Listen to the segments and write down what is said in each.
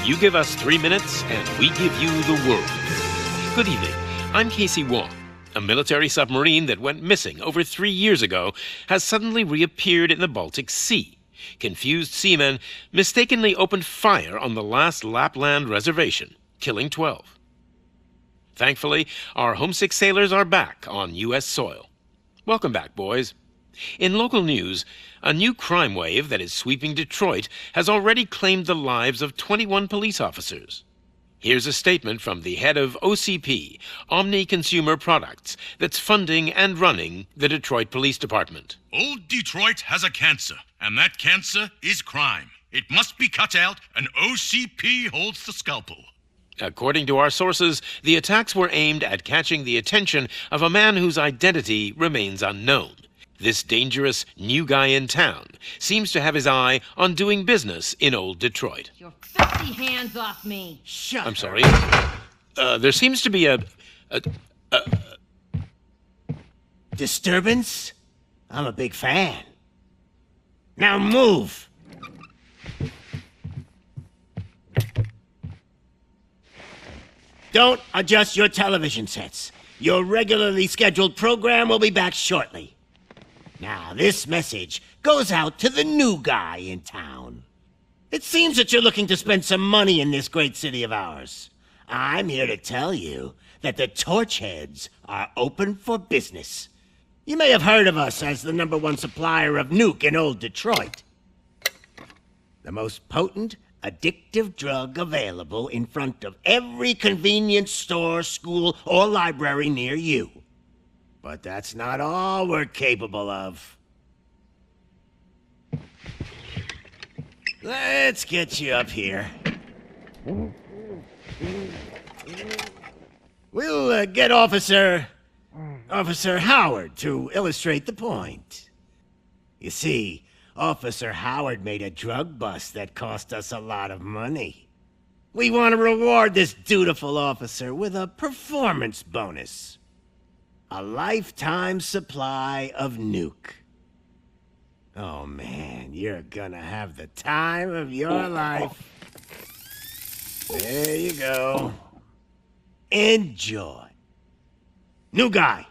You give us 3 minutes, and we give you the world. Good evening. I'm Casey Wong. A military submarine that went missing over 3 years ago has suddenly reappeared in the Baltic Sea. Confused seamen mistakenly opened fire on the last Lapland reservation, killing 12. Thankfully, our homesick sailors are back on U.S. soil. Welcome back, boys. In local news, a new crime wave that is sweeping Detroit has already claimed the lives of 21 police officers. Here's a statement from the head of OCP, Omni Consumer Products, that's funding and running the Detroit Police Department. Old Detroit has a cancer, and that cancer is crime. It must be cut out, and OCP holds the scalpel. According to our sources, the attacks were aimed at catching the attention of a man whose identity remains unknown. This dangerous new guy in town seems to have his eye on doing business in old Detroit. Your filthy hands off me! Shut I'm sorry. There seems to be a disturbance? I'm a big fan. Now move! Don't adjust your television sets. Your regularly scheduled program will be back shortly. Now, this message goes out to the new guy in town. It seems that you're looking to spend some money in this great city of ours. I'm here to tell you that the Torchheads are open for business. You may have heard of us as the #1 supplier of nuke in old Detroit. The most potent, addictive drug available in front of every convenience store, school, or library near you. But that's not all we're capable of. Let's get you up here. We'll get Officer Howard to illustrate the point. You see, Officer Howard made a drug bust that cost us a lot of money. We want to reward this dutiful officer with a performance bonus. A lifetime supply of nuke. Oh man, you're gonna have the time of your life. There you go. Enjoy. New guy.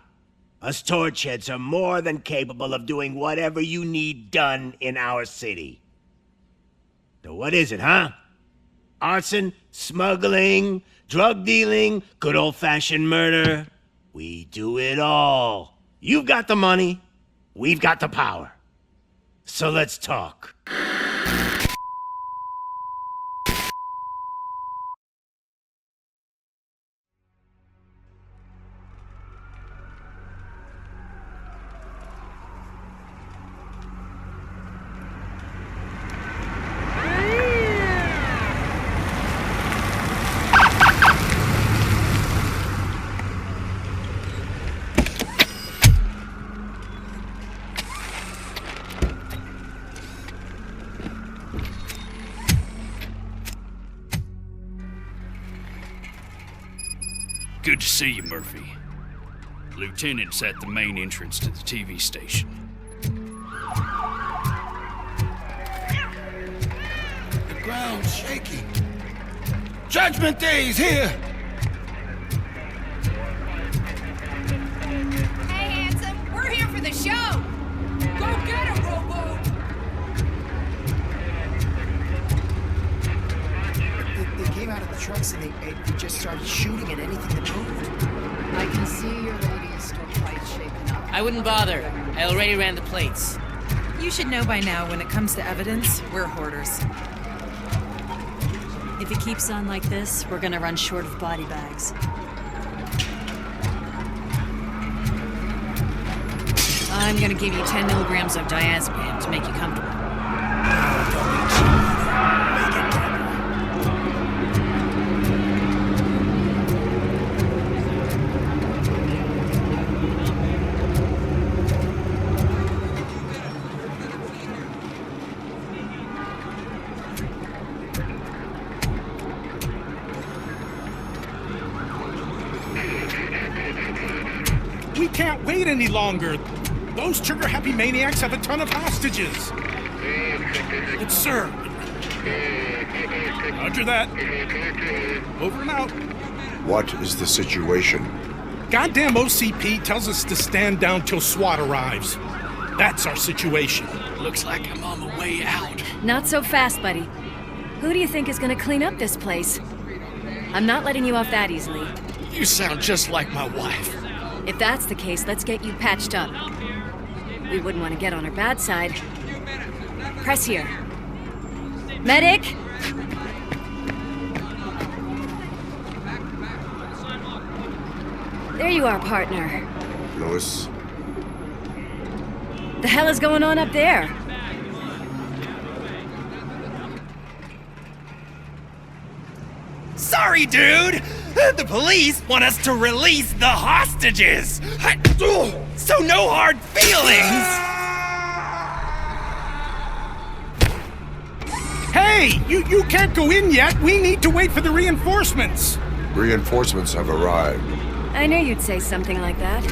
Us Torchheads are more than capable of doing whatever you need done in our city. So what is it, huh? Arson, smuggling, drug dealing, good old-fashioned murder. We do it all. You've got the money, we've got the power. So let's talk. Good to see you, Murphy. Lieutenant's at the main entrance to the TV station. The ground's shaking. Judgment Day's here! Hey, handsome, we're here for the show! Go get him, Robo! They came out of the trucks and they just started shooting at anything that moved. I can see your lady is still quite shaken up. I wouldn't bother. I already ran the plates. You should know by now, when it comes to evidence, we're hoarders. If it keeps on like this, we're gonna run short of body bags. I'm gonna give you 10 milligrams of diazepam to make you comfortable. We can't wait any longer. Those trigger-happy maniacs have a ton of hostages. But sir, Roger that. Over and out. What is the situation? Goddamn OCP tells us to stand down till SWAT arrives. That's our situation. Looks like I'm on the way out. Not so fast, buddy. Who do you think is gonna clean up this place? I'm not letting you off that easily. You sound just like my wife. If that's the case, let's get you patched up. We wouldn't want to get on her bad side. Press here. Medic! There you are, partner. Lewis? The hell is going on up there? Sorry, dude! The police want us to release the hostages! So no hard feelings! Hey! You can't go in yet! We need to wait for the reinforcements! Reinforcements have arrived. I knew you'd say something like that.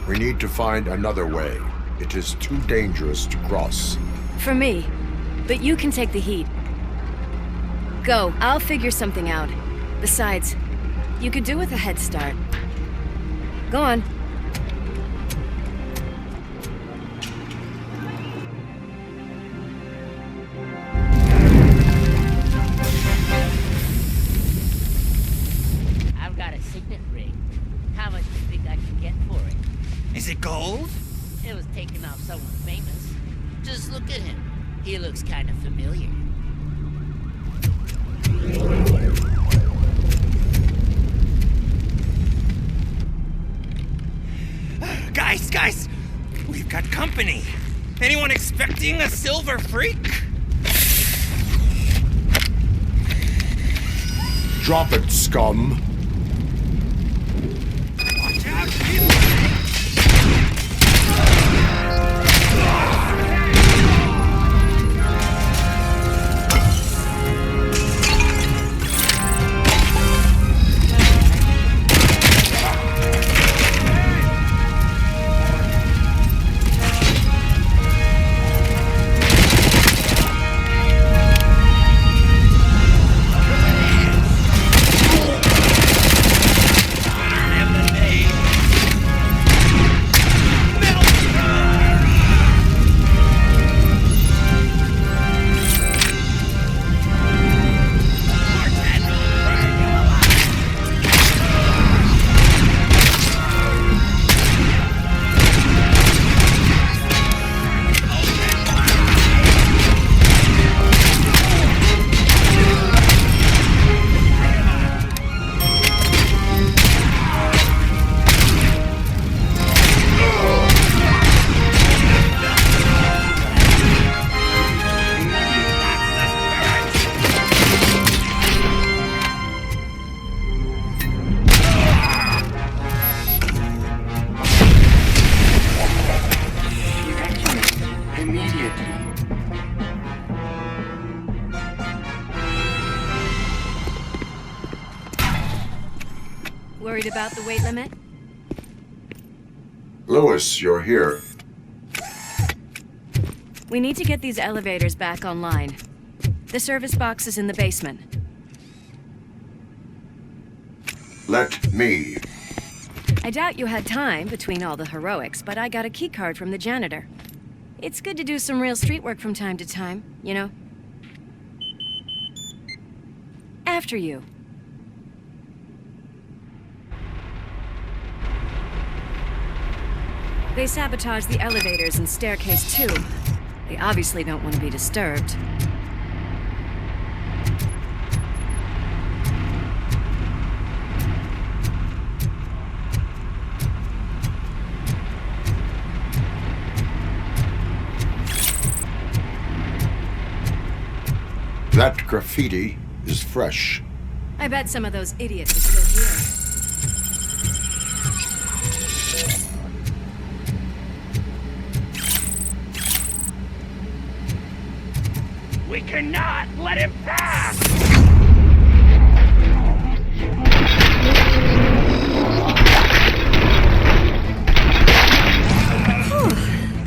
We need to find another way. It is too dangerous to cross. For me. But you can take the heat. Go, I'll figure something out. Besides, you could do with a head start. Go on. I've got a signet ring. How much do you think I can get for it? Is it gold? It was taken off someone famous. Just look at him. He looks kind of familiar. Guys! We've got company. Anyone expecting a silver freak? Drop it, scum. Watch out! Worried about the weight limit? Lewis, you're here. We need to get these elevators back online. The service box is in the basement. Let me. I doubt you had time between all the heroics, but I got a keycard from the janitor. It's good to do some real street work from time to time, you know? After you. They sabotaged the elevators and staircase too. They obviously don't want to be disturbed. That graffiti is fresh. I bet some of those idiots are still here. We cannot let him pass!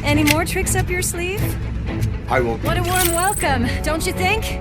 Any more tricks up your sleeve? I will... What a warm welcome, don't you think?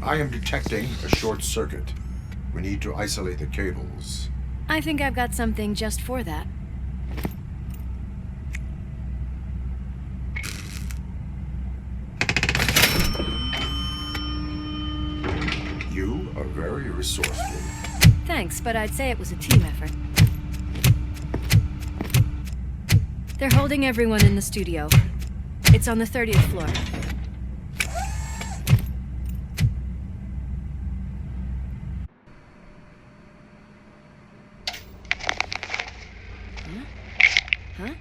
I am detecting a short circuit. We need to isolate the cables. I think I've got something just for that. You are very resourceful. Thanks, but I'd say it was a team effort. They're holding everyone in the studio. It's on the 30th floor. Huh?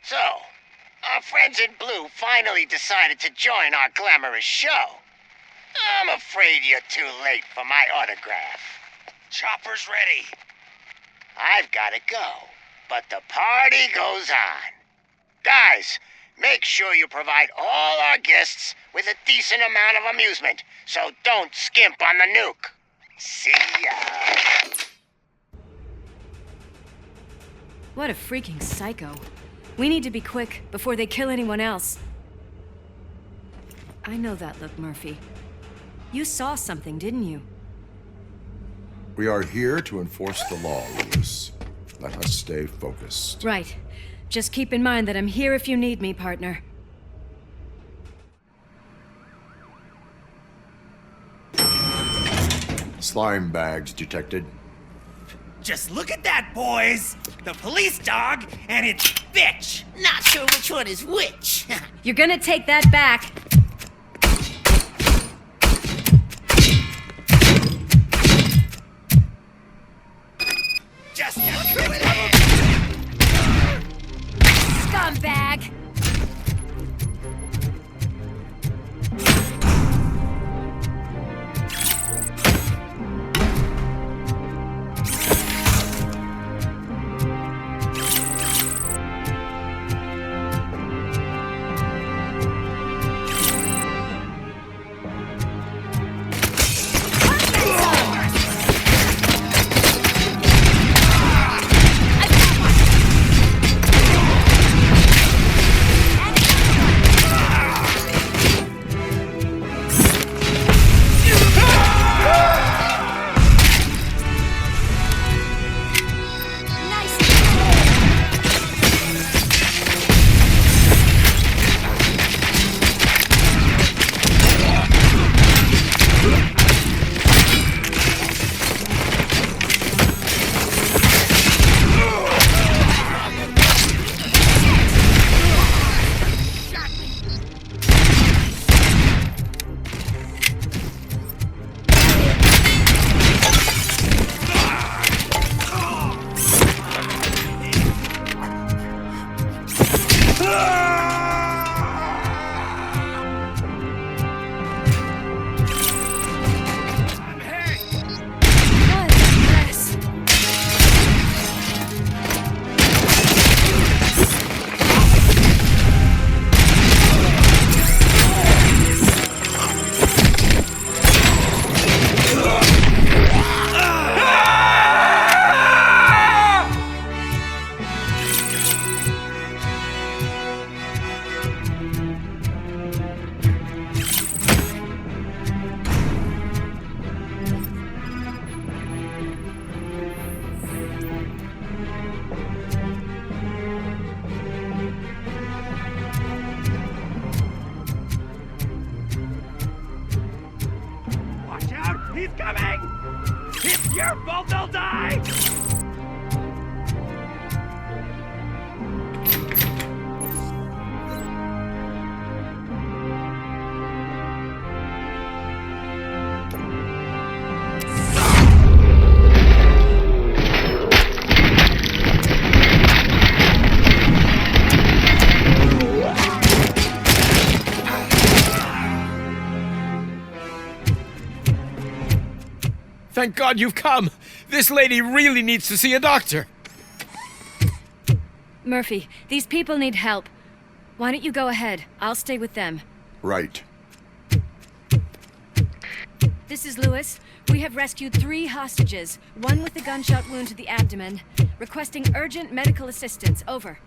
So, our friends in blue finally decided to join our glamorous show. I'm afraid you're too late for my autograph. Chopper's ready. I've gotta go, but the party goes on. Guys, make sure you provide all our guests with a decent amount of amusement, so don't skimp on the nuke. See ya. What a freaking psycho. We need to be quick before they kill anyone else. I know that look, Murphy. You saw something, didn't you? We are here to enforce the law, Lewis. Let us stay focused. Right. Just keep in mind that I'm here if you need me, partner. Slime bags detected. Just look at that, boys! The police dog and its bitch! Not sure which one is which. You're gonna take that back. Just Scumbag! He's coming! It's your fault they'll die! Thank God you've come! This lady really needs to see a doctor! Murphy, these people need help. Why don't you go ahead? I'll stay with them. Right. This is Lewis. We have rescued 3 hostages, one with a gunshot wound to the abdomen. Requesting urgent medical assistance. Over.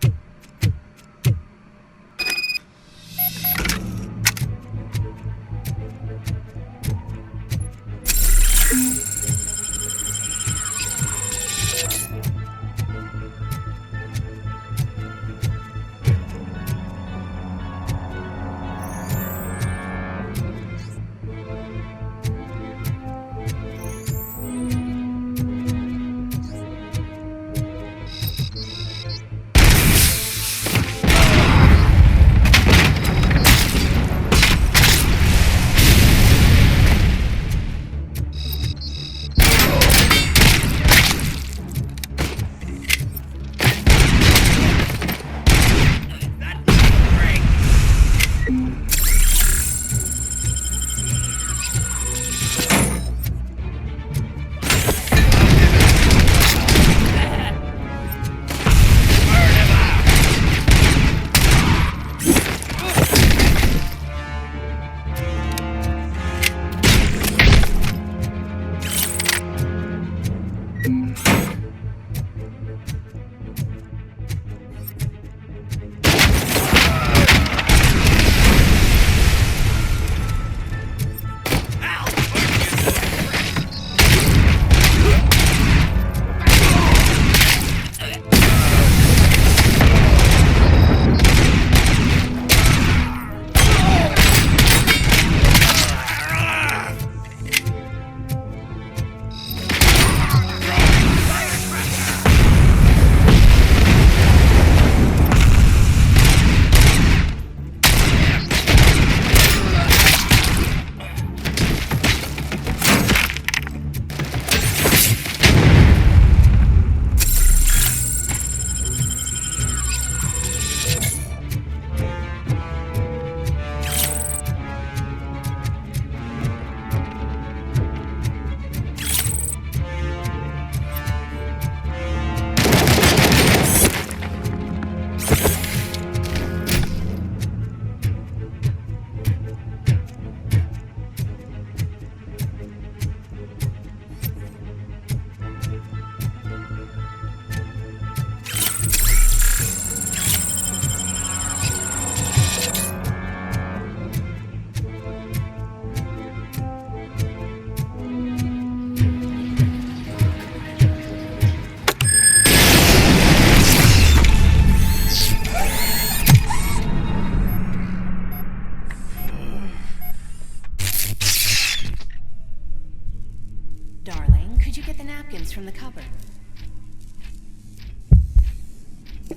From the cupboard.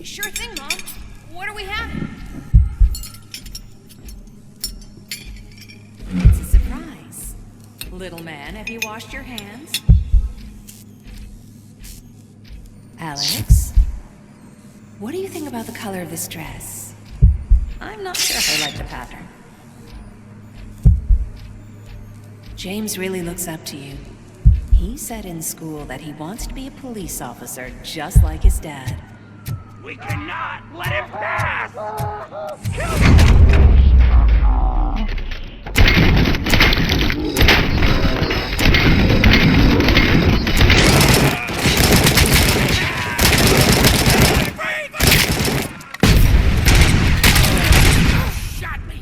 Sure thing, Mom. What are we having? It's a surprise. Little man, have you washed your hands? Alex? What do you think about the color of this dress? I'm not sure if I like the pattern. James really looks up to you. He said in school that he wants to be a police officer just like his dad. We cannot let him pass! Shot me.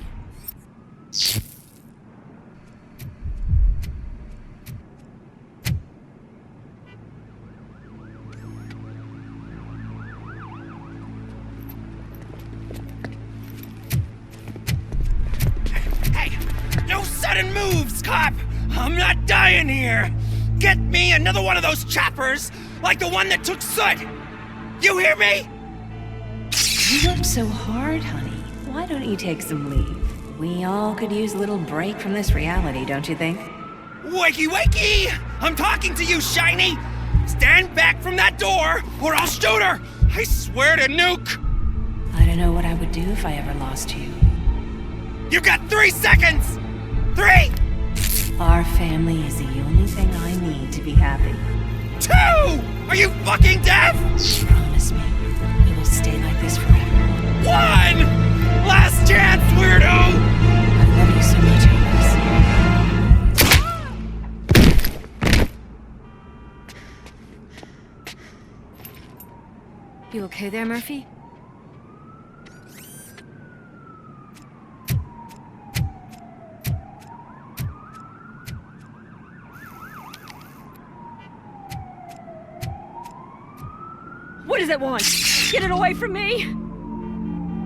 No sudden moves, cop! I'm not dying here! Get me another one of those choppers, like the one that took Soot! You hear me? You work so hard, honey. Why don't you take some leave? We all could use a little break from this reality, don't you think? Wakey wakey! I'm talking to you, Shiny! Stand back from that door, or I'll shoot her! I swear to nuke! I don't know what I would do if I ever lost you. You got 3 seconds! 3! Our family is the only thing I need to be happy. 2! Are you fucking deaf? Promise me, we will stay like this forever. 1! Last chance, weirdo! I love you so much, Amos. You okay there, Murphy? What does it want? Get it away from me!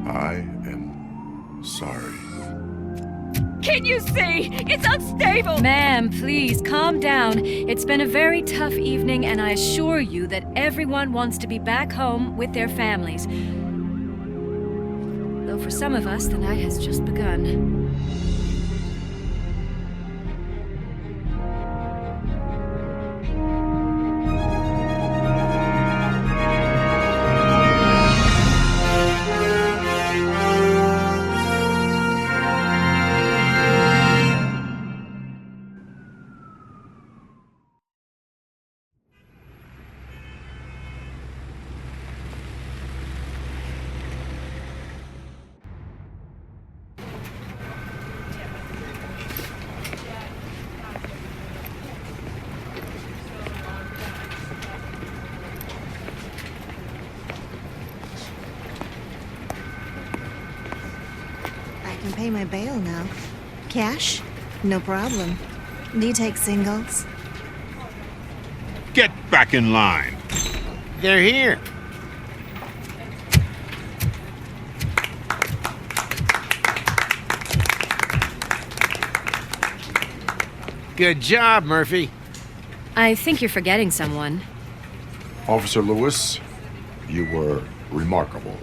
I am sorry. Can't you see? It's unstable! Ma'am, please, calm down. It's been a very tough evening, and I assure you that everyone wants to be back home with their families. Though for some of us, the night has just begun. I can pay my bail now. Cash? No problem. Do you take singles? Get back in line. They're here. Good job, Murphy. I think you're forgetting someone. Officer Lewis, you were remarkable.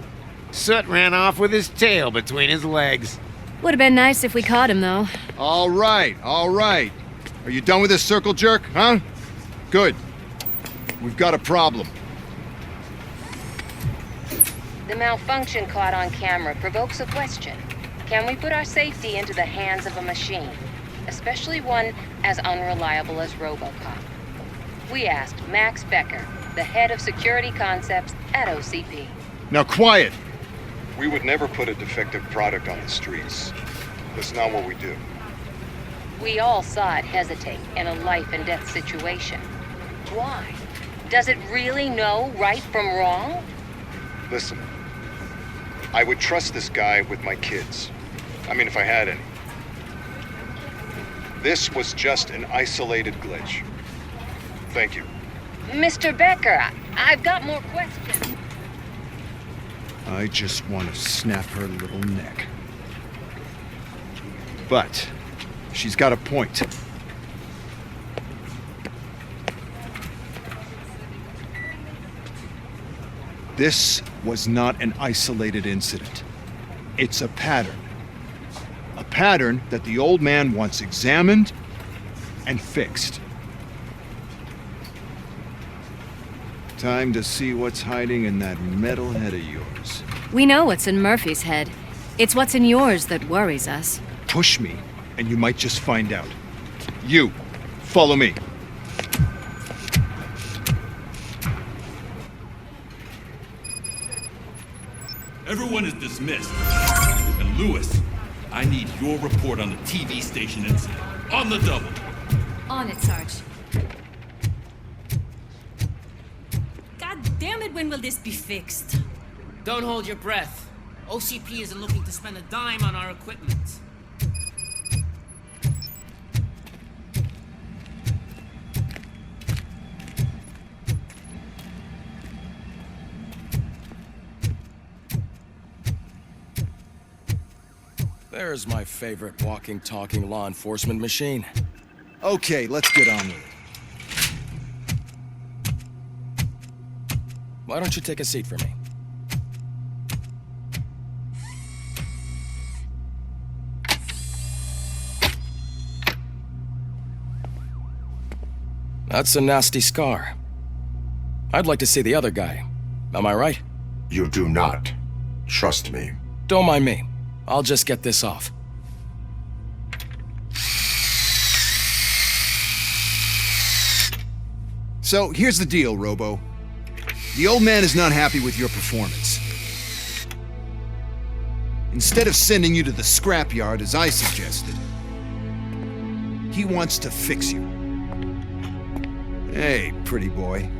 Soot ran off with his tail between his legs. Would have been nice if we caught him, though. All right. Are you done with this circle jerk, huh? Good. We've got a problem. The malfunction caught on camera provokes a question. Can we put our safety into the hands of a machine? Especially one as unreliable as RoboCop. We asked Max Becker, the head of security concepts at OCP. Now quiet! We would never put a defective product on the streets. That's not what we do. We all saw it hesitate in a life and death situation. Why? Does it really know right from wrong? Listen, I would trust this guy with my kids. I mean, if I had any. This was just an isolated glitch. Thank you. Mr. Becker, I've got more questions. I just want to snap her little neck. But she's got a point. This was not an isolated incident. It's a pattern. A pattern that the old man once examined and fixed. Time to see what's hiding in that metal head of yours. We know what's in Murphy's head. It's what's in yours that worries us. Push me, and you might just find out. You, follow me. Everyone is dismissed. And Lewis, I need your report on the TV station incident. On the double. On it, Sarge. God damn it, when will this be fixed? Don't hold your breath. OCP isn't looking to spend a dime on our equipment. There's my favorite walking, talking law enforcement machine. Okay, let's get on with it. Why don't you take a seat for me? That's a nasty scar. I'd like to see the other guy. Am I right? You do not. Trust me. Don't mind me. I'll just get this off. So, here's the deal, Robo. The old man is not happy with your performance. Instead of sending you to the scrapyard as I suggested, he wants to fix you. Hey, pretty boy.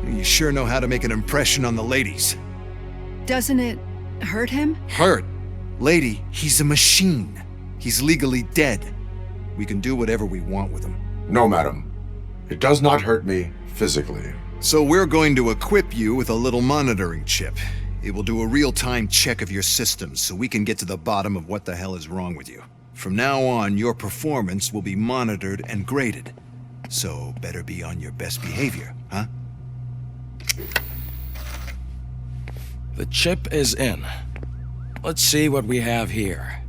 You sure know how to make an impression on the ladies. Doesn't it hurt him? Hurt? Lady, he's a machine. He's legally dead. We can do whatever we want with him. No, madam. It does not hurt me physically. So we're going to equip you with a little monitoring chip. It will do a real-time check of your systems so we can get to the bottom of what the hell is wrong with you. From now on, your performance will be monitored and graded. So better be on your best behavior, huh? The chip is in. Let's see what we have here.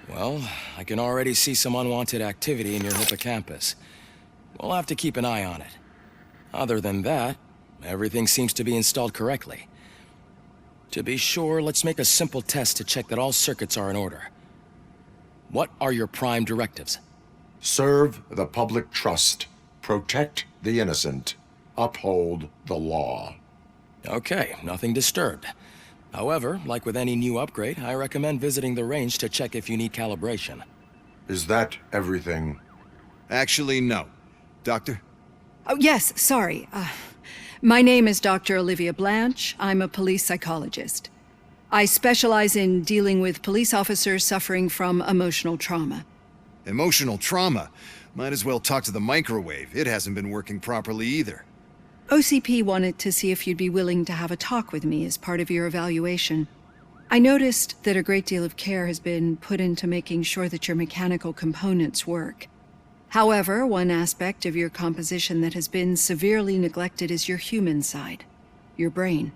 Well, I can already see some unwanted activity in your hippocampus. We'll have to keep an eye on it. Other than that, everything seems to be installed correctly. To be sure, let's make a simple test to check that all circuits are in order. What are your prime directives? Serve the public trust. Protect the innocent. Uphold the law. Okay, nothing disturbed. However, like with any new upgrade, I recommend visiting the range to check if you need calibration. Is that everything? Actually, no. Doctor? Oh, yes, sorry. My name is Dr. Olivia Blanche. I'm a police psychologist. I specialize in dealing with police officers suffering from emotional trauma. Emotional trauma? Might as well talk to the microwave. It hasn't been working properly either. OCP wanted to see if you'd be willing to have a talk with me as part of your evaluation. I noticed that a great deal of care has been put into making sure that your mechanical components work. However, one aspect of your composition that has been severely neglected is your human side, your brain.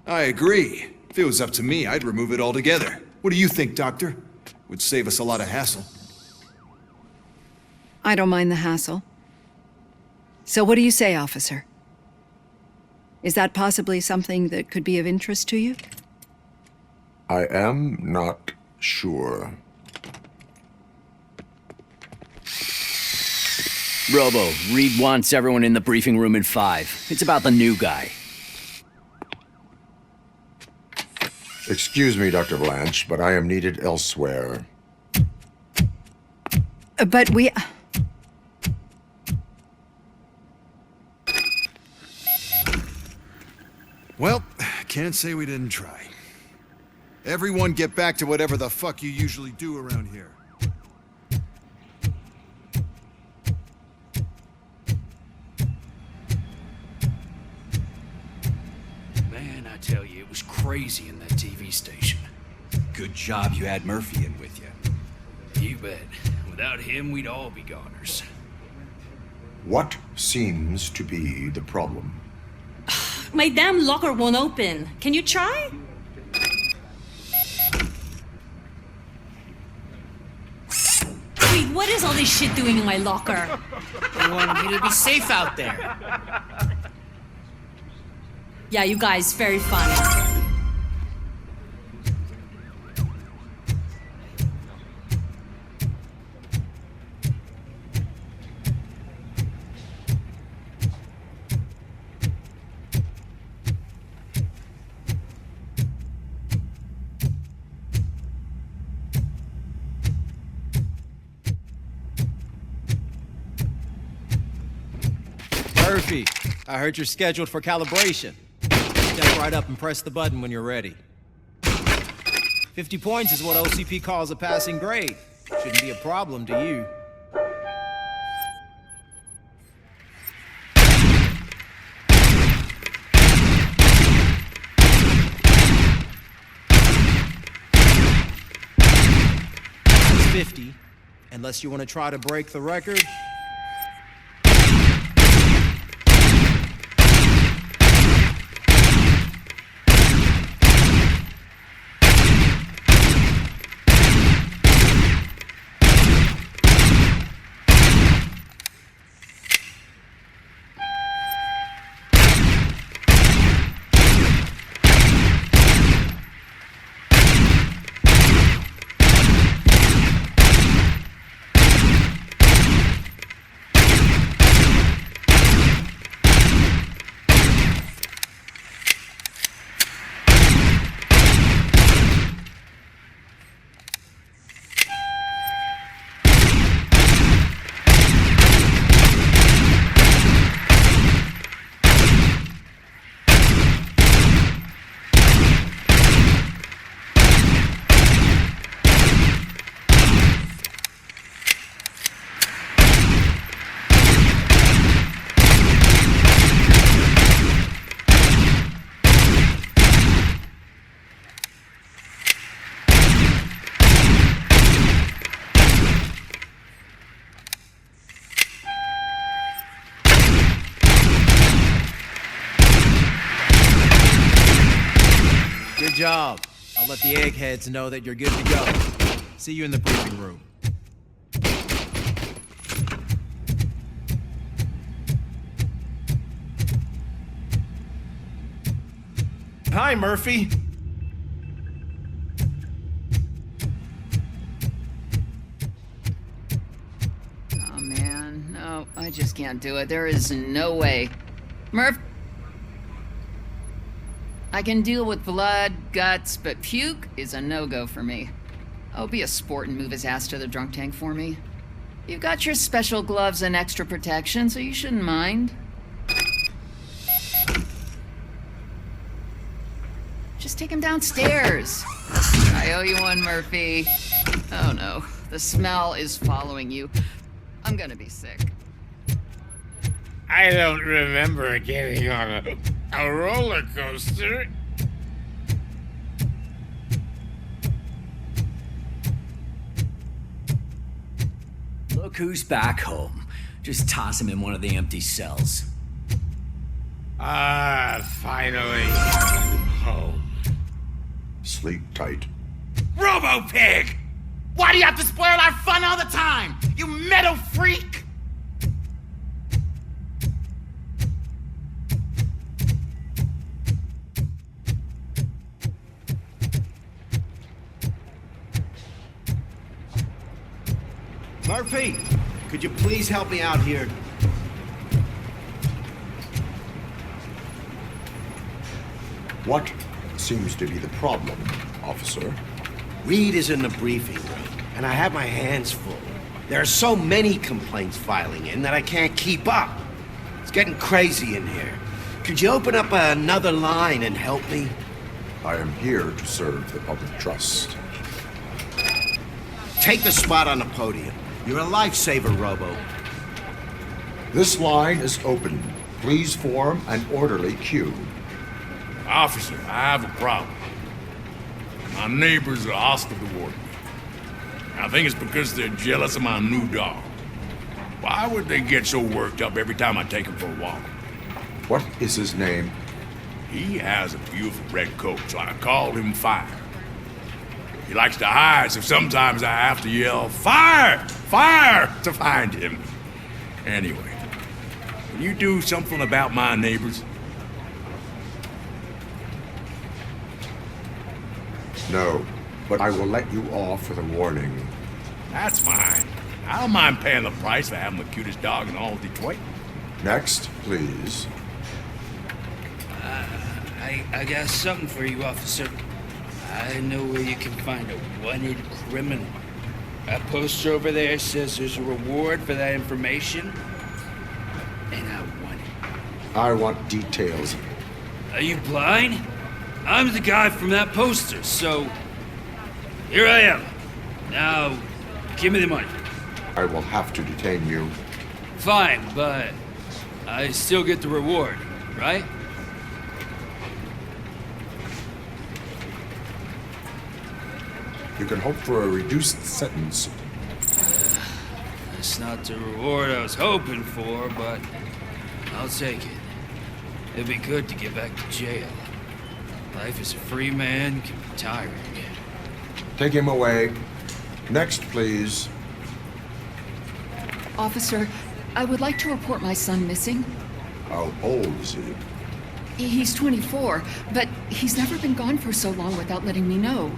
I agree. If it was up to me, I'd remove it altogether. What do you think, Doctor? Would save us a lot of hassle. I don't mind the hassle. So what do you say, officer? Is that possibly something that could be of interest to you? I am not sure. Robo, Reed wants everyone in the briefing room in 5. It's about the new guy. Excuse me, Dr. Blanche, but I am needed elsewhere. But we... Well, can't say we didn't try. Everyone get back to whatever the fuck you usually do around here. Man, I tell you, it was crazy in that TV station. Good job you had Murphy in with you. You bet. Without him, we'd all be goners. What seems to be the problem? My damn locker won't open. Can you try? Wait, what is all this shit doing in my locker? They wanted you to be safe out there. Yeah, you guys, very funny. Murphy, I heard you're scheduled for calibration. Step right up and press the button when you're ready. 50 points is what OCP calls a passing grade. Shouldn't be a problem to you. It's 50, unless you want to try to break the record. Good job. I'll let the eggheads know that you're good to go. See you in the briefing room. Hi, Murphy. Oh, man. No, I just can't do it. There is no way. Murph... I can deal with blood, guts, but puke is a no-go for me. Oh, be a sport and move his ass to the drunk tank for me. You've got your special gloves and extra protection, so you shouldn't mind. Just take him downstairs. I owe you one, Murphy. Oh no, the smell is following you. I'm gonna be sick. I don't remember getting on a roller coaster. Look who's back home. Just toss him in one of the empty cells. Ah, finally. Home. Sleep tight. Robo-Pig! Why do you have to spoil our fun all the time? You metal freak! Murphy, could you please help me out here? What seems to be the problem, officer? Reed is in the briefing room, and I have my hands full. There are so many complaints filing in that I can't keep up. It's getting crazy in here. Could you open up another line and help me? I am here to serve the public trust. Take the spot on the podium. You're a lifesaver, Robo. This line is open. Please form an orderly queue. Officer, I have a problem. My neighbors are hostile toward me. I think it's because they're jealous of my new dog. Why would they get so worked up every time I take him for a walk? What is his name? He has a beautiful red coat, so I called him Fire. He likes to hide, so sometimes I have to yell, "Fire! Fire!" to find him. Anyway, can you do something about my neighbors? No, but I will let you off with a warning. That's fine. I don't mind paying the price for having the cutest dog in all of Detroit. Next, please. I got something for you, officer. I know where you can find a wanted criminal. That poster over there says there's a reward for that information, and I want it. I want details. Are you blind? I'm the guy from that poster, so here I am. Now, give me the money. I will have to detain you. Fine, but I still get the reward, right? You can hope for a reduced sentence. That's not the reward I was hoping for, but I'll take it. It'd be good to get back to jail. Life as a free man can be tiring. Take him away. Next, please. Officer, I would like to report my son missing. How old is he? He's 24, but he's never been gone for so long without letting me know.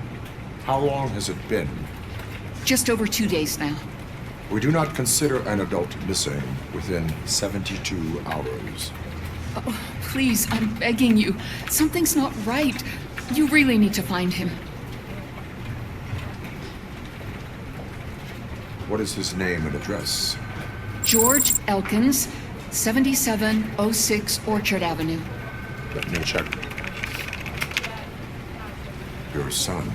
How long has it been? Just over 2 days now. We do not consider an adult missing within 72 hours. Oh, please, I'm begging you. Something's not right. You really need to find him. What is his name and address? George Elkins, 7706 Orchard Avenue. Let me check. Your son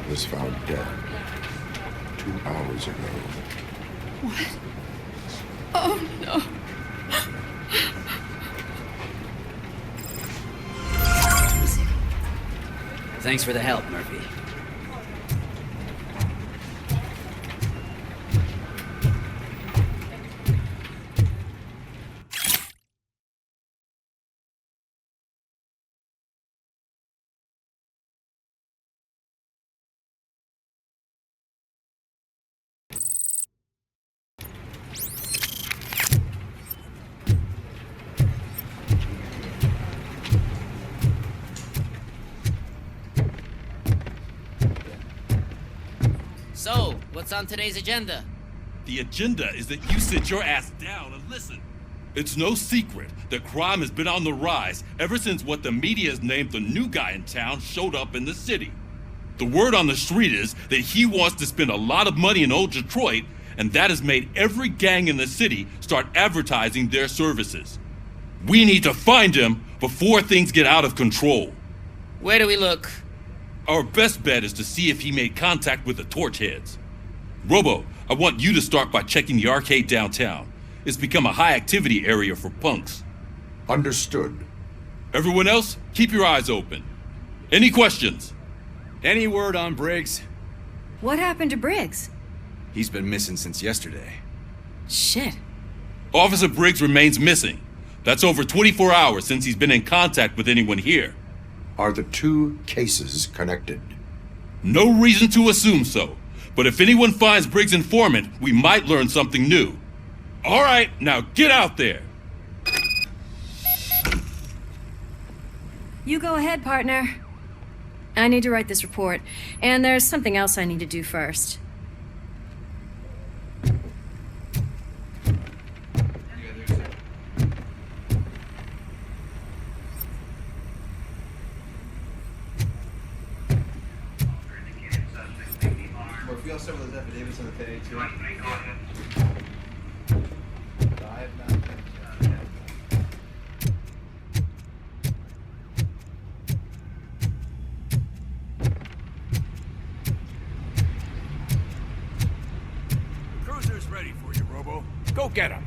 was found dead 2 hours ago. What? Oh, no. Thanks for the help, Murphy. So, what's on today's agenda? The agenda is that you sit your ass down and listen. It's no secret that crime has been on the rise ever since what the media has named the new guy in town showed up in the city. The word on the street is that he wants to spend a lot of money in old Detroit, and that has made every gang in the city start advertising their services. We need to find him before things get out of control. Where do we look? Our best bet is to see if he made contact with the Torchheads. Robo, I want you to start by checking the arcade downtown. It's become a high-activity area for punks. Understood. Everyone else, keep your eyes open. Any questions? Any word on Briggs? What happened to Briggs? He's been missing since yesterday. Shit. Officer Briggs remains missing. That's over 24 hours since he's been in contact with anyone here. Are the two cases connected? No reason to assume so. But if anyone finds Briggs' informant, we might learn something new. All right, now get out there. You go ahead, partner. I need to write this report, and there's something else I need to do first. some of those affidavits on the page, too. Cruiser's ready for you, Robo. Go get him.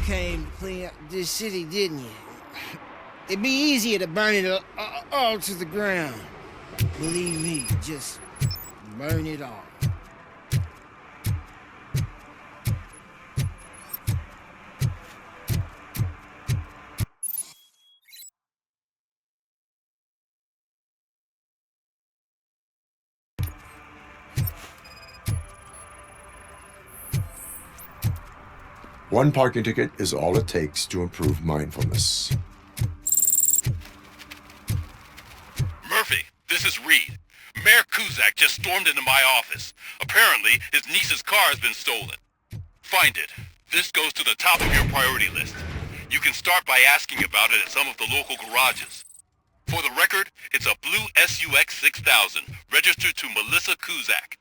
Came to clean up this city, didn't you? It'd be easier to burn it all to the ground. Believe me, just burn it all. One parking ticket is all it takes to improve mindfulness. Murphy, this is Reed. Mayor Kuzak just stormed into my office. Apparently, his niece's car has been stolen. Find it. This goes to the top of your priority list. You can start by asking about it at some of the local garages. For the record, it's a blue SUX 6000, registered to Melissa Kuzak.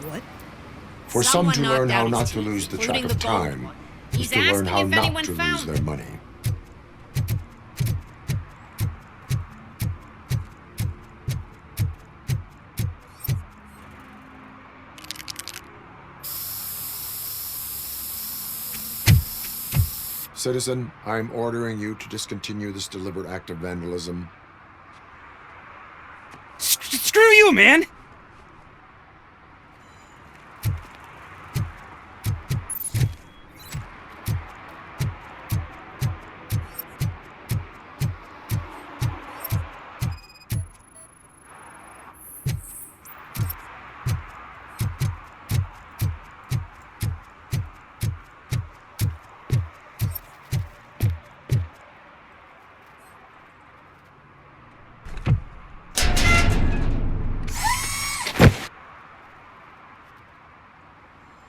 What? For some to learn how not to lose the track of time is to learn how not to lose their money. Citizen, I'm ordering you to discontinue this deliberate act of vandalism. Screw you, man!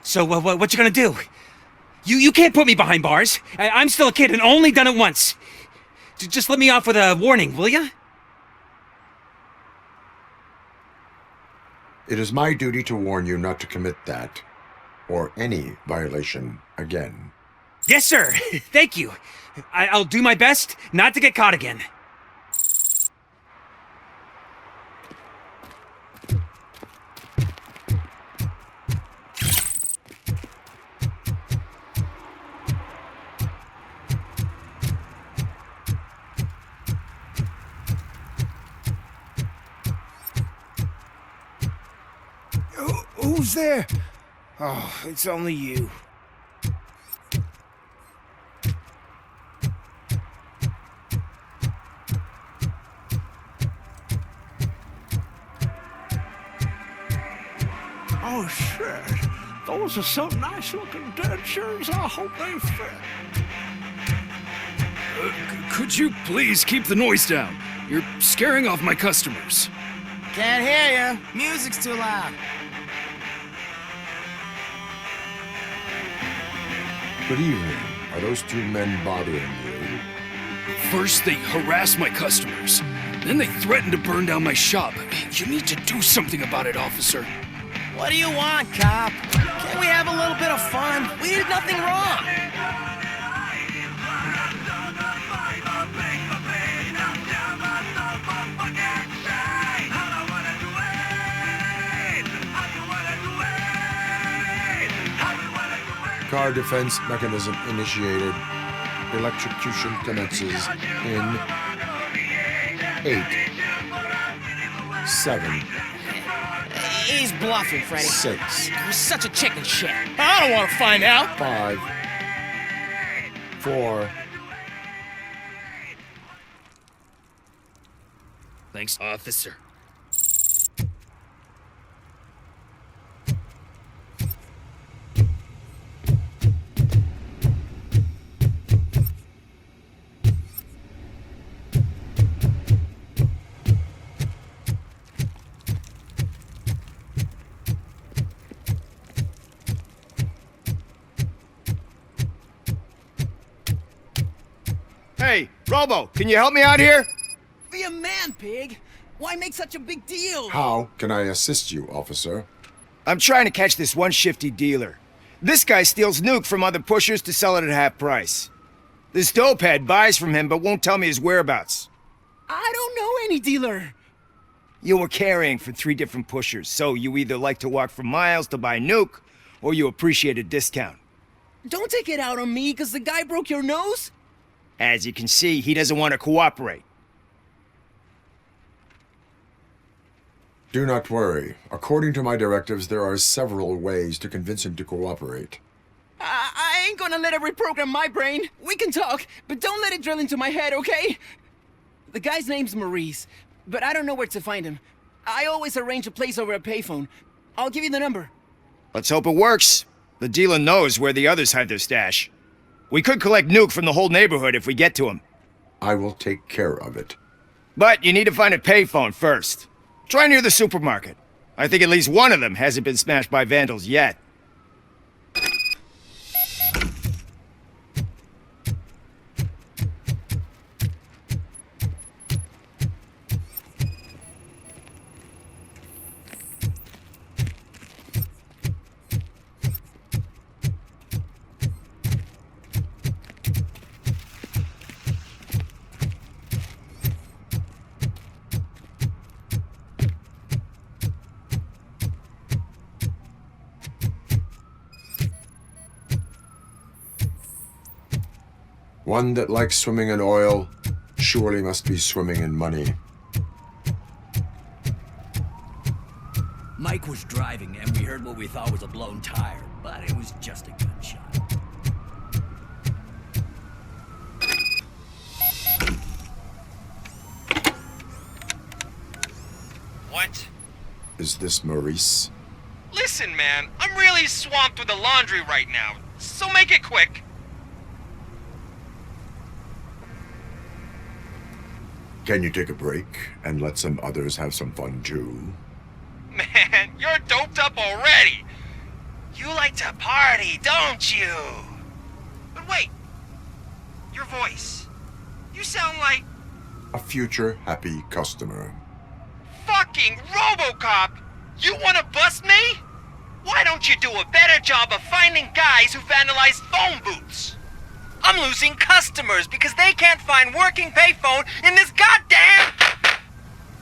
So, what you gonna do? You can't put me behind bars. I'm still a kid and only done it once. Just let me off with a warning, will ya? It is my duty to warn you not to commit that, or any violation, again. Yes, sir. Thank you. I'll do my best not to get caught again. Who's there? Oh, it's only you. Oh, shit. Those are some nice-looking dentures. I hope they fit. Could you please keep the noise down? You're scaring off my customers. Can't hear you. Music's too loud. Good evening. Are those two men bothering you? First, they harass my customers. Then they threaten to burn down my shop. You need to do something about it, officer. What do you want, cop? Can't we have a little bit of fun? We did nothing wrong. Car defense mechanism initiated. Electrocution commences in 8, 7, He's bluffing, Freddy. 6, You're such a chicken shit. I don't want to find out. 5, 4. Thanks, officer. Hey, Robo, can you help me out here? Be a man, pig. Why make such a big deal? How can I assist you, officer? I'm trying to catch this one shifty dealer. This guy steals nuke from other pushers to sell it at half price. This dopehead buys from him but won't tell me his whereabouts. I don't know any dealer. You were carrying for 3 different pushers, so you either like to walk for miles to buy nuke, or you appreciate a discount. Don't take it out on me because the guy broke your nose. As you can see, he doesn't want to cooperate. Do not worry. According to my directives, there are several ways to convince him to cooperate. I ain't gonna let it reprogram my brain. We can talk, but don't let it drill into my head, okay? The guy's name's Maurice, but I don't know where to find him. I always arrange a place over a payphone. I'll give you the number. Let's hope it works. The dealer knows where the others hide their stash. We could collect nuke from the whole neighborhood if we get to him. I will take care of it. But you need to find a payphone first. Try near the supermarket. I think at least one of them hasn't been smashed by vandals yet. One that likes swimming in oil surely must be swimming in money. Mike was driving and we heard what we thought was a blown tire, but it was just a gunshot. What? Is this Maurice? Listen, man, I'm really swamped with the laundry right now, so make it quick. Can you take a break and let some others have some fun too? Man, you're doped up already. You like to party, don't you? But wait, your voice. You sound like... A future happy customer. Fucking RoboCop! You wanna bust me? Why don't you do a better job of finding guys who vandalize phone booths? I'm losing customers because they can't find working payphone in this goddamn...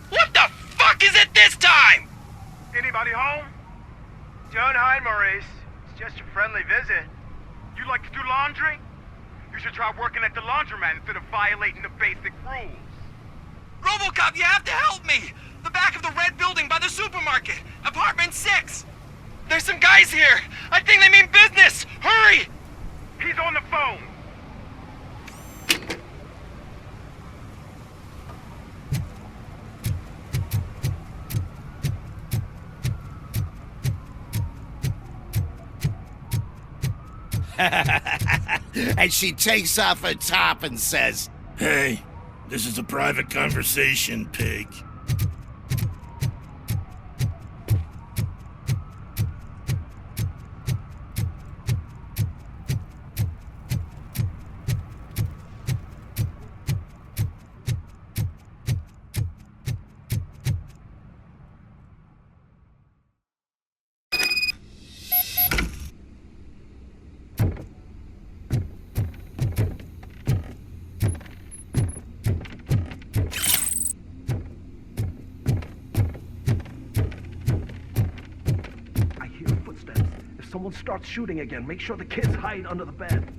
What the fuck is it this time? Anybody home? Don't hide, Maurice. It's just a friendly visit. You like to do laundry? You should try working at the laundromat instead of violating the basic rules. RoboCop, you have to help me! The back of the red building by the supermarket. Apartment 6. There's some guys here. I think they mean business. Hurry! He's on the phone. And she takes off her top and says, Hey, this is a private conversation, pig. someone starts shooting again, make sure the kids hide under the bed.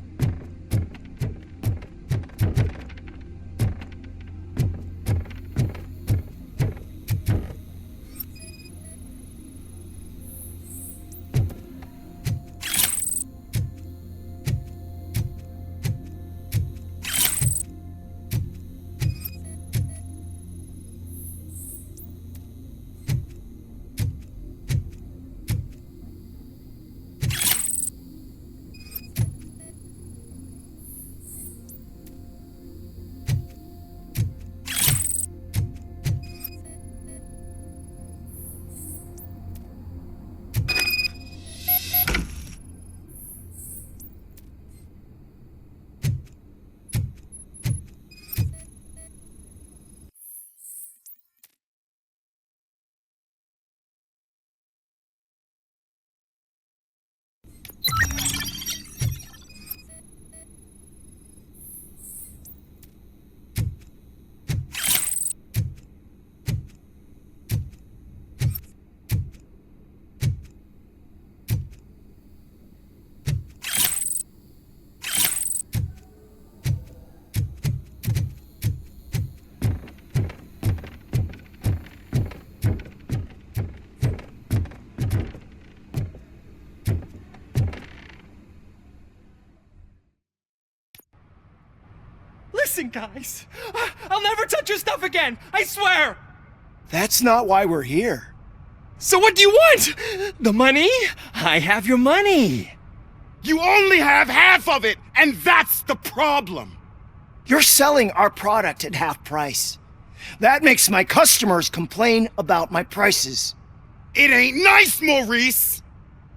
Listen, guys. I'll never touch your stuff again. I swear. That's not why we're here. So what do you want? The money? I have your money. You only have half of it, and that's the problem. You're selling our product at half price. That makes my customers complain about my prices. It ain't nice, Maurice.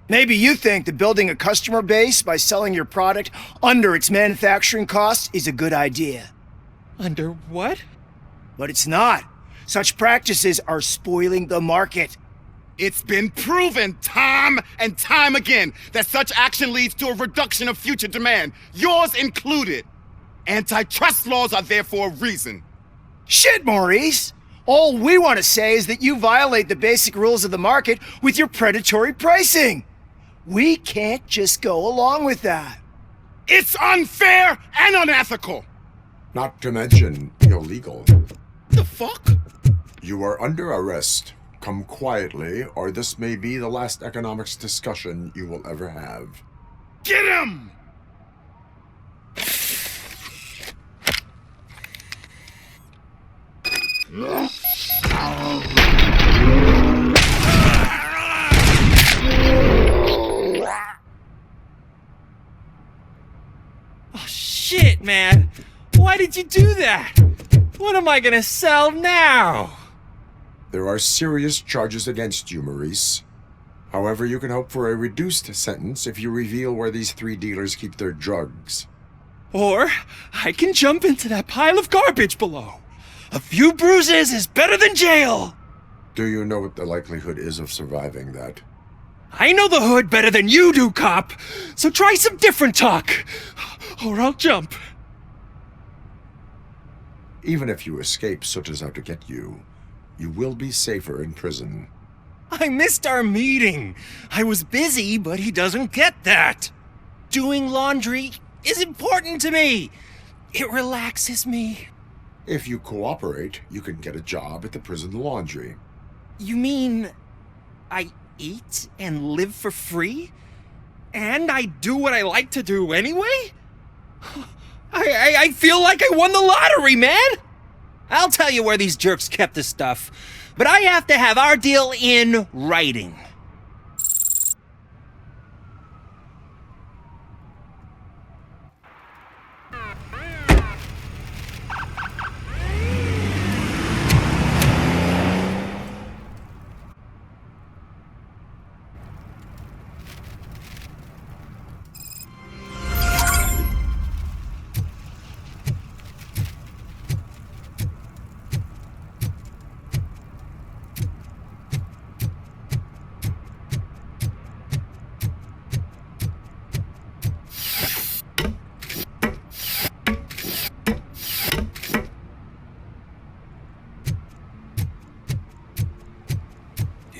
Maybe you think that building a customer base by selling your product under its manufacturing cost is a good idea. Under what? But it's not. Such practices are spoiling the market. It's been proven time and time again that such action leads to a reduction of future demand, yours included. Antitrust laws are there for a reason. Shit, Maurice! All we want to say is that you violate the basic rules of the market with your predatory pricing. We can't just go along with that. It's unfair and unethical. Not to mention illegal. The fuck? You are under arrest. Come quietly, or this may be the last economics discussion you will ever have. Get him! Oh, shit, man. Why did you do that? What am I gonna sell now? There are serious charges against you, Maurice. However, you can hope for a reduced sentence if you reveal where these 3 dealers keep their drugs. Or I can jump into that pile of garbage below. A few bruises is better than jail. Do you know what the likelihood is of surviving that? I know the hood better than you do, cop. So try some different talk, or I'll jump. Even if you escape Soot is out to get you, you will be safer in prison. I missed our meeting. I was busy, but he doesn't get that. Doing laundry is important to me. It relaxes me. If you cooperate, you can get a job at the prison laundry. You mean I eat and live for free? And I do what I like to do anyway? I feel like I won the lottery, man! I'll tell you where these jerks kept the stuff, but I have to have our deal in writing.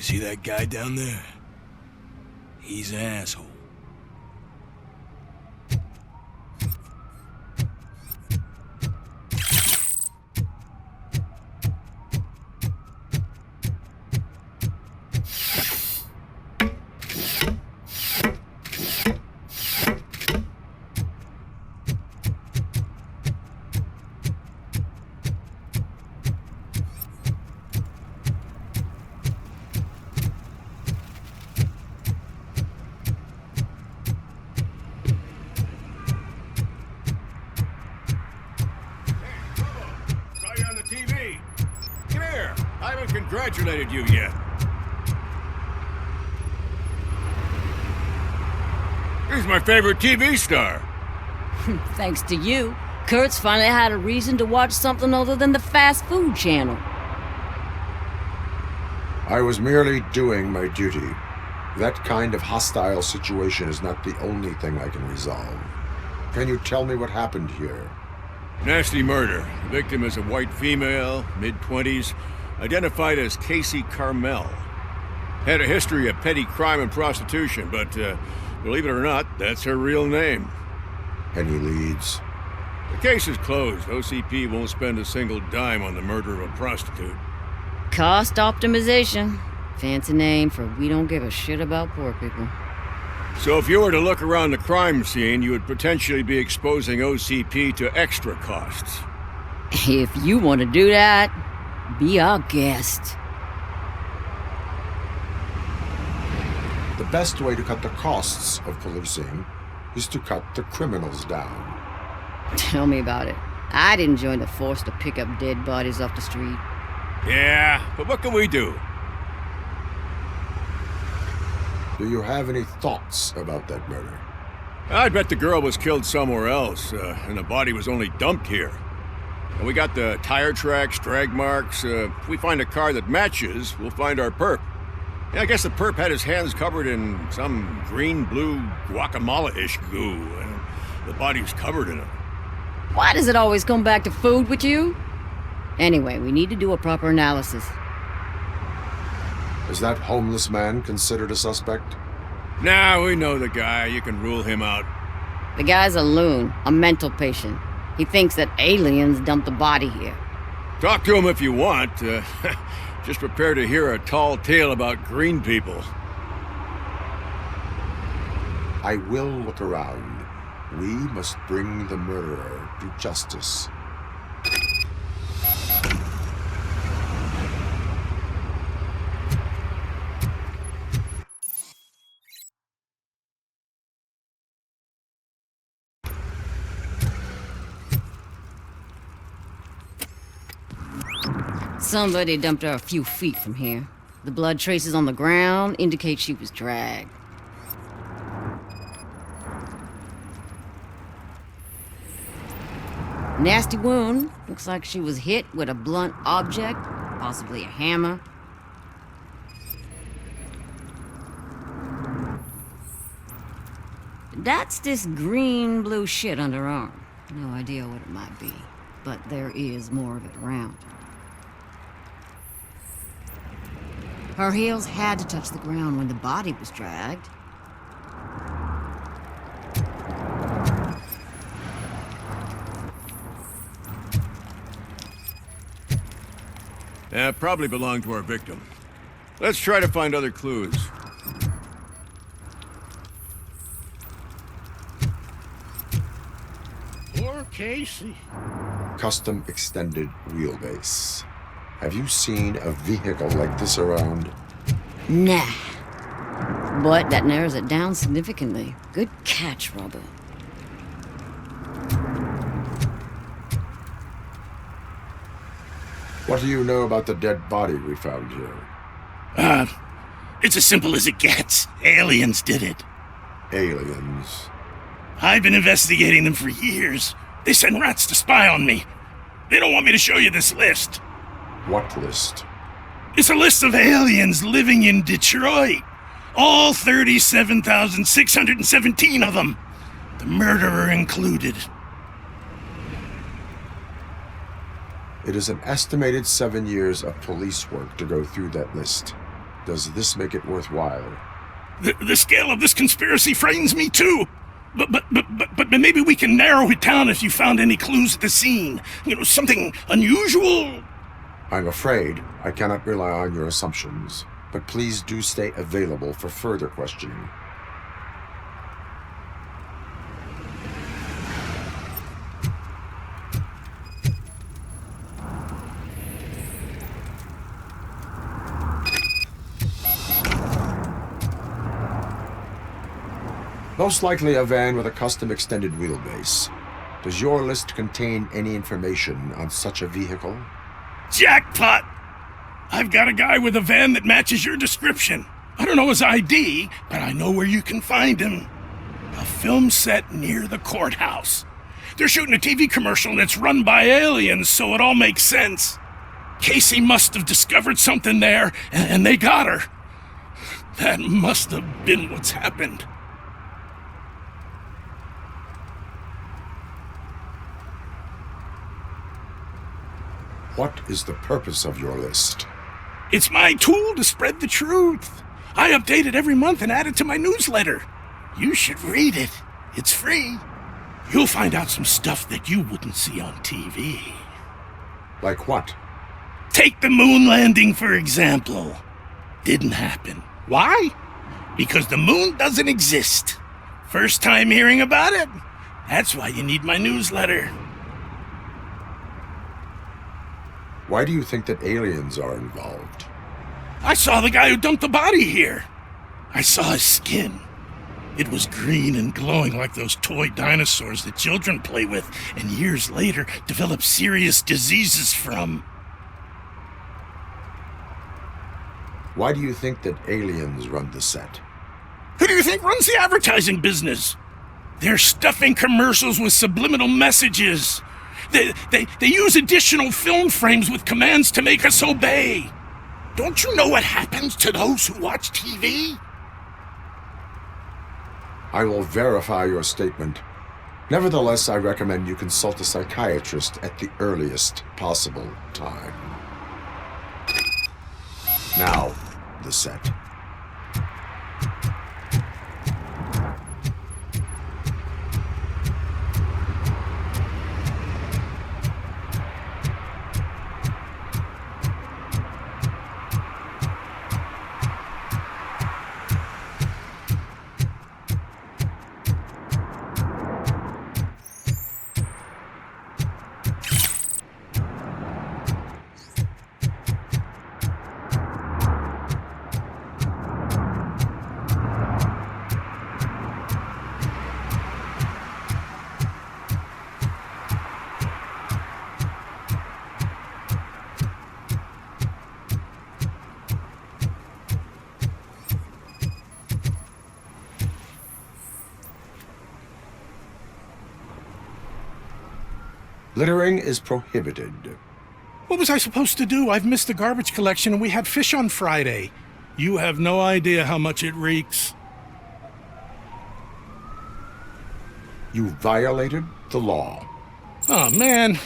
See that guy down there? He's an asshole. congratulated you yet. He's my favorite TV star. Thanks to you, Kurt's finally had a reason to watch something other than the fast food channel. I was merely doing my duty. That kind of hostile situation is not the only thing I can resolve. Can you tell me what happened here? Nasty murder. The victim is a white female, mid-20s, identified as Casey Carmel. Had a history of petty crime and prostitution, but believe it or not, that's her real name. Any leads? The case is closed. OCP won't spend a single dime on the murder of a prostitute. Cost optimization. Fancy name for we don't give a shit about poor people. So if you were to look around the crime scene, you would potentially be exposing OCP to extra costs. If you want to do that, be our guest. The best way to cut the costs of policing is to cut the criminals down. Tell me about it. I didn't join the force to pick up dead bodies off the street. Yeah, but what can we do? Do you have any thoughts about that murder? I'd bet the girl was killed somewhere else, and the body was only dumped here. And we got the tire tracks, drag marks. If we find a car that matches, we'll find our perp. Yeah, I guess the perp had his hands covered in some green-blue guacamole-ish goo, and the body was covered in it. Why does it always come back to food with you? Anyway, we need to do a proper analysis. Is that homeless man considered a suspect? Nah, we know the guy. You can rule him out. The guy's a loon, a mental patient. He thinks that aliens dumped the body here. Talk to him if you want. Just prepare to hear a tall tale about green people. I will look around. We must bring the murderer to justice. Somebody dumped her a few feet from here. The blood traces on the ground indicate she was dragged. Nasty wound. Looks like she was hit with a blunt object, possibly a hammer. That's this green-blue shit under her arm. No idea what it might be, but there is more of it around. Her heels had to touch the ground when the body was dragged. Probably belonged to our victim. Let's try to find other clues. Casey. Custom extended wheelbase. Have you seen a vehicle like this around? Nah. But that narrows it down significantly. Good catch, Robo. What do you know about the dead body we found here? It's as simple as it gets. Aliens did it. Aliens? I've been investigating them for years. They send rats to spy on me. They don't want me to show you this list. What list? It's a list of aliens living in Detroit. All 37,617 of them. The murderer included. It is an estimated 7 years of police work to go through that list. Does this make it worthwhile? The scale of this conspiracy frightens me too. But maybe we can narrow it down if you found any clues at the scene. You know, something unusual. I'm afraid I cannot rely on your assumptions, but please do stay available for further questioning. Most likely a van with a custom extended wheelbase. Does your list contain any information on such a vehicle? Jackpot! I've got a guy with a van that matches your description. I don't know his ID, but I know where you can find him. A film set near the courthouse. They're shooting a TV commercial and it's run by aliens, so it all makes sense. Casey must have discovered something there, and they got her. That must have been what's happened. What is the purpose of your list? It's my tool to spread the truth. I update it every month and add it to my newsletter. You should read it. It's free. You'll find out some stuff that you wouldn't see on TV. Like what? Take the moon landing, for example. Didn't happen. Why? Because the moon doesn't exist. First time hearing about it? That's why you need my newsletter. Why do you think that aliens are involved? I saw the guy who dumped the body here. I saw his skin. It was green and glowing like those toy dinosaurs that children play with and years later develop serious diseases from. Why do you think that aliens run the set? Who do you think runs the advertising business? They're stuffing commercials with subliminal messages. They use additional film frames with commands to make us obey. Don't you know what happens to those who watch TV? I will verify your statement. Nevertheless, I recommend you consult a psychiatrist at the earliest possible time. Now, the set. Littering is prohibited. What was I supposed to do? I've missed the garbage collection and we had fish on Friday. You have no idea how much it reeks. You violated the law. Oh, man.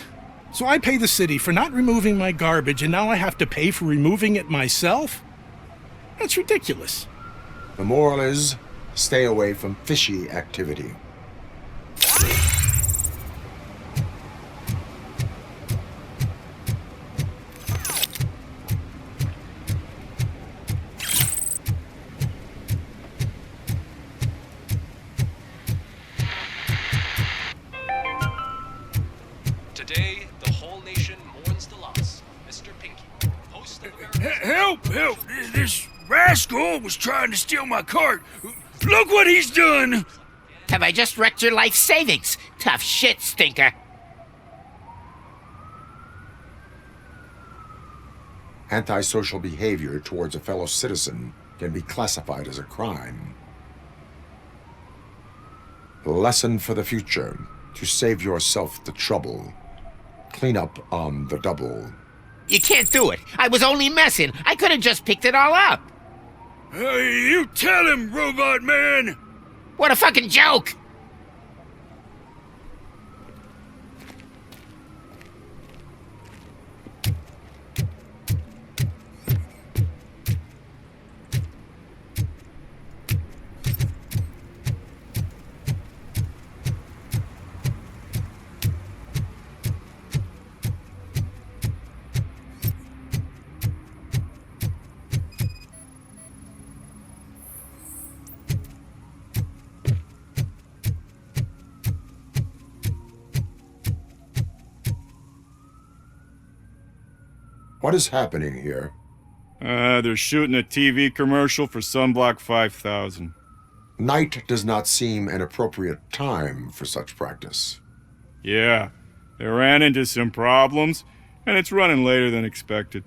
So I pay the city for not removing my garbage and now I have to pay for removing it myself? That's ridiculous. The moral is, stay away from fishy activity. Today, the whole nation mourns the loss. Mr. Pinky, host of America's... Help! Help! This rascal was trying to steal my cart. Look what he's done! Have I just wrecked your life savings? Tough shit, Stinker. Antisocial behavior towards a fellow citizen can be classified as a crime. Lesson for the future. To save yourself the trouble. Clean up on the double. You can't do it. I was only messing. I could have just picked it all up. Hey, you tell him, Robot Man! What a fucking joke! What is happening here? They're shooting a TV commercial for Sunblock 5000. Night does not seem an appropriate time for such practice. Yeah, they ran into some problems, and it's running later than expected.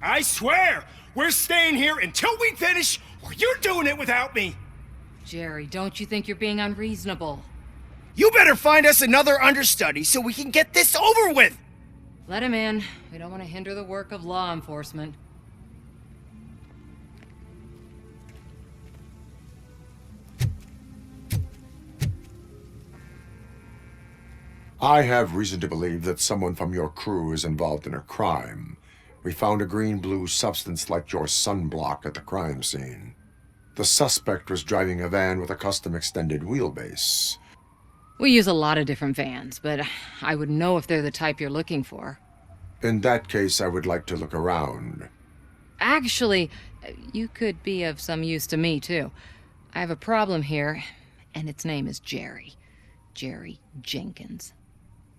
I swear, we're staying here until we finish, or you're doing it without me. Jerry, don't you think you're being unreasonable? You better find us another understudy so we can get this over with. Let him in. We don't want to hinder the work of law enforcement. I have reason to believe that someone from your crew is involved in a crime. We found a green-blue substance like your sunblock at the crime scene. The suspect was driving a van with a custom extended wheelbase. We use a lot of different vans, but I would know if they're the type you're looking for. In that case, I would like to look around. Actually, you could be of some use to me, too. I have a problem here, and its name is Jerry. Jerry Jenkins.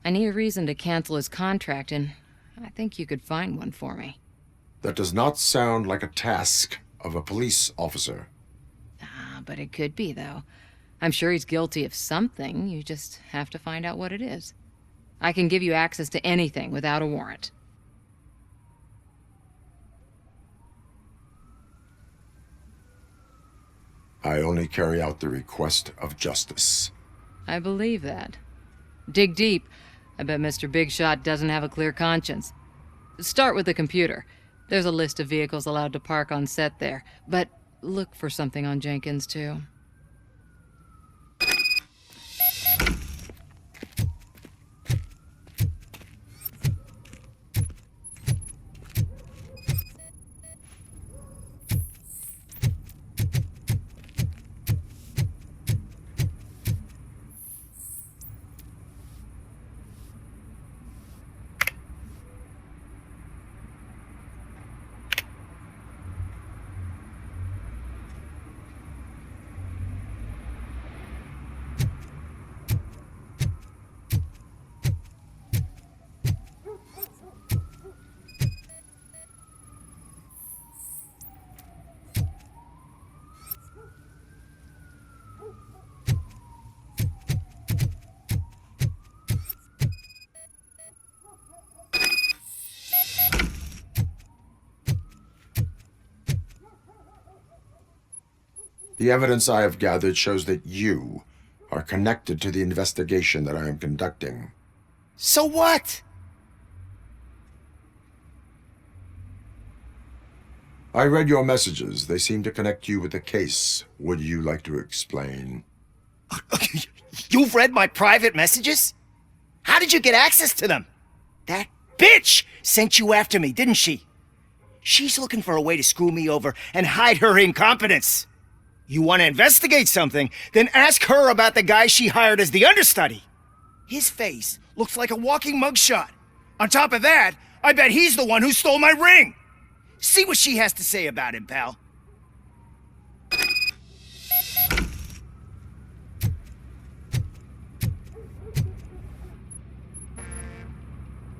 I need a reason to cancel his contract, and I think you could find one for me. That does not sound like a task of a police officer. But it could be, though. I'm sure he's guilty of something. You just have to find out what it is. I can give you access to anything without a warrant. I only carry out the request of justice. I believe that. Dig deep. I bet Mr. Big Shot doesn't have a clear conscience. Start with the computer. There's a list of vehicles allowed to park on set there, but look for something on Jenkins, too. The evidence I have gathered shows that you are connected to the investigation that I am conducting. So what? I read your messages. They seem to connect you with the case. Would you like to explain? You've read my private messages? How did you get access to them? That bitch sent you after me, didn't she? She's looking for a way to screw me over and hide her incompetence. You want to investigate something, then ask her about the guy she hired as the understudy. His face looks like a walking mugshot. On top of that, I bet he's the one who stole my ring. See what she has to say about him, pal.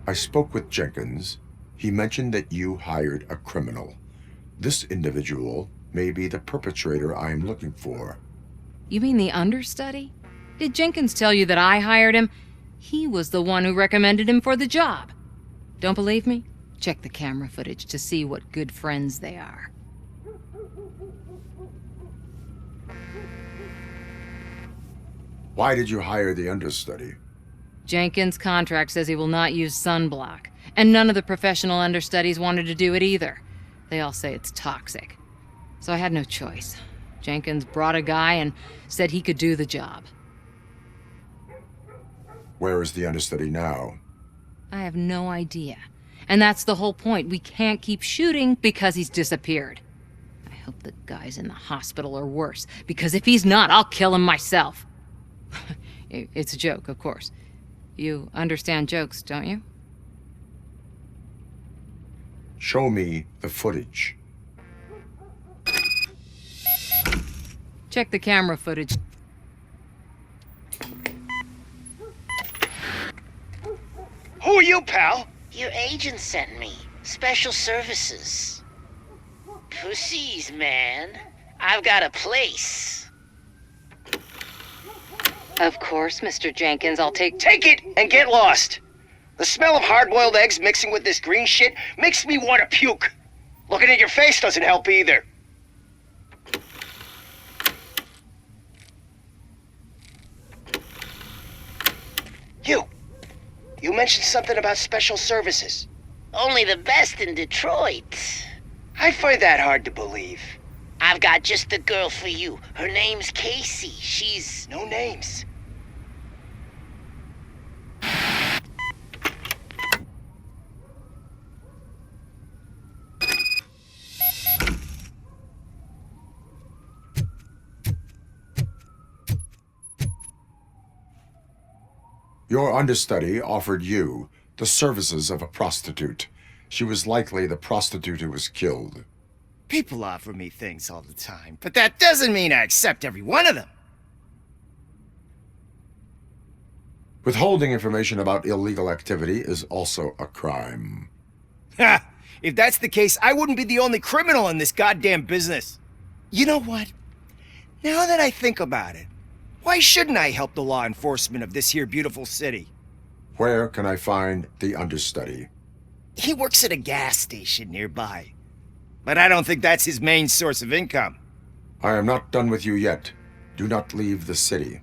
I spoke with Jenkins. He mentioned that you hired a criminal. This individual may be the perpetrator I am looking for. You mean the understudy? Did Jenkins tell you that I hired him? He was the one who recommended him for the job. Don't believe me? Check the camera footage to see what good friends they are. Why did you hire the understudy? Jenkins' contract says he will not use sunblock, and none of the professional understudies wanted to do it either. They all say it's toxic. So I had no choice. Jenkins brought a guy and said he could do the job. Where is the understudy now? I have no idea. And that's the whole point. We can't keep shooting because he's disappeared. I hope the guy's in the hospital or worse, because if he's not, I'll kill him myself. It's a joke, of course. You understand jokes, don't you? Show me the footage. Check the camera footage. Who are you, pal? Your agent sent me. Special services. Pussies, man. I've got a place. Of course, Mr. Jenkins, I'll take Take it and get lost. The smell of hard-boiled eggs mixing with this green shit makes me want to puke. Looking at your face doesn't help either. You mentioned something about special services. Only the best in Detroit. I find that hard to believe. I've got just the girl for you. Her name's Casey. She's... No names. Your understudy offered you the services of a prostitute. She was likely the prostitute who was killed. People offer me things all the time, but that doesn't mean I accept every one of them. Withholding information about illegal activity is also a crime. Ha! If that's the case, I wouldn't be the only criminal in this goddamn business. You know what? Now that I think about it, why shouldn't I help the law enforcement of this here beautiful city? Where can I find the understudy? He works at a gas station nearby. But I don't think that's his main source of income. I am not done with you yet. Do not leave the city.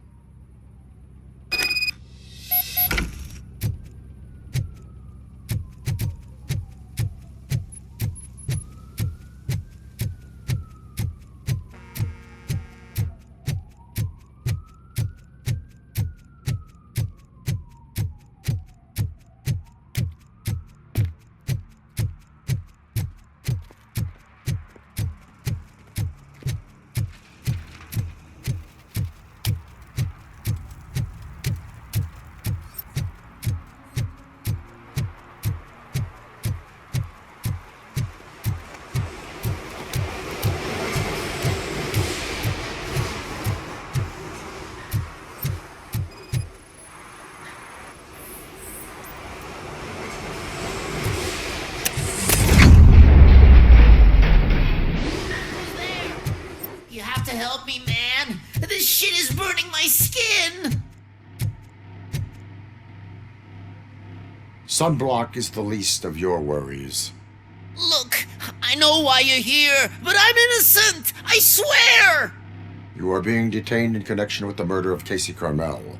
Help me, man. This shit is burning my skin. Sunblock is the least of your worries. Look, I know why you're here, but I'm innocent. I swear. You are being detained in connection with the murder of Casey Carmel.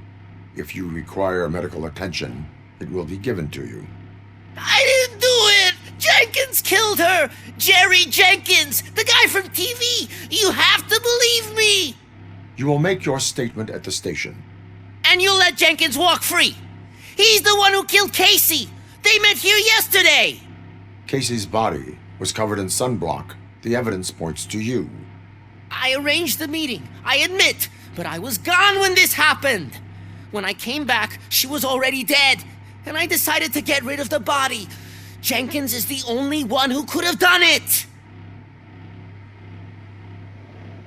If you require medical attention, it will be given to you. I didn't do it. Jenkins killed her! Jerry Jenkins! The guy from TV! You have to believe me! You will make your statement at the station. And you'll let Jenkins walk free! He's the one who killed Casey! They met here yesterday! Casey's body was covered in sunblock. The evidence points to you. I arranged the meeting, I admit, but I was gone when this happened. When I came back, she was already dead, and I decided to get rid of the body. Jenkins is the only one who could have done it!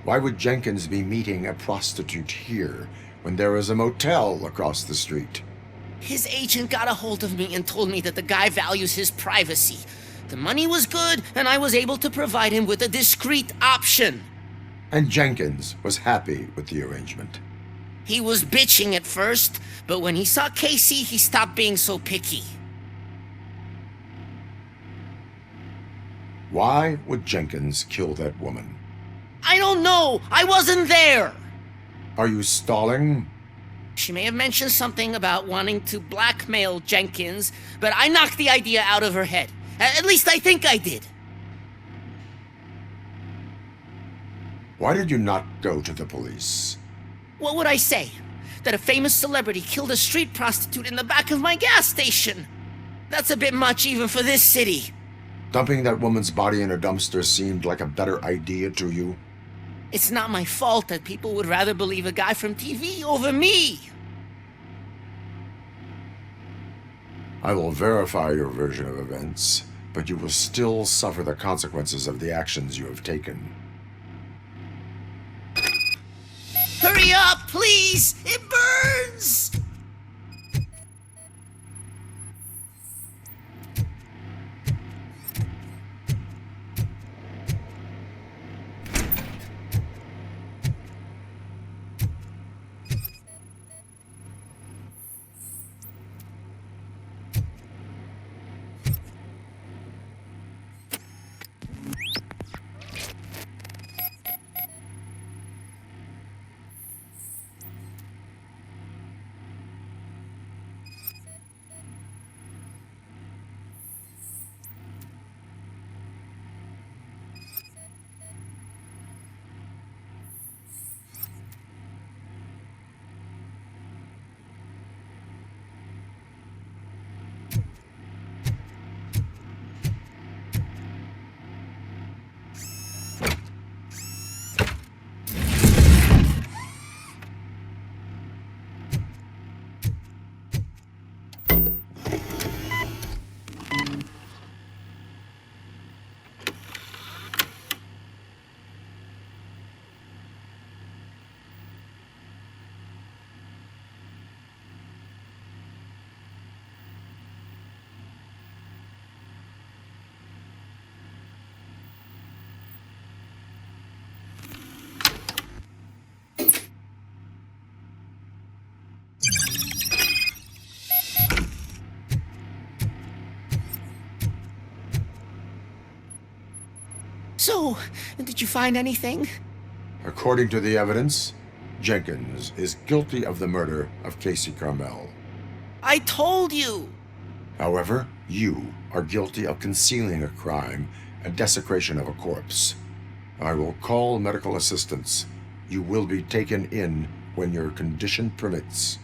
Why would Jenkins be meeting a prostitute here when there is a motel across the street? His agent got a hold of me and told me that the guy values his privacy. The money was good, and I was able to provide him with a discreet option. And Jenkins was happy with the arrangement. He was bitching at first, but when he saw Casey, he stopped being so picky. Why would Jenkins kill that woman? I don't know! I wasn't there! Are you stalling? She may have mentioned something about wanting to blackmail Jenkins, but I knocked the idea out of her head. At least I think I did. Why did you not go to the police? What would I say? That a famous celebrity killed a street prostitute in the back of my gas station? That's a bit much even for this city. Dumping that woman's body in a dumpster seemed like a better idea to you? It's not my fault that people would rather believe a guy from TV over me. I will verify your version of events, but you will still suffer the consequences of the actions you have taken. Hurry up, please! It burns! So, did you find anything? According to the evidence, Jenkins is guilty of the murder of Casey Carmel. I told you! However, you are guilty of concealing a crime and desecration of a corpse. I will call medical assistance. You will be taken in when your condition permits.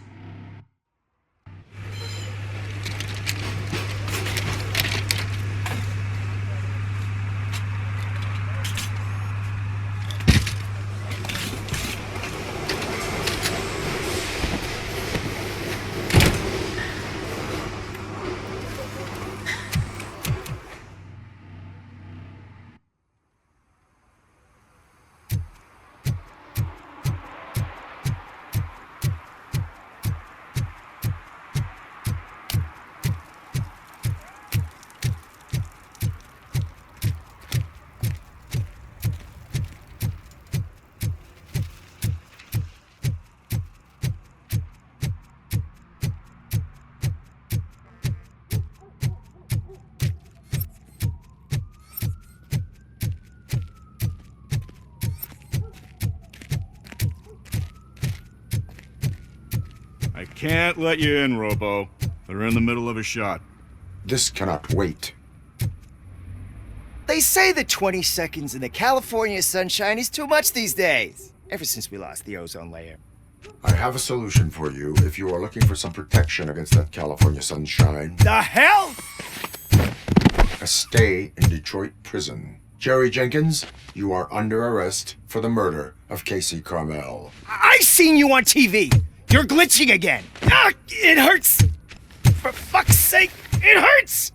I can't let you in, Robo. They're in the middle of a shot. This cannot wait. They say that 20 seconds in the California sunshine is too much these days, ever since we lost the ozone layer. I have a solution for you if you are looking for some protection against that California sunshine. The hell? A stay in Detroit prison. Jerry Jenkins, you are under arrest for the murder of Casey Carmel. I seen you on TV! You're glitching again! Ah, it hurts! For fuck's sake, it hurts!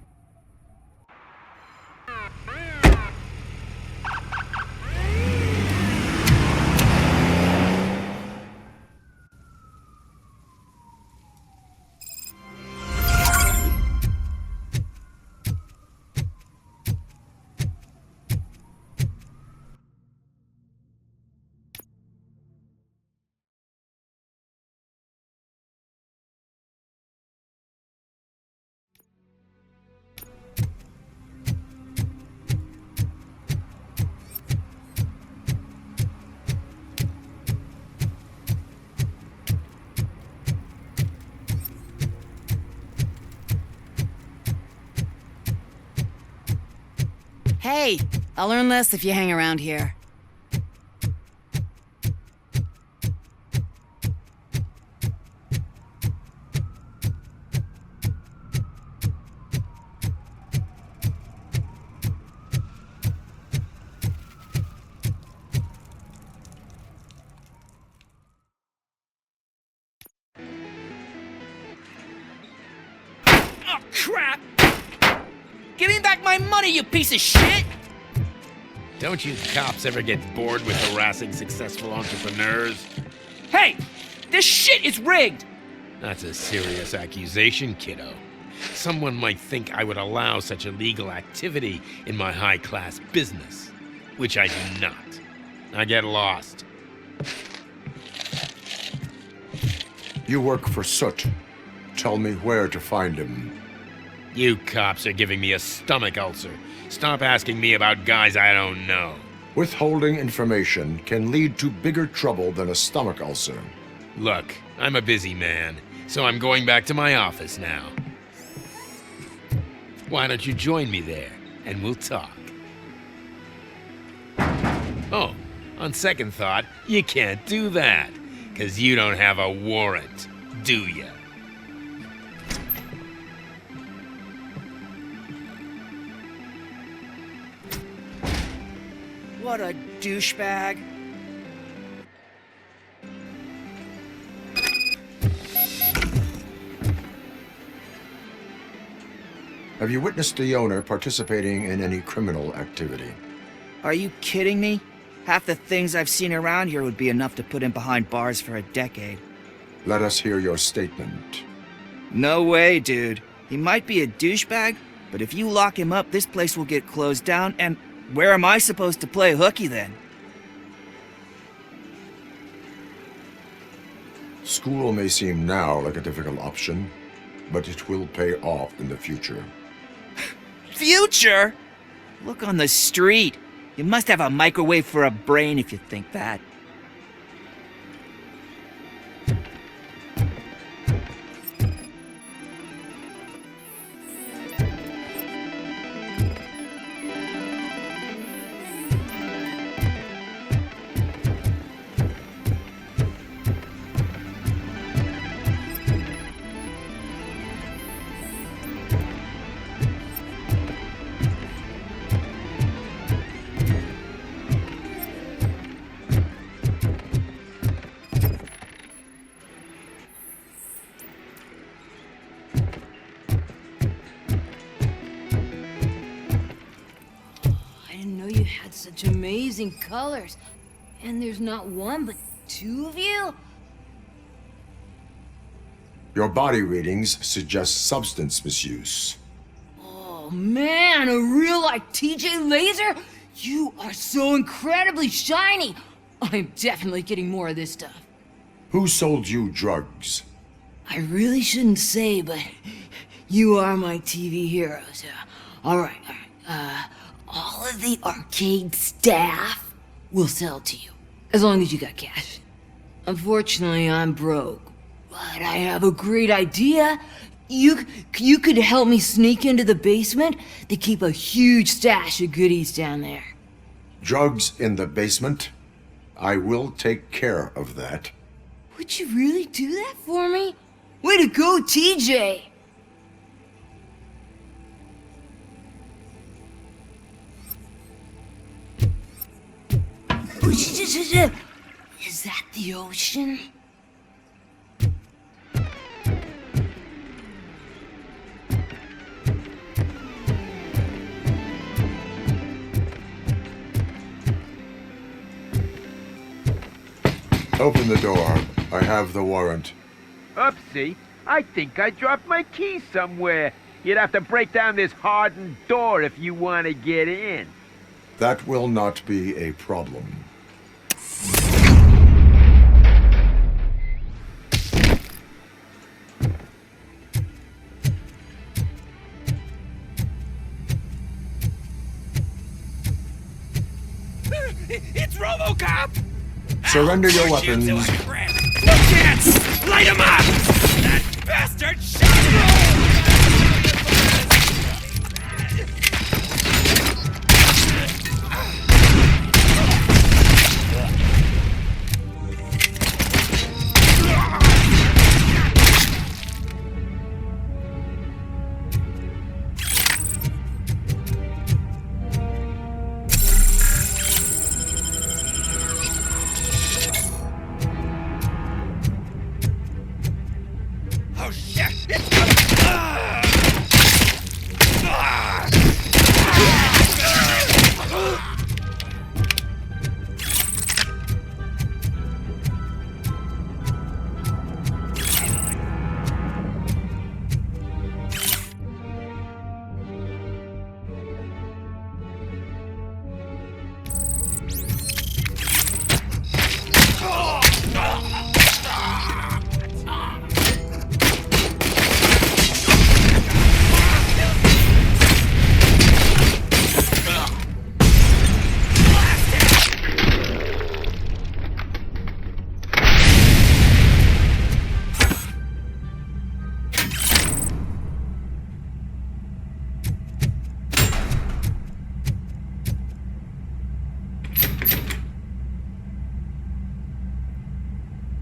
Hey, I'll learn less if you hang around here. Oh, crap! Give me back my money, you piece of shit! Don't you cops ever get bored with harassing successful entrepreneurs? Hey! This shit is rigged! That's a serious accusation, kiddo. Someone might think I would allow such illegal activity in my high-class business, which I do not. I get lost. You work for Soot. Tell me where to find him. You cops are giving me a stomach ulcer. Stop asking me about guys I don't know. Withholding information can lead to bigger trouble than a stomach ulcer. Look, I'm a busy man, so I'm going back to my office now. Why don't you join me there, and we'll talk. Oh, on second thought, you can't do that, 'cause you don't have a warrant, do ya? What a douchebag. Have you witnessed the owner participating in any criminal activity? Are you kidding me? Half the things I've seen around here would be enough to put him behind bars for a decade. Let us hear your statement. No way, dude. He might be a douchebag, but if you lock him up, this place will get closed down, and where am I supposed to play hooky then? School may seem now like a difficult option, but it will pay off in the future. Future? Look on the street. You must have a microwave for a brain if you think that. Such amazing colors. And there's not one, but two of you? Your body readings suggest substance misuse. Oh man, a real-life TJ laser? You are so incredibly shiny. I'm definitely getting more of this stuff. Who sold you drugs? I really shouldn't say, but you are my TV heroes. All right. All of the arcade staff will sell to you, as long as you got cash. Unfortunately, I'm broke, but I have a great idea. You could help me sneak into the basement. They keep a huge stash of goodies down there. Drugs in the basement? I will take care of that. Would you really do that for me? Way to go, TJ! Is that the ocean? Open the door. I have the warrant. Oopsie. I think I dropped my key somewhere. You'd have to break down this hardened door if you want to get in. That will not be a problem. It's RoboCop! Surrender your weapons. No chance! Light him up! That bastard shot!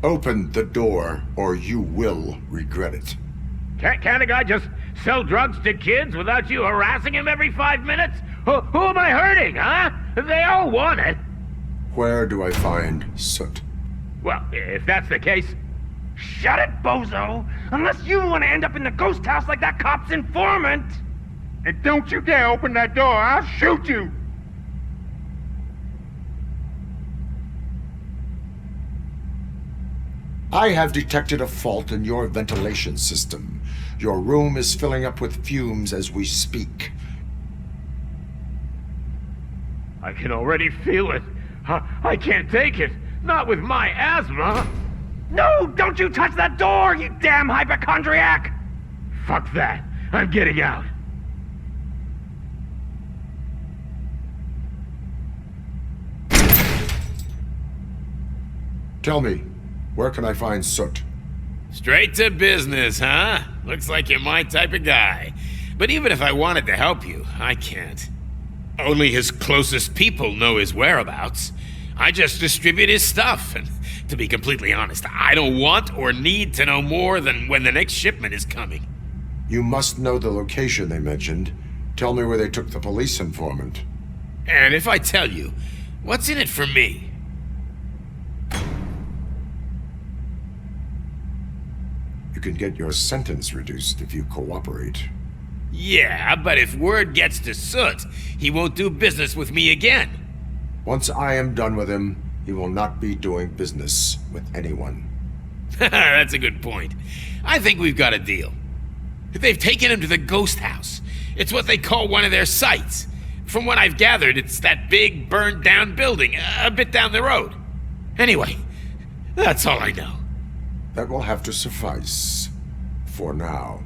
Open the door, or you will regret it. Can't a guy just sell drugs to kids without you harassing him every 5 minutes? Who am I hurting, huh? They all want it. Where do I find Soot? Well, if that's the case, shut it, bozo! Unless you want to end up in the ghost house like that cop's informant! And don't you dare open that door, I'll shoot you! I have detected a fault in your ventilation system. Your room is filling up with fumes as we speak. I can already feel it. I can't take it. Not with my asthma. No, don't you touch that door, you damn hypochondriac! Fuck that. I'm getting out. Tell me, where can I find Soot? Straight to business, huh? Looks like you're my type of guy. But even if I wanted to help you, I can't. Only his closest people know his whereabouts. I just distribute his stuff, and to be completely honest, I don't want or need to know more than when the next shipment is coming. You must know the location they mentioned. Tell me where they took the police informant. And if I tell you, what's in it for me? You can get your sentence reduced if you cooperate. Yeah, but if word gets to Soot, he won't do business with me again. Once I am done with him, he will not be doing business with anyone. That's a good point. I think we've got a deal. They've taken him to the ghost house. It's what they call one of their sites. From what I've gathered, it's that big, burned-down building a bit down the road. Anyway, that's all I know. That will have to suffice. For now.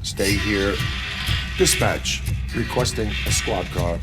Stay here. Dispatch. Requesting a squad car.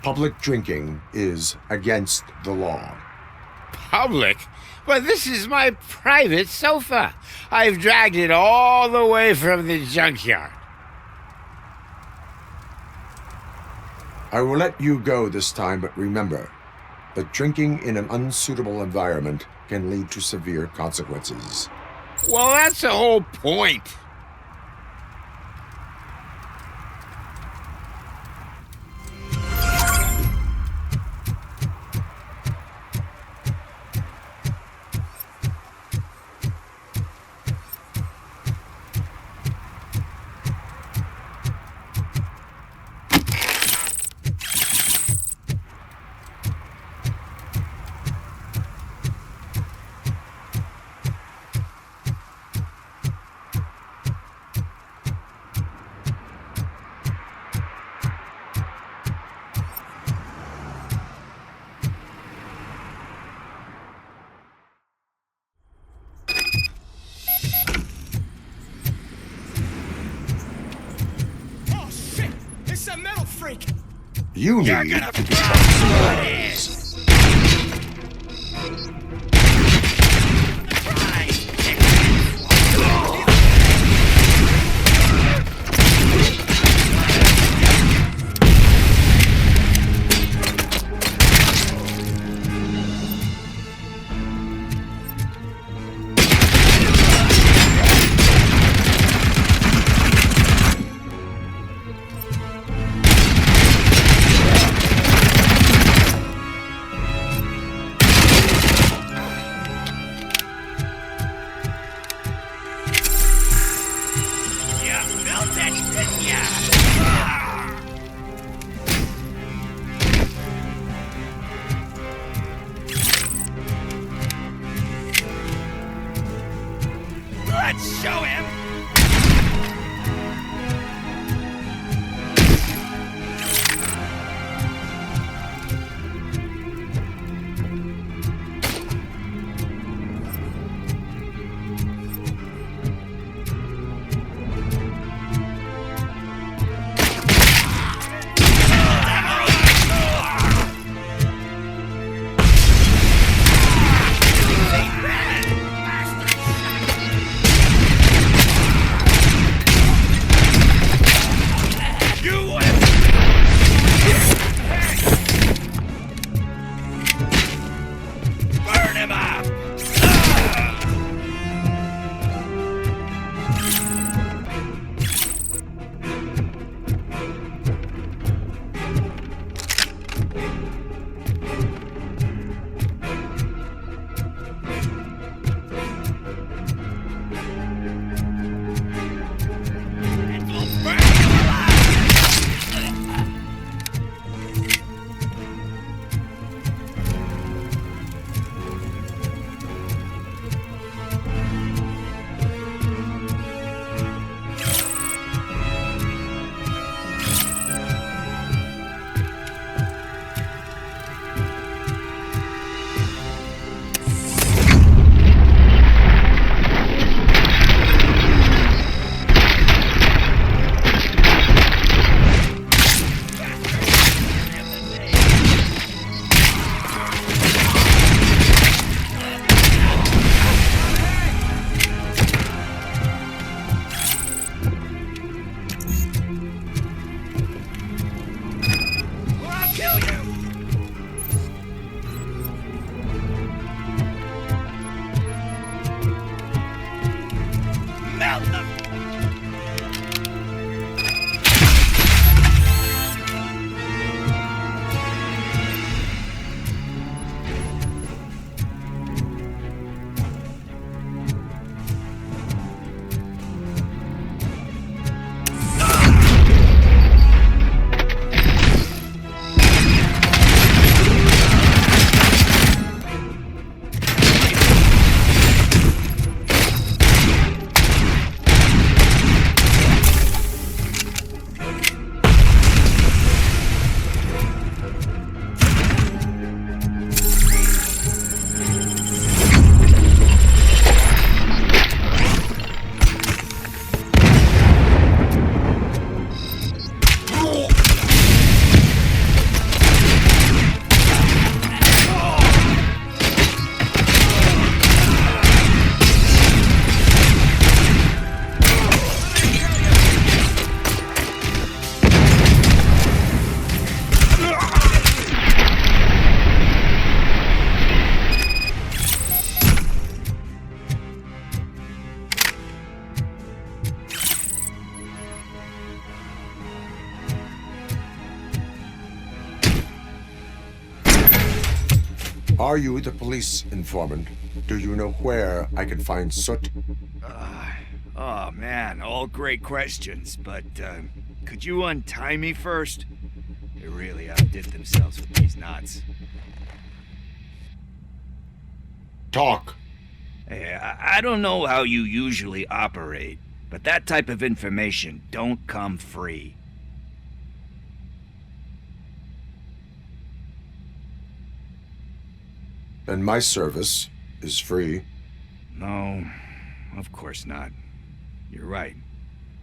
Public drinking is against the law. Public? But this is my private sofa. I've dragged it all the way from the junkyard. I will let you go this time, but remember that drinking in an unsuitable environment can lead to severe consequences. Well, that's the whole point. some metal freak! You need You're gonna to be Let's show him! Are you the police informant? Do you know where I can find Soot? Oh man, all great questions, but could you untie me first? They really outdid themselves with these knots. Talk. Hey, I don't know how you usually operate, but that type of information don't come free. And my service is free. No, of course not. You're right.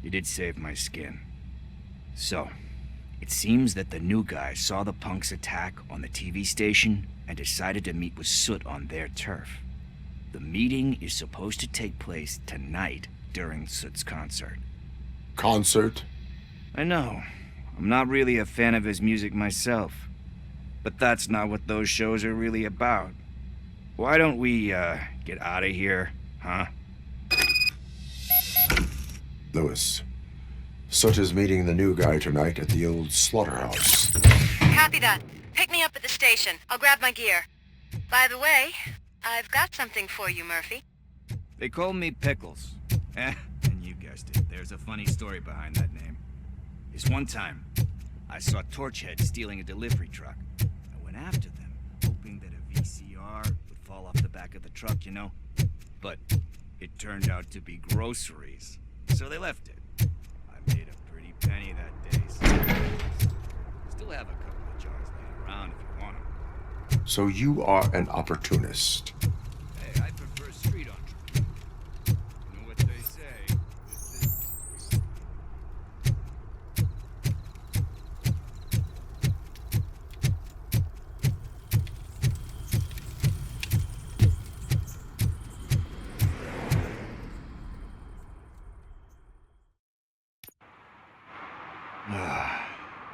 You did save my skin. So, It seems that the new guy saw the punks' attack on the TV station and decided to meet with Soot on their turf. The meeting is supposed to take place tonight during Soot's concert. Concert? I know. I'm not really a fan of his music myself. But that's not what those shows are really about. Why don't we, get out of here, huh? Lewis, Soot is meeting the new guy tonight at the old slaughterhouse. Copy that. Pick me up at the station. I'll grab my gear. By the way, I've got something for you, Murphy. They call me Pickles. And you guessed it. There's a funny story behind that name. This one time, I saw Torchhead stealing a delivery truck. I went after them, hoping that a VCR would fall off the back of the truck, you know? But it turned out to be groceries. So they left it. I made a pretty penny that day. Still have a couple of jars laying around if you want them. So you are an opportunist. Hey, I prefer street entrepreneurs. You know what they say?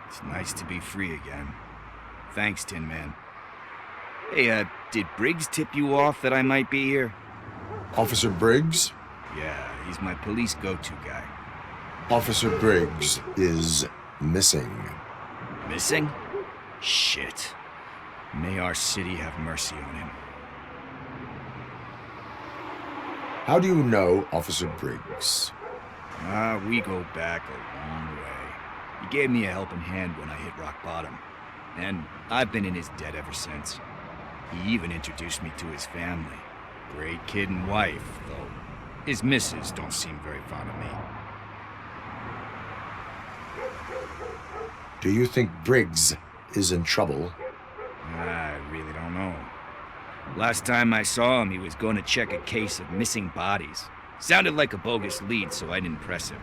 It's nice to be free again. Thanks, Tin Man. Hey, did Briggs tip you off that I might be here? Officer Briggs? Yeah, he's my police go-to guy. Officer Briggs is missing. Missing? Shit. May our city have mercy on him. How do you know Officer Briggs? We go back a long way. He gave me a helping hand when I hit rock bottom. And I've been in his debt ever since. He even introduced me to his family. Great kid and wife, though his missus don't seem very fond of me. Do you think Briggs is in trouble? I really don't know. Last time I saw him, he was going to check a case of missing bodies. Sounded like a bogus lead, so I didn't press him.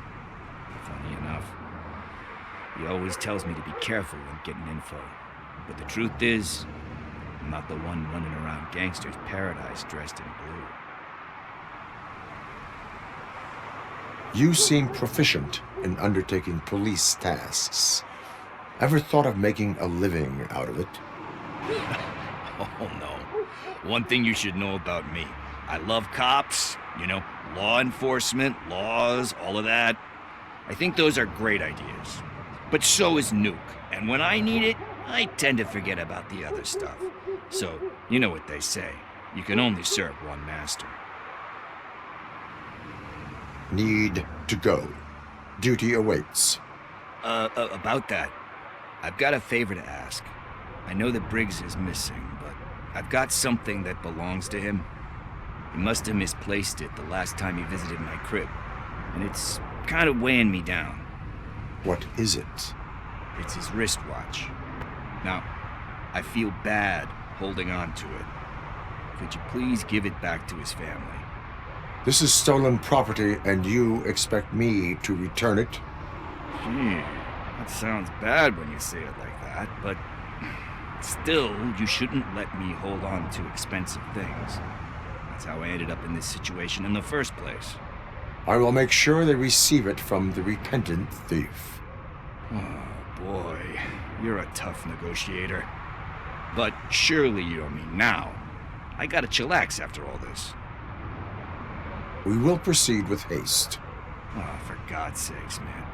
Funny enough, he always tells me to be careful when getting info. But the truth is, I'm not the one running around gangster's paradise dressed in blue. You seem proficient in undertaking police tasks. Ever thought of making a living out of it? Oh no. One thing you should know about me. I love cops, you know, law enforcement, laws, all of that. I think those are great ideas. But so is Nuke. And when I need it, I tend to forget about the other stuff. So, you know what they say. You can only serve one master. Need to go. Duty awaits. About that, I've got a favor to ask. I know that Briggs is missing, but I've got something that belongs to him. He must have misplaced it the last time he visited my crib, and it's kind of weighing me down. What is it? It's his wristwatch. Now, I feel bad holding on to it. Could you please give it back to his family? This is stolen property, and you expect me to return it? Gee, that sounds bad when you say it like that, but still, you shouldn't let me hold on to expensive things. That's how I ended up in this situation in the first place. I will make sure they receive it from the repentant thief. Oh, boy. You're a tough negotiator. But surely you don't mean now. I gotta chillax after all this. We will proceed with haste. Oh, for God's sakes, man.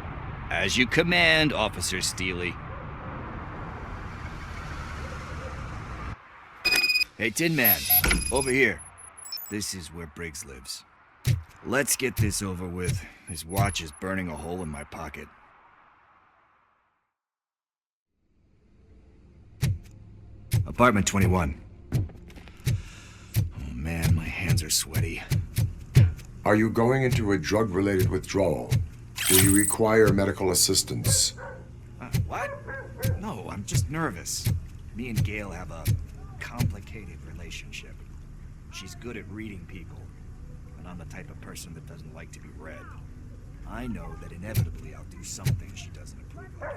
As you command, Officer Steely. Hey, Tin Man, over here. This is where Briggs lives. Let's get this over with. His watch is burning a hole in my pocket. Apartment 21. Oh man, my hands are sweaty. Are you going into a drug-related withdrawal? Do you require medical assistance? What? No, I'm just nervous. Me and Gail have a complicated relationship. She's good at reading people, and I'm the type of person that doesn't like to be read. I know that inevitably I'll do something she doesn't approve of.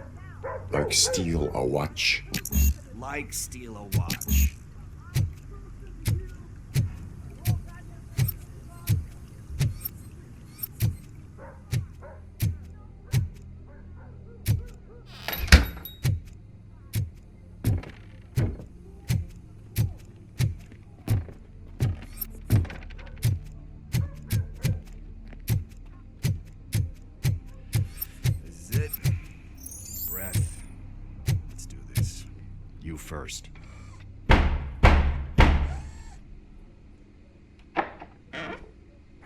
Like steal a watch? Like steal a watch. First.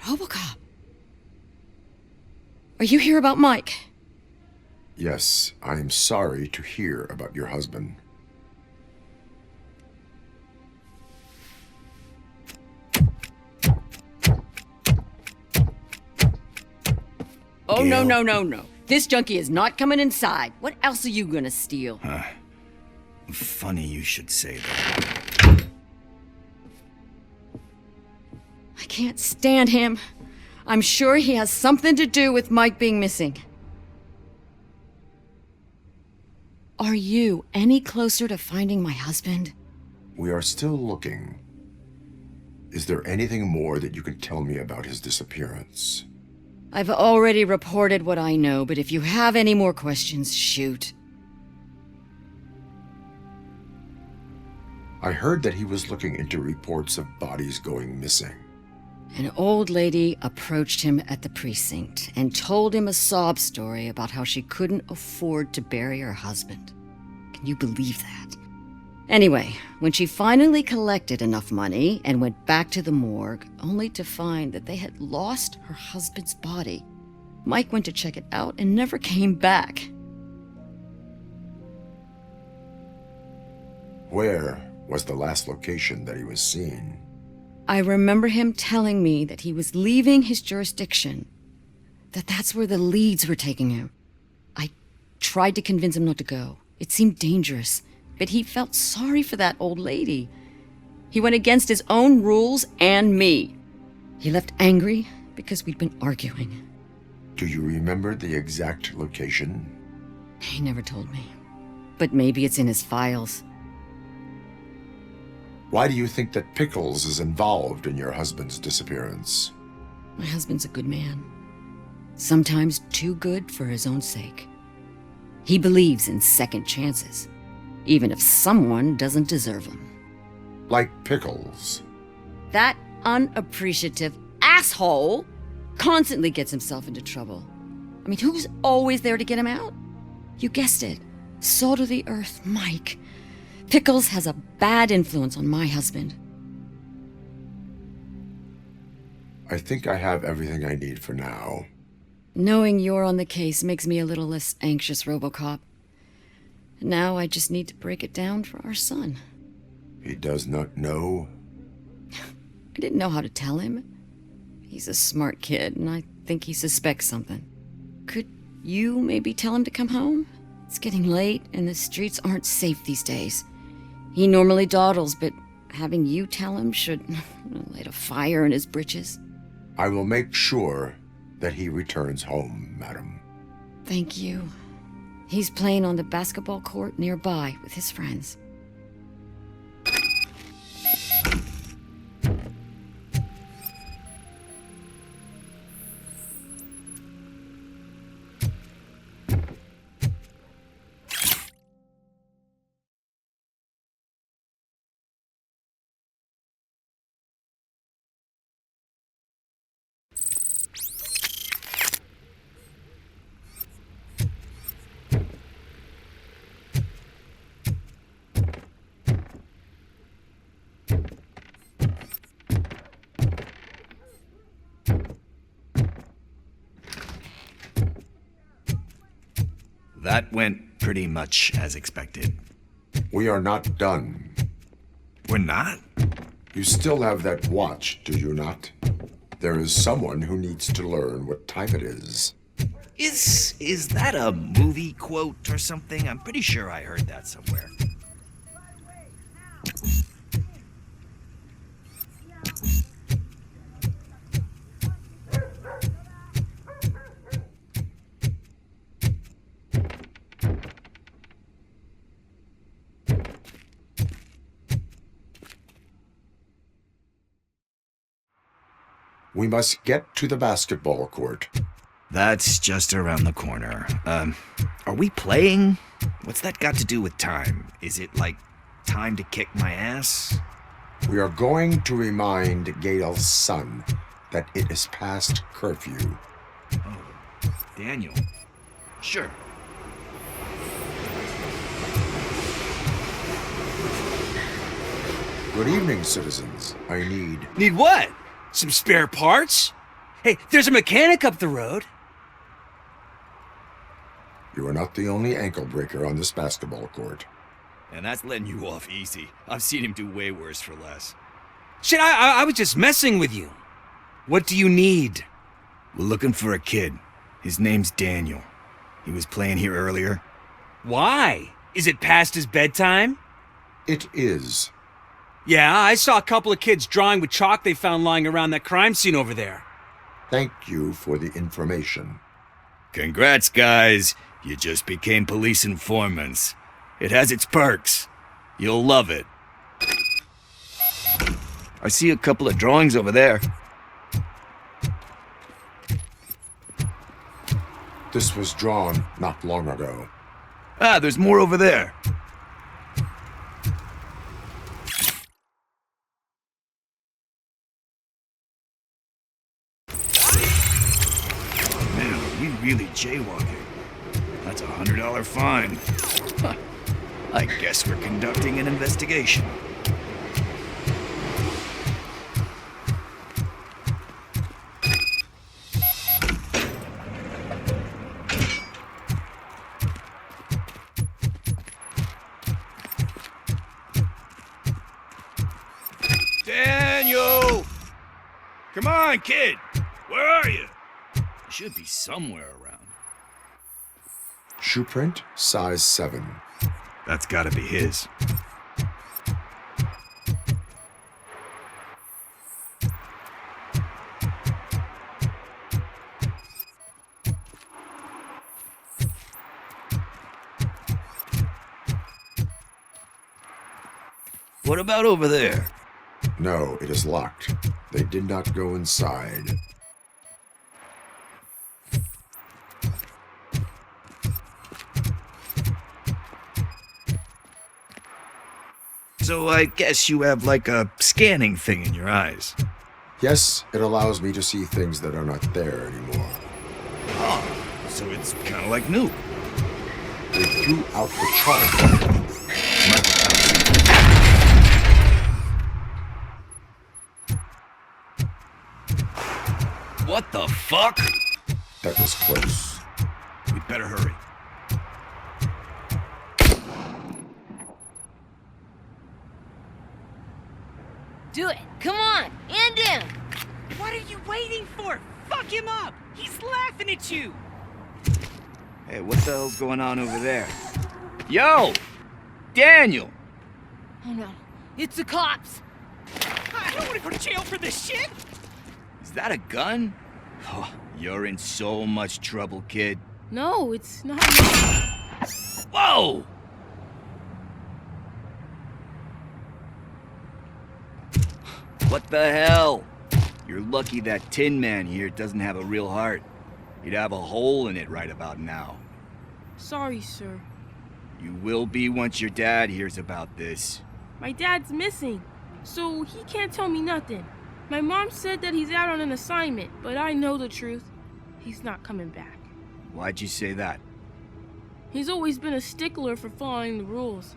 RoboCop. Are you here about Mike? Yes, I am sorry to hear about your husband. Oh, no. This junkie is not coming inside. What else are you gonna steal? Funny you should say that. I can't stand him. I'm sure he has something to do with Mike being missing. Are you any closer to finding my husband? We are still looking. Is there anything more that you can tell me about his disappearance? I've already reported what I know, but if you have any more questions, shoot. I heard that he was looking into reports of bodies going missing. An old lady approached him at the precinct and told him a sob story about how she couldn't afford to bury her husband. Can you believe that? Anyway, when she finally collected enough money and went back to the morgue, only to find that they had lost her husband's body, Mike went to check it out and never came back. Where was the last location that he was seen? I remember him telling me that he was leaving his jurisdiction, that's where the leads were taking him. I tried to convince him not to go. It seemed dangerous, but he felt sorry for that old lady. He went against his own rules and me. He left angry because we'd been arguing. Do you remember the exact location? He never told me, but maybe it's in his files. Why do you think that Pickles is involved in your husband's disappearance? My husband's a good man. Sometimes too good for his own sake. He believes in second chances, even if someone doesn't deserve them. Like Pickles. That unappreciative asshole constantly gets himself into trouble. I mean, who's always there to get him out? You guessed it. Salt of the earth, Mike. Pickles has a bad influence on my husband. I think I have everything I need for now. Knowing you're on the case makes me a little less anxious, RoboCop. Now I just need to break it down for our son. He does not know? I didn't know how to tell him. He's a smart kid, and I think he suspects something. Could you maybe tell him to come home? It's getting late, and the streets aren't safe these days. He normally dawdles, but having you tell him should light a fire in his britches. I will make sure that he returns home, madam. Thank you. He's playing on the basketball court nearby with his friends. That went pretty much as expected. We are not done. We're not? You still have that watch, do you not? There is someone who needs to learn what time it is. Is that a movie quote or something? I'm pretty sure I heard that somewhere. We must get to the basketball court. That's just around the corner. Are we playing? What's that got to do with time? Is it like time to kick my ass? We are going to remind Gail's son that it is past curfew. Oh, Daniel. Sure. Good evening, citizens. I need... Need what? Some spare parts? Hey, there's a mechanic up the road. You are not the only ankle breaker on this basketball court. And that's letting you off easy. I've seen him do way worse for less. Shit, I was just messing with you. What do you need? We're looking for a kid. His name's Daniel. He was playing here earlier. Why? Is it past his bedtime? It is. Yeah, I saw a couple of kids drawing with chalk they found lying around that crime scene over there. Thank you for the information. Congrats, guys. You just became police informants. It has its perks. You'll love it. I see a couple of drawings over there. This was drawn not long ago. Ah, there's more over there. Man, we really jaywalking. That's a $100 fine. Huh. I guess we're conducting an investigation. Daniel! Come on, kid! Where are you? You should be somewhere around. Shoe print, size 7. That's gotta be his. What about over there? No, it is locked. They did not go inside. So I guess you have like a scanning thing in your eyes. Yes, it allows me to see things that are not there anymore. Oh, so it's kind of like new. They threw out the chalk. What the fuck? That was close. We better hurry. Do it. Come on. End him. What are you waiting for? Fuck him up. He's laughing at you. Hey, what the hell's going on over there? Yo! Daniel! Oh no. It's the cops. I don't want to go to jail for this shit. Is that a gun? Oh, you're in so much trouble, kid. No, it's not. Whoa! What the hell? You're lucky that Tin Man here doesn't have a real heart. He'd have a hole in it right about now. Sorry, sir. You will be once your dad hears about this. My dad's missing, so he can't tell me nothing. My mom said that he's out on an assignment, but I know the truth. He's not coming back. Why'd you say that? He's always been a stickler for following the rules.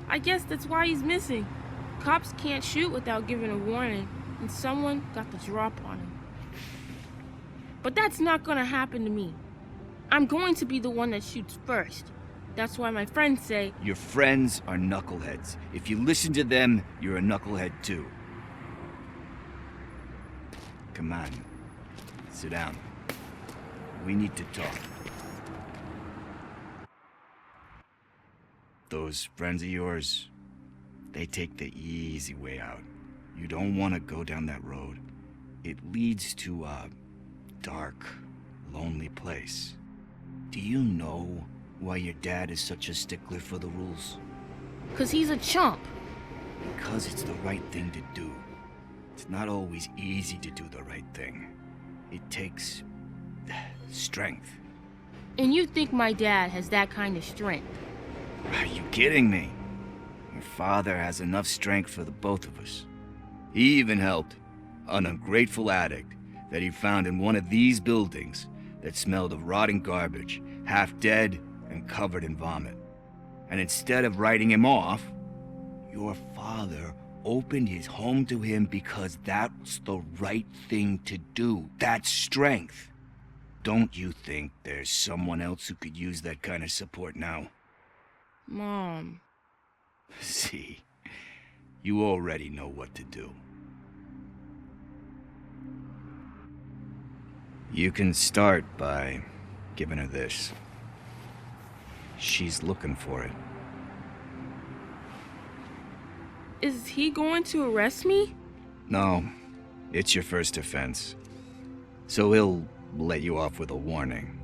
I guess that's why he's missing. Cops can't shoot without giving a warning, and someone got the drop on him. But that's not gonna happen to me. I'm going to be the one that shoots first. That's why my friends say... Your friends are knuckleheads. If you listen to them, you're a knucklehead too. Come on. Sit down. We need to talk. Those friends of yours, they take the easy way out. You don't want to go down that road. It leads to a dark, lonely place. Do you know why your dad is such a stickler for the rules? 'Cause he's a chump. Because it's the right thing to do. It's not always easy to do the right thing. It takes strength. And you think my dad has that kind of strength? Are you kidding me? Your father has enough strength for the both of us. He even helped an ungrateful addict that he found in one of these buildings that smelled of rotting garbage, half dead and covered in vomit. And instead of writing him off, your father opened his home to him because that's the right thing to do. That's strength. Don't you think there's someone else who could use that kind of support now? Mom. See, you already know what to do. You can start by giving her this. She's looking for it. Is he going to arrest me? No, it's your first offense. So he'll let you off with a warning.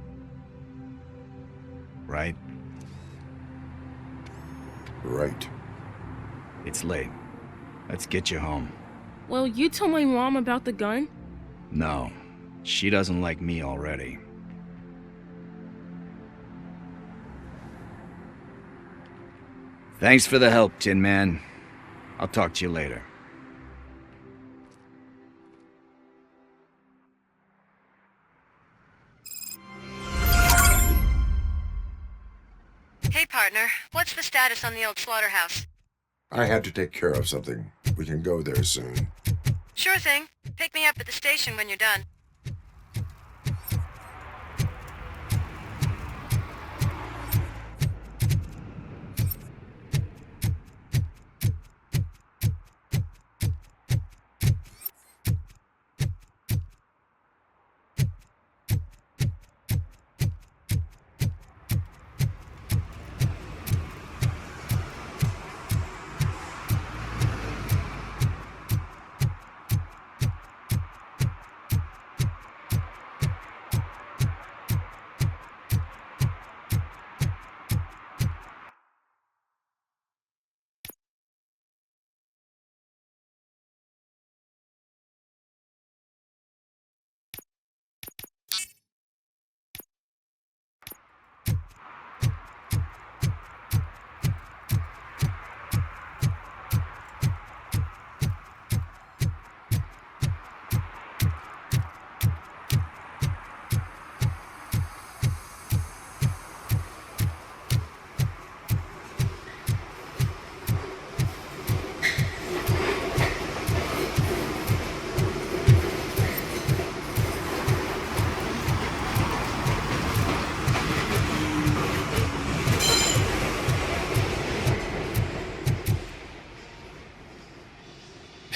Right? Right. It's late. Let's get you home. Well, you tell my mom about the gun? No, she doesn't like me already. Thanks for the help, Tin Man. I'll talk to you later. Hey, partner. What's the status on the old slaughterhouse? I had to take care of something. We can go there soon. Sure thing. Pick me up at the station when you're done.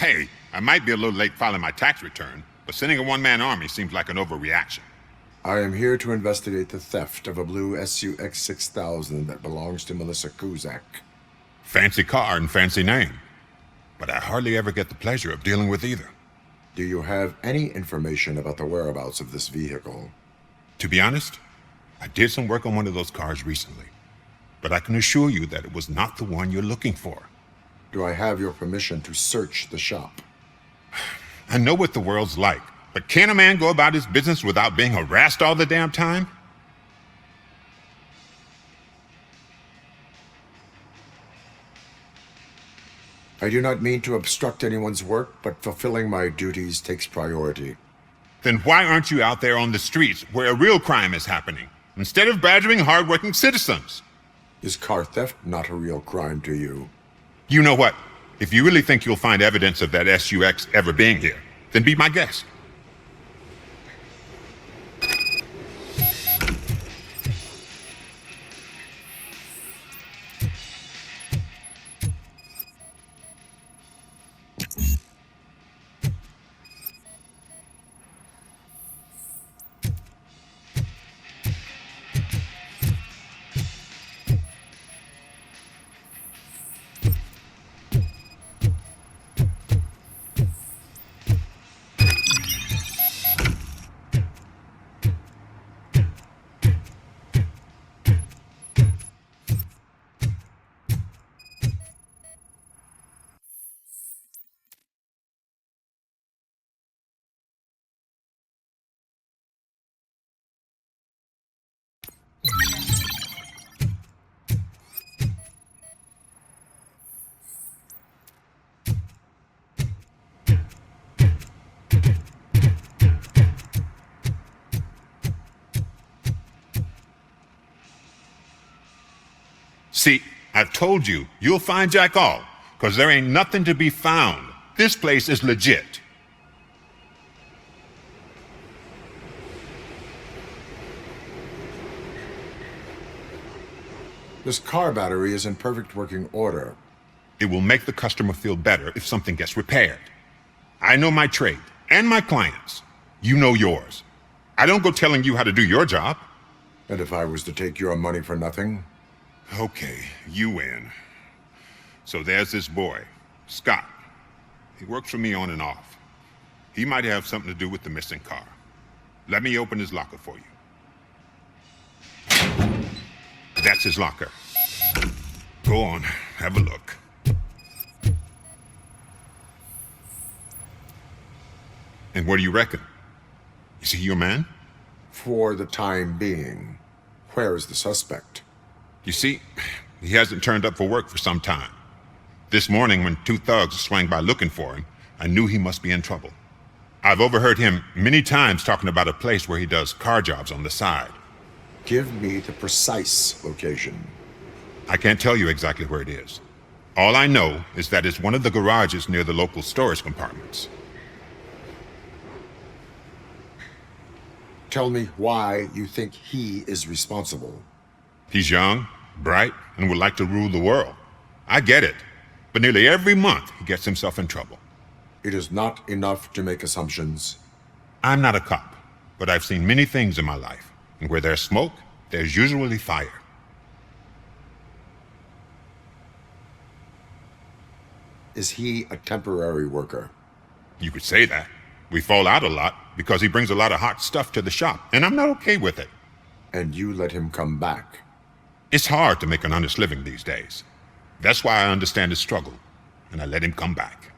Hey, I might be a little late filing my tax return, but sending a one-man army seems like an overreaction. I am here to investigate the theft of a blue SUX 6000 that belongs to Melissa Kuzak. Fancy car and fancy name, but I hardly ever get the pleasure of dealing with either. Do you have any information about the whereabouts of this vehicle? To be honest, I did some work on one of those cars recently, but I can assure you that it was not the one you're looking for. Do I have your permission to search the shop? I know what the world's like, but can a man go about his business without being harassed all the damn time? I do not mean to obstruct anyone's work, but fulfilling my duties takes priority. Then why aren't you out there on the streets where a real crime is happening, instead of badgering hardworking citizens? Is car theft not a real crime to you? You know what? If you really think you'll find evidence of that SUX ever being here, then be my guest. See, I've told you, you'll find Jack all, because there ain't nothing to be found. This place is legit. This car battery is in perfect working order. It will make the customer feel better if something gets repaired. I know my trade, and my clients. You know yours. I don't go telling you how to do your job. And if I was to take your money for nothing? Okay, you win. So there's this boy, Scott. He works for me on and off. He might have something to do with the missing car. Let me open his locker for you. That's his locker. Go on, have a look. And what do you reckon? Is he your man? For the time being. Where is the suspect? You see, he hasn't turned up for work for some time. This morning, when two thugs swang by looking for him, I knew he must be in trouble. I've overheard him many times talking about a place where he does car jobs on the side. Give me the precise location. I can't tell you exactly where it is. All I know is that it's one of the garages near the local storage compartments. Tell me why you think he is responsible. He's young, bright, and would like to rule the world. I get it, but nearly every month he gets himself in trouble. It is not enough to make assumptions. I'm not a cop, but I've seen many things in my life, and where there's smoke, there's usually fire. Is he a temporary worker? You could say that. We fall out a lot because he brings a lot of hot stuff to the shop, and I'm not okay with it. And you let him come back? It's hard to make an honest living these days. That's why I understand his struggle, and I let him come back.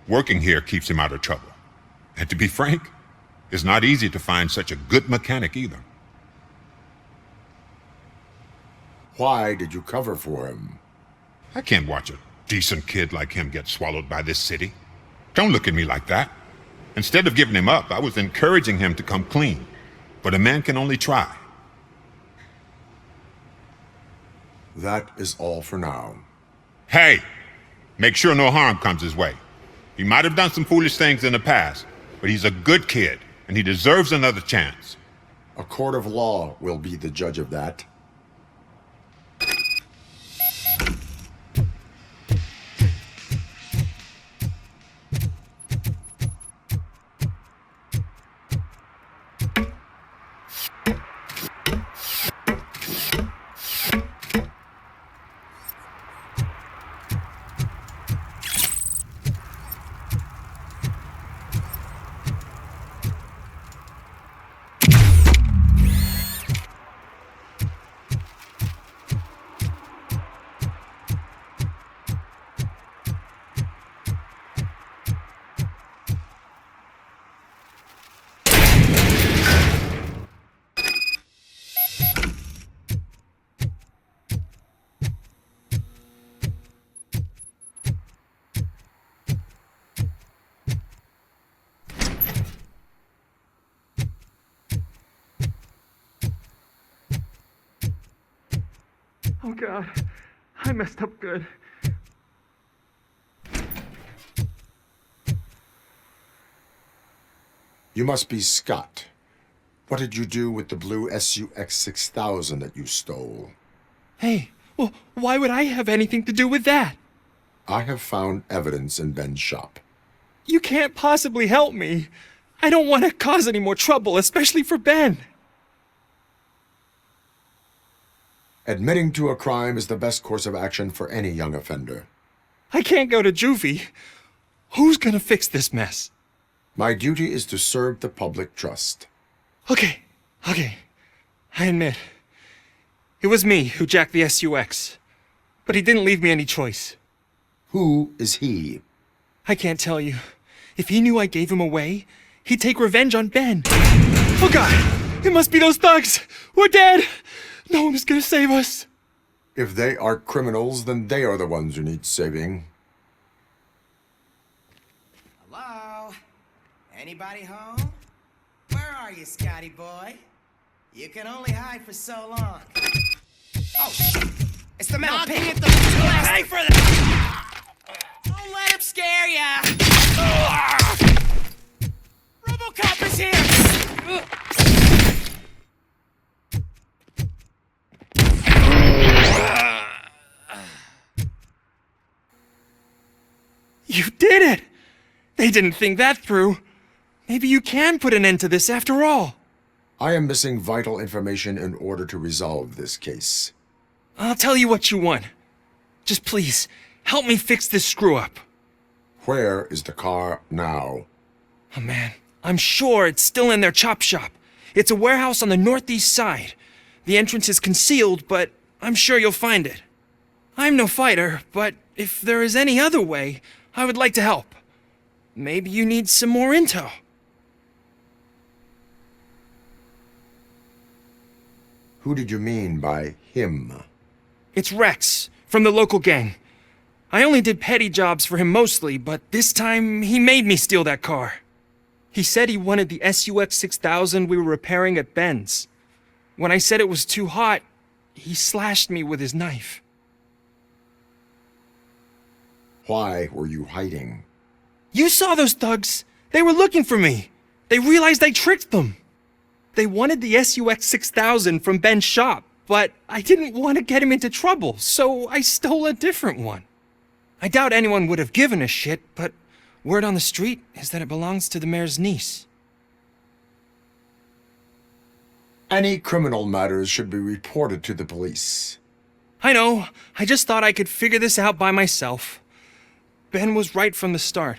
Working here keeps him out of trouble. And to be frank, it's not easy to find such a good mechanic either. Why did you cover for him? I can't watch a decent kid like him get swallowed by this city. Don't look at me like that. Instead of giving him up, I was encouraging him to come clean. But a man can only try. That is all for now. Hey! Make sure no harm comes his way. He might have done some foolish things in the past, but he's a good kid, and he deserves another chance. A court of law will be the judge of that. Oh God, I messed up good. You must be Scott. What did you do with the blue SUX 6000 that you stole? Hey, well, why would I have anything to do with that? I have found evidence in Ben's shop. You can't possibly help me. I don't want to cause any more trouble, especially for Ben. Admitting to a crime is the best course of action for any young offender. I can't go to juvie. Who's gonna fix this mess? My duty is to serve the public trust. Okay. I admit. It was me who jacked the SUX. But he didn't leave me any choice. Who is he? I can't tell you. If he knew I gave him away, he'd take revenge on Ben. Oh God! It must be those thugs! We're dead! No one is gonna save us. If they are criminals, then they are the ones who need saving. Hello? Anybody home? Where are you, Scotty boy? You can only hide for so long. Oh, shit! It's the metal pig. At the blast. Pay for that! Don't let him scare ya! RoboCop is here! You did it! They didn't think that through. Maybe you can put an end to this after all. I am missing vital information in order to resolve this case. I'll tell you what you want. Just please, help me fix this screw-up. Where is the car now? Oh man, I'm sure it's still in their chop shop. It's a warehouse on the northeast side. The entrance is concealed, but I'm sure you'll find it. I'm no fighter, but if there is any other way, I would like to help. Maybe you need some more intel. Who did you mean by him? It's Rex, from the local gang. I only did petty jobs for him mostly, but this time he made me steal that car. He said he wanted the SUX 6000 we were repairing at Ben's. When I said it was too hot, he slashed me with his knife. Why were you hiding? You saw those thugs. They were looking for me. They realized I tricked them. They wanted the SUX 6000 from Ben's shop, but I didn't want to get him into trouble, so I stole a different one. I doubt anyone would have given a shit, but word on the street is that it belongs to the mayor's niece. Any criminal matters should be reported to the police. I know. I just thought I could figure this out by myself. Ben was right from the start.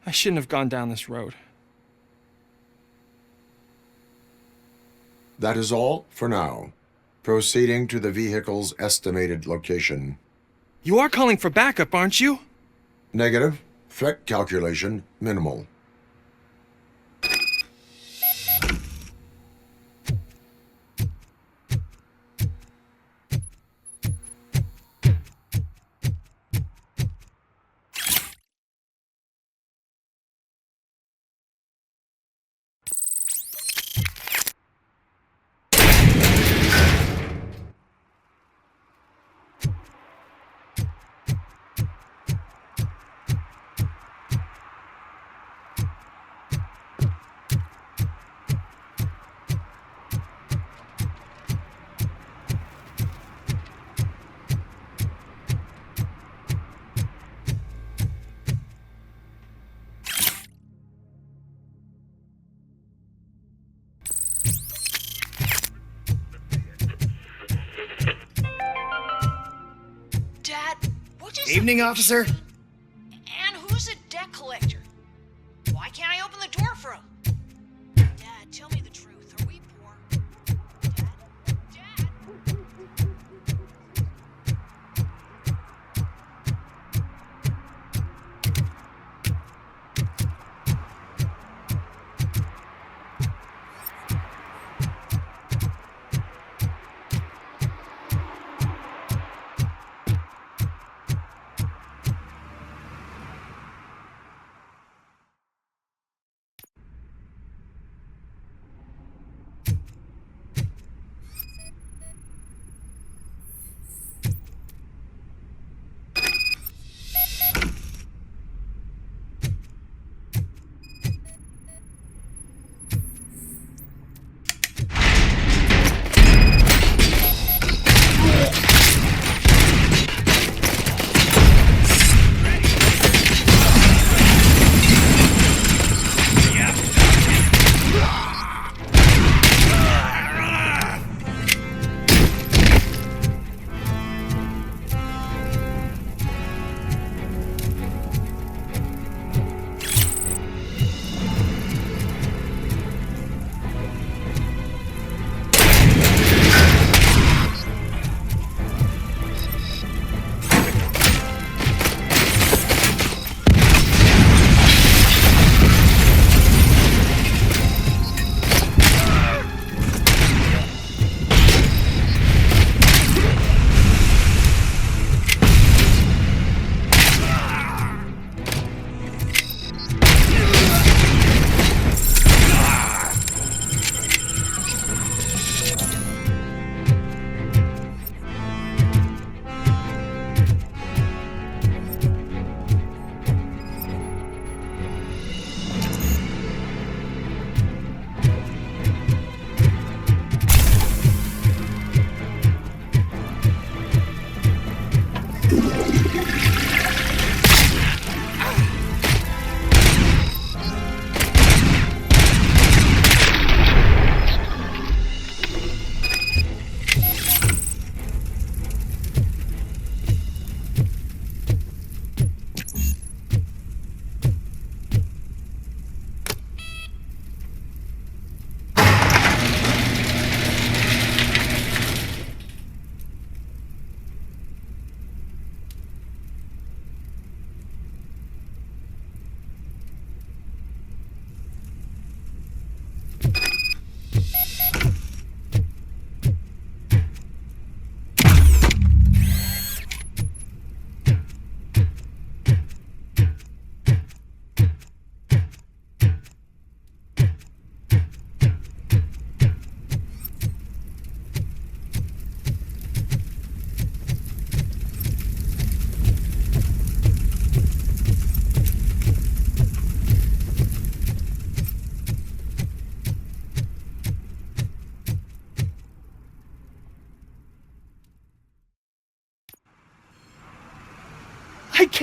I shouldn't have gone down this road. That is all for now. Proceeding to the vehicle's estimated location. You are calling for backup, aren't you? Negative. Threat calculation minimal. Evening, officer. And who's a debt collector? Why can't I open the door for him? Dad, tell me the truth. Are we poor? Dad?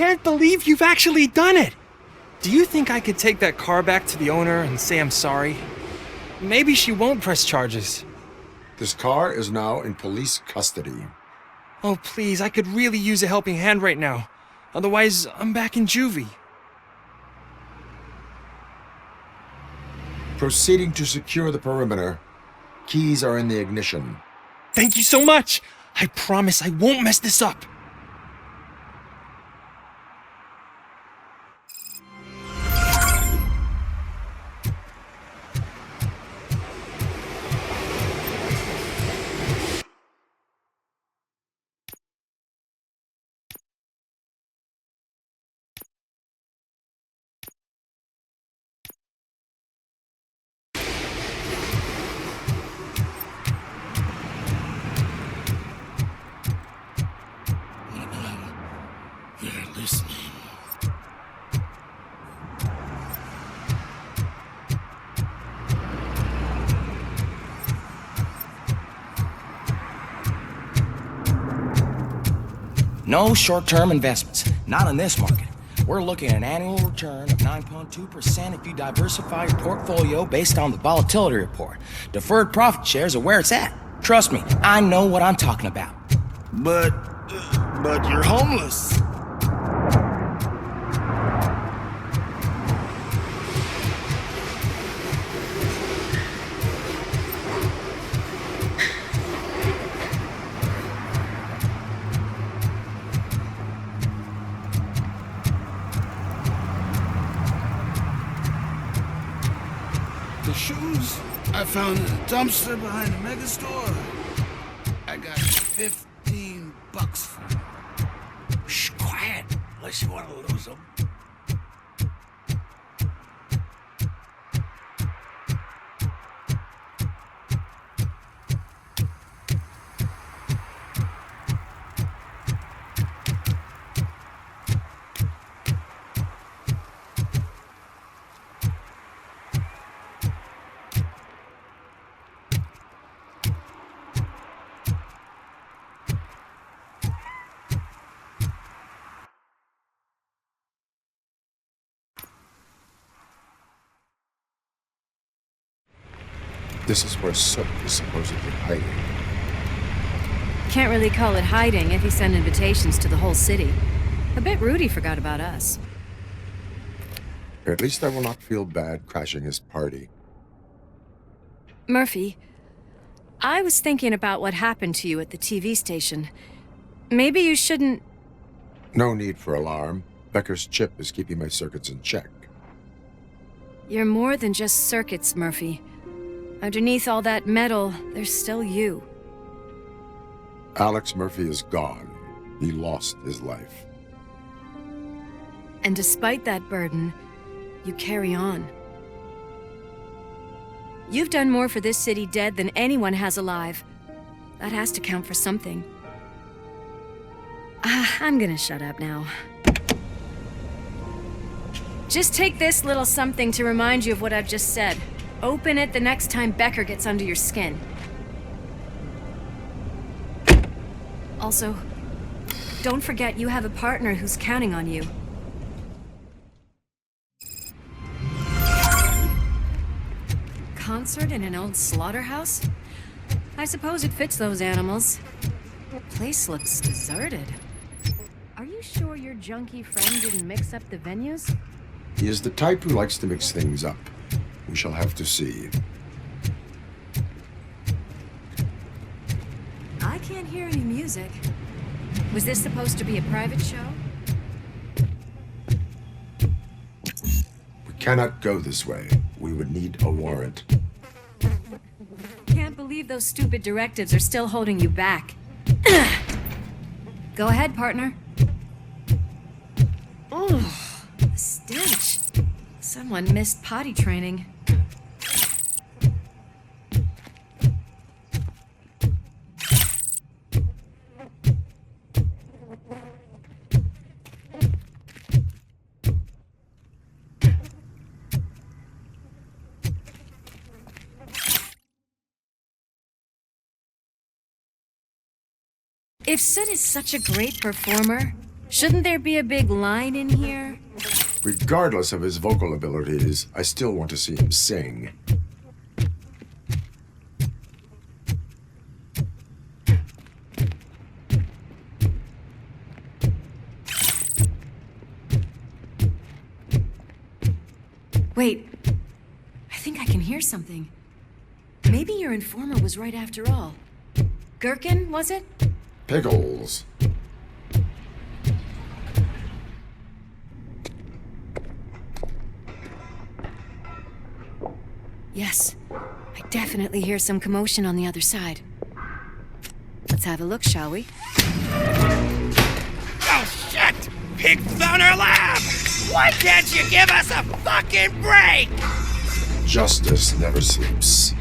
can't believe you've actually done it! Do you think I could take that car back to the owner and say I'm sorry? Maybe she won't press charges. This car is now in police custody. Oh, please, I could really use a helping hand right now. Otherwise, I'm back in juvie. Proceeding to secure the perimeter. Keys are in the ignition. Thank you so much! I promise I won't mess this up. No short-term investments, not in this market. We're looking at an annual return of 9.2% if you diversify your portfolio based on the volatility report. Deferred profit shares are where it's at. Trust me, I know what I'm talking about. But you're homeless. The shoes I found in a dumpster behind the mega store. I got $15 for them. Shh, quiet, unless you want to lose them. This is where Soot is supposedly hiding. Can't really call it hiding if he sent invitations to the whole city. A bit rude he forgot about us. At least I will not feel bad crashing his party. Murphy, I was thinking about what happened to you at the TV station. Maybe you shouldn't... No need for alarm. Becker's chip is keeping my circuits in check. You're more than just circuits, Murphy. Underneath all that metal, there's still you. Alex Murphy is gone. He lost his life. And despite that burden, you carry on. You've done more for this city dead than anyone has alive. That has to count for something. I'm gonna shut up now. Just take this little something to remind you of what I've just said. Open it the next time Becker gets under your skin. Also, don't forget you have a partner who's counting on you. Concert in an old slaughterhouse? I suppose it fits those animals. Place looks deserted. Are you sure your junkie friend didn't mix up the venues? He is the type who likes to mix things up. We shall have to see. I can't hear any music. Was this supposed to be a private show? We cannot go this way. We would need a warrant. Can't believe those stupid directives are still holding you back. Go ahead, partner. Ooh, the stench. Someone missed potty training. If Soot is such a great performer, Shouldn't there be a big line in here? Regardless of his vocal abilities, I still want to see him sing. Wait, I think I can hear something. Maybe your informer was right after all. Gherkin, was it? Pickles. Yes, I definitely hear some commotion on the other side. Let's have a look, shall we? Oh shit! Pigs on our lab! Why can't you give us a fucking break? Justice never sleeps.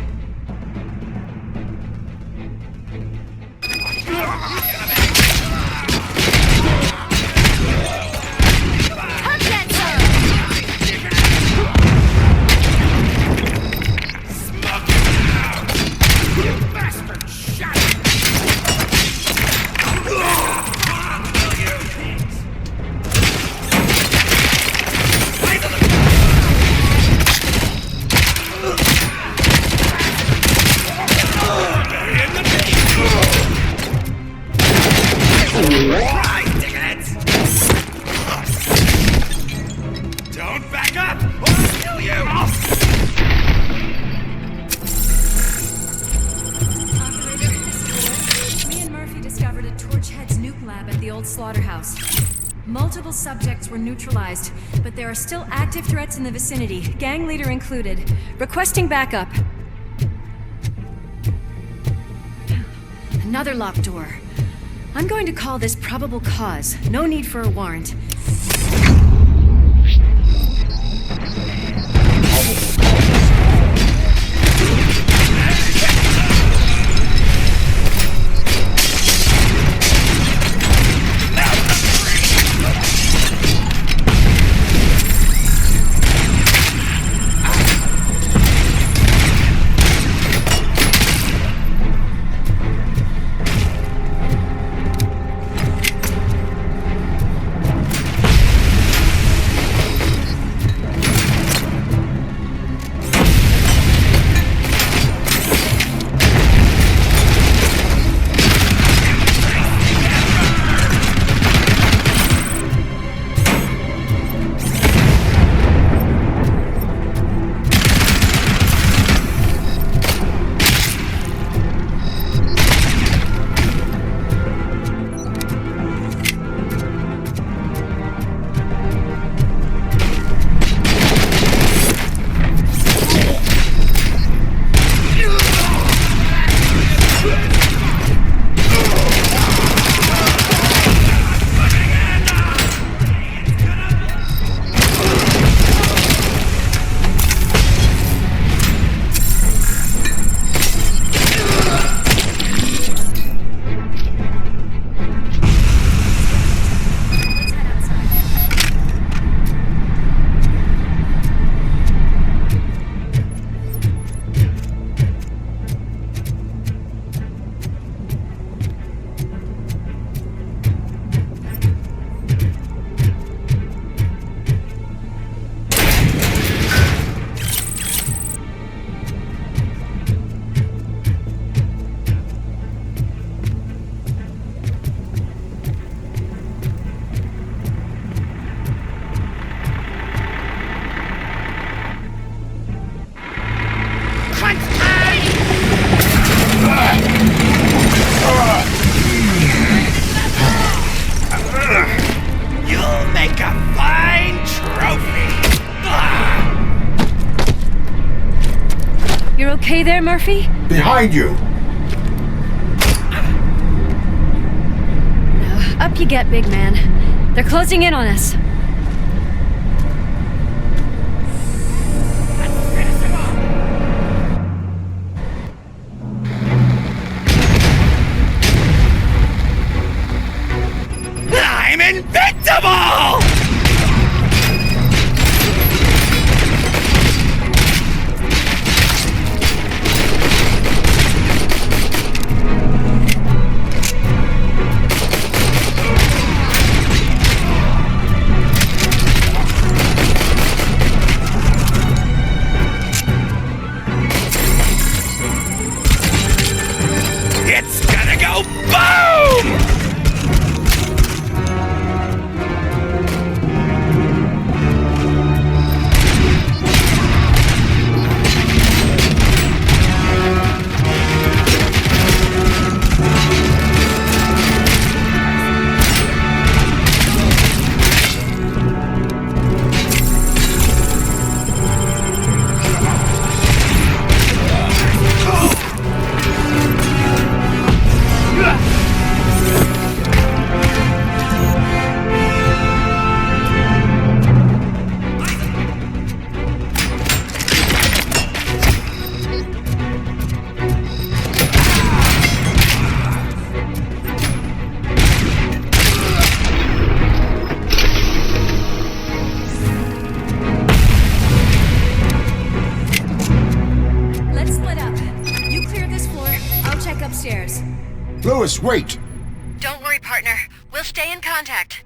Don't back up, or I'll kill you! Me and Murphy discovered a Torchhead's nuke lab at the old slaughterhouse. Multiple subjects were neutralized, but there are still active threats in the vicinity, gang leader included. Requesting backup. Another locked door. I'm going to call this probable cause. No need for a warrant. Okay there, Murphy? Behind you! Up you get, big man. They're closing in on us. I'm invincible! Lewis, wait! Don't worry, partner. We'll stay in contact.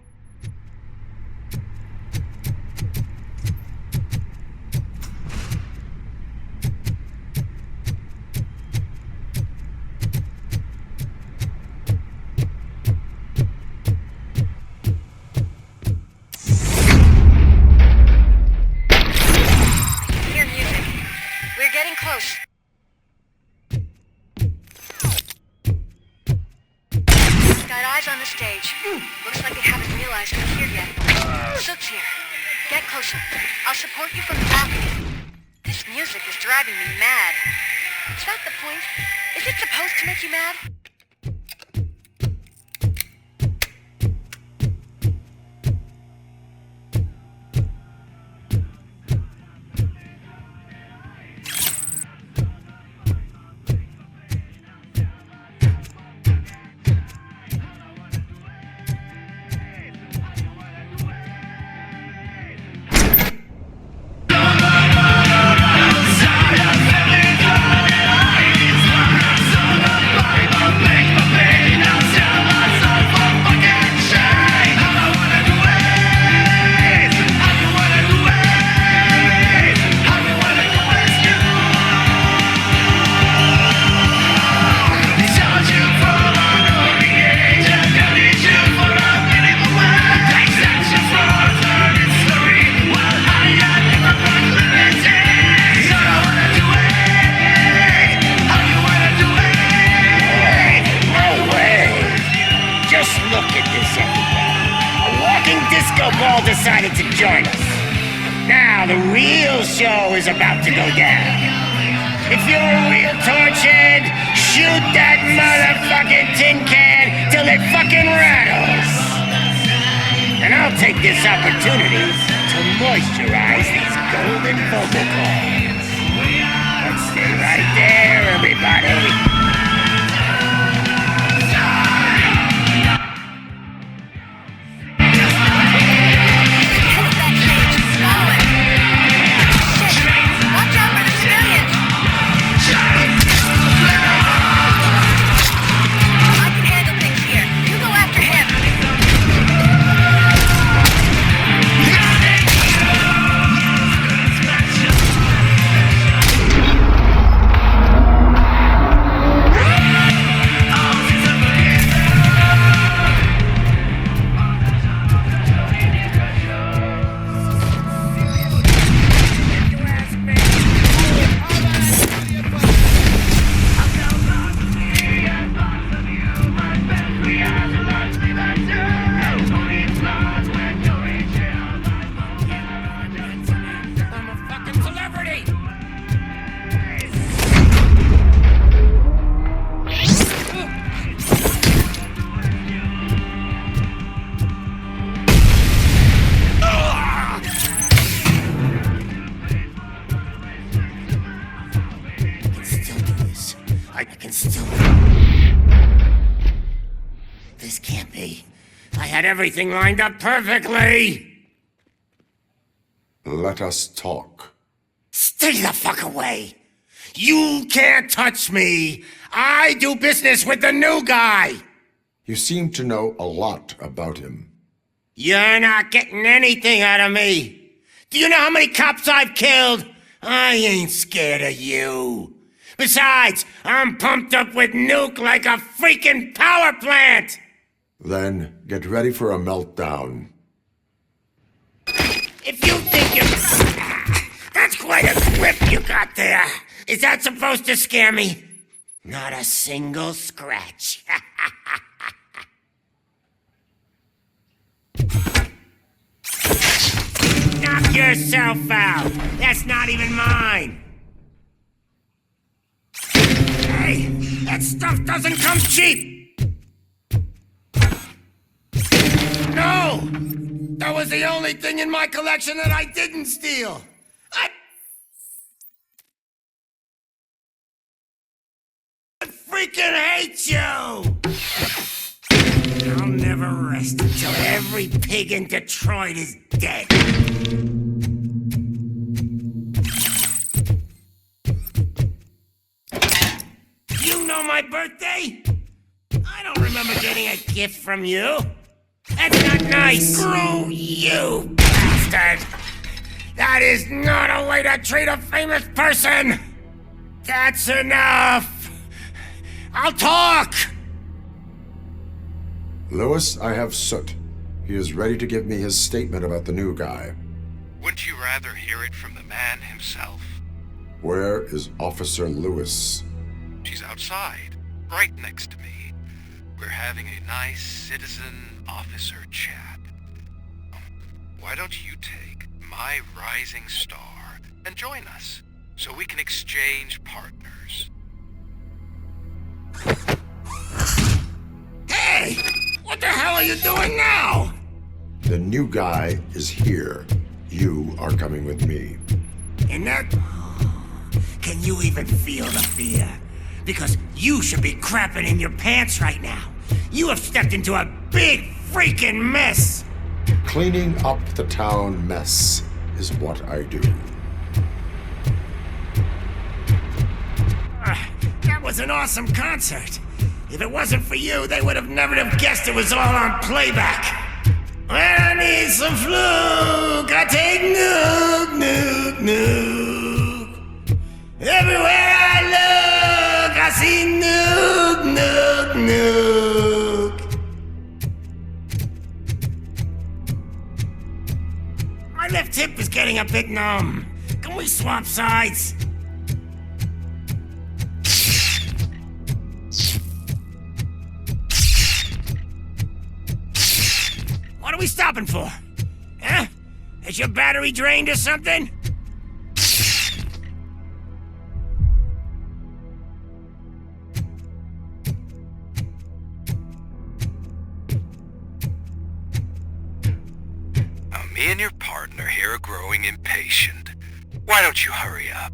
Hear music. We're getting close. Got eyes on the stage. Looks like they haven't realized we're here yet. Soot's here. Get closer. I'll support you from the balcony. This music is driving me mad. Is that the point? Is it supposed to make you mad? Decided to join us. Now the real show is about to go down. If you're a real torchhead, shoot that motherfucking tin can till it fucking rattles. And I'll take this opportunity to moisturize these golden vocal cords. Let's stay right there, everybody. Everything lined up perfectly! Let us talk. Stay the fuck away! You can't touch me! I do business with the new guy! You seem to know a lot about him. You're not getting anything out of me! Do you know how many cops I've killed? I ain't scared of you. Besides, I'm pumped up with nuke like a freaking power plant! Then get ready for a meltdown. If you think you... That's quite a grip you got there. Is that supposed to scare me? Not a single scratch. Knock yourself out. That's not even mine. Hey, that stuff doesn't come cheap. No! That was the only thing in my collection that I didn't steal! I freaking hate you! I'll never rest until every pig in Detroit is dead. You know my birthday? remember getting a gift from you. That's not nice. Screw you, bastard. That is not a way to treat a famous person. That's enough. I'll talk. Lewis, I have Soot. He is ready to give me his statement about the new guy. Wouldn't you rather hear it from the man himself? Where is Officer Lewis? She's outside, right next to me. We're having a nice citizen-officer chat. Why don't you take my rising star and join us, so we can exchange partners? Hey! What the hell are you doing now? The new guy is here. You are coming with me. And that... Can you even feel the fear? Because you should be crapping in your pants right now. You have stepped into a big freaking mess. Cleaning up the town mess is what I do. That was an awesome concert. If it wasn't for you, they would have never have guessed it was all on playback. When I need some fluke, I take nuke, nuke, nuke. Everywhere I look, I see nuke, nuke, nuke. My left hip is getting a bit numb. Can we swap sides? What are we stopping for? Huh? Is your battery drained or something? Now, me and your partner here are growing impatient. Why don't you hurry up?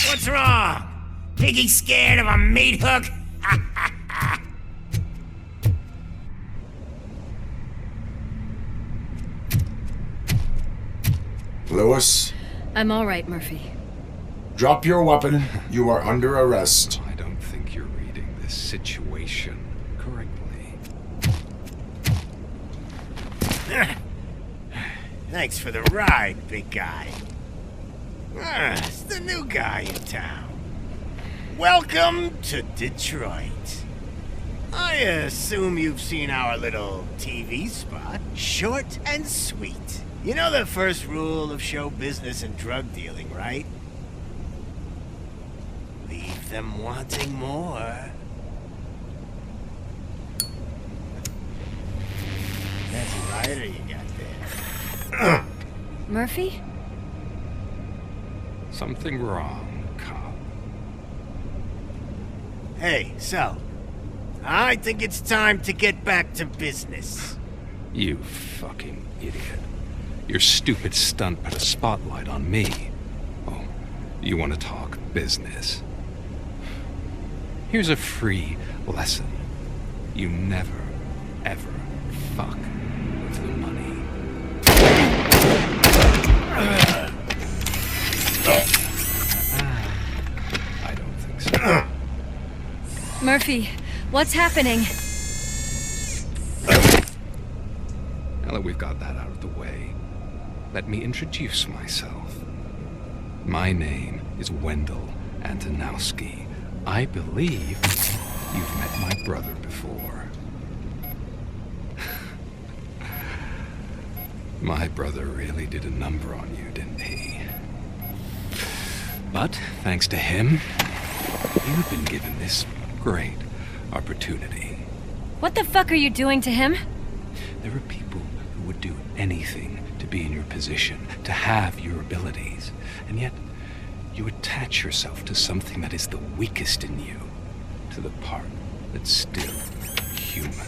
What's wrong? Piggy scared of a meat hook? Lewis? I'm all right, Murphy. Drop your weapon. You are under arrest. I don't think you're reading this situation correctly. Thanks for the ride, big guy. It's the new guy in town. Welcome to Detroit. I assume you've seen our little TV spot. Short and sweet. You know the first rule of show business and drug dealing, right? Leave them wanting more. That's a rider you got there. Murphy? Something wrong, cop. Hey, so, I think it's time to get back to business. You fucking idiot. Your stupid stunt put a spotlight on me. Oh, you want to talk business? Here's a free lesson. You never, ever fuck with the money. I don't think so. Murphy, what's happening? Now that we've got that out of the way, let me introduce myself. My name is Wendell Antonowski. I believe you've met my brother before. My brother really did a number on you, didn't he? But thanks to him, you've been given this great opportunity. What the fuck are you doing to him? There are people who would do anything to be in your position, to have your abilities, and yet you attach yourself to something that is the weakest in you, to the part that's still human.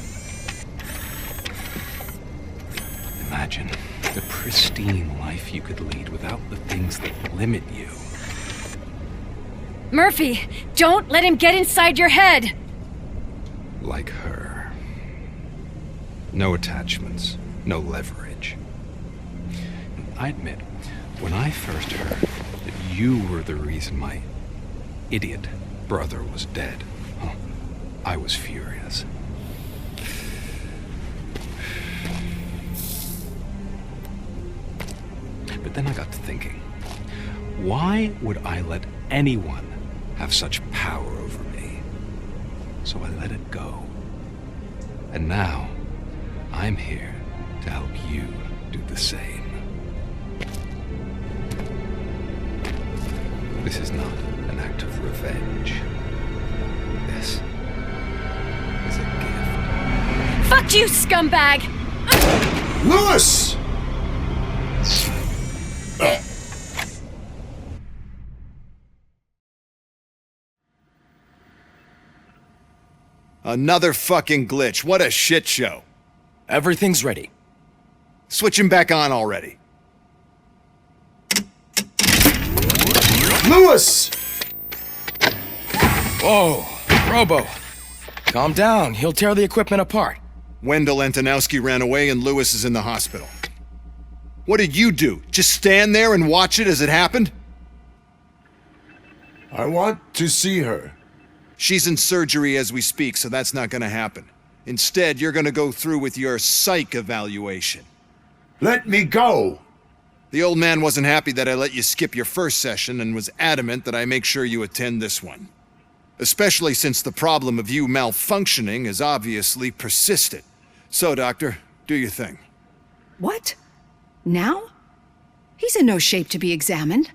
Imagine the pristine life you could lead without the things that limit you. Murphy, don't let him get inside your head! Like her. No attachments, no leverage. I admit, when I first heard that you were the reason my idiot brother was dead, I was furious. But then I got to thinking, why would I let anyone have such power over me? So I let it go. And now, I'm here to help you do the same. This is not an act of revenge. This is a gift. Fuck you, scumbag! Lewis! Another fucking glitch. What a shit show. Everything's ready. Switch him back on already. Lewis! Whoa, Robo. Calm down. He'll tear the equipment apart. Wendell Antonowski ran away and Lewis is in the hospital. What did you do? Just stand there and watch it as it happened? I want to see her. She's in surgery as we speak, so that's not gonna happen. Instead, you're gonna go through with your psych evaluation. Let me go! The old man wasn't happy that I let you skip your first session and was adamant that I make sure you attend this one. Especially since the problem of you malfunctioning is obviously persistent. So, Doctor, do your thing. What? Now? He's in no shape to be examined.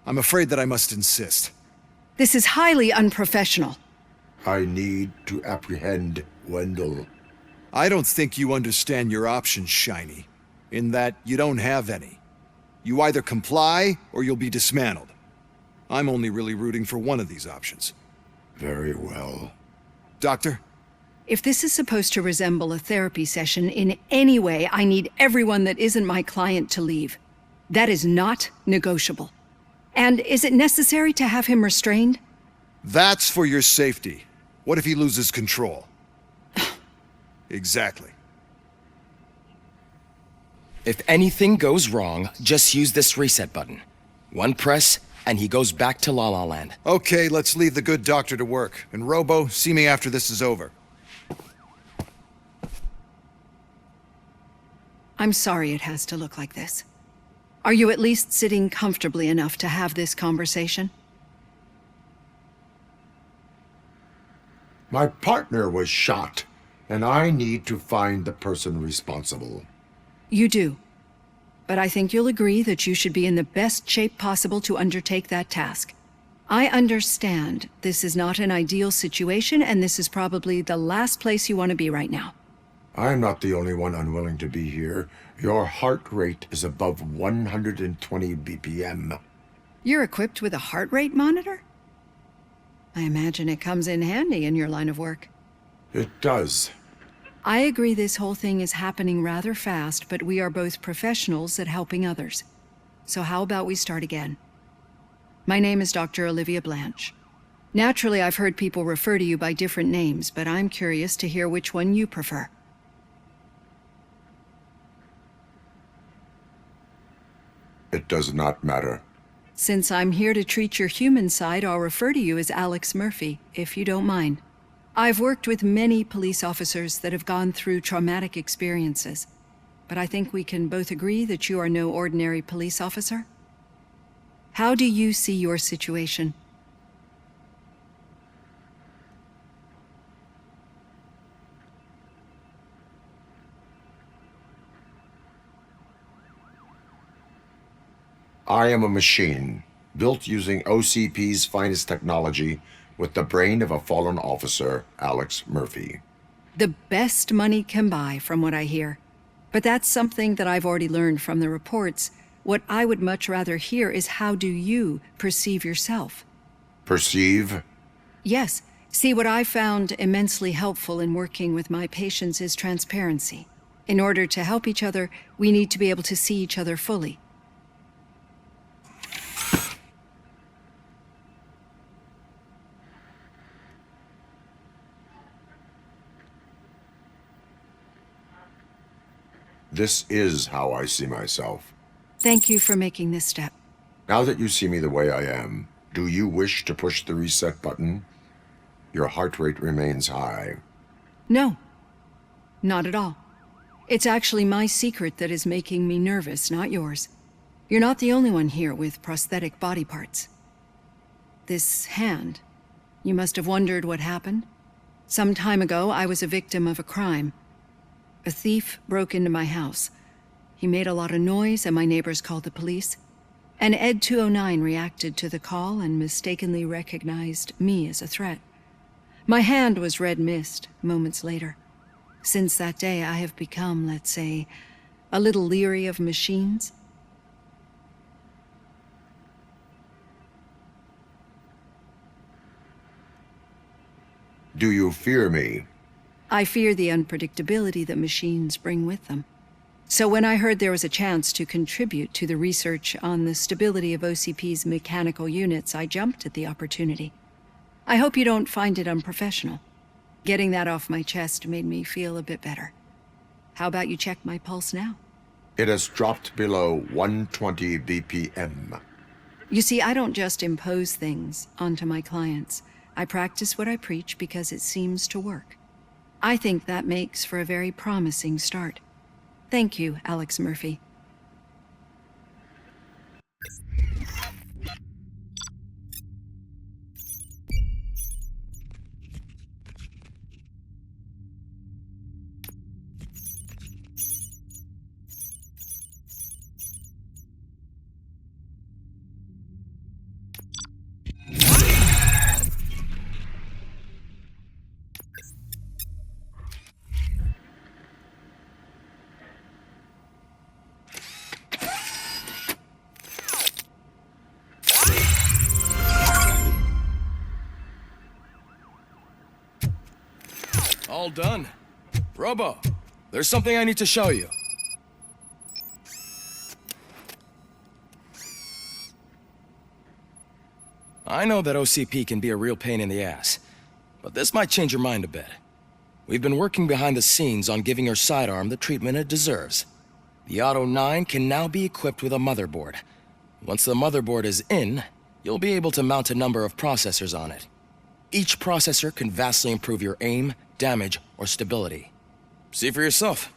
I'm afraid that I must insist. This is highly unprofessional. I need to apprehend Wendell. I don't think you understand your options, Shiny. In that you don't have any. You either comply or you'll be dismantled. I'm only really rooting for one of these options. Very well. Doctor? If this is supposed to resemble a therapy session in any way, I need everyone that isn't my client to leave. That is not negotiable. And is it necessary to have him restrained? That's for your safety. What if he loses control? Exactly. If anything goes wrong, just use this reset button. One press, and he goes back to La La Land. Okay, let's leave the good doctor to work. And Robo, see me after this is over. I'm sorry it has to look like this. Are you at least sitting comfortably enough to have this conversation? My partner was shot, and I need to find the person responsible. You do. But I think you'll agree that you should be in the best shape possible to undertake that task. I understand this is not an ideal situation, and this is probably the last place you want to be right now. I'm not the only one unwilling to be here. Your heart rate is above 120 BPM. You're equipped with a heart rate monitor? I imagine it comes in handy in your line of work. It does. I agree this whole thing is happening rather fast, but we are both professionals at helping others. So how about we start again? My name is Dr. Olivia Blanche. Naturally, I've heard people refer to you by different names, but I'm curious to hear which one you prefer. It does not matter. Since I'm here to treat your human side, I'll refer to you as Alex Murphy, if you don't mind. I've worked with many police officers that have gone through traumatic experiences, but I think we can both agree that you are no ordinary police officer. How do you see your situation? I am a machine, built using OCP's finest technology with the brain of a fallen officer, Alex Murphy. The best money can buy, from what I hear. But that's something that I've already learned from the reports. What I would much rather hear is how do you perceive yourself? Perceive? Yes. See, what I found immensely helpful in working with my patients is transparency. In order to help each other, we need to be able to see each other fully. This is how I see myself. Thank you for making this step. Now that you see me the way I am, do you wish to push the reset button? Your heart rate remains high. No, not at all. It's actually my secret that is making me nervous, not yours. You're not the only one here with prosthetic body parts. This hand, you must have wondered what happened. Some time ago, I was a victim of a crime. A thief broke into my house. He made a lot of noise and my neighbors called the police. And Ed 209 reacted to the call and mistakenly recognized me as a threat. My hand was red mist moments later. Since that day, I have become, let's say, a little leery of machines. Do you fear me? I fear the unpredictability that machines bring with them. So when I heard there was a chance to contribute to the research on the stability of OCP's mechanical units, I jumped at the opportunity. I hope you don't find it unprofessional. Getting that off my chest made me feel a bit better. How about you check my pulse now? It has dropped below 120 BPM. You see, I don't just impose things onto my clients. I practice what I preach because it seems to work. I think that makes for a very promising start. Thank you, Alex Murphy. All done. Robo, there's something I need to show you. I know that OCP can be a real pain in the ass, but this might change your mind a bit. We've been working behind the scenes on giving her sidearm the treatment it deserves. The Auto 9 can now be equipped with a motherboard. Once the motherboard is in, you'll be able to mount a number of processors on it. Each processor can vastly improve your aim, damage, or stability. See for yourself.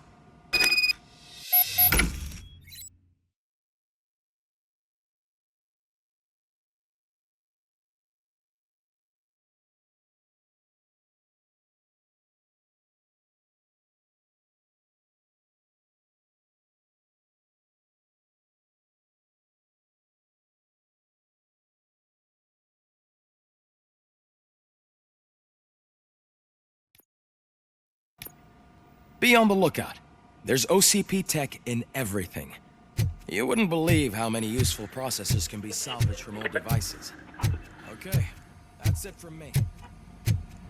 Be on the lookout. There's OCP tech in everything. You wouldn't believe how many useful processors can be salvaged from old devices. Okay, that's it from me.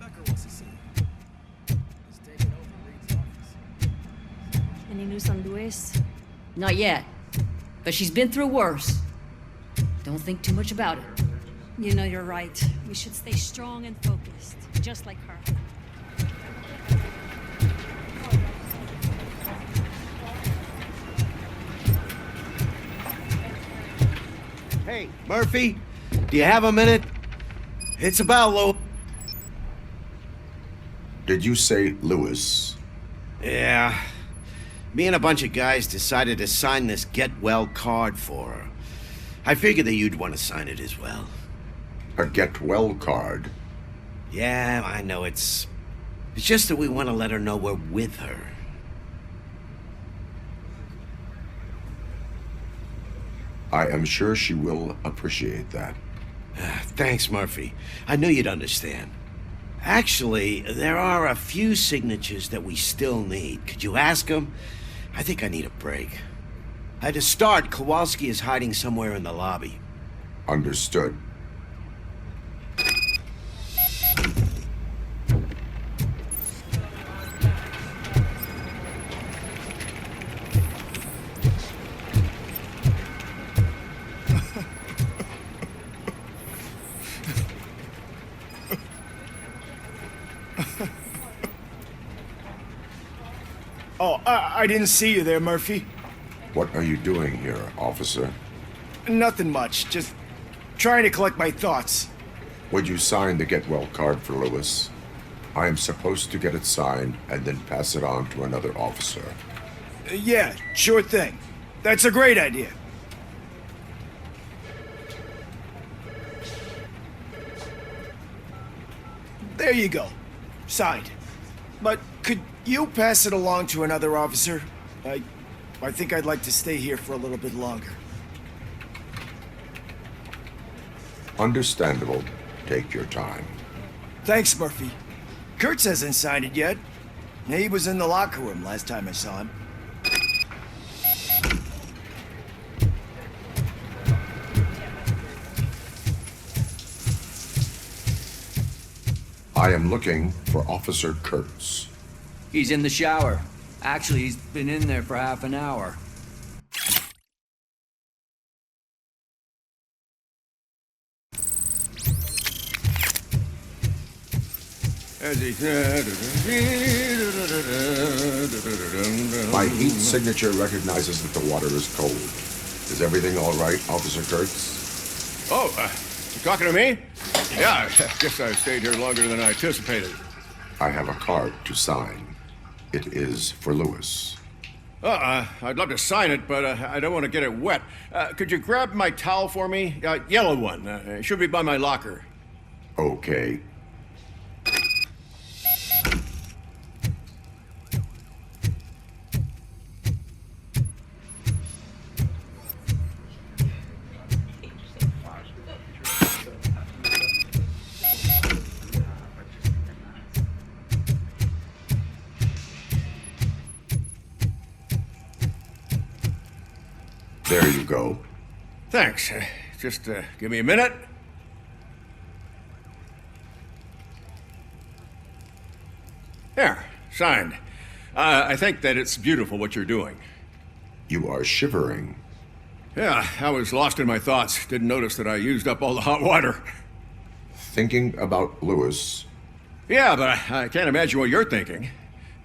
Becker wants to see you. He's taking over Reed's office. Any news on Luis? Not yet, but she's been through worse. Don't think too much about it. You know you're right. We should stay strong and focused, just like her. Hey, Murphy, do you have a minute? It's about Lo... Did you say Lewis? Yeah. Me and a bunch of guys decided to sign this get well card for her. I figured that you'd want to sign it as well. A get well card? Yeah, I know it's just that we want to let her know we're with her. I am sure she will appreciate that. Thanks, Murphy. I knew you'd understand. Actually, there are a few signatures that we still need. Could you ask them? I think I need a break. To start, Kowalski is hiding somewhere in the lobby. Understood. Oh, I didn't see you there, Murphy. What are you doing here, officer? Nothing much, just trying to collect my thoughts. Would you sign the get well card for Lewis? I am supposed to get it signed and then pass it on to another officer. Yeah, sure thing. That's a great idea. There you go. Signed. But could you pass it along to another officer? I think I'd like to stay here for a little bit longer. Understandable. Take your time. Thanks, Murphy. Kurtz hasn't signed it yet. He was in the locker room last time I saw him. I am looking for Officer Kurtz. He's in the shower. Actually, he's been in there for half an hour. My heat signature recognizes that the water is cold. Is everything all right, Officer Kurtz? Oh, you talking to me? Yeah, I guess I stayed here longer than I anticipated. I have a card to sign. It is for Lewis. I'd love to sign it, but I don't want to get it wet. Could you grab my towel for me? Yellow one. It should be by my locker. Okay. There you go. Thanks. Just give me a minute. There, signed. I think that it's beautiful what you're doing. You are shivering. Yeah, I was lost in my thoughts. Didn't notice that I used up all the hot water. Thinking about Lewis. Yeah, but I can't imagine what you're thinking.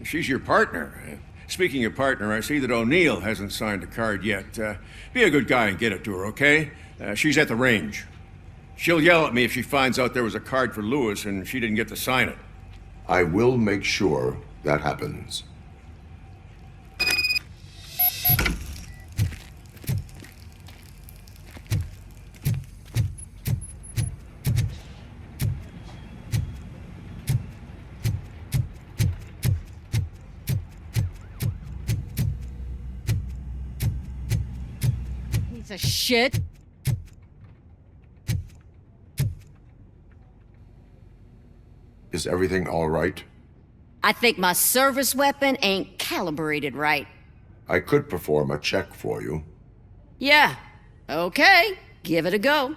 She's your partner. Speaking of partner, I see that O'Neill hasn't signed a card yet. Be a good guy and get it to her, okay? She's at the range. She'll yell at me if she finds out there was a card for Lewis and she didn't get to sign it. I will make sure that happens. Piece of shit. Is everything all right? I think my service weapon ain't calibrated right. I could perform a check for you. Yeah. Okay. Give it a go.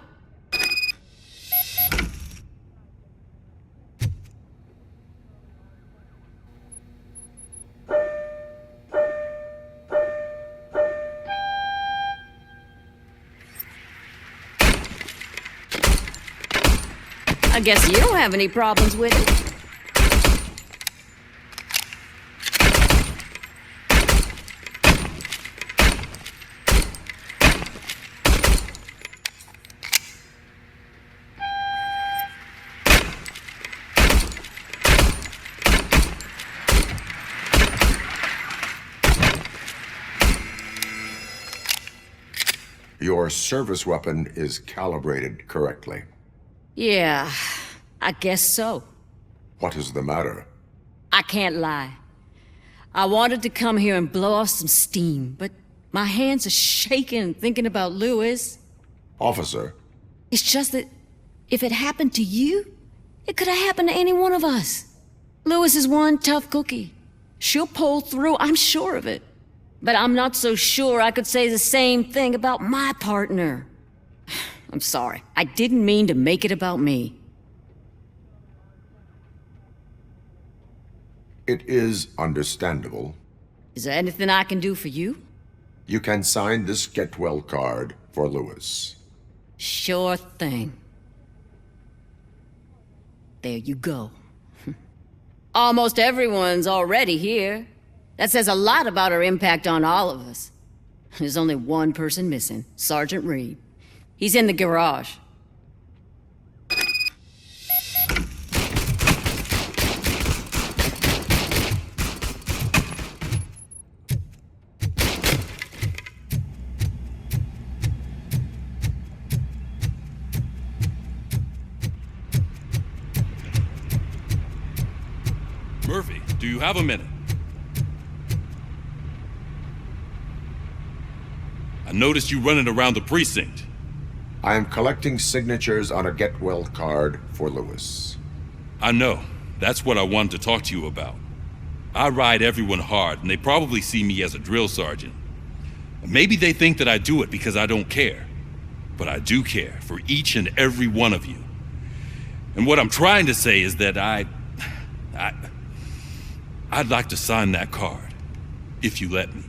I guess you don't have any problems with it. Your service weapon is calibrated correctly. Yeah, I guess so. What is the matter? I can't lie. I wanted to come here and blow off some steam, but my hands are shaking thinking about Lewis. Officer. It's just that if it happened to you, it could have happened to any one of us. Lewis is one tough cookie. She'll pull through, I'm sure of it. But I'm not so sure I could say the same thing about my partner. I'm sorry. I didn't mean to make it about me. It is understandable. Is there anything I can do for you? You can sign this get well card for Lewis. Sure thing. There you go. Almost everyone's already here. That says a lot about her impact on all of us. There's only one person missing, Sergeant Reed. He's in the garage. Murphy, do you have a minute? I noticed you running around the precinct. I am collecting signatures on a get well card for Lewis. I know. That's what I wanted to talk to you about. I ride everyone hard, and they probably see me as a drill sergeant. Maybe they think that I do it because I don't care. But I do care for each and every one of you. And what I'm trying to say is that I'd like to sign that card, if you let me.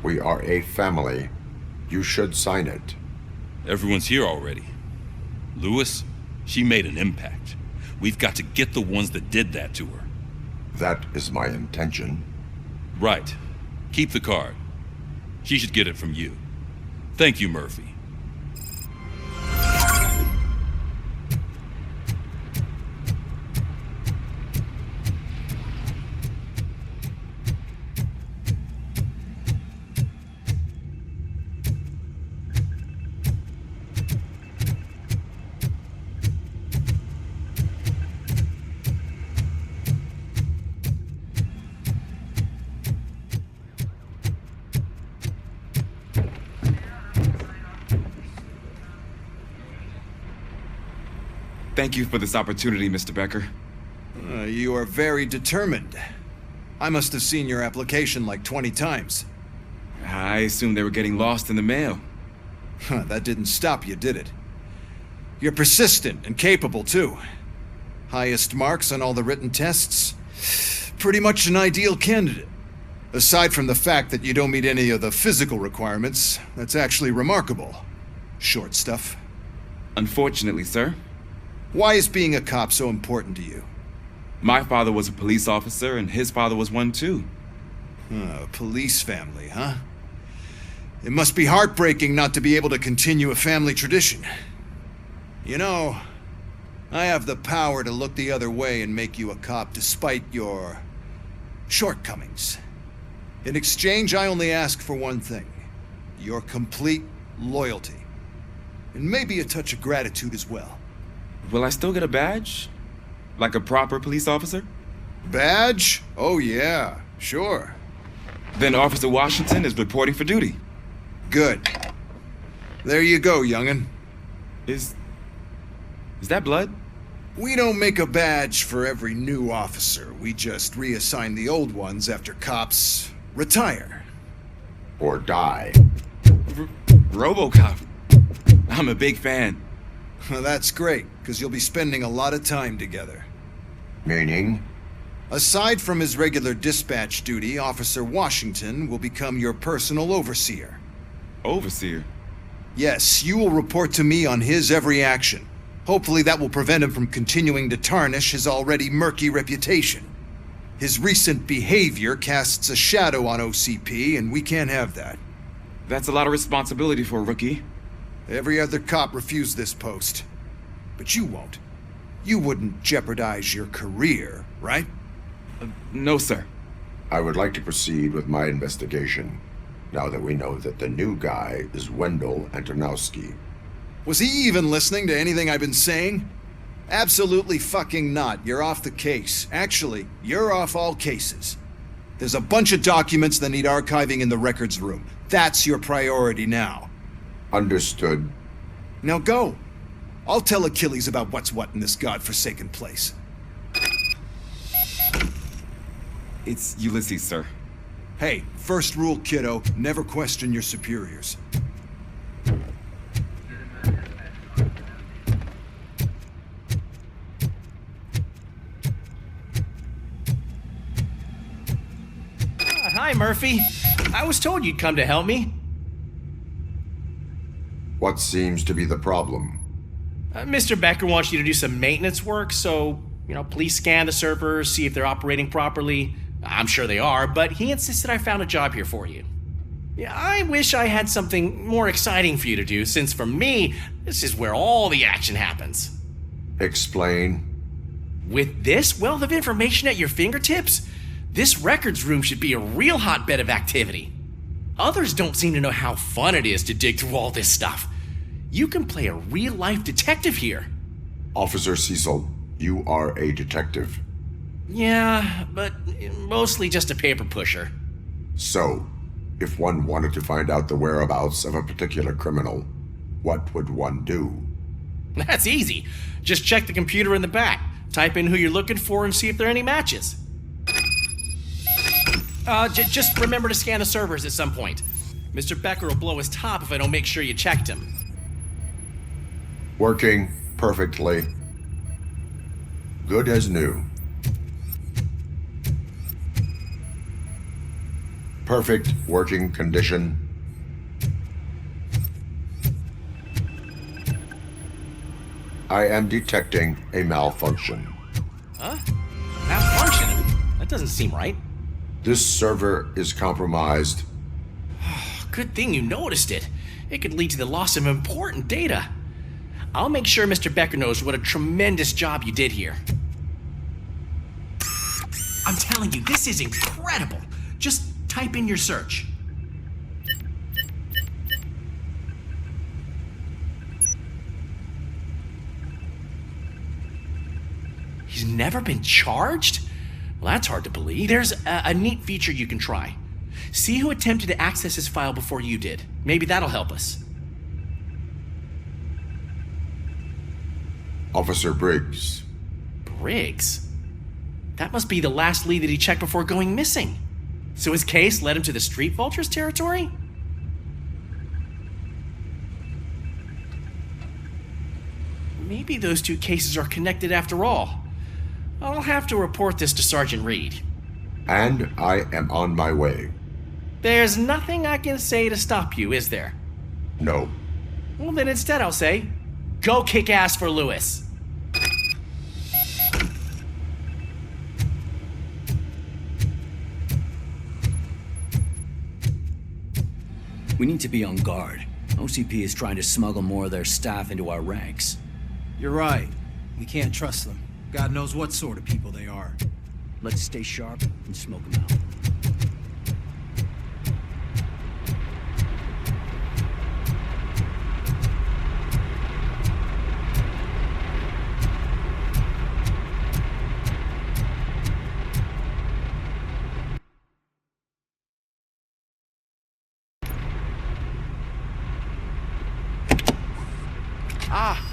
We are a family. You should sign it. Everyone's here already. Lewis, she made an impact. We've got to get the ones that did that to her. That is my intention. Right. Keep the card. She should get it from you. Thank you, Murphy. Thank you for this opportunity, Mr. Becker. You are very determined. I must have seen your application like 20 times. I assumed they were getting lost in the mail. That didn't stop you, did it? You're persistent and capable, too. Highest marks on all the written tests. Pretty much an ideal candidate. Aside from the fact that you don't meet any of the physical requirements, that's actually remarkable. Short stuff. Unfortunately, sir. Why is being a cop so important to you? My father was a police officer, and his father was one too. A police family, huh? It must be heartbreaking not to be able to continue a family tradition. You know, I have the power to look the other way and make you a cop despite your shortcomings. In exchange, I only ask for one thing. Your complete loyalty. And maybe a touch of gratitude as well. Will I still get a badge? Like a proper police officer? Badge? Oh yeah, sure. Then Officer Washington is reporting for duty. Good. There you go, young'un. Is that blood? We don't make a badge for every new officer. We just reassign the old ones after cops retire. Or die. RoboCop. I'm a big fan. That's great, because you'll be spending a lot of time together. Meaning? Aside from his regular dispatch duty, Officer Washington will become your personal overseer. Overseer? Yes, you will report to me on his every action. Hopefully that will prevent him from continuing to tarnish his already murky reputation. His recent behavior casts a shadow on OCP, and we can't have that. That's a lot of responsibility for a rookie. Every other cop refused this post. But you won't. You wouldn't jeopardize your career, right? No, sir. I would like to proceed with my investigation, now that we know that the new guy is Wendell Antonowski. Was he even listening to anything I've been saying? Absolutely fucking not. You're off the case. Actually, you're off all cases. There's a bunch of documents that need archiving in the records room. That's your priority now. Understood. Now go. I'll tell Achilles about what's what in this godforsaken place. It's Ulysses, sir. Hey, first rule, kiddo, never question your superiors. Hi, Murphy. I was told you'd come to help me. What seems to be the problem? Mr. Becker wants you to do some maintenance work, so, please scan the servers, see if they're operating properly. I'm sure they are, but he insisted I found a job here for you. Yeah, I wish I had something more exciting for you to do, since for me, this is where all the action happens. Explain. With this wealth of information at your fingertips, this records room should be a real hotbed of activity. Others don't seem to know how fun it is to dig through all this stuff. You can play a real-life detective here. Officer Cecil, you are a detective. Yeah, but mostly just a paper pusher. So, if one wanted to find out the whereabouts of a particular criminal, what would one do? That's easy. Just check the computer in the back, type in who you're looking for, and see if there are any matches. Just remember to scan the servers at some point. Mr. Becker will blow his top if I don't make sure you checked him. Working perfectly. Good as new. Perfect working condition. I am detecting a malfunction. Huh? Malfunction? That doesn't seem right. This server is compromised. Good thing you noticed it. It could lead to the loss of important data. I'll make sure Mr. Becker knows what a tremendous job you did here. I'm telling you, this is incredible. Just type in your search. He's never been charged? Well, that's hard to believe. There's a neat feature you can try. See who attempted to access his file before you did. Maybe that'll help us. Officer Briggs. Briggs? That must be the last lead that he checked before going missing. So his case led him to the Street Vultures territory? Maybe those two cases are connected after all. I'll have to report this to Sergeant Reed. And I am on my way. There's nothing I can say to stop you, is there? No. Well, then instead I'll say, go kick ass for Lewis. We need to be on guard. OCP is trying to smuggle more of their staff into our ranks. You're right. We can't trust them. God knows what sort of people they are. Let's stay sharp and smoke them out.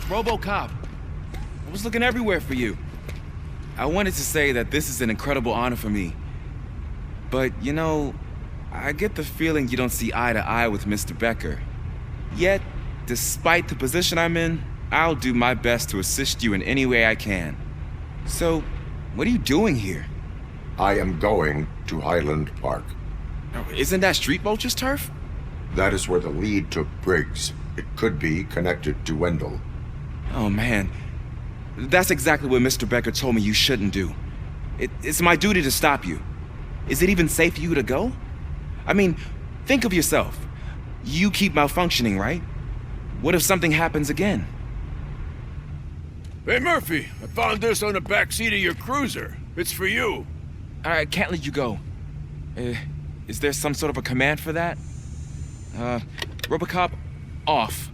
RoboCop. I was looking everywhere for you. I wanted to say that this is an incredible honor for me. But, you know, I get the feeling you don't see eye to eye with Mr. Becker. Yet, despite the position I'm in, I'll do my best to assist you in any way I can. So, what are you doing here? I am going to Highland Park. Isn't that Street Vulture's turf? That is where the lead took Briggs. It could be connected to Wendell. Oh, man. That's exactly what Mr. Becker told me you shouldn't do. It's my duty to stop you. Is it even safe for you to go? I mean, think of yourself. You keep malfunctioning, right? What if something happens again? Hey, Murphy, I found this on the back seat of your cruiser. It's for you. I can't let you go. Is there some sort of a command for that? RoboCop, off.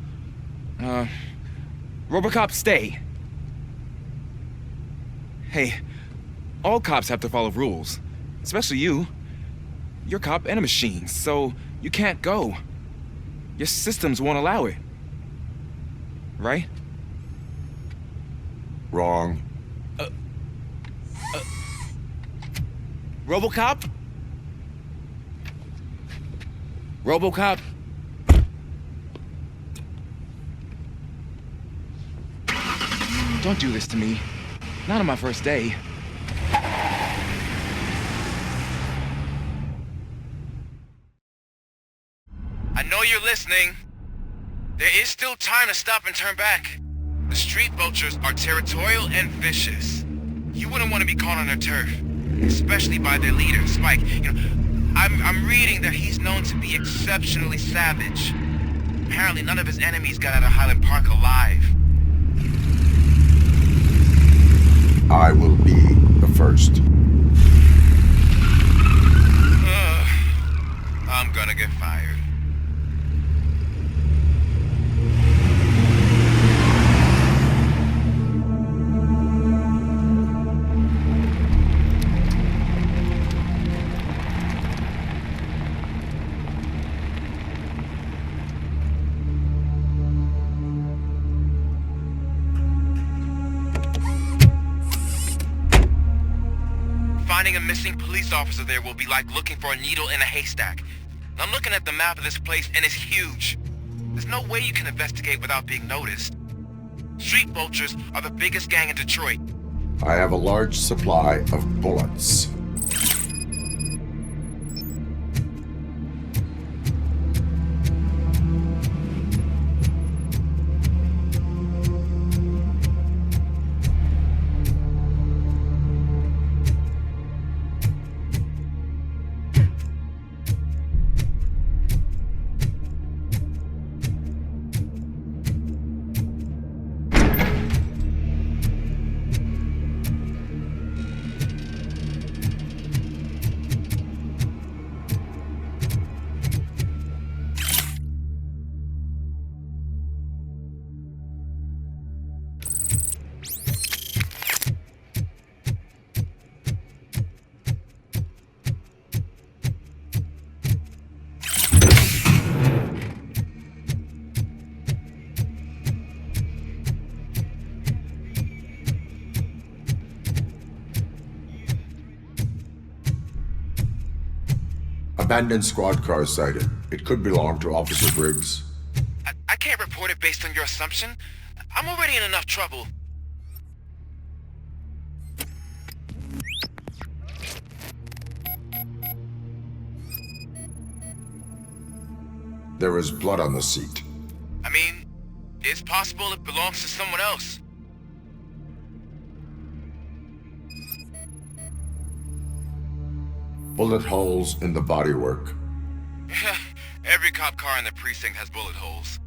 RoboCop, stay. Hey, all cops have to follow rules. Especially you. You're a cop and a machine, so you can't go. Your systems won't allow it. Right? Wrong. RoboCop? RoboCop? Don't do this to me. Not on my first day. I know you're listening. There is still time to stop and turn back. The Street Vultures are territorial and vicious. You wouldn't want to be caught on their turf. especially by their leader, Spike. I'm reading that he's known to be exceptionally savage. Apparently none of his enemies got out of Highland Park alive. I will be the first. I'm gonna get fired. Finding a missing police officer there will be like looking for a needle in a haystack. I'm looking at the map of this place and it's huge. There's no way you can investigate without being noticed. Street Vultures are the biggest gang in Detroit. I have a large supply of bullets. Abandoned squad car sighted. It could belong to Officer Briggs. I can't report it based on your assumption. I'm already in enough trouble. There is blood on the seat. I mean, it's possible it belongs to someone else. Bullet holes in the bodywork. Every cop car in the precinct has bullet holes.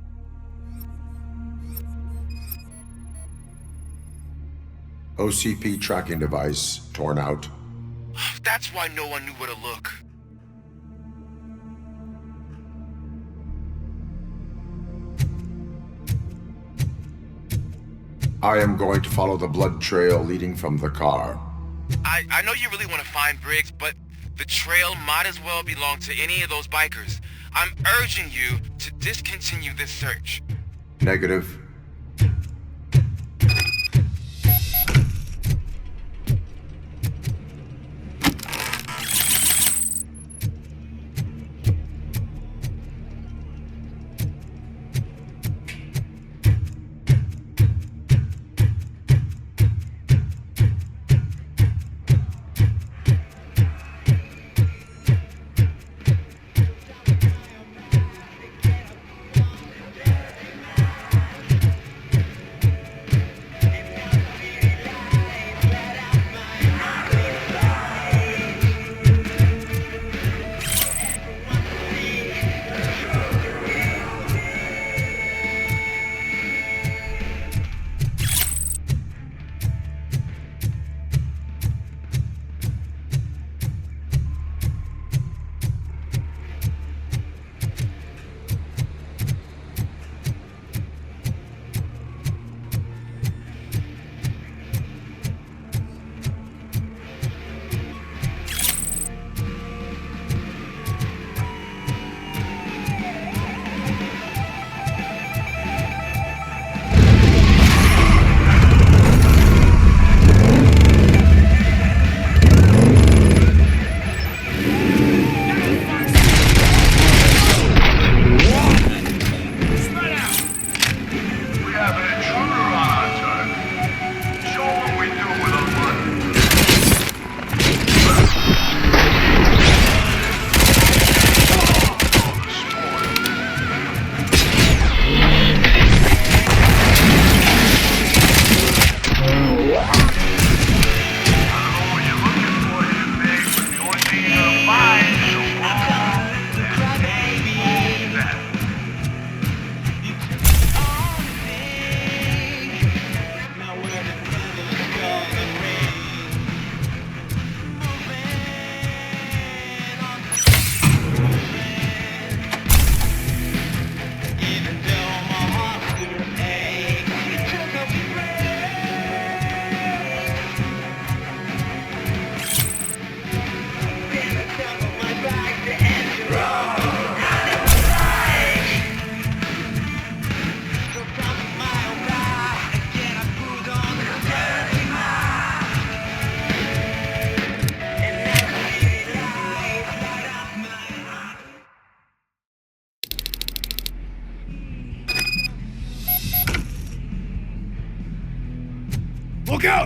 OCP tracking device torn out. That's why no one knew where to look. I am going to follow the blood trail leading from the car. I know you really want to find Briggs, but the trail might as well belong to any of those bikers. I'm urging you to discontinue this search. Negative.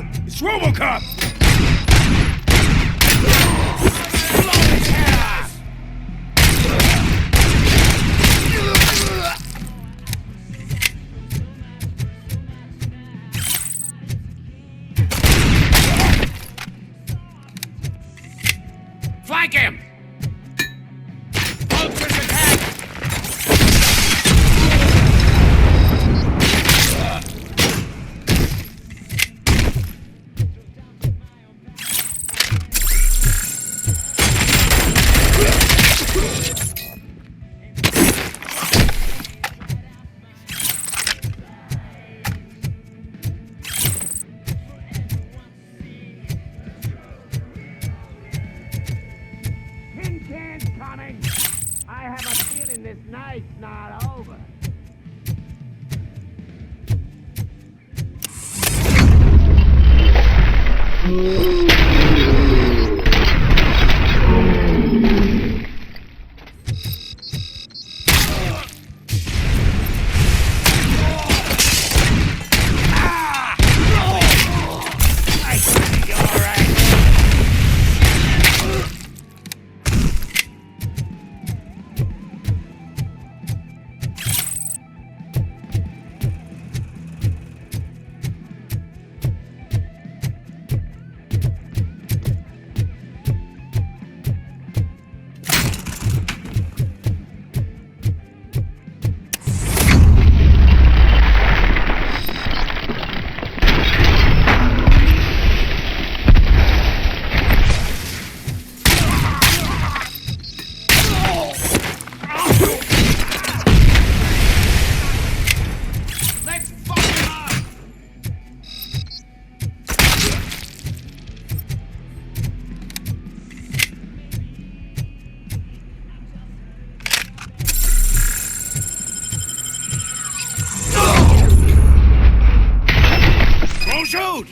out! It's RoboCop! Flank him! Vultures attack! Shoot!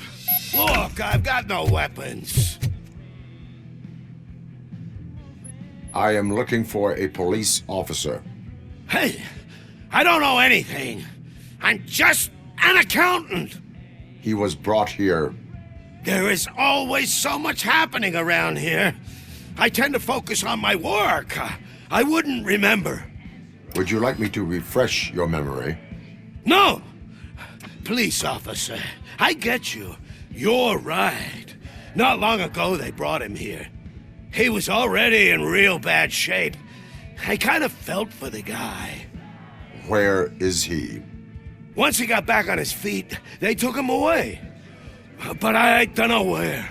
Look, I've got no weapons. I am looking for a police officer. Hey, I don't know anything. I'm just an accountant. He was brought here. There is always so much happening around here. I tend to focus on my work. I wouldn't remember. Would you like me to refresh your memory? No! Police officer, I get you. You're right. Not long ago they brought him here. He was already in real bad shape. I kind of felt for the guy. Where is he? Once he got back on his feet, they took him away. But I don't know where.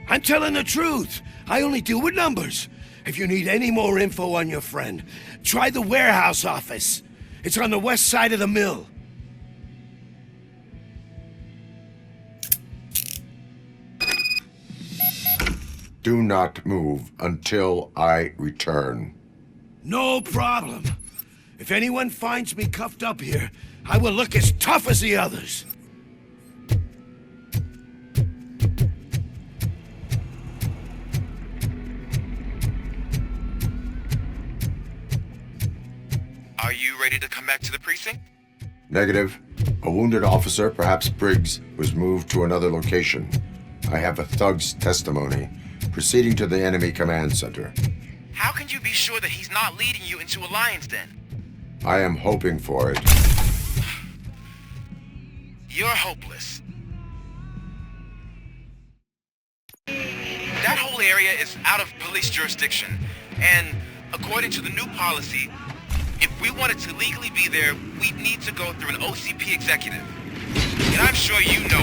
I'm telling the truth. I only deal with numbers. If you need any more info on your friend, try the warehouse office. It's on the west side of the mill. Do not move until I return. No problem. If anyone finds me cuffed up here, I will look as tough as the others. Are you ready to come back to the precinct? Negative. A wounded officer, perhaps Briggs, was moved to another location. I have a thug's testimony. Proceeding to the enemy command center. How can you be sure that he's not leading you into a lion's den? I am hoping for it. You're hopeless. That whole area is out of police jurisdiction, and according to the new policy, if we wanted to legally be there, we'd need to go through an OCP executive. And I'm sure you know.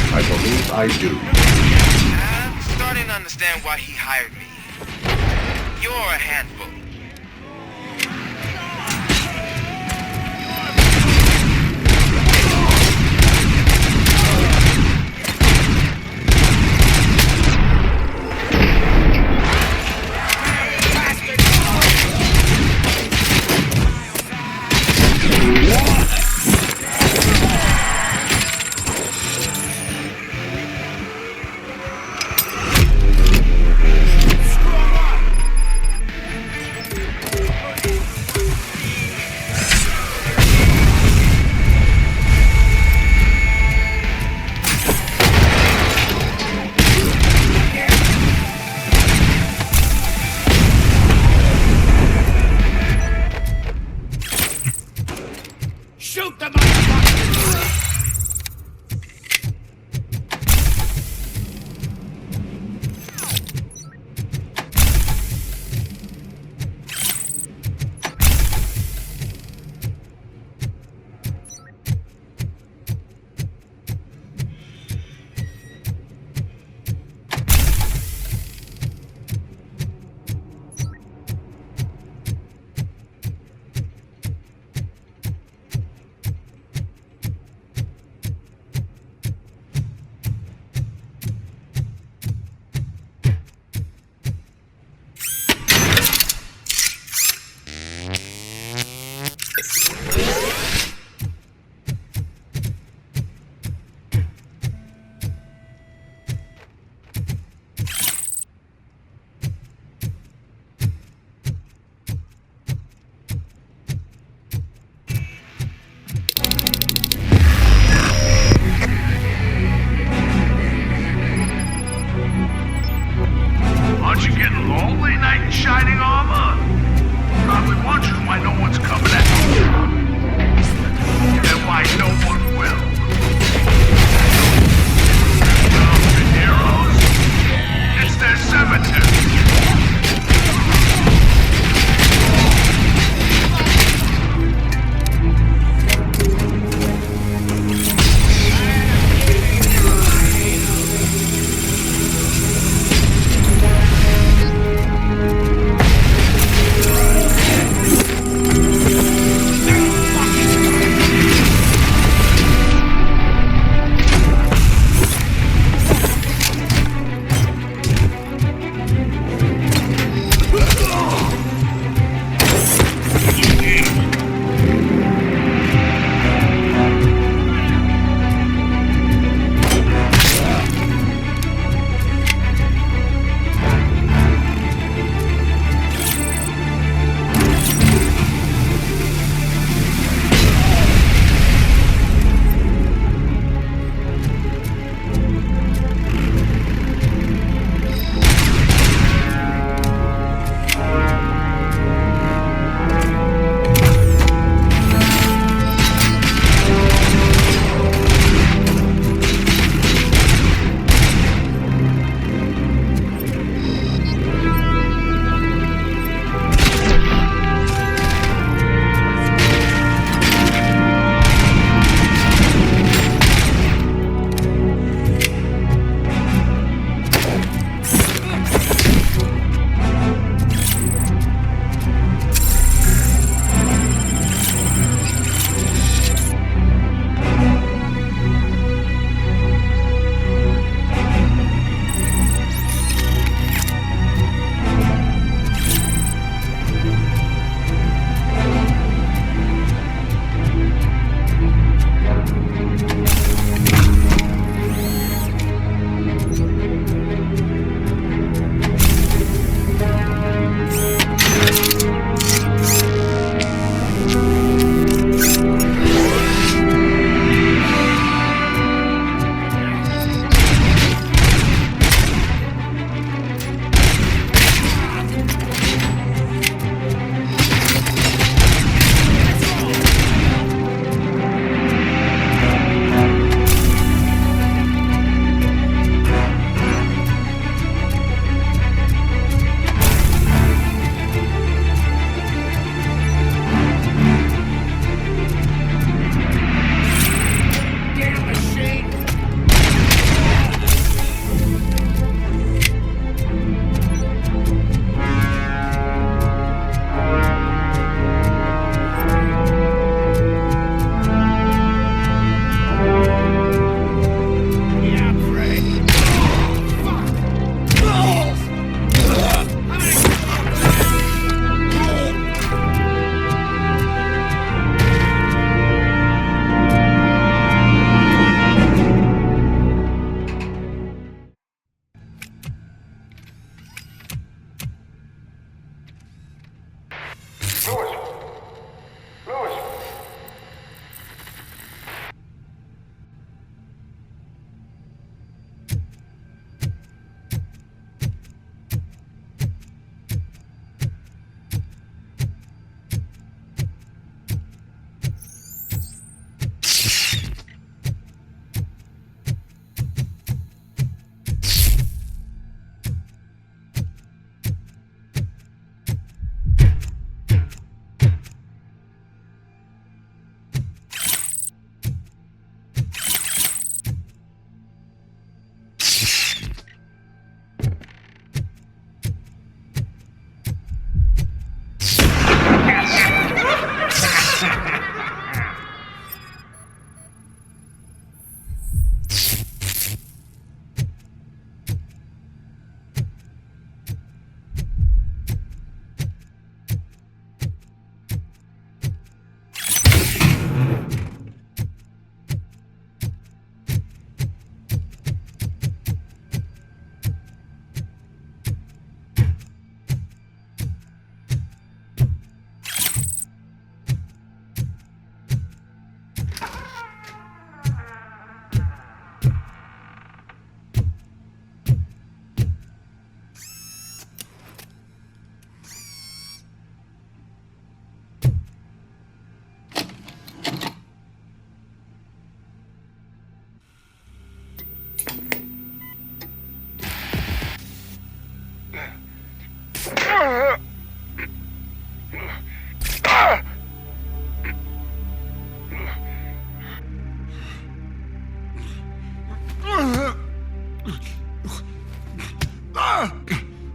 I believe I do. I'm starting to understand why he hired me. You're a handful.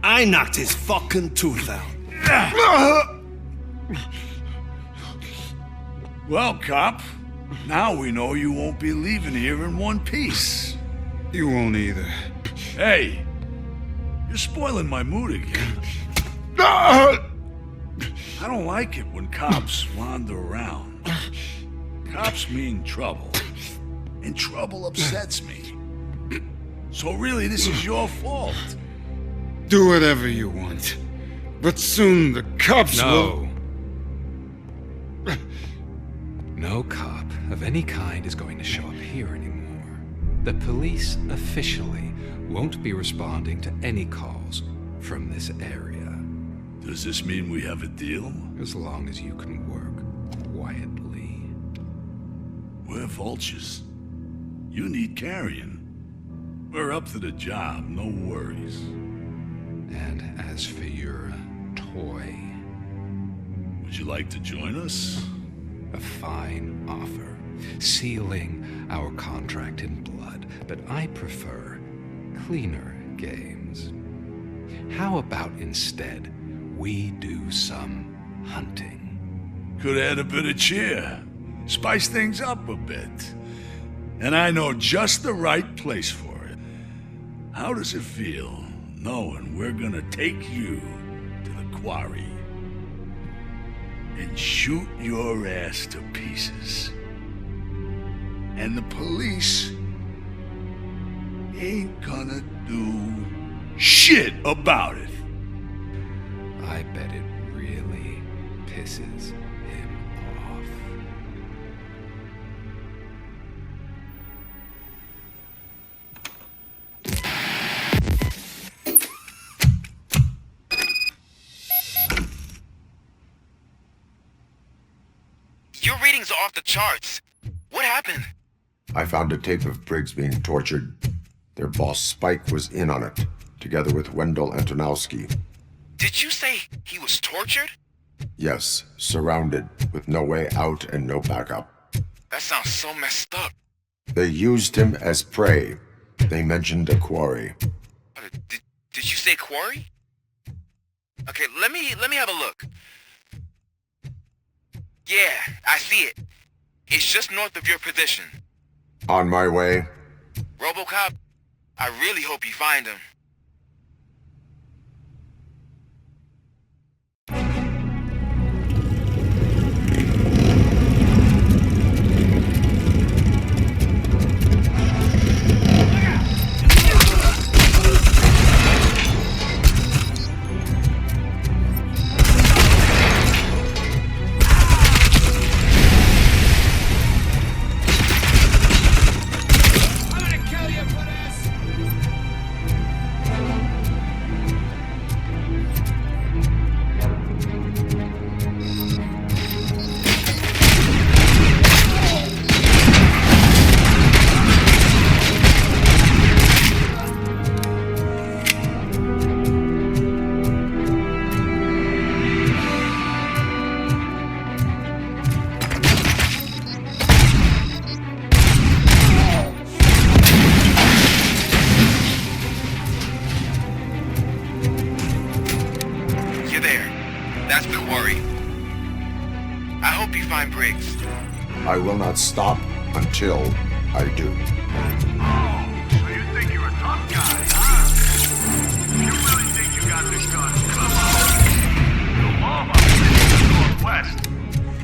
I knocked his fucking tooth out. Well, cop, now we know you won't be leaving here in one piece. You won't either. Hey, you're spoiling my mood again. I don't like it when cops wander around. Cops mean trouble, and trouble upsets me. So really, this is your fault. Do whatever you want, but soon the cops will... No cop of any kind is going to show up here anymore. The police officially won't be responding to any calls from this area. Does this mean we have a deal? As long as you can work quietly. We're vultures. You need carrying. We're up to the job, no worries. And as for your toy... Would you like to join us? A fine offer, sealing our contract in blood, but I prefer cleaner games. How about instead we do some hunting? Could add a bit of cheer, spice things up a bit. And I know just the right place for it. How does it feel knowing we're gonna take you to the quarry and shoot your ass to pieces? And the police ain't gonna do shit about it. I bet it really pisses him off. Your readings are off the charts. What happened? I found a tape of Briggs being tortured. Their boss Spike was in on it, together with Wendell Antonowski. Did you say he was tortured? Yes, surrounded, with no way out and no backup. That sounds so messed up. They used him as prey. They mentioned a quarry. Did you say quarry? Okay, let me have a look. Yeah, I see it. It's just north of your position. On my way. RoboCop, I really hope you find him. Briggs. I will not stop until I do. Oh, so you think you're a tough guy, huh? If you really think you got this gun, come on. The law office in the Northwest.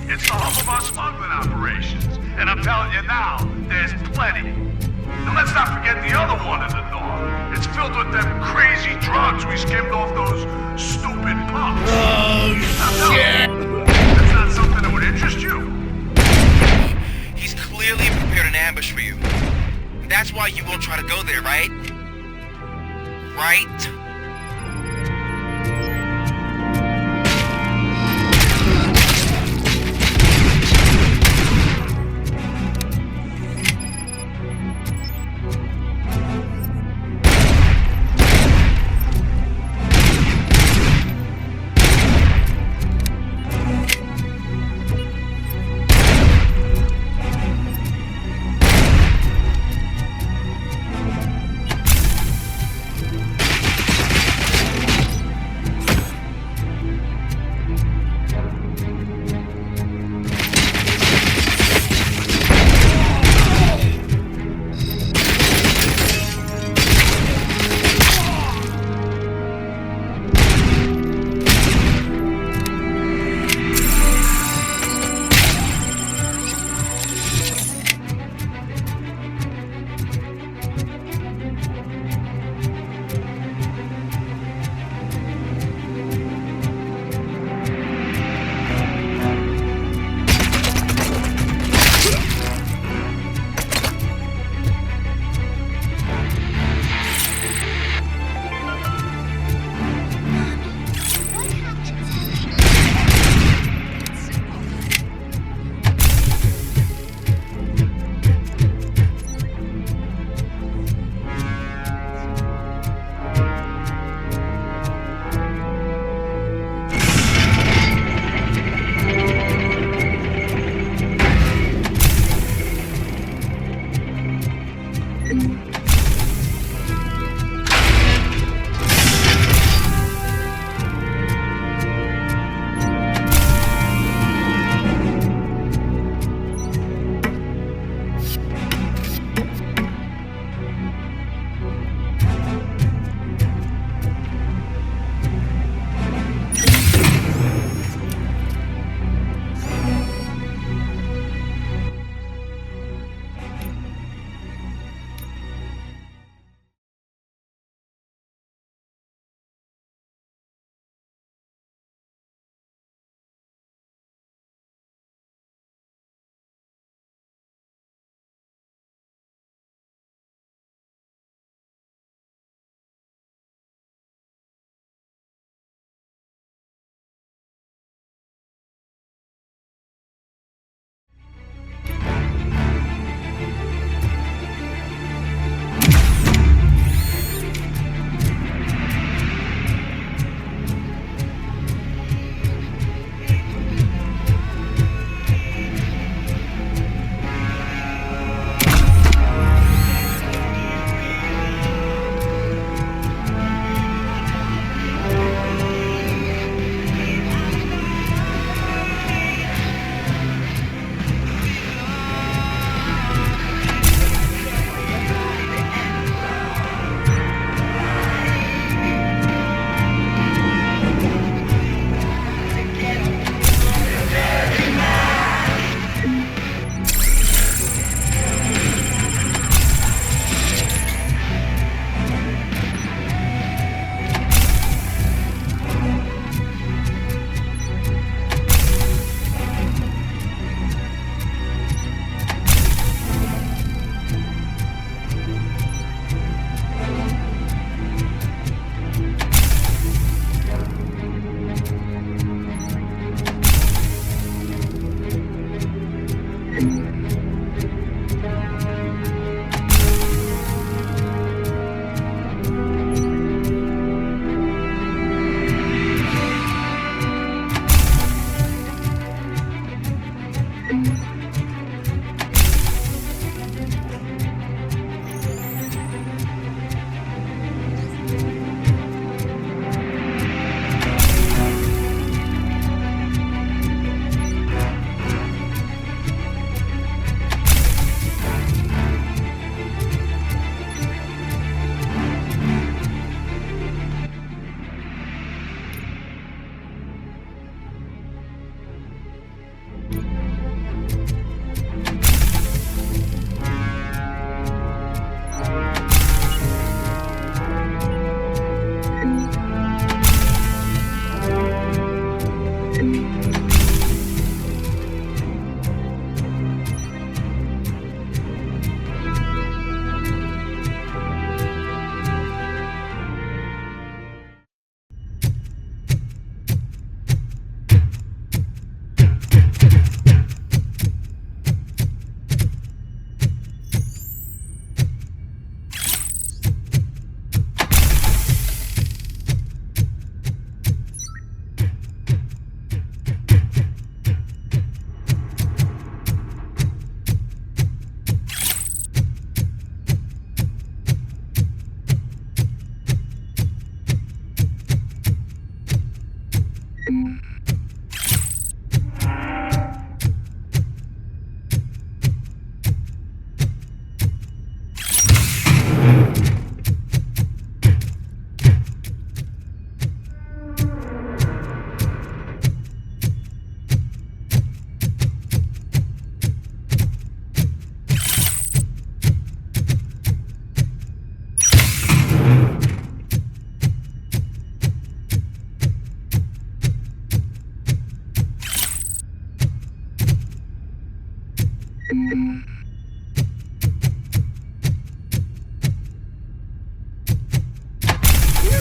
It's the hub of our smuggling operations. And I'm telling you now, there's plenty. And let's not forget the other one in the north. It's filled with them crazy drugs we skimmed off those stupid punks. Oh, shit! That's not something that would interest you? He's clearly prepared an ambush for you. That's why you won't try to go there, right? Right?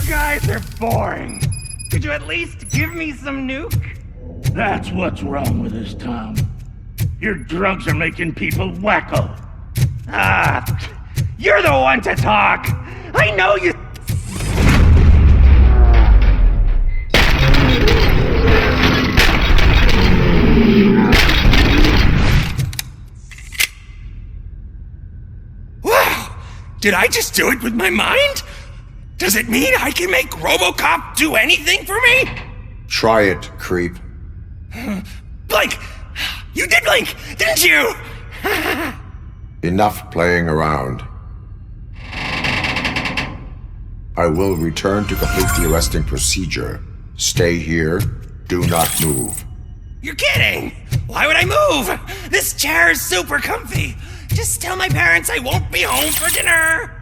guys are boring. Could you at least give me some nuke? That's what's wrong with this town. Your drugs are making people wacko. Ah, you're the one to talk. I know you. Wow! Did I just do it with my mind? Does it mean I can make RoboCop do anything for me? Try it, creep. Blink! You did blink, didn't you? Enough playing around. I will return to complete the arresting procedure. Stay here. Do not move. You're kidding! Why would I move? This chair is super comfy. Just tell my parents I won't be home for dinner.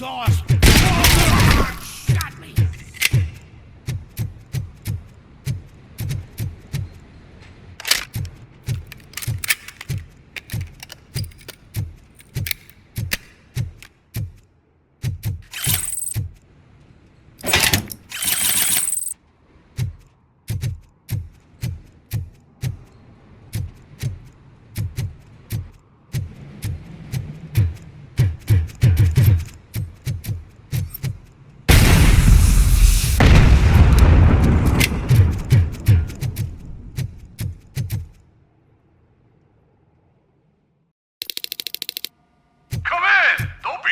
Exhaust! Oh, shot me!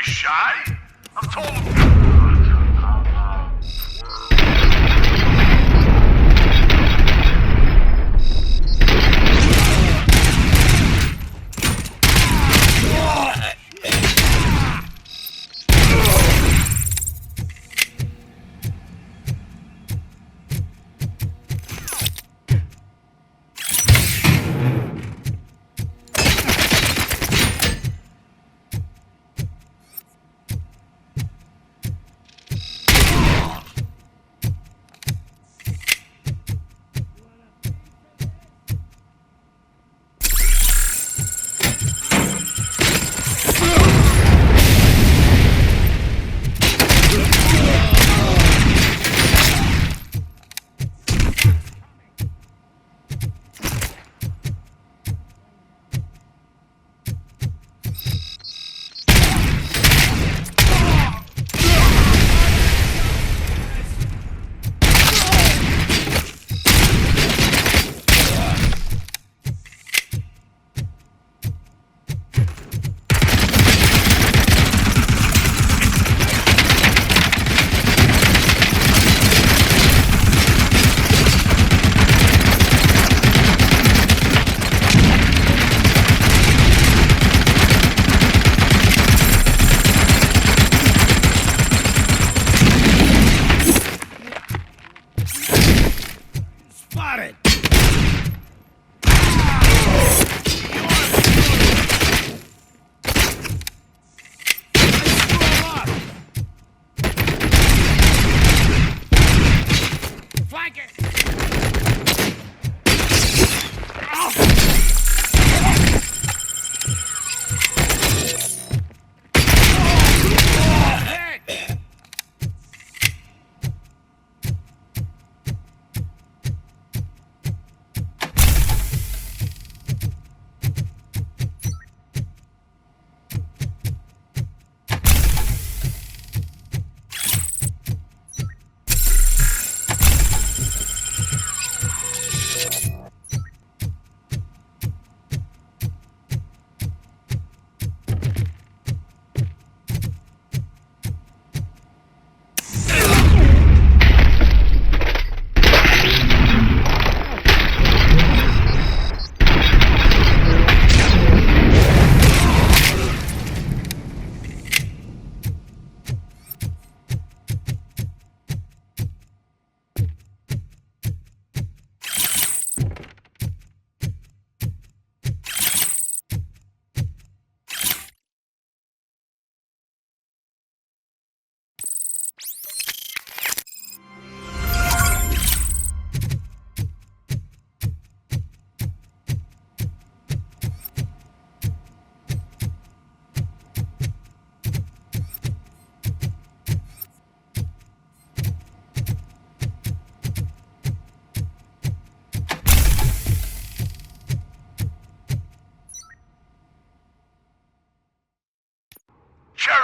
Shy? I'm told.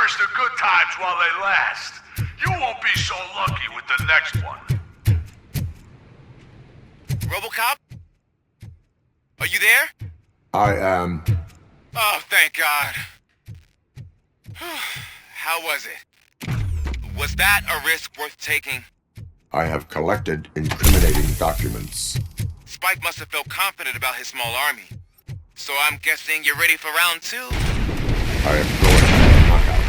Cherish the good times while they last. You won't be so lucky with the next one. RoboCop? Are you there? I am. Oh, thank God. How was it? Was that a risk worth taking? I have collected incriminating documents. Spike must have felt confident about his small army. So I'm guessing you're ready for round 2? I am going for a knockout.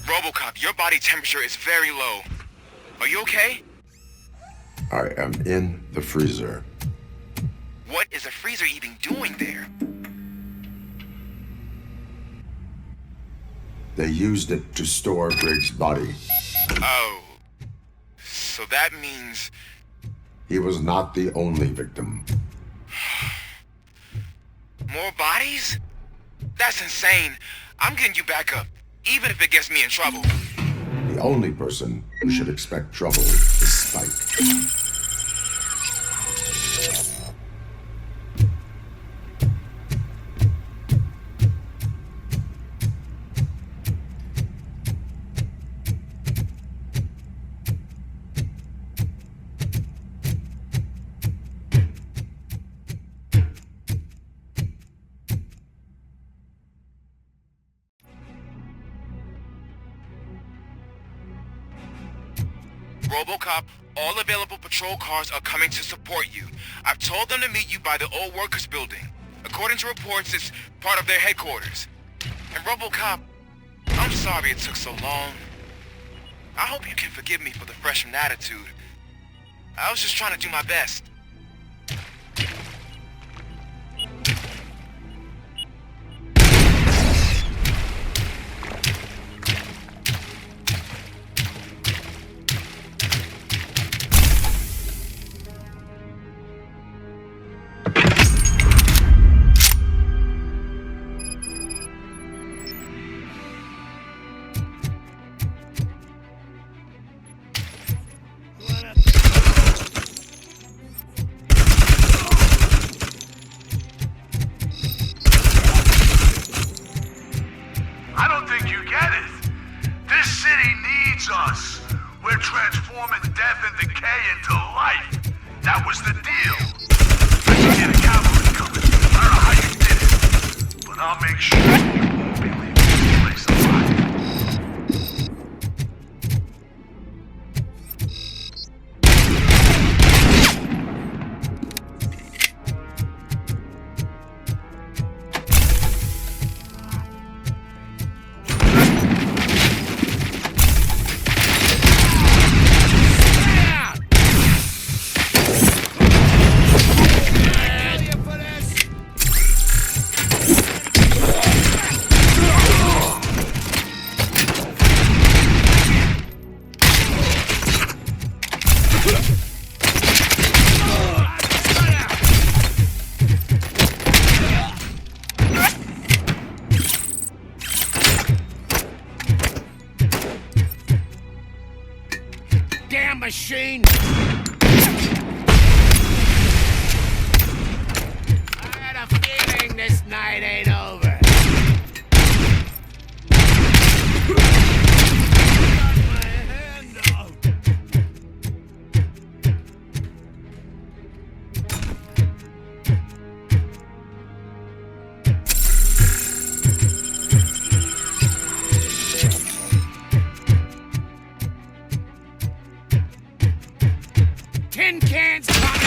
RoboCop, your body temperature is very low. Are you okay? I am in the freezer. What is a freezer even doing there? They used it to store Briggs' body. Oh. So that means... He was not the only victim. More bodies? That's insane. I'm getting you back up, even if it gets me in trouble. The only person who should expect trouble is Spike. RoboCop, all available patrol cars are coming to support you. I've told them to meet you by the old workers building. According to reports, it's part of their headquarters. And RoboCop, I'm sorry it took so long. I hope you can forgive me for the freshman attitude. I was just trying to do my best. Machine! I had a feeling this night ain't over. Tin cans coming!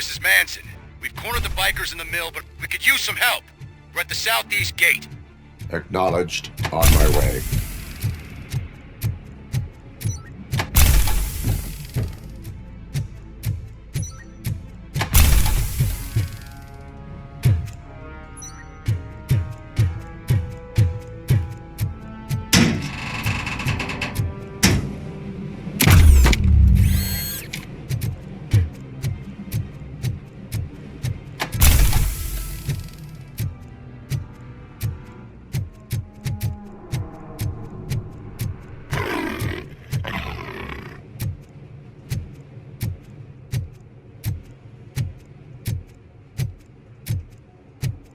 this is Manson. We've cornered the bikers in the mill, but we could use some help. We're at the southeast gate. Acknowledged. On my way.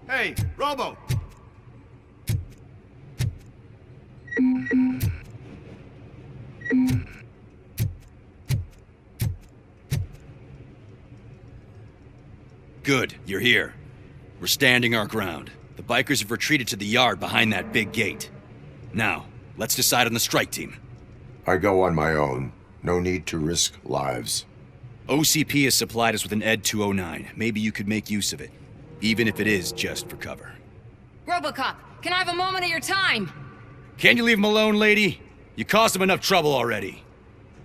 Hey, Robo! Good, you're here. We're standing our ground. The bikers have retreated to the yard behind that big gate. Now, let's decide on the strike team. I go on my own. No need to risk lives. OCP has supplied us with an ED 209. Maybe you could make use of it. Even if it is just for cover. RoboCop, can I have a moment of your time? Can you leave him alone, lady? You caused him enough trouble already.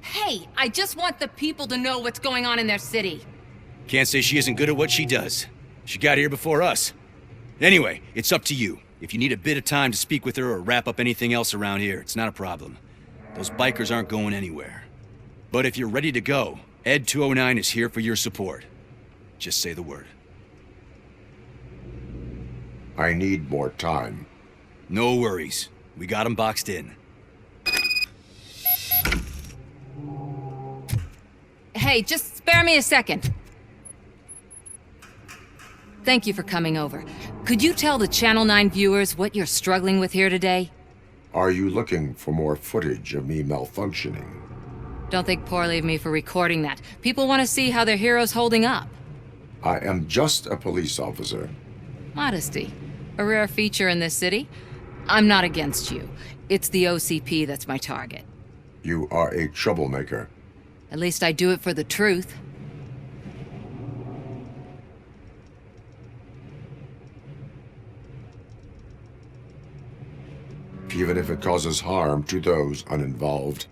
Hey, I just want the people to know what's going on in their city. Can't say she isn't good at what she does. She got here before us. Anyway, it's up to you. If you need a bit of time to speak with her or wrap up anything else around here, it's not a problem. Those bikers aren't going anywhere. But if you're ready to go, ED 209 is here for your support. Just say the word. I need more time. No worries. We got him boxed in. Hey, just spare me a second. Thank you for coming over. Could you tell the Channel 9 viewers what you're struggling with here today? Are you looking for more footage of me malfunctioning? Don't think poorly of me for recording that. People want to see how their hero's holding up. I am just a police officer. Modesty. A rare feature in this city. I'm not against you. It's the OCP that's my target. You are a troublemaker. At least I do it for the truth. Even if it causes harm to those uninvolved.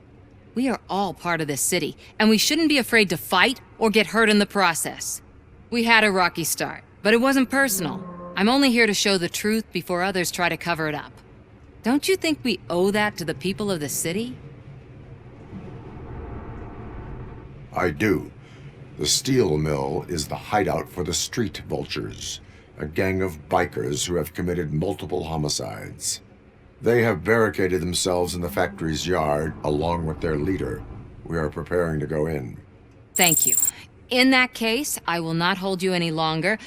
We are all part of this city, and we shouldn't be afraid to fight or get hurt in the process. We had a rocky start, but it wasn't personal. I'm only here to show the truth before others try to cover it up. Don't you think we owe that to the people of the city? I do. The steel mill is the hideout for the street vultures, a gang of bikers who have committed multiple homicides. They have barricaded themselves in the factory's yard, along with their leader. We are preparing to go in. Thank you. In that case, I will not hold you any longer,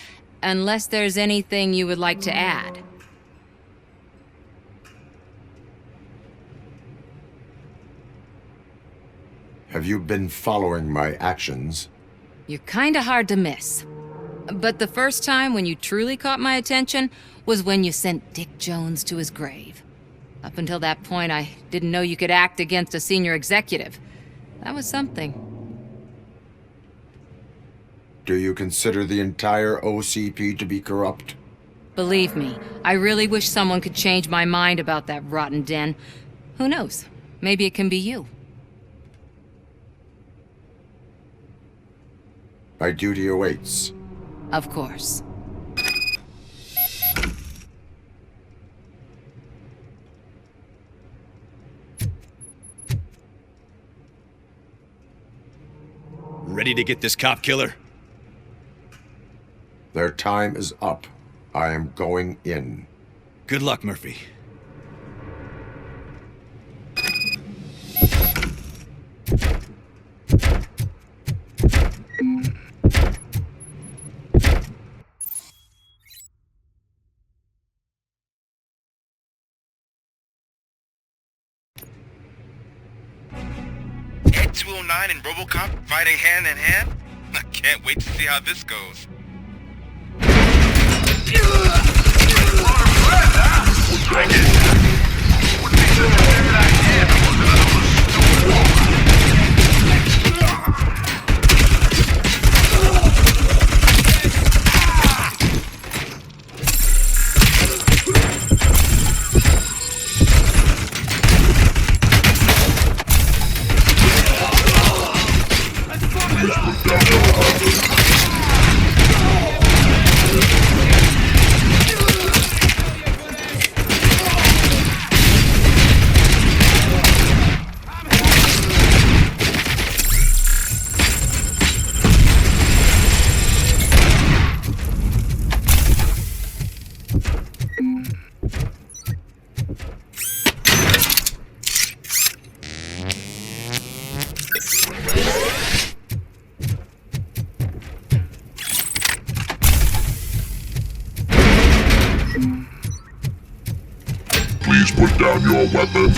unless there's anything you would like to add. Have you been following my actions? You're kinda hard to miss. But the first time when you truly caught my attention was when you sent Dick Jones to his grave. Up until that point, I didn't know you could act against a senior executive. That was something. Do you consider the entire OCP to be corrupt? Believe me, I really wish someone could change my mind about that rotten den. Who knows? Maybe it can be you. My duty awaits. Of course. Ready to get this cop killer? Their time is up. I am going in. Good luck, Murphy. Ed 209 and RoboCop fighting hand in hand? I can't wait to see how this goes. Please put down your weapon.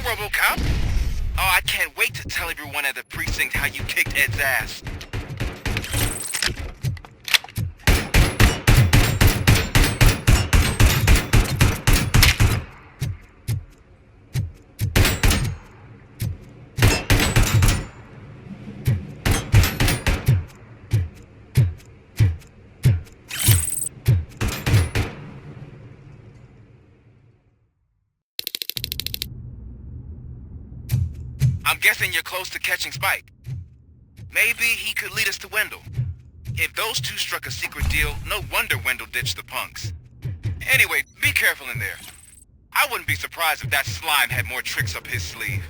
RoboCop? Oh, I can't wait to tell everyone at the precinct how you kicked Ed's ass. I'm guessing you're close to catching Spike. Maybe he could lead us to Wendell. If those two struck a secret deal, no wonder Wendell ditched the punks. Anyway, be careful in there. I wouldn't be surprised if that slime had more tricks up his sleeve.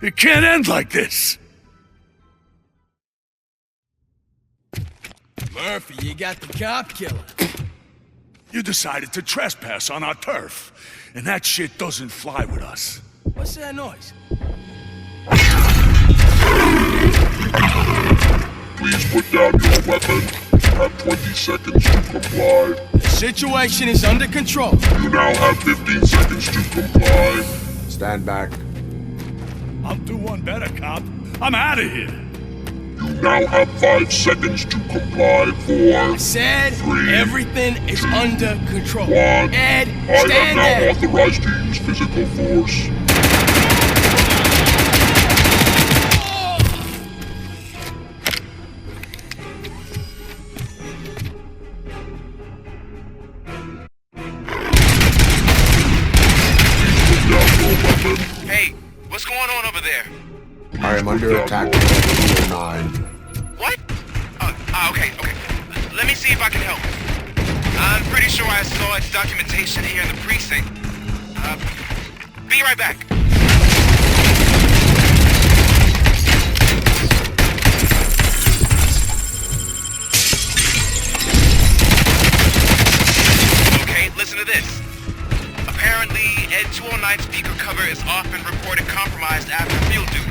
It can't end like this! Murphy, you got the cop killer. You decided to trespass on our turf, and that shit doesn't fly with us. What's that noise? Please put down your weapon. You have 20 seconds to comply. The situation is under control. You now have 15 seconds to comply. Stand back. I'll do one better, cop. I'm out of here. You now have 5 seconds to comply. 4, I said 3, everything is under control. 1. Ed, stand I am now there. authorized to use physical force. Hey, what's going on over there? I am under attack from 9. What? Okay. Let me see if I can help. I'm pretty sure I saw its documentation here in the precinct. Be right back. Okay, listen to this. Apparently, Ed 209's speaker cover is often reported compromised after field duty.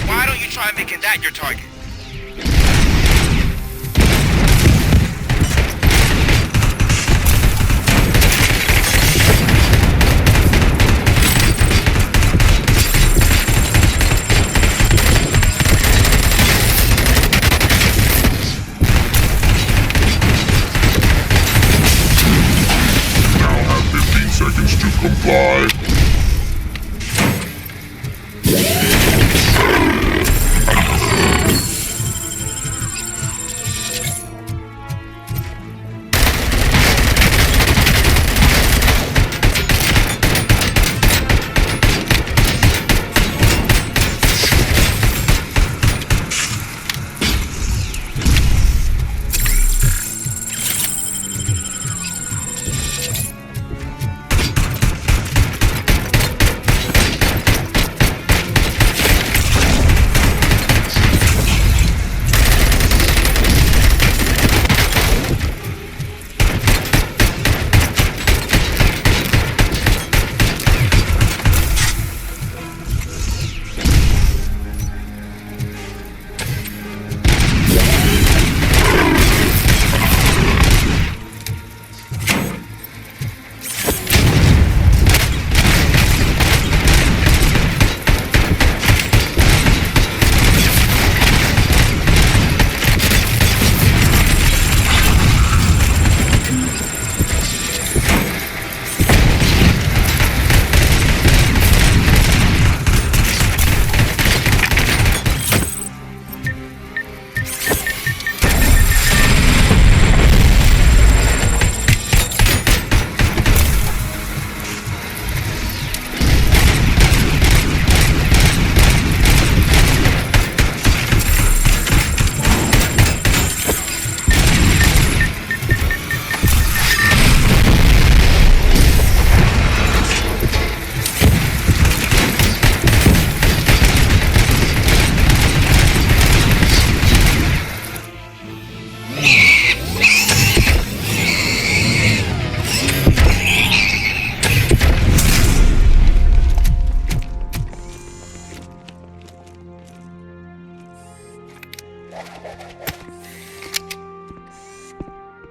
Why don't you try making that your target?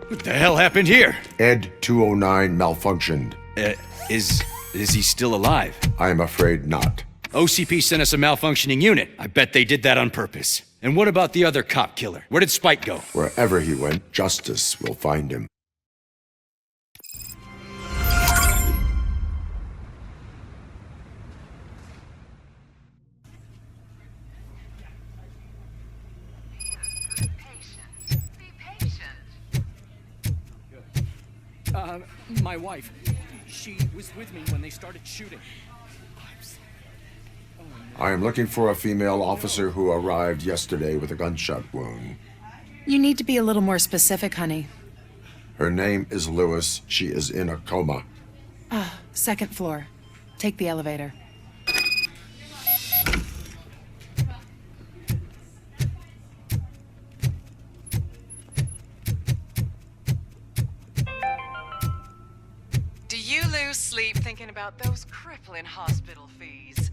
What the hell happened here? Ed 209 malfunctioned. Is he still alive? I am afraid not. OCP sent us a malfunctioning unit. I bet they did that on purpose. And what about the other cop killer? Where did Spike go? Wherever he went, justice will find him. My wife. She was with me when they started shooting. I am looking for a female officer who arrived yesterday with a gunshot wound. You need to be a little more specific, honey. Her name is Lewis. She is in a coma. Second floor. Take the elevator. Do you lose sleep thinking about those crippling hospital fees?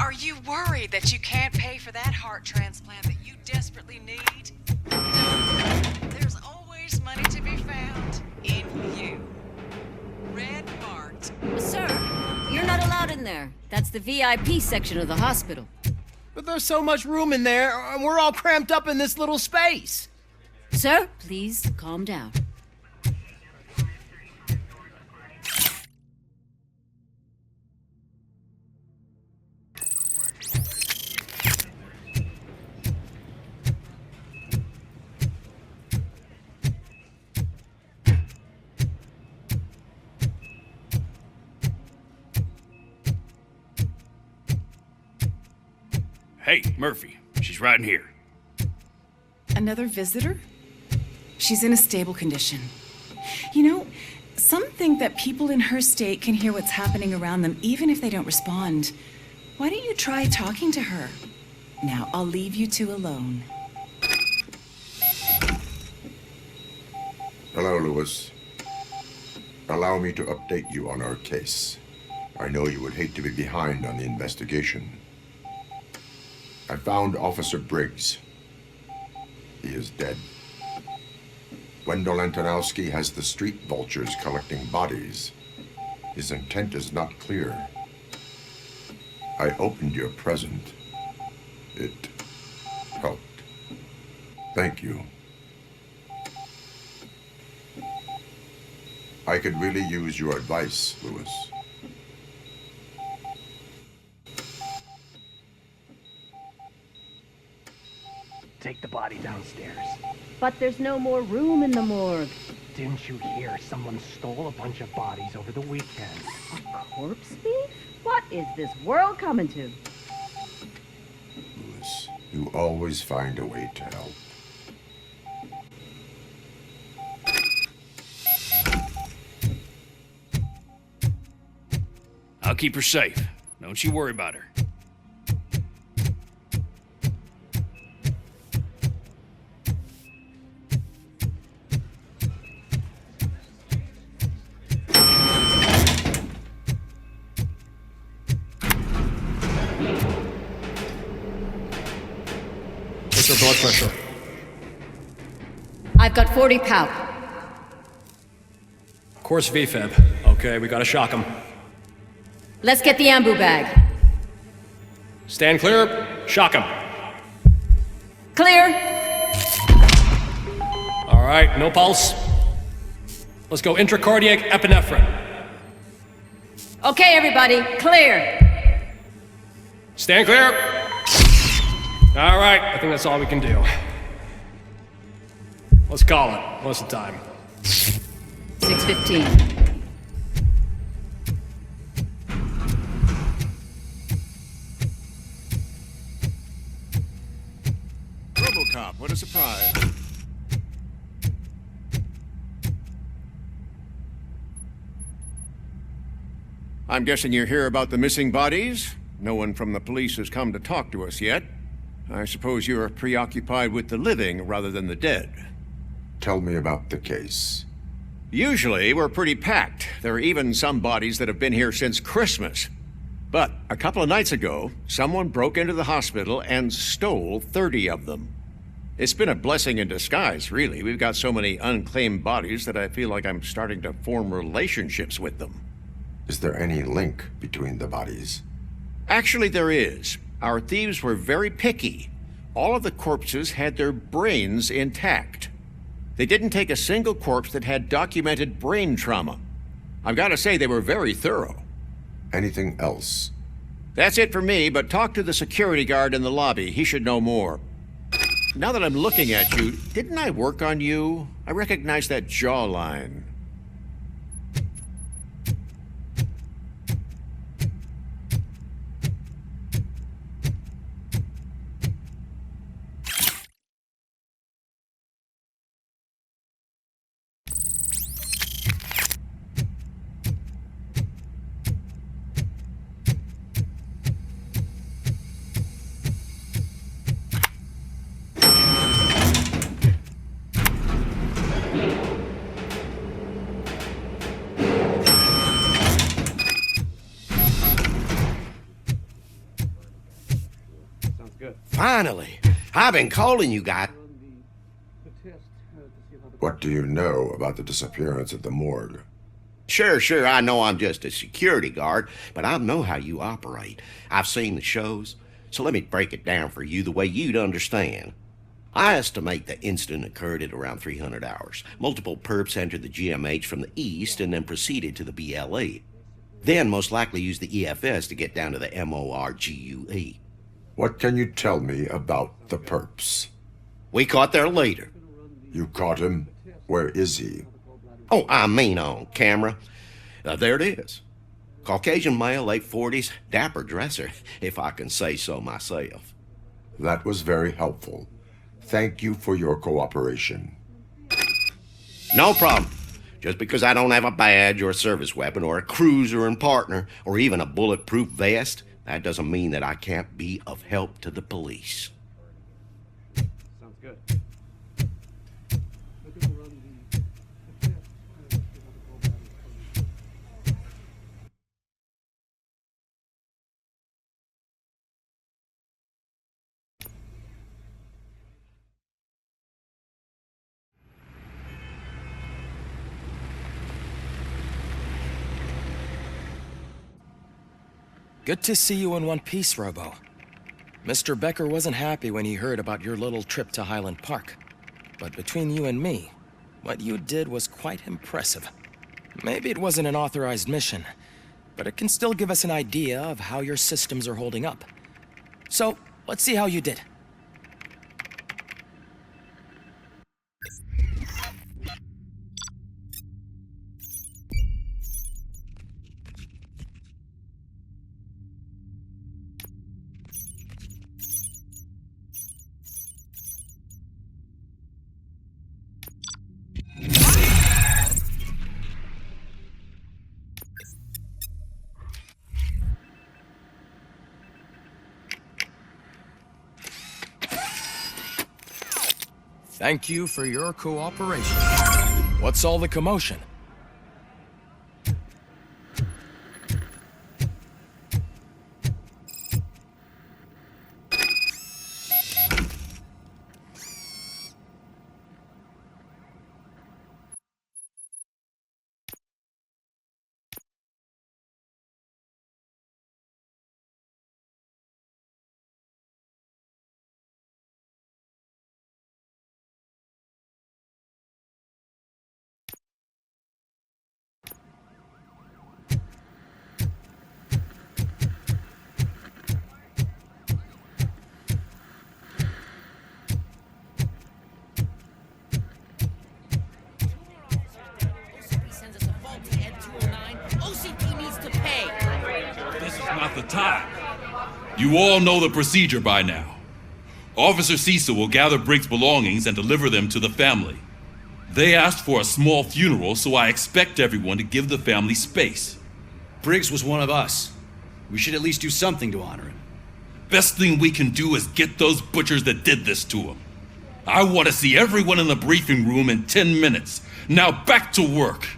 Are you worried that you can't pay for that heart transplant that you desperately need? There's always money to be found in you. Red marked. Sir, you're not allowed in there. That's the VIP section of the hospital. But there's so much room in there, and we're all cramped up in this little space. Sir, please calm down. Hey, Murphy. She's right in here. Another visitor? She's in a stable condition. You know, some think that people in her state can hear what's happening around them even if they don't respond. Why don't you try talking to her? Now, I'll leave you two alone. Hello, Lewis. Allow me to update you on our case. I know you would hate to be behind on the investigation. I found Officer Briggs. He is dead. Wendell Antonowski has the street vultures collecting bodies. His intent is not clear. I opened your present. It helped. Thank you. I could really use your advice, Lewis. Take the body downstairs. But there's no more room in the morgue. Didn't you hear someone stole a bunch of bodies over the weekend? A corpse thief? What is this world coming to? Lewis, you always find a way to help. I'll keep her safe. Don't you worry about her. What's your blood pressure? I've got 40 pow. Course VFib. Okay, we gotta shock him. Let's get the ambu bag. Stand clear. Shock him. Clear. All right, no pulse. Let's go intracardiac epinephrine. Okay, everybody, clear. Stand clear. All right, I think that's all we can do. Let's call it. What's the time? 6:15. RoboCop, what a surprise. I'm guessing you're here about the missing bodies? No one from the police has come to talk to us yet. I suppose you're preoccupied with the living rather than the dead. Tell me about the case. Usually, we're pretty packed. There are even some bodies that have been here since Christmas. But a couple of nights ago, someone broke into the hospital and stole 30 of them. It's been a blessing in disguise, really. We've got so many unclaimed bodies that I feel like I'm starting to form relationships with them. Is there any link between the bodies? Actually, there is. Our thieves were very picky. All of the corpses had their brains intact. They didn't take a single corpse that had documented brain trauma. I've got to say, they were very thorough. Anything else? That's it for me, but talk to the security guard in the lobby. He should know more. Now that I'm looking at you, didn't I work on you? I recognize that jawline. Finally! I've been calling you guys. What do you know about the disappearance at the morgue? Sure, I know I'm just a security guard, but I know how you operate. I've seen the shows, so let me break it down for you the way you'd understand. I estimate the incident occurred at around 300 hours. Multiple perps entered the GMH from the east and then proceeded to the BLE. Then most likely used the EFS to get down to the MORGUE. What can you tell me about the perps? We caught their leader. You caught him? Where is he? Oh, I mean on camera. There it is. Caucasian male, late 40s, dapper dresser, if I can say so myself. That was very helpful. Thank you for your cooperation. No problem. Just because I don't have a badge or a service weapon or a cruiser and partner or even a bulletproof vest, that doesn't mean that I can't be of help to the police. Sounds good. Good to see you in one piece, Robo. Mr. Becker wasn't happy when he heard about your little trip to Highland Park. But between you and me, what you did was quite impressive. Maybe it wasn't an authorized mission, but it can still give us an idea of how your systems are holding up. So, let's see how you did. Thank you for your cooperation. What's all the commotion? Not the time. You all know the procedure by now. Officer Cecil will gather Briggs' belongings and deliver them to the family. They asked for a small funeral, so I expect everyone to give the family space. Briggs was one of us. We should at least do something to honor him. Best thing we can do is get those butchers that did this to him. I want to see everyone in the briefing room in 10 minutes. Now back to work.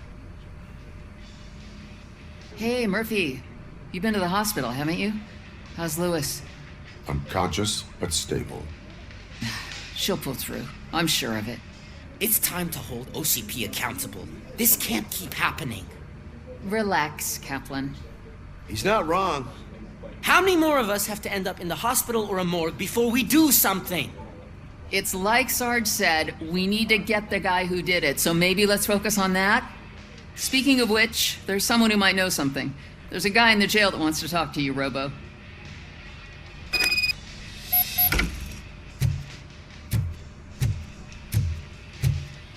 Hey, Murphy. You've been to the hospital, haven't you? How's Lewis? Unconscious, but stable. She'll pull through. I'm sure of it. It's time to hold OCP accountable. This can't keep happening. Relax, Kaplan. He's not wrong. How many more of us have to end up in the hospital or a morgue before we do something? It's like Sarge said, we need to get the guy who did it, so maybe let's focus on that? Speaking of which, there's someone who might know something. There's a guy in the jail that wants to talk to you, Robo.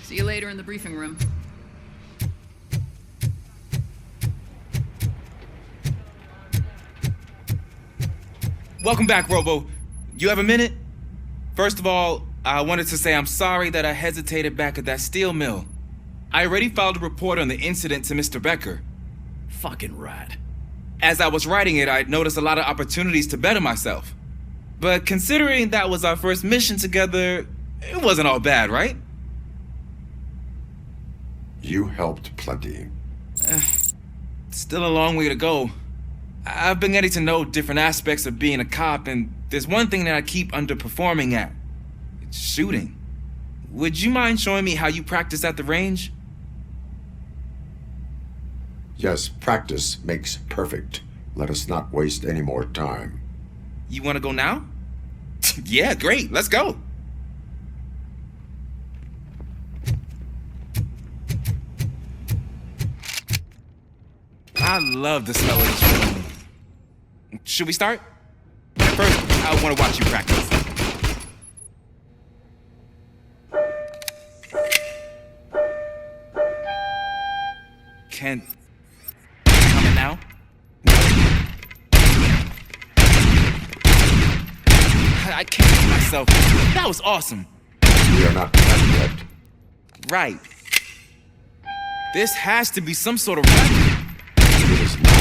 See you later in the briefing room. Welcome back, Robo. You have a minute? First of all, I wanted to say I'm sorry that I hesitated back at that steel mill. I already filed a report on the incident to Mr. Becker. Fucking rad. As I was writing it, I noticed a lot of opportunities to better myself. But considering that was our first mission together, it wasn't all bad, right? You helped plenty. Still a long way to go. I've been getting to know different aspects of being a cop, and there's one thing that I keep underperforming at. It's shooting. Would you mind showing me how you practice at the range? Yes, practice makes perfect. Let us not waste any more time. You want to go now? Yeah, great. Let's go. I love the smell of this room. Should we start? First, I want to watch you practice. Can... Coming now? I can't get myself. That was awesome. We are not done yet. Right. This has to be some sort of record. It is not.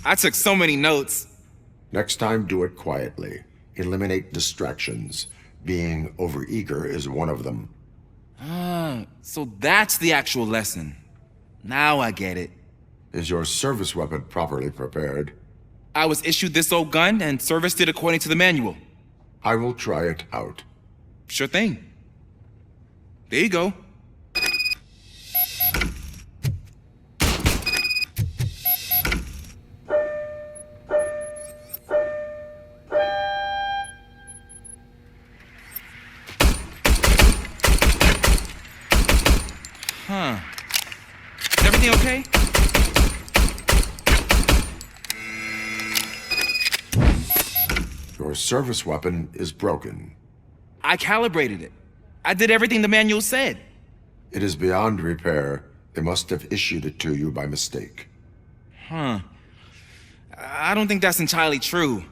I took so many notes. Next time, do it quietly. Eliminate distractions. Being overeager is one of them. So that's the actual lesson. Now I get it. Is your service weapon properly prepared? I was issued this old gun and serviced it according to the manual. I will try it out. Sure thing. There you go. Huh. Is everything okay? Your service weapon is broken. I calibrated it. I did everything the manual said. It is beyond repair. They must have issued it to you by mistake. Huh. I don't think that's entirely true.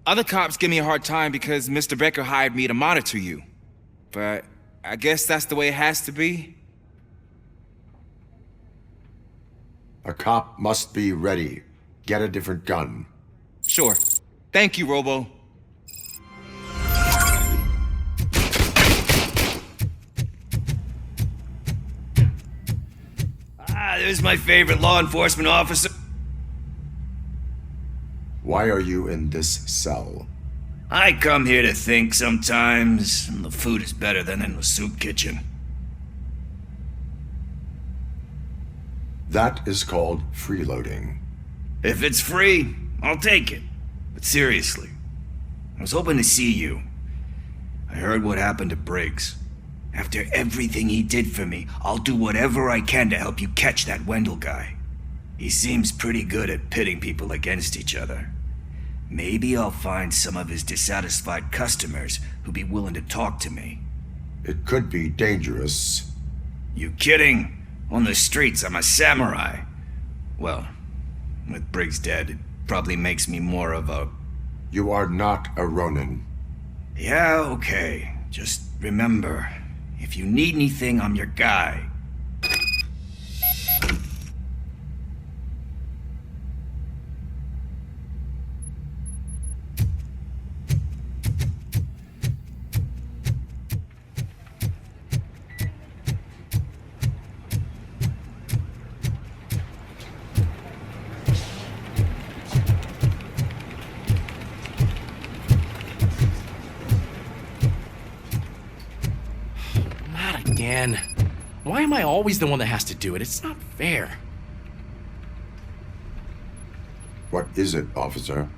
Other cops give me a hard time because Mr. Becker hired me to monitor you. But I guess that's the way it has to be. A cop must be ready. Get a different gun. Sure. Thank you, Robo. There's my favorite law enforcement officer. Why are you in this cell? I come here to think sometimes, and the food is better than in the soup kitchen. That is called freeloading. If it's free, I'll take it. But seriously, I was hoping to see you. I heard what happened to Briggs. After everything he did for me, I'll do whatever I can to help you catch that Wendell guy. He seems pretty good at pitting people against each other. Maybe I'll find some of his dissatisfied customers who'd be willing to talk to me. It could be dangerous. You kidding? On the streets, I'm a samurai. Well, with Briggs dead, it probably makes me more of a... You are not a Ronin. Yeah, okay. Just remember, if you need anything, I'm your guy. Again. Why am I always the one that has to do it? It's not fair. What is it, officer?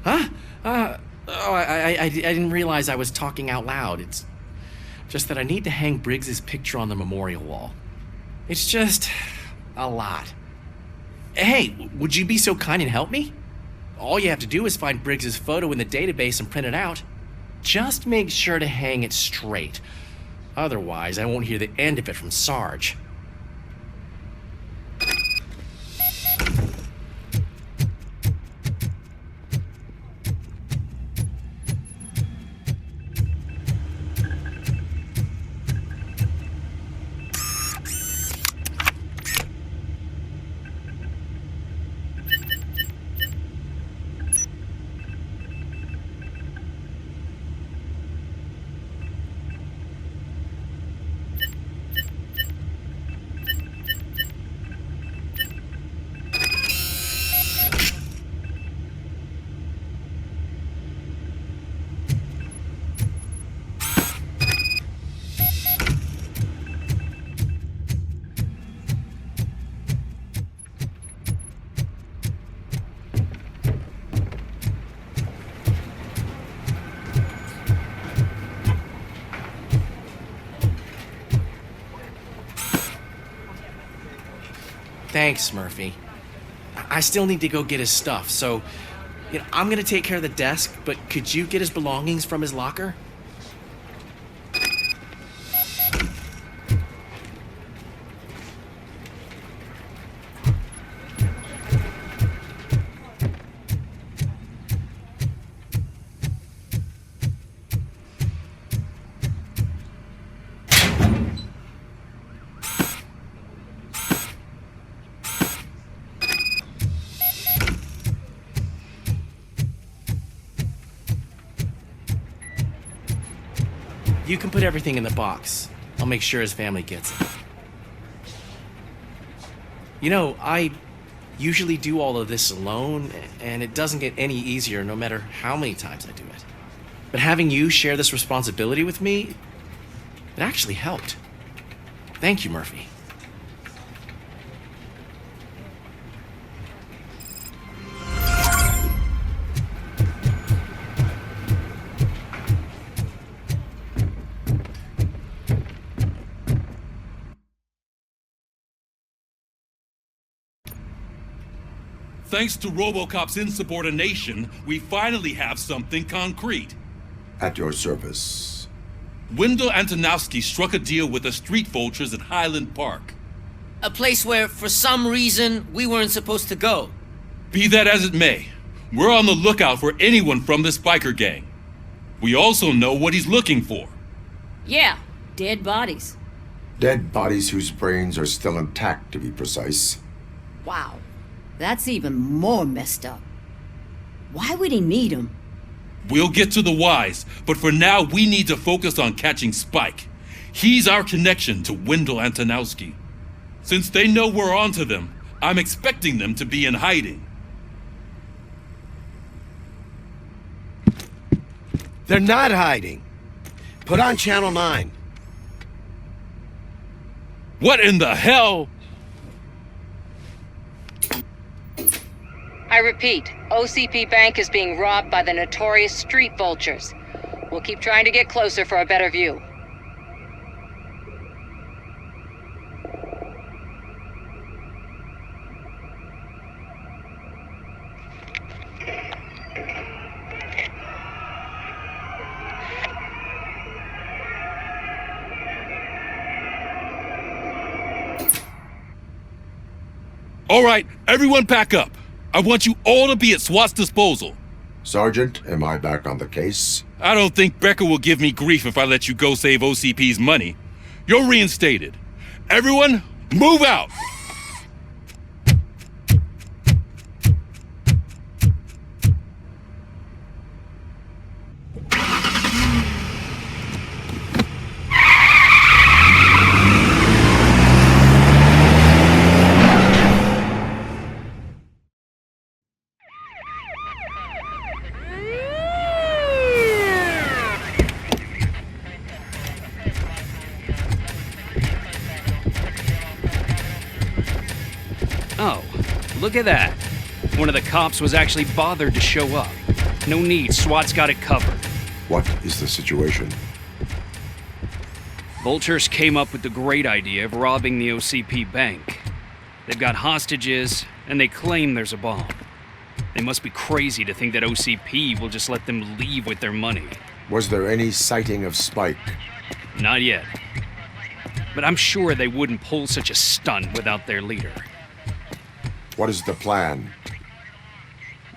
Huh? I didn't realize I was talking out loud. It's just that I need to hang Briggs's picture on the memorial wall. It's just a lot. Hey, would you be so kind and help me? All you have to do is find Briggs's photo in the database and print it out. Just make sure to hang it straight. Otherwise, I won't hear the end of it from Sarge. Thanks, Murphy. I still need to go get his stuff, so I'm gonna take care of the desk, but could you get his belongings from his locker? You can put everything in the box. I'll make sure his family gets it. I usually do all of this alone, and it doesn't get any easier no matter how many times I do it. But having you share this responsibility with me, it actually helped. Thank you, Murphy. Thanks to RoboCop's insubordination, we finally have something concrete. At your service. Wendell Antonowski struck a deal with the street vultures at Highland Park. A place where, for some reason, we weren't supposed to go. Be that as it may, we're on the lookout for anyone from this biker gang. We also know what he's looking for. Yeah, dead bodies. Dead bodies whose brains are still intact, to be precise. Wow, that's even more messed up. Why would he need them? We'll get to the whys, but for now we need to focus on catching Spike. He's our connection to Wendell Antonowski. Since they know we're onto them, I'm expecting them to be in hiding. They're not hiding. Put on Channel 9. What in the hell? I repeat, OCP Bank is being robbed by the notorious street vultures. We'll keep trying to get closer for a better view. All right, everyone pack up. I want you all to be at SWAT's disposal. Sergeant, am I back on the case? I don't think Becker will give me grief if I let you go save OCP's money. You're reinstated. Everyone, move out! Look at that. One of the cops was actually bothered to show up. No need, SWAT's got it covered. What is the situation? Vultures came up with the great idea of robbing the OCP bank. They've got hostages, and they claim there's a bomb. They must be crazy to think that OCP will just let them leave with their money. Was there any sighting of Spike? Not yet. But I'm sure they wouldn't pull such a stunt without their leader. What is the plan?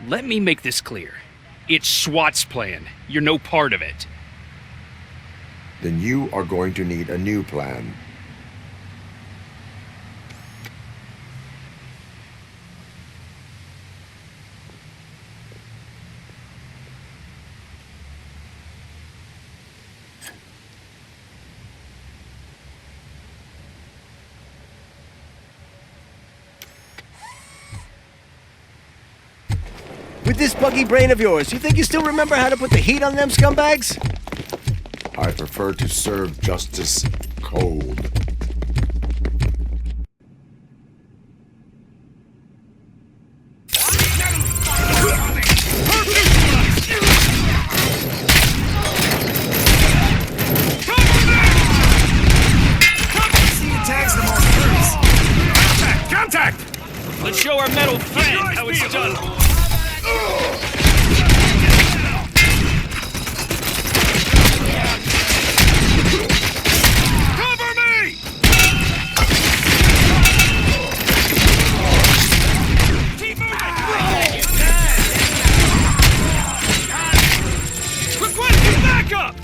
Let me make this clear. It's SWAT's plan. You're no part of it. Then you are going to need a new plan. With this buggy brain of yours, you think you still remember how to put the heat on them scumbags? I prefer to serve justice cold. Contact! Let's show our metal friend how it's done. Cover me! Keep moving! Requesting backup!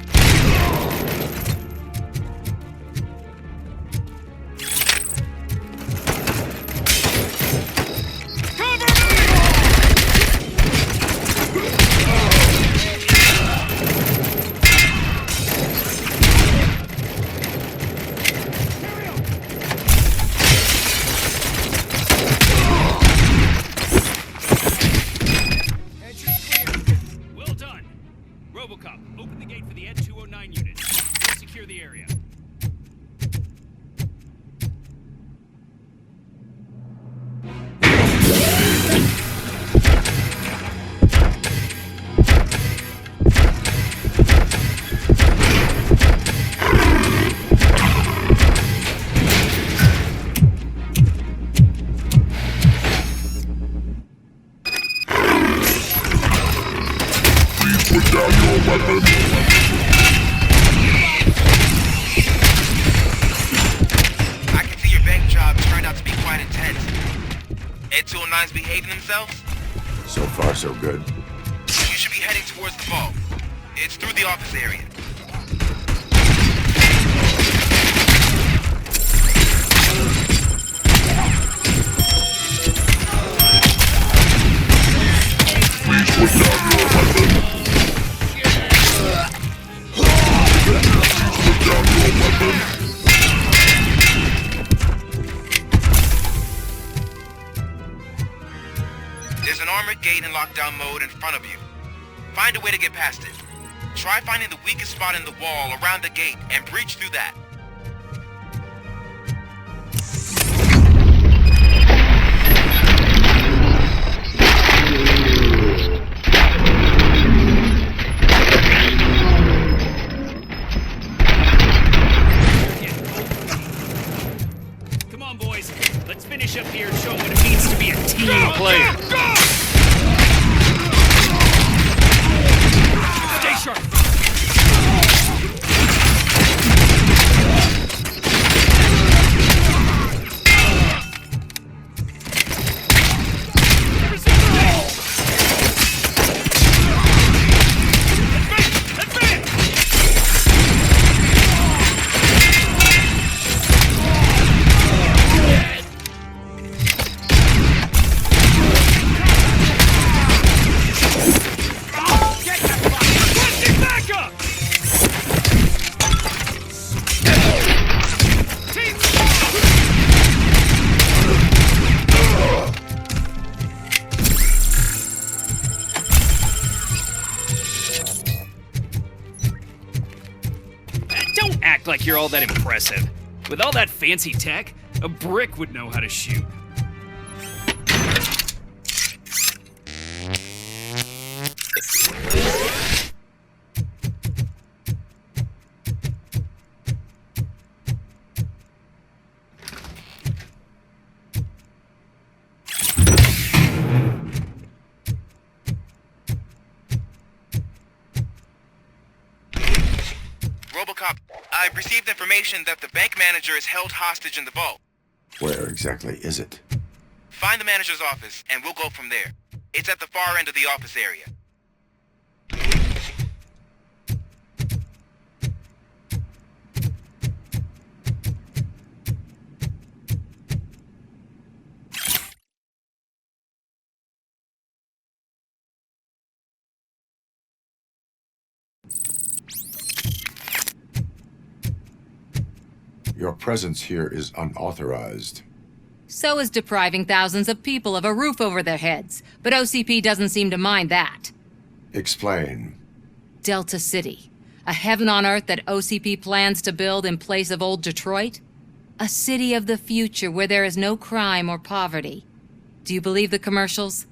clear the area. I can see your bank job turned out to be quite intense. Ed 209's behaving themselves? So far, so good. You should be heading towards the vault. It's through the office area. Please put down your weapon. Put down your weapon. There's an armored gate in lockdown mode in front of you. Find a way to get past it. Try finding the weakest spot in the wall around the gate and breach through that. Come on, boys. Let's finish up here and show 'em what it means to be a team player. Stay sharp. Like you're all that impressive. With all that fancy tech, a brick would know how to shoot. RoboCop, I've received information that the bank manager is held hostage in the vault. Where exactly is it? Find the manager's office, and we'll go from there. It's at the far end of the office area. Your presence here is unauthorized. So is depriving thousands of people of a roof over their heads. But OCP doesn't seem to mind that. Explain. Delta City. A heaven on earth that OCP plans to build in place of old Detroit? A city of the future where there is no crime or poverty. Do you believe the commercials?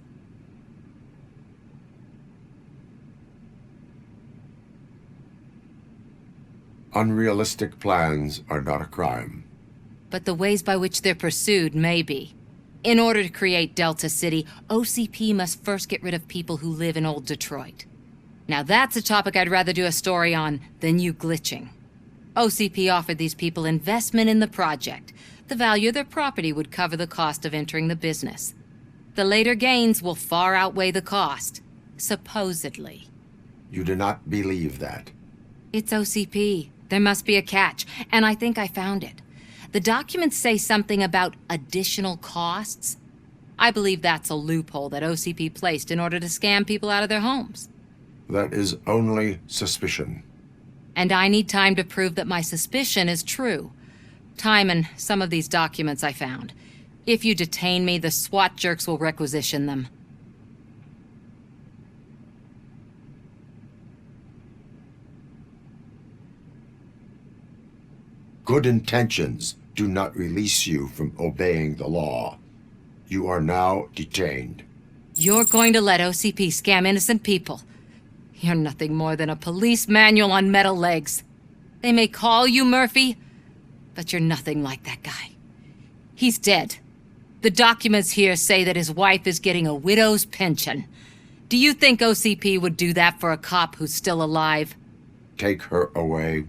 Unrealistic plans are not a crime. But the ways by which they're pursued may be. In order to create Delta City, OCP must first get rid of people who live in old Detroit. Now that's a topic I'd rather do a story on than you glitching. OCP offered these people investment in the project. The value of their property would cover the cost of entering the business. The later gains will far outweigh the cost. Supposedly. You do not believe that. It's OCP. There must be a catch, and I think I found it. The documents say something about additional costs. I believe that's a loophole that OCP placed in order to scam people out of their homes. That is only suspicion. And I need time to prove that my suspicion is true. Time and some of these documents I found. If you detain me, the SWAT jerks will requisition them. Good intentions do not release you from obeying the law. You are now detained. You're going to let OCP scam innocent people. You're nothing more than a police manual on metal legs. They may call you Murphy, but you're nothing like that guy. He's dead. The documents here say that his wife is getting a widow's pension. Do you think OCP would do that for a cop who's still alive? Take her away.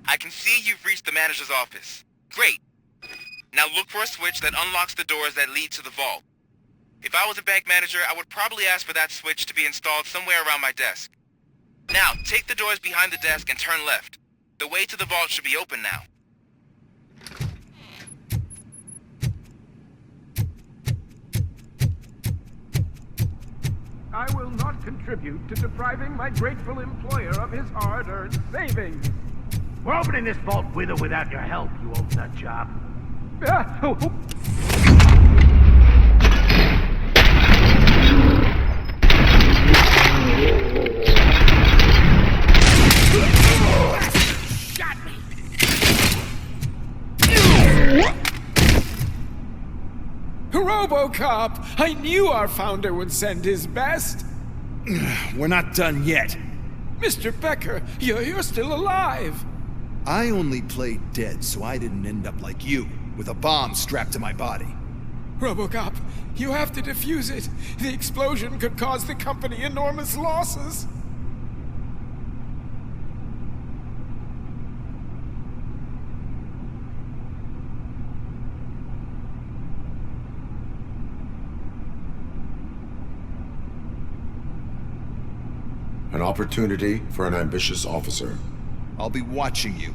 I can see you've reached the manager's office. Great. Now look for a switch that unlocks the doors that lead to the vault. If I was a bank manager, I would probably ask for that switch to be installed somewhere around my desk. Now, take the doors behind the desk and turn left. The way to the vault should be open now. I will not contribute to depriving my grateful employer of his hard-earned savings. We're opening this vault with or without your help, you old nut job. Shot me! RoboCop! I knew our founder would send his best. We're not done yet. Mr. Becker, you're still alive. I only played dead so I didn't end up like you, with a bomb strapped to my body. RoboCop, you have to defuse it. The explosion could cause the company enormous losses. An opportunity for an ambitious officer. I'll be watching you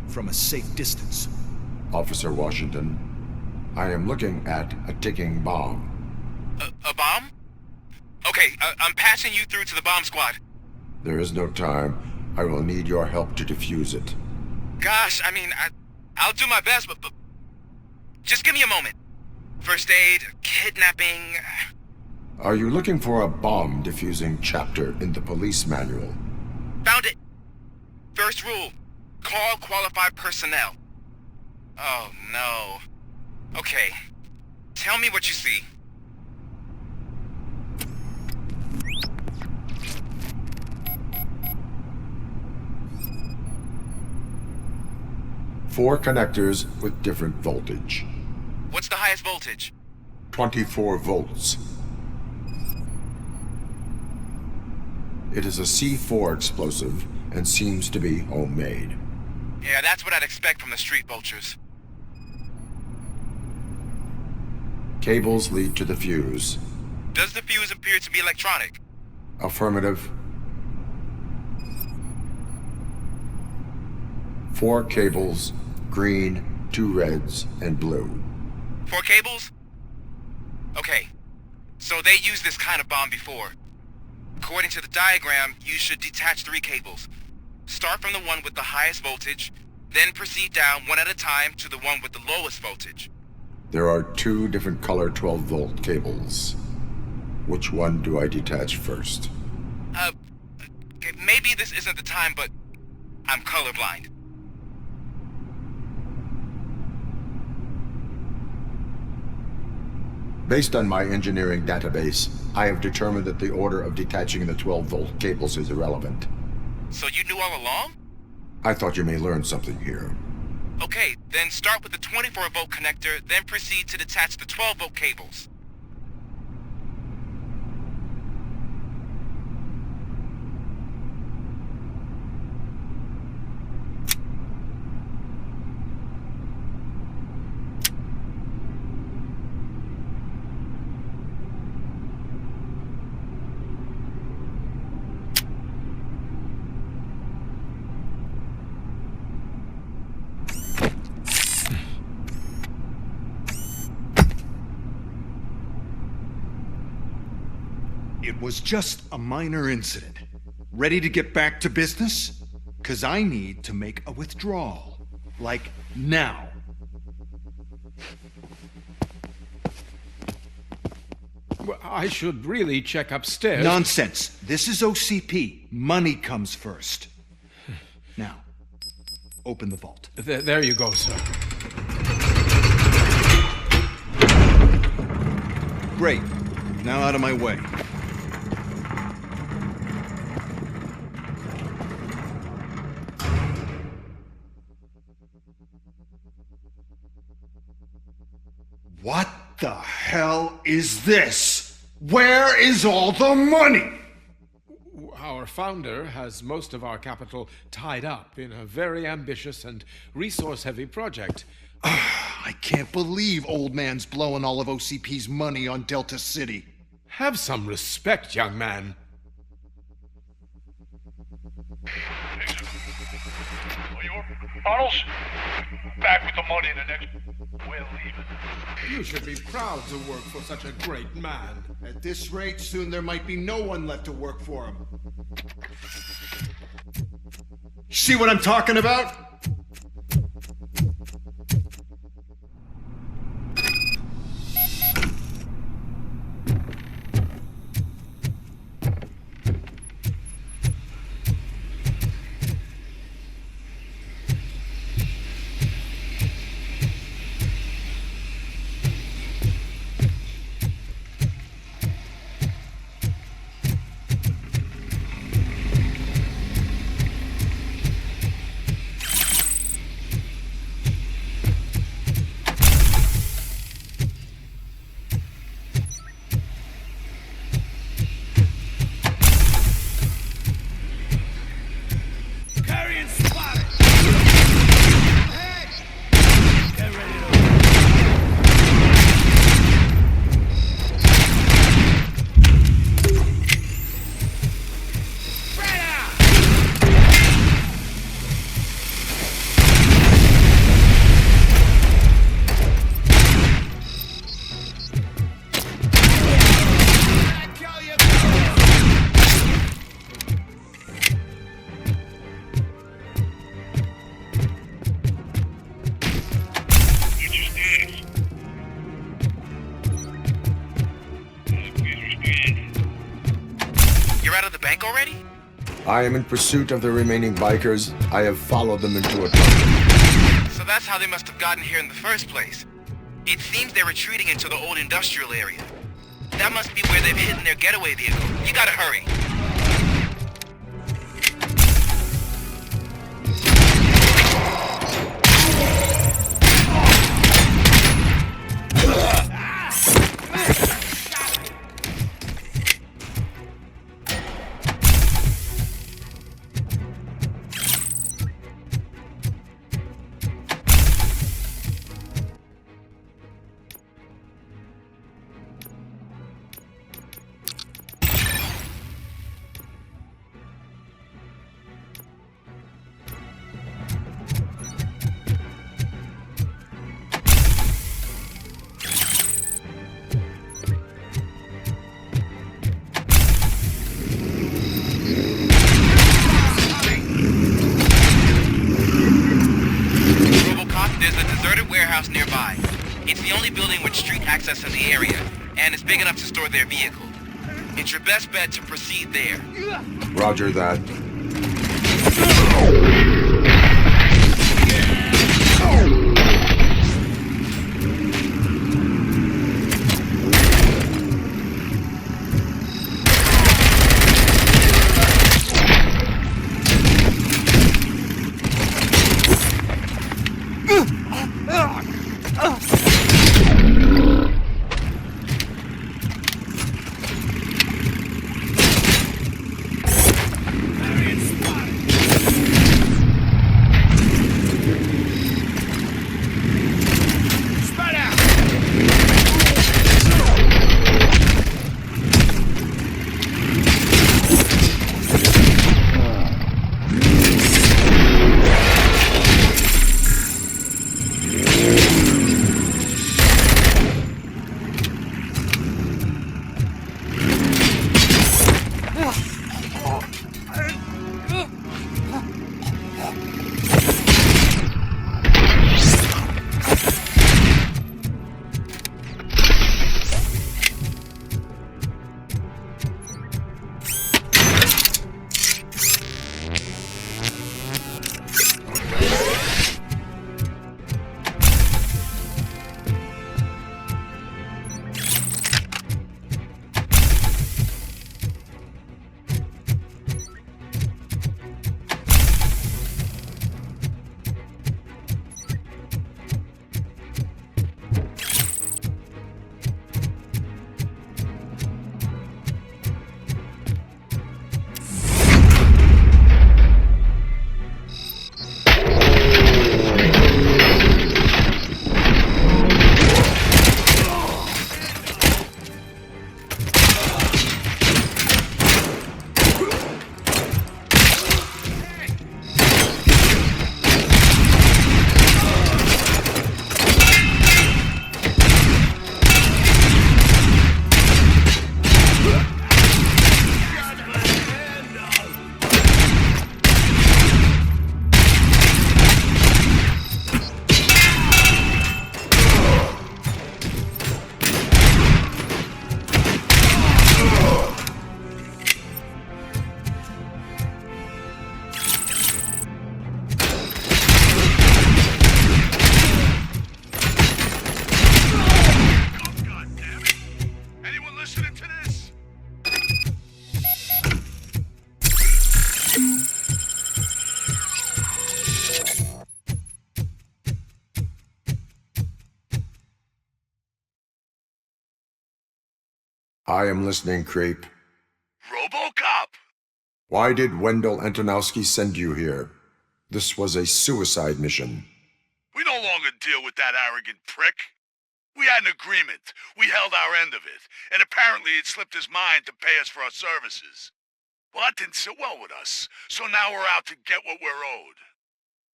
from a safe distance. Officer Washington, I am looking at a ticking bomb. A bomb? Okay, I'm passing you through to the bomb squad. There is no time. I will need your help to defuse it. Gosh, I mean, I'll do my best, but just give me a moment. First aid, kidnapping... Are you looking for a bomb defusing chapter in the police manual? Found it! First rule, call qualified personnel. Oh, no. Okay, tell me what you see. Four connectors with different voltage. What's the highest voltage? 24 volts. It is a C4 explosive and seems to be homemade. Yeah, that's what I'd expect from the street vultures. Cables lead to the fuse. Does the fuse appear to be electronic? Affirmative. 4 cables, green, 2 reds, and blue. 4 cables? Okay, so they used this kind of bomb before. According to the diagram, you should detach 3 cables. Start from the one with the highest voltage, then proceed down one at a time to the one with the lowest voltage. There are 2 different color 12-volt cables. Which one do I detach first? Maybe this isn't the time, but I'm colorblind. Based on my engineering database, I have determined that the order of detaching the 12-volt cables is irrelevant. So you knew all along? I thought you may learn something here. Okay, then start with the 24-volt connector, then proceed to detach the 12-volt cables. It was just a minor incident. Ready to get back to business? 'Cause I need to make a withdrawal. Like, now. Well, I should really check upstairs. Nonsense. This is OCP. Money comes first. Now, open the vault. There you go, sir. Great. Now out of my way. What the hell is this? Where is all the money? Our founder has most of our capital tied up in a very ambitious and resource-heavy project. I can't believe old man's blowing all of OCP's money on Delta City. Have some respect, young man. Arnold's back with the money in the next... We're leaving. You should be proud to work for such a great man. At this rate, soon there might be no one left to work for him. See what I'm talking about? I am in pursuit of the remaining bikers. I have followed them into a tunnel. So that's how they must have gotten here in the first place. It seems they're retreating into the old industrial area. That must be where they've hidden their getaway vehicle. You gotta hurry. Nearby. It's the only building with street access in the area, and it's big enough to store their vehicle. It's your best bet to proceed there. Roger that. I am listening, creep. RoboCop! Why did Wendell Antonowski send you here? This was a suicide mission. We no longer deal with that arrogant prick. We had an agreement. We held our end of it. And apparently it slipped his mind to pay us for our services. Well, that didn't sit well with us. So now we're out to get what we're owed.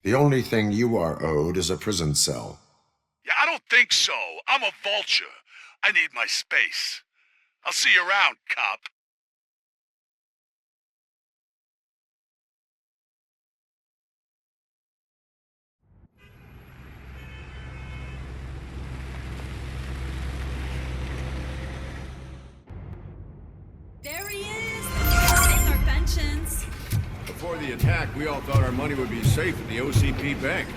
The only thing you are owed is a prison cell. Yeah, I don't think so. I'm a vulture. I need my space. I'll see you around, cop. There he is! Take our pensions. Before the attack, we all thought our money would be safe at the OCP bank.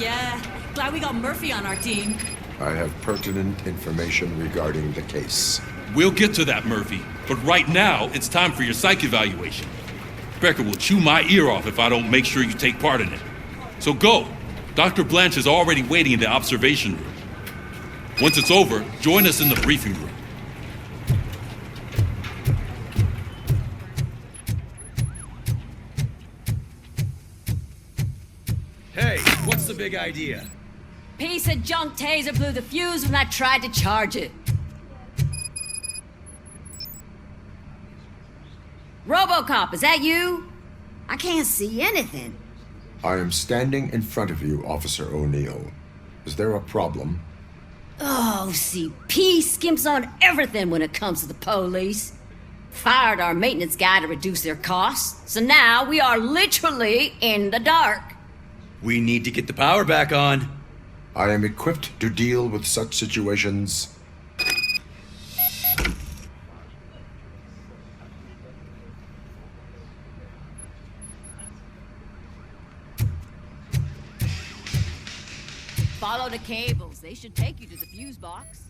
Yeah, glad we got Murphy on our team. I have pertinent information regarding the case. We'll get to that, Murphy. But right now, it's time for your psych evaluation. Becker will chew my ear off if I don't make sure you take part in it. So go. Dr. Blanche is already waiting in the observation room. Once it's over, join us in the briefing room. Hey, what's the big idea? Piece of junk taser blew the fuse when I tried to charge it. RoboCop, is that you? I can't see anything. I am standing in front of you, Officer O'Neill. Is there a problem? Oh, OCP skimps on everything when it comes to the police. Fired our maintenance guy to reduce their costs, so now we are literally in the dark. We need to get the power back on. I am equipped to deal with such situations. Follow the cables. They should take you to the fuse box.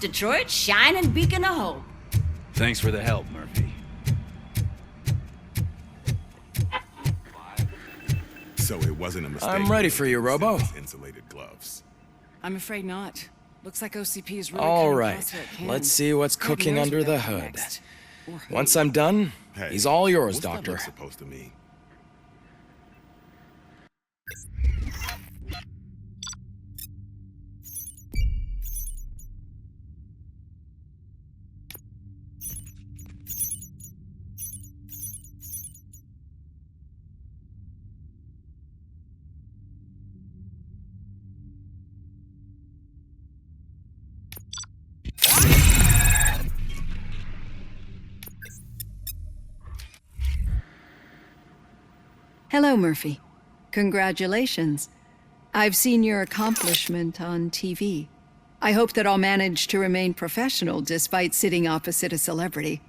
Detroit's shining beacon of hope. Thanks for the help, Murphy. So it wasn't a mistake. I'm ready for you, Robo. Insulated gloves. I'm afraid not. Looks like OCP is really All cutting right, across where it can. let's see what's God cooking knows under what the they'll do hood. next. Or who. Once I'm done, Hey, he's all yours, what's that Doctor. look supposed to mean? Hello, Murphy. Congratulations. I've seen your accomplishment on TV. I hope that I'll manage to remain professional despite sitting opposite a celebrity.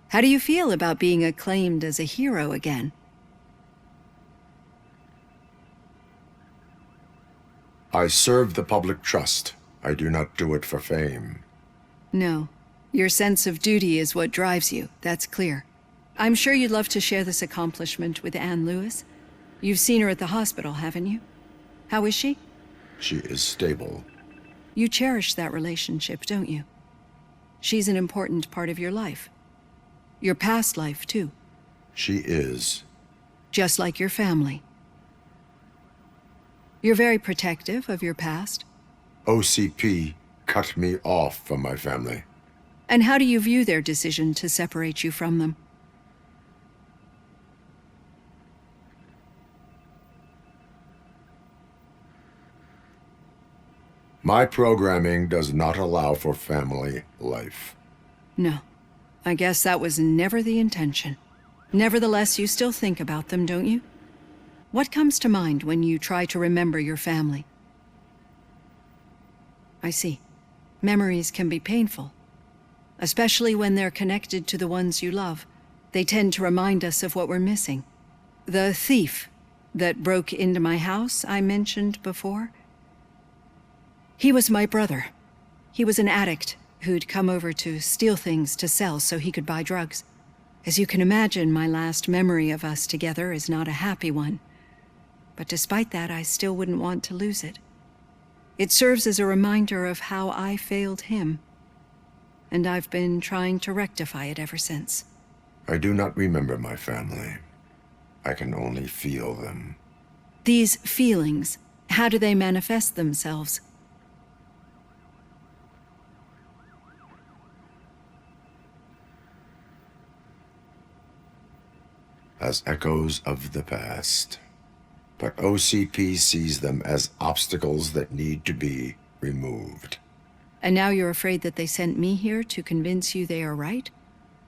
How do you feel about being acclaimed as a hero again? I serve the public trust. I do not do it for fame. No. Your sense of duty is what drives you, that's clear. I'm sure you'd love to share this accomplishment with Anne Lewis. You've seen her at the hospital, haven't you? How is she? She is stable. You cherish that relationship, don't you? She's an important part of your life. Your past life, too. She is. Just like your family. You're very protective of your past. OCP cut me off from my family. And how do you view their decision to separate you from them? My programming does not allow for family life. No. I guess that was never the intention. Nevertheless, you still think about them, don't you? What comes to mind when you try to remember your family? I see. Memories can be painful. Especially when they're connected to the ones you love. They tend to remind us of what we're missing. The thief that broke into my house I mentioned before? He was my brother. He was an addict who'd come over to steal things to sell so he could buy drugs. As you can imagine, my last memory of us together is not a happy one. But despite that, I still wouldn't want to lose it. It serves as a reminder of how I failed him. And I've been trying to rectify it ever since. I do not remember my family. I can only feel them. These feelings, how do they manifest themselves? As echoes of the past. But OCP sees them as obstacles that need to be removed. And now you're afraid that they sent me here to convince you they are right?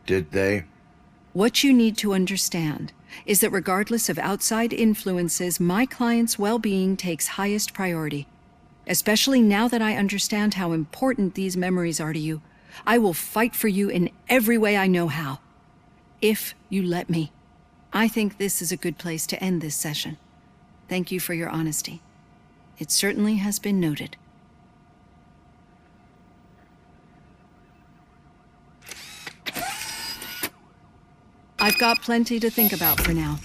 Did they? What you need to understand is that regardless of outside influences, my client's well-being takes highest priority. Especially now that I understand how important these memories are to you, I will fight for you in every way I know how. If you let me. I think this is a good place to end this session. Thank you for your honesty. It certainly has been noted. I've got plenty to think about for now.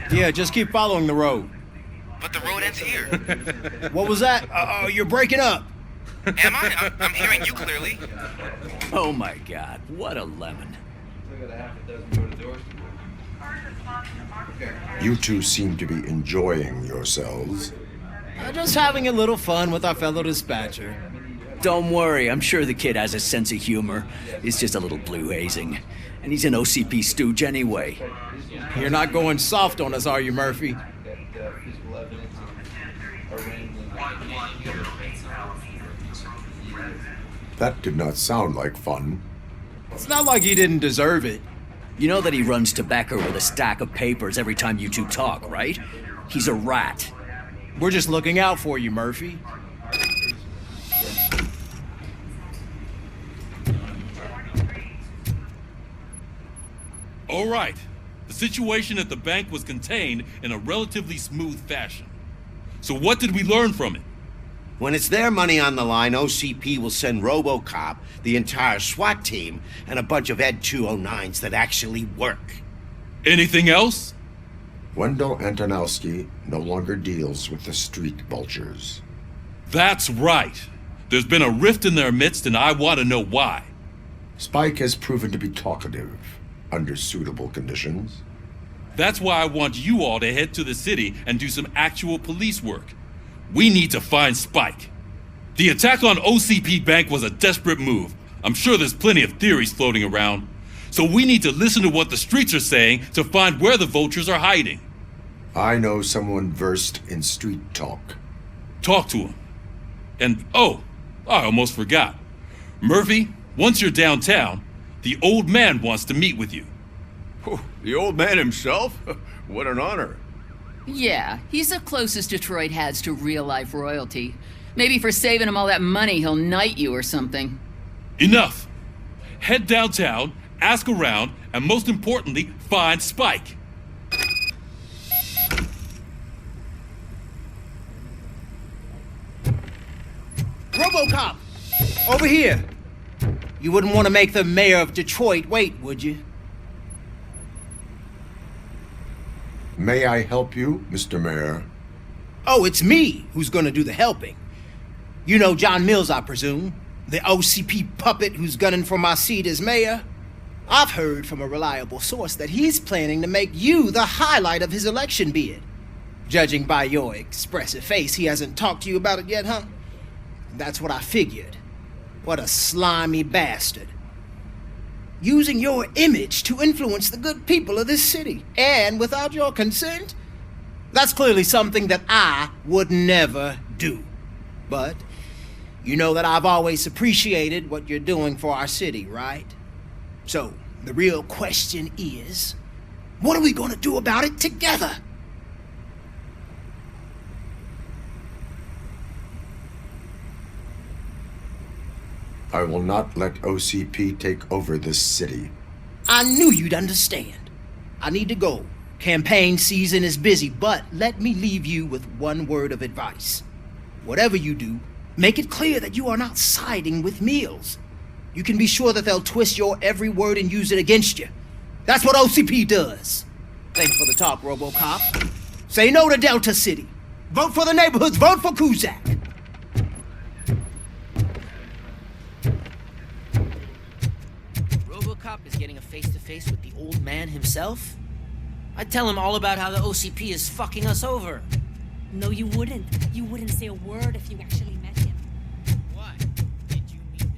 Yeah, just keep following the road. But the road ends here. What was that? Oh, you're breaking up. Am I? I'm hearing you clearly. Oh my god, what a lemon. You two seem to be enjoying yourselves. Just having a little fun with our fellow dispatcher. Don't worry, I'm sure the kid has a sense of humor. He's just a little blue hazing. And he's an OCP stooge anyway. You're not going soft on us, are you, Murphy? That did not sound like fun. It's not like he didn't deserve it. You know that he runs tobacco with a stack of papers every time you two talk, right? He's a rat. We're just looking out for you, Murphy. All right. The situation at the bank was contained in a relatively smooth fashion. So what did we learn from it? When it's their money on the line, OCP will send RoboCop, the entire SWAT team, and a bunch of Ed 209s that actually work. Anything else? Wendell Antonowski no longer deals with the street vultures. That's right. There's been a rift in their midst, and I want to know why. Spike has proven to be talkative, under suitable conditions. That's why I want you all to head to the city and do some actual police work. We need to find Spike. The attack on OCP Bank was a desperate move. I'm sure there's plenty of theories floating around. So we need to listen to what the streets are saying to find where the vultures are hiding. I know someone versed in street talk. Talk to him. And, oh, I almost forgot. Murphy, once you're downtown, the old man wants to meet with you. Oh, the old man himself? What an honor. Yeah, he's the closest Detroit has to real-life royalty. Maybe for saving him all that money, he'll knight you or something. Enough! Head downtown, ask around, and most importantly, find Spike. RoboCop! Over here! You wouldn't want to make the mayor of Detroit wait, would you? May I help you, Mr. Mayor? Oh, it's me who's gonna do the helping. You know John Mills, I presume? The OCP puppet who's gunning for my seat as mayor? I've heard from a reliable source that he's planning to make you the highlight of his election bid. Judging by your expressive face, he hasn't talked to you about it yet, huh? That's what I figured. What a slimy bastard. Using your image to influence the good people of this city, and without your consent? That's clearly something that I would never do. But you know that I've always appreciated what you're doing for our city, right? So, the real question is, what are we gonna do about it together? I will not let OCP take over this city. I knew you'd understand. I need to go. Campaign season is busy, but let me leave you with one word of advice. Whatever you do, make it clear that you are not siding with Mills. You can be sure that they'll twist your every word and use it against you. That's what OCP does. Thanks for the talk, RoboCop. Say no to Delta City. Vote for the neighborhoods. Vote for Kuzak. RoboCop is getting a face-to-face with the old man himself? I'd tell him all about how the OCP is fucking us over. No, you wouldn't. You wouldn't say a word if you actually met him. Why? Did you meet him?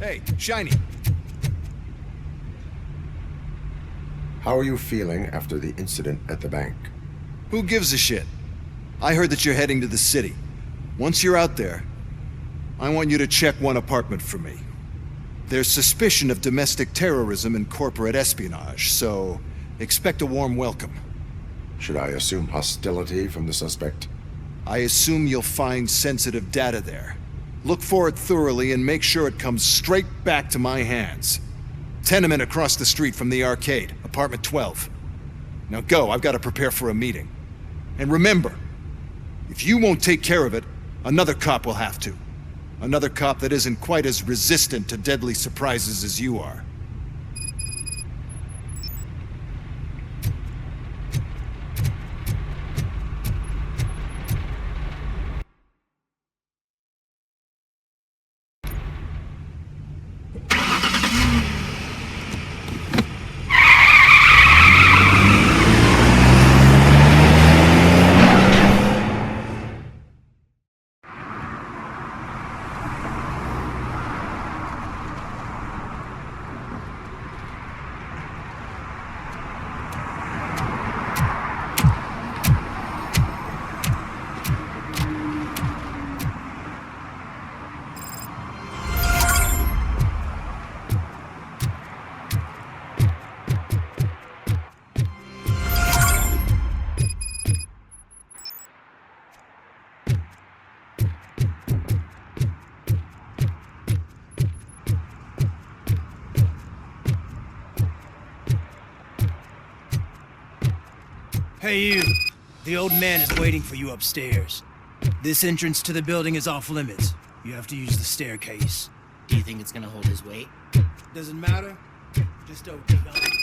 Hey, Shiny. How are you feeling after the incident at the bank? Who gives a shit? I heard that you're heading to the city. Once you're out there, I want you to check one apartment for me. There's suspicion of domestic terrorism and corporate espionage, so expect a warm welcome. Should I assume hostility from the suspect? I assume you'll find sensitive data there. Look for it thoroughly and make sure it comes straight back to my hands. Tenement across the street from the arcade, apartment 12. Now go, I've got to prepare for a meeting. And remember, if you won't take care of it, another cop will have to. Another cop that isn't quite as resistant to deadly surprises as you are. Hey you, the old man is waiting for you upstairs. This entrance to the building is off limits. You have to use the staircase. Do you think it's gonna hold his weight? Doesn't matter. Just don't dig on it.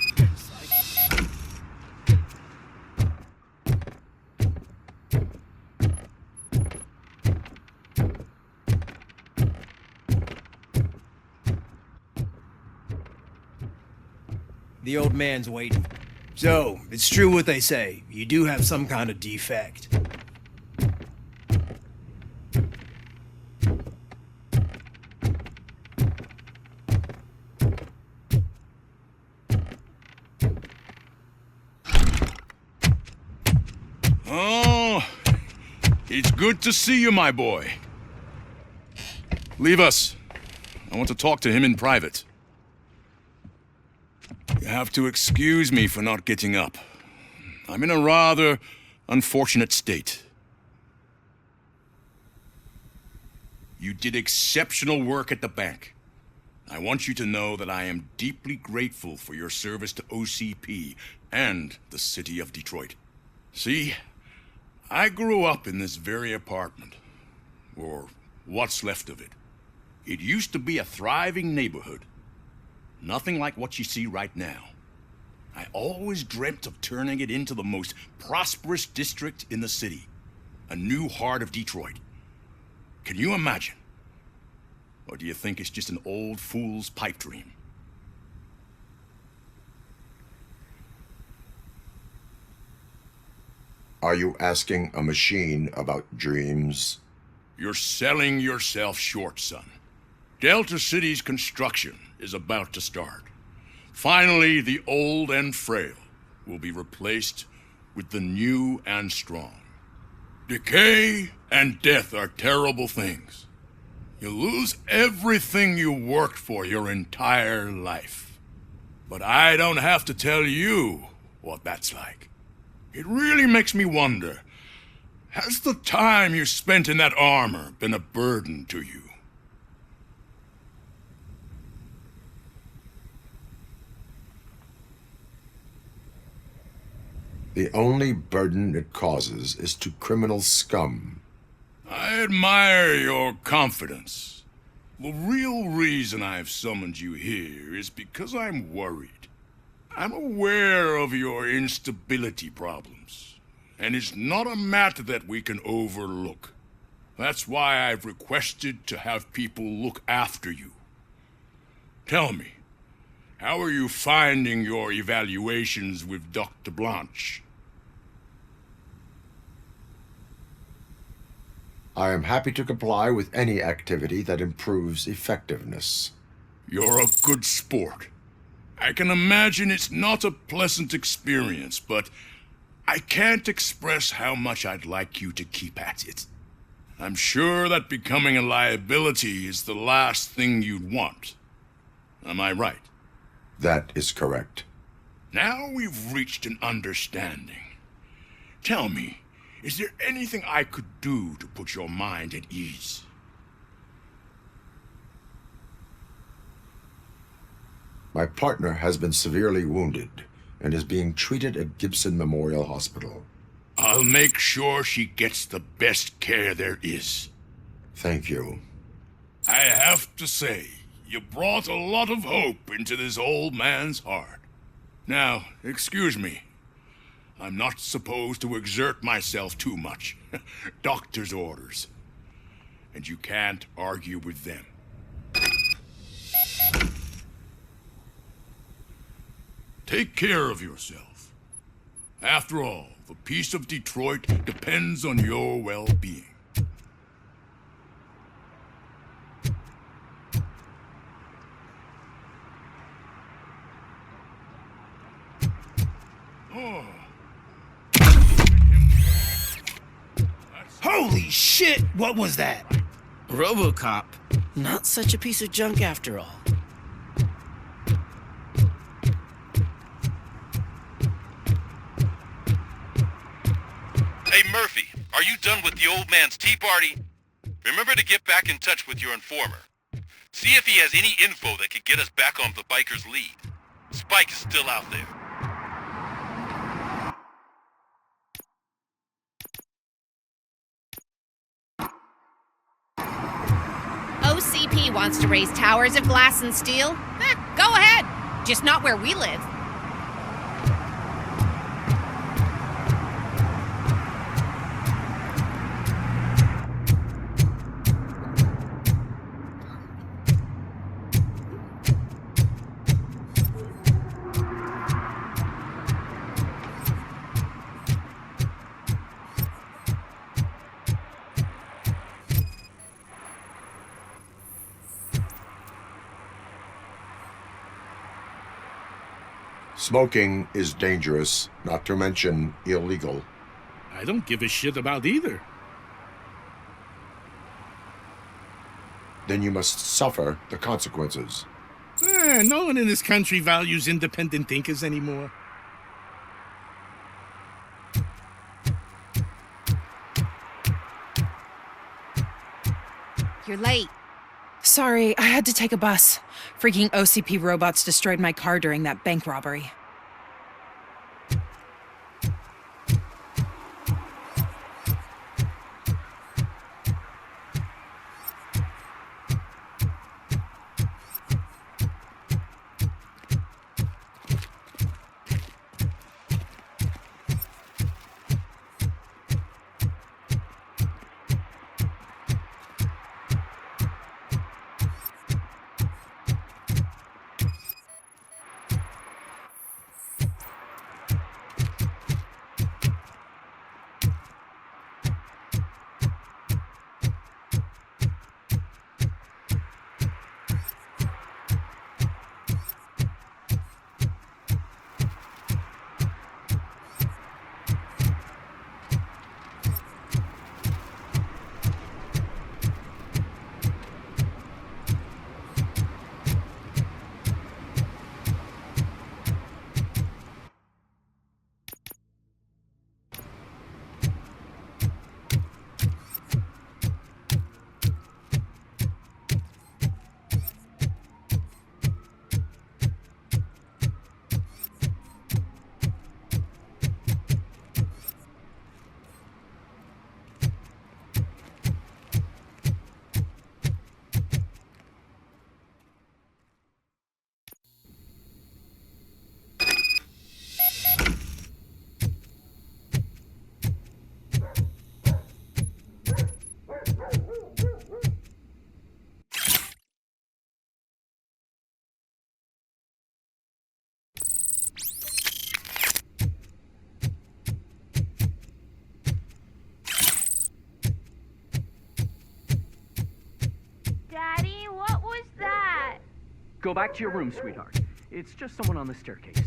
The old man's waiting. So, it's true what they say. You do have some kind of defect. Oh, it's good to see you, my boy. Leave us. I want to talk to him in private. You have to excuse me for not getting up. I'm in a rather unfortunate state. You did exceptional work at the bank. I want you to know that I am deeply grateful for your service to OCP and the city of Detroit. See, I grew up in this very apartment, or what's left of it. It used to be a thriving neighborhood. Nothing like what you see right now. I always dreamt of turning it into the most prosperous district in the city. A new heart of Detroit. Can you imagine? Or do you think it's just an old fool's pipe dream? Are you asking a machine about dreams? You're selling yourself short, son. Delta City's construction is about to start. Finally, the old and frail will be replaced with the new and strong. Decay and death are terrible things. You lose everything you worked for your entire life. But I don't have to tell you what that's like. It really makes me wonder, has the time you spent in that armor been a burden to you? The only burden it causes is to criminal scum. I admire your confidence. The real reason I've summoned you here is because I'm worried. I'm aware of your instability problems, and it's not a matter that we can overlook. That's why I've requested to have people look after you. Tell me, how are you finding your evaluations with Dr. Blanche? I am happy to comply with any activity that improves effectiveness. You're a good sport. I can imagine it's not a pleasant experience, but I can't express how much I'd like you to keep at it. I'm sure that becoming a liability is the last thing you'd want. Am I right? That is correct. Now we've reached an understanding. Tell me, is there anything I could do to put your mind at ease? My partner has been severely wounded and is being treated at Gibson Memorial Hospital. I'll make sure she gets the best care there is. Thank you. I have to say, you brought a lot of hope into this old man's heart. Now, excuse me. I'm not supposed to exert myself too much. Doctor's orders. And you can't argue with them. Take care of yourself. After all, the peace of Detroit depends on your well-being. Oh. Holy shit! What was that? RoboCop. Not such a piece of junk after all. Hey, Murphy, are you done with the old man's tea party? Remember to get back in touch with your informer. See if he has any info that could get us back on the biker's lead. Spike is still out there. OCP wants to raise towers of glass and steel? Go ahead. Just not where we live. Smoking is dangerous, not to mention illegal. I don't give a shit about either. Then you must suffer the consequences. No one in this country values independent thinkers anymore. You're late. Sorry, I had to take a bus. Freaking OCP robots destroyed my car during that bank robbery. Daddy, what was that? Go back to your room, sweetheart. It's just someone on the staircase.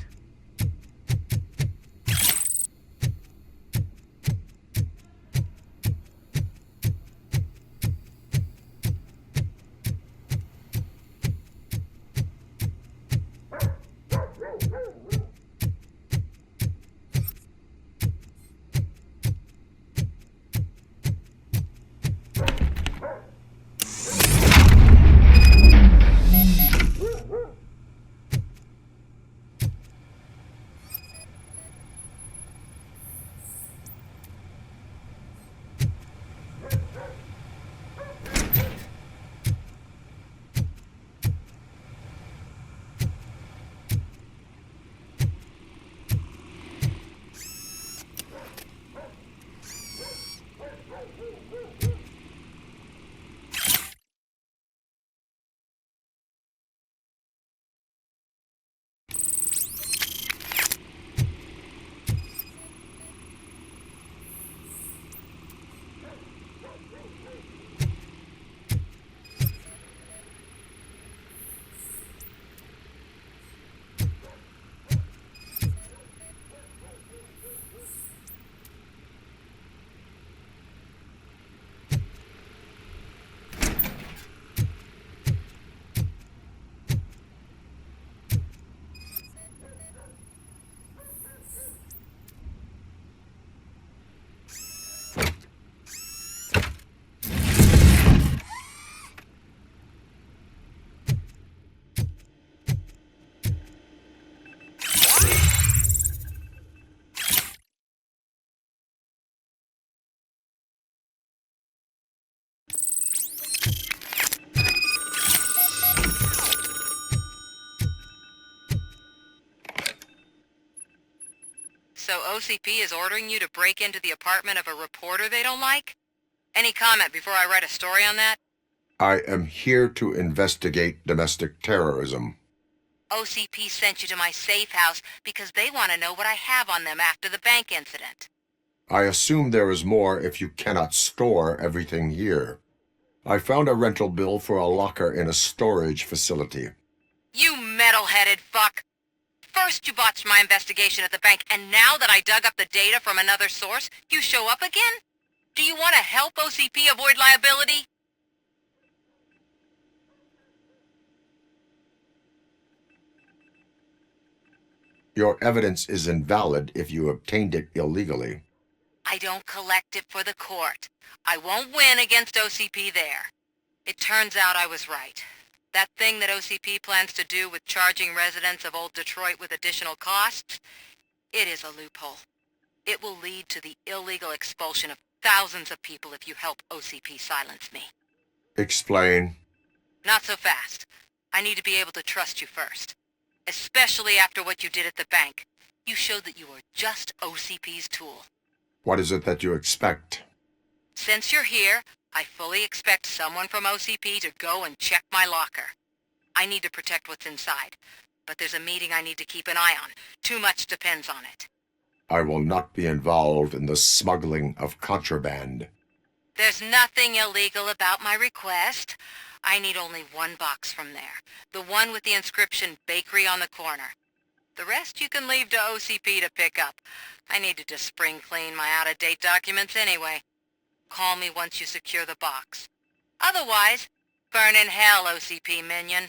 So OCP is ordering you to break into the apartment of a reporter they don't like? Any comment before I write a story on that? I am here to investigate domestic terrorism. OCP sent you to my safe house because they want to know what I have on them after the bank incident. I assume there is more if you cannot store everything here. I found a rental bill for a locker in a storage facility. You metal-headed fuck! First you botched my investigation at the bank, and now that I dug up the data from another source, you show up again? Do you want to help OCP avoid liability? Your evidence is invalid if you obtained it illegally. I don't collect it for the court. I won't win against OCP there. It turns out I was right. That thing that OCP plans to do with charging residents of Old Detroit with additional costs, it is a loophole. It will lead to the illegal expulsion of thousands of people if you help OCP silence me. Explain. Not so fast. I need to be able to trust you first. Especially after what you did at the bank. You showed that you are just OCP's tool. What is it that you expect? Since you're here, I fully expect someone from OCP to go and check my locker. I need to protect what's inside, but there's a meeting I need to keep an eye on. Too much depends on it. I will not be involved in the smuggling of contraband. There's nothing illegal about my request. I need only one box from there. The one with the inscription Bakery on the corner. The rest you can leave to OCP to pick up. I needed to spring clean my out-of-date documents anyway. Call me once you secure the box. Otherwise, burn in hell, OCP minion.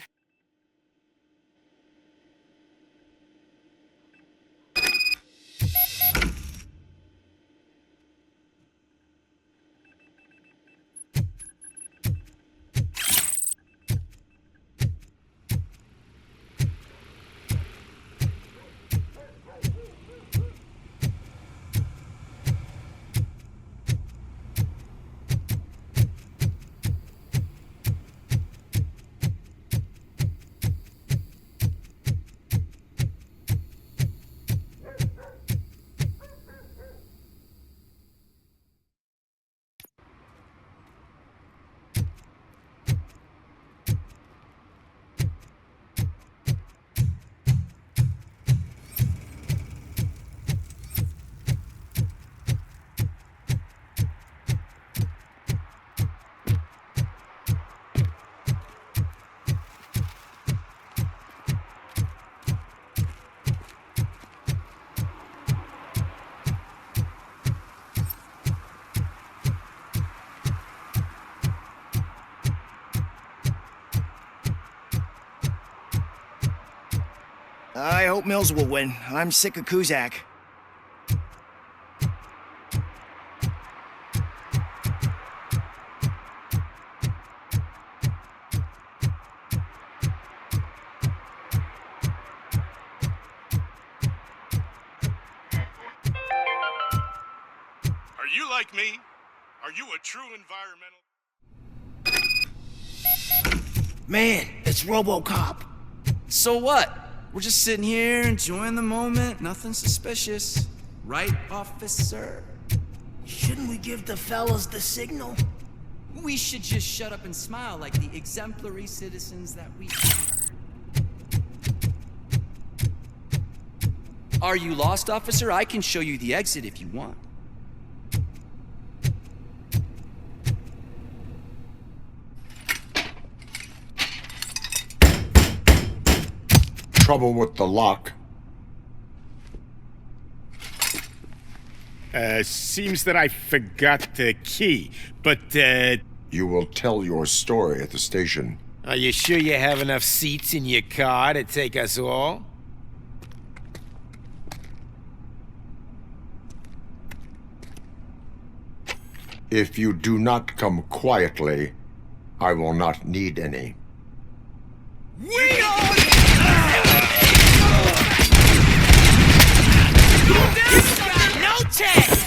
I hope Mills will win. I'm sick of Kuzak. Are you like me? Are you a true environmental? Man, it's RoboCop. So what? We're just sitting here enjoying the moment. Nothing suspicious. Right, officer? Shouldn't we give the fellas the signal? We should just shut up and smile like the exemplary citizens that we are. Are you lost, officer? I can show you the exit if you want. Trouble with the lock. Seems that I forgot the key, but, You will tell your story at the station. Are you sure you have enough seats in your car to take us all? If you do not come quietly, I will not need any. We are... No chance!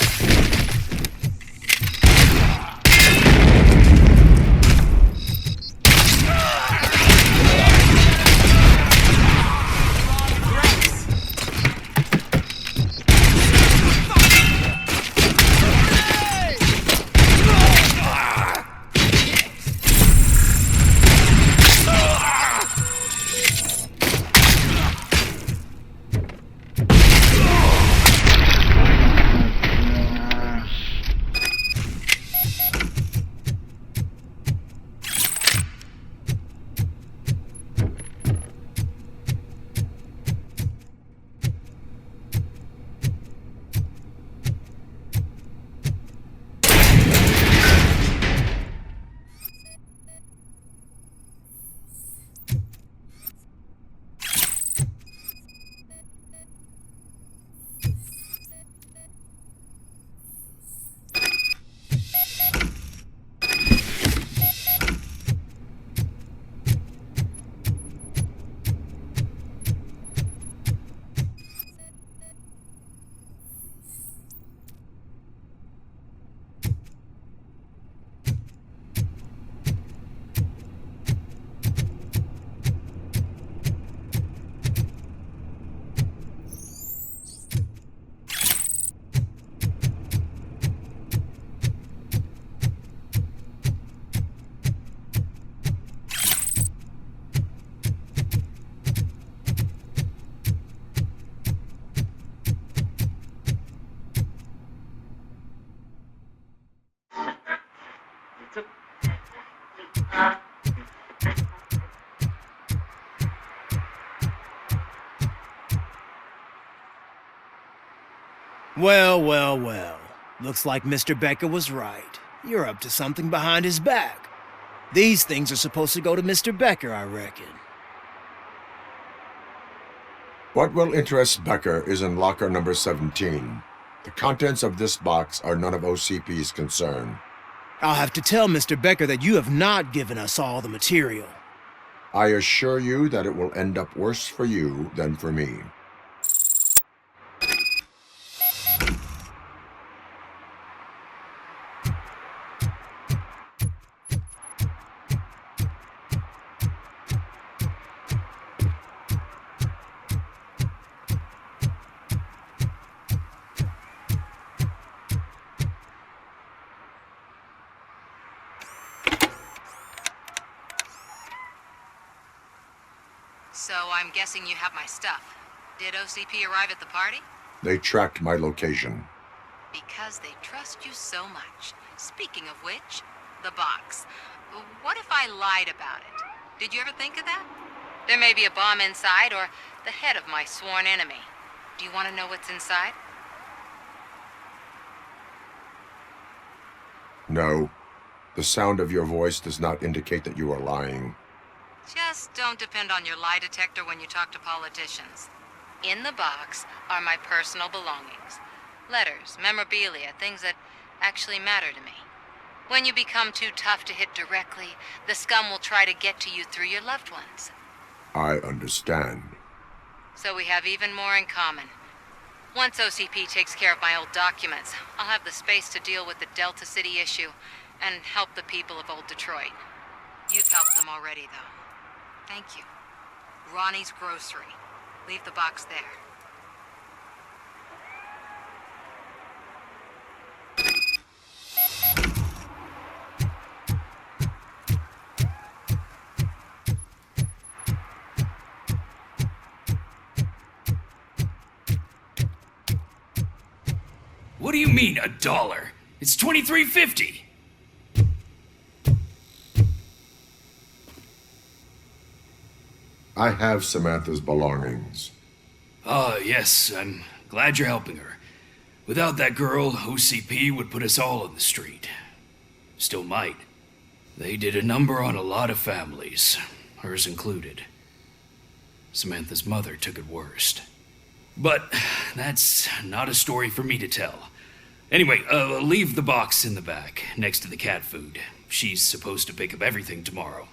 Well, well, well. Looks like Mr. Becker was right. You're up to something behind his back. These things are supposed to go to Mr. Becker, I reckon. What will interest Becker is in locker number 17. The contents of this box are none of OCP's concern. I'll have to tell Mr. Becker that you have not given us all the material. I assure you that it will end up worse for you than for me. So I'm guessing you have my stuff. Did OCP arrive at the party? They tracked my location. Because they trust you so much. Speaking of which, the box. What if I lied about it? Did you ever think of that? There may be a bomb inside or the head of my sworn enemy. Do you want to know what's inside? No. The sound of your voice does not indicate that you are lying. Just don't depend on your lie detector when you talk to politicians. In the box are my personal belongings. Letters, memorabilia, things that actually matter to me. When you become too tough to hit directly, the scum will try to get to you through your loved ones. I understand. So we have even more in common. Once OCP takes care of my old documents, I'll have the space to deal with the Delta City issue and help the people of Old Detroit. You've helped them already, though. Thank you. Ronnie's Grocery. Leave the box there. What do you mean, $1? It's $23.50. I have Samantha's belongings. Ah, yes, I'm glad you're helping her. Without that girl, OCP would put us all on the street. Still might. They did a number on a lot of families, hers included. Samantha's mother took it worst. But that's not a story for me to tell. Anyway, leave the box in the back, next to the cat food. She's supposed to pick up everything tomorrow.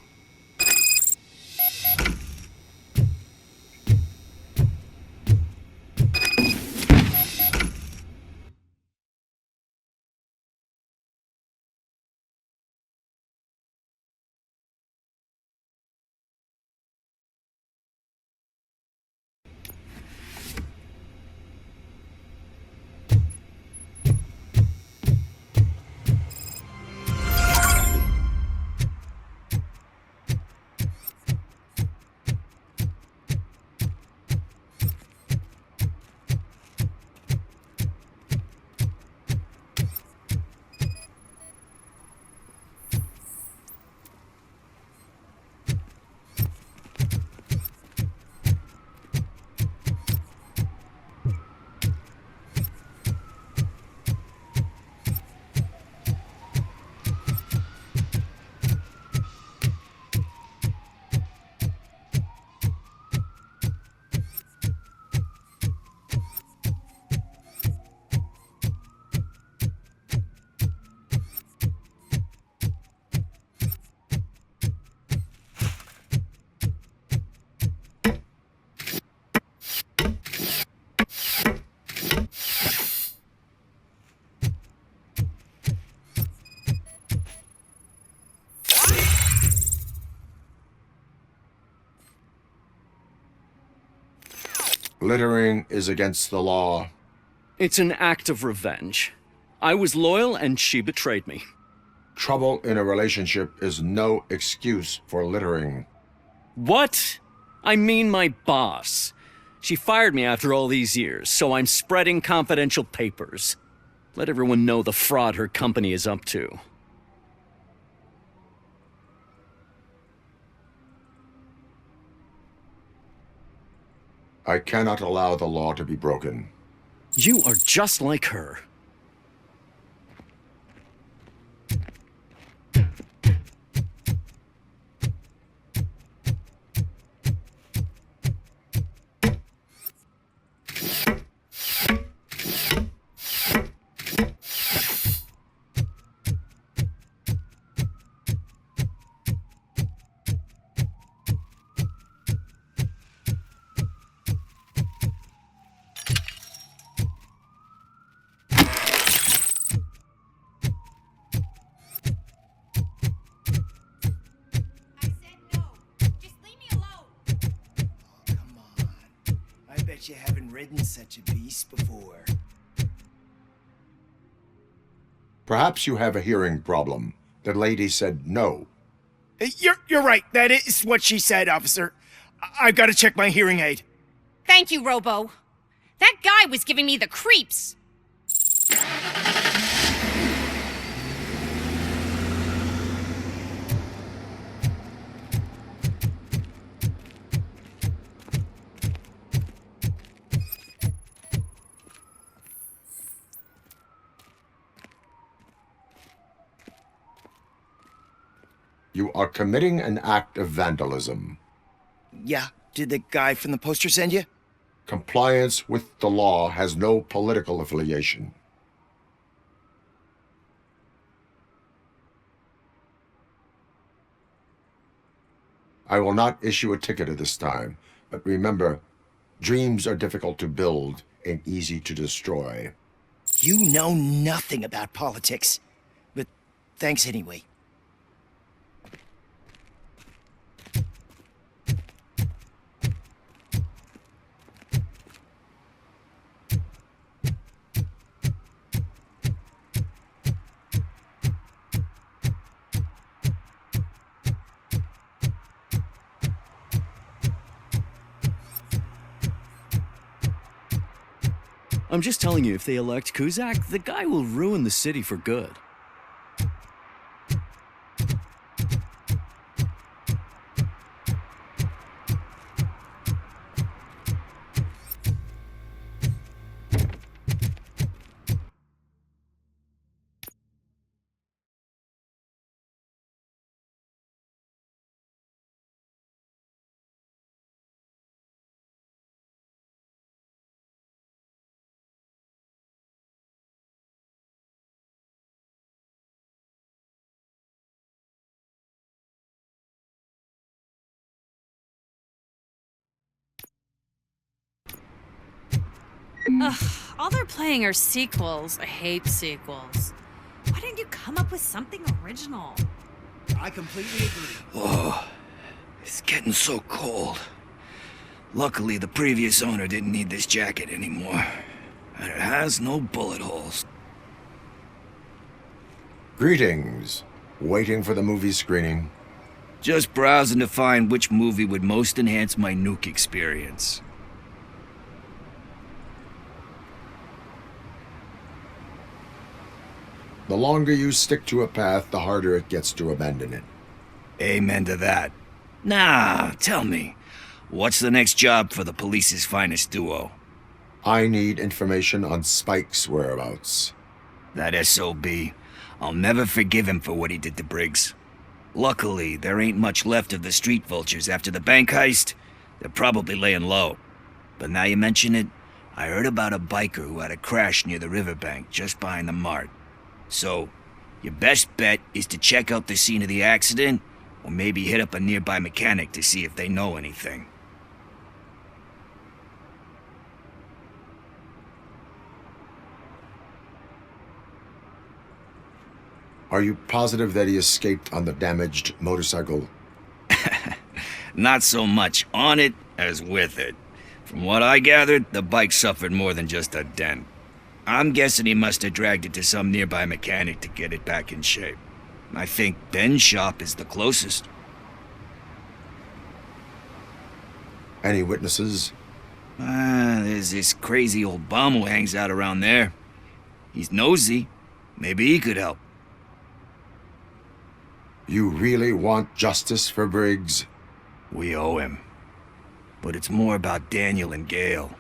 Littering is against the law. It's an act of revenge. I was loyal and she betrayed me. Trouble in a relationship is no excuse for littering. What? I mean my boss. She fired me after all these years, so I'm spreading confidential papers. Let everyone know the fraud her company is up to. I cannot allow the law to be broken. You are just like her. You haven't ridden such a beast before. Perhaps you have a hearing problem. The lady said no. You're right. That is what she said, officer. I've got to check my hearing aid. Thank you, Robo. That guy was giving me the creeps. You are committing an act of vandalism. Yeah, did the guy from the poster send you? Compliance with the law has no political affiliation. I will not issue a ticket at this time, but remember, dreams are difficult to build and easy to destroy. You know nothing about politics, but thanks anyway. I'm just telling you, if they elect Kuzak, the guy will ruin the city for good. Ugh, all they're playing are sequels. I hate sequels. Why didn't you come up with something original? I completely agree. Whoa, it's getting so cold. Luckily, the previous owner didn't need this jacket anymore. And it has no bullet holes. Greetings. Waiting for the movie screening. Just browsing to find which movie would most enhance my nuke experience. The longer you stick to a path, the harder it gets to abandon it. Amen to that. Now, tell me, what's the next job for the police's finest duo? I need information on Spike's whereabouts. That SOB. I'll never forgive him for what he did to Briggs. Luckily, there ain't much left of the street vultures after the bank heist. They're probably laying low. But now you mention it, I heard about a biker who had a crash near the riverbank just behind the mart. So, your best bet is to check out the scene of the accident, or maybe hit up a nearby mechanic to see if they know anything. Are you positive that he escaped on the damaged motorcycle? Not so much on it as with it. From what I gathered, the bike suffered more than just a dent. I'm guessing he must have dragged it to some nearby mechanic to get it back in shape. I think Ben's shop is the closest. Any witnesses? There's this crazy old bum who hangs out around there. He's nosy. Maybe he could help. You really want justice for Briggs? We owe him. But it's more about Daniel and Gale.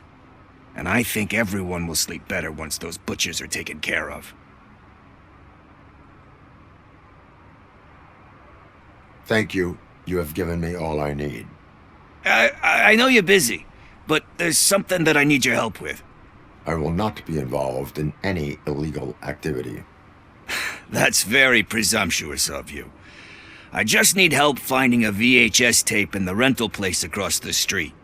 And I think everyone will sleep better once those butchers are taken care of. Thank you. You have given me all I need. I know you're busy, but there's something that I need your help with. I will not be involved in any illegal activity. That's very presumptuous of you. I just need help finding a VHS tape in the rental place across the street.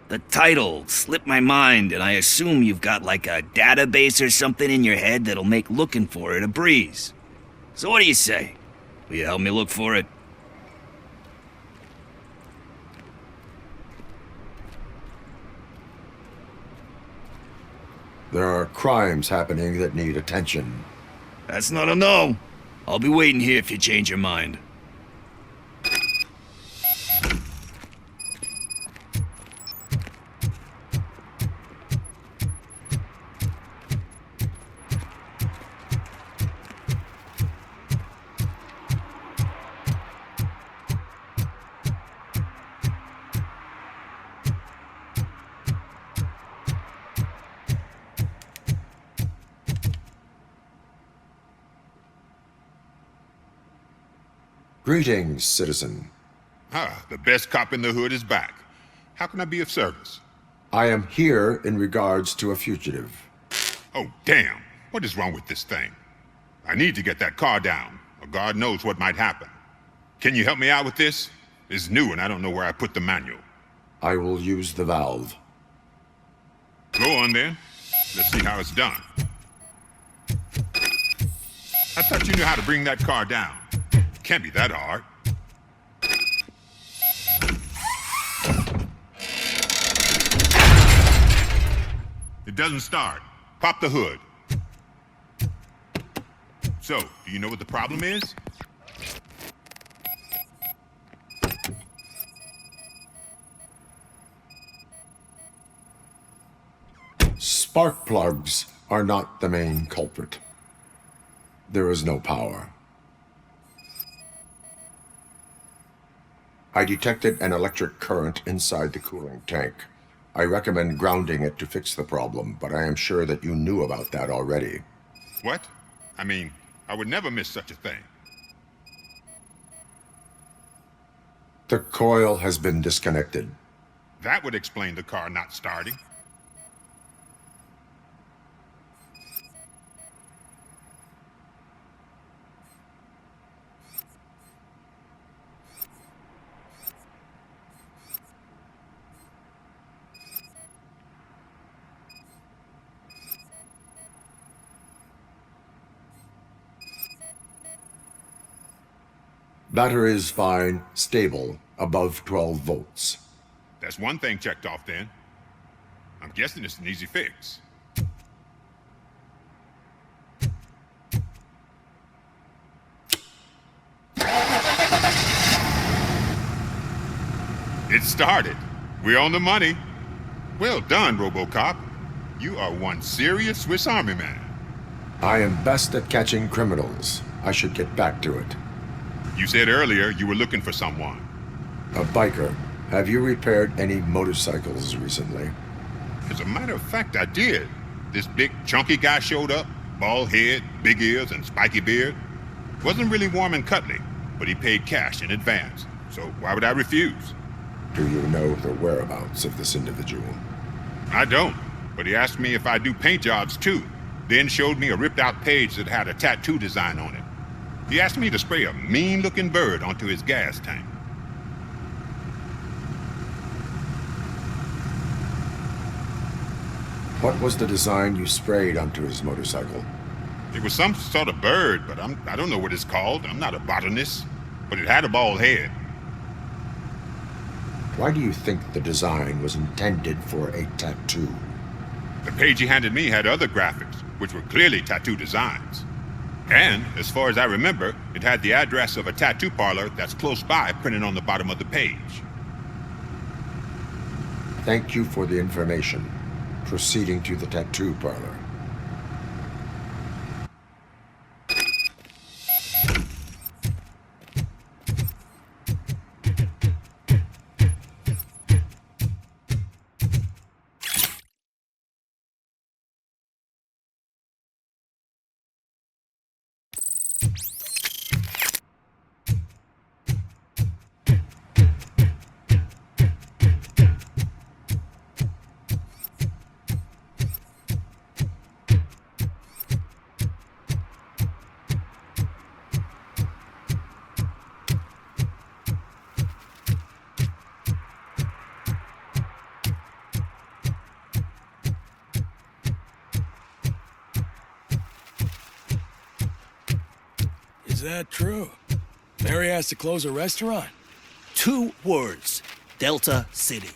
The title slipped my mind, and I assume you've got like a database or something in your head that'll make looking for it a breeze. So what do you say? Will you help me look for it? There are crimes happening that need attention. That's not a no. I'll be waiting here if you change your mind. Greetings, citizen. The best cop in the hood is back. How can I be of service? I am here in regards to a fugitive. Oh, damn. What is wrong with this thing? I need to get that car down, or God knows what might happen. Can you help me out with this? It's new and I don't know where I put the manual. I will use the valve. Go on then. Let's see how it's done. I thought you knew how to bring that car down. Can't be that hard. It doesn't start. Pop the hood. So, do you know what the problem is? Spark plugs are not the main culprit. There is no power. I detected an electric current inside the cooling tank. I recommend grounding it to fix the problem, but I am sure that you knew about that already. What? I mean, I would never miss such a thing. The coil has been disconnected. That would explain the car not starting. Battery is fine, stable, above 12 volts. That's one thing checked off then. I'm guessing it's an easy fix. It started. We're on the money. Well done, RoboCop. You are one serious Swiss Army man. I am best at catching criminals. I should get back to it. You said earlier you were looking for someone. A biker. Have you repaired any motorcycles recently? As a matter of fact, I did. This big, chunky guy showed up. Bald head, big ears, and spiky beard. Wasn't really warm and cuddly, but he paid cash in advance. So why would I refuse? Do you know the whereabouts of this individual? I don't, but he asked me if I do paint jobs too. Then showed me a ripped-out page that had a tattoo design on it. He asked me to spray a mean-looking bird onto his gas tank. What was the design you sprayed onto his motorcycle? It was some sort of bird, but I don't know what it's called. I'm not a botanist. But it had a bald head. Why do you think the design was intended for a tattoo? The page he handed me had other graphics, which were clearly tattoo designs. And, as far as I remember, it had the address of a tattoo parlor that's close by printed on the bottom of the page. Thank you for the information. Proceeding to the tattoo parlor. that true? Mary has to close a restaurant? 2 words. Delta City.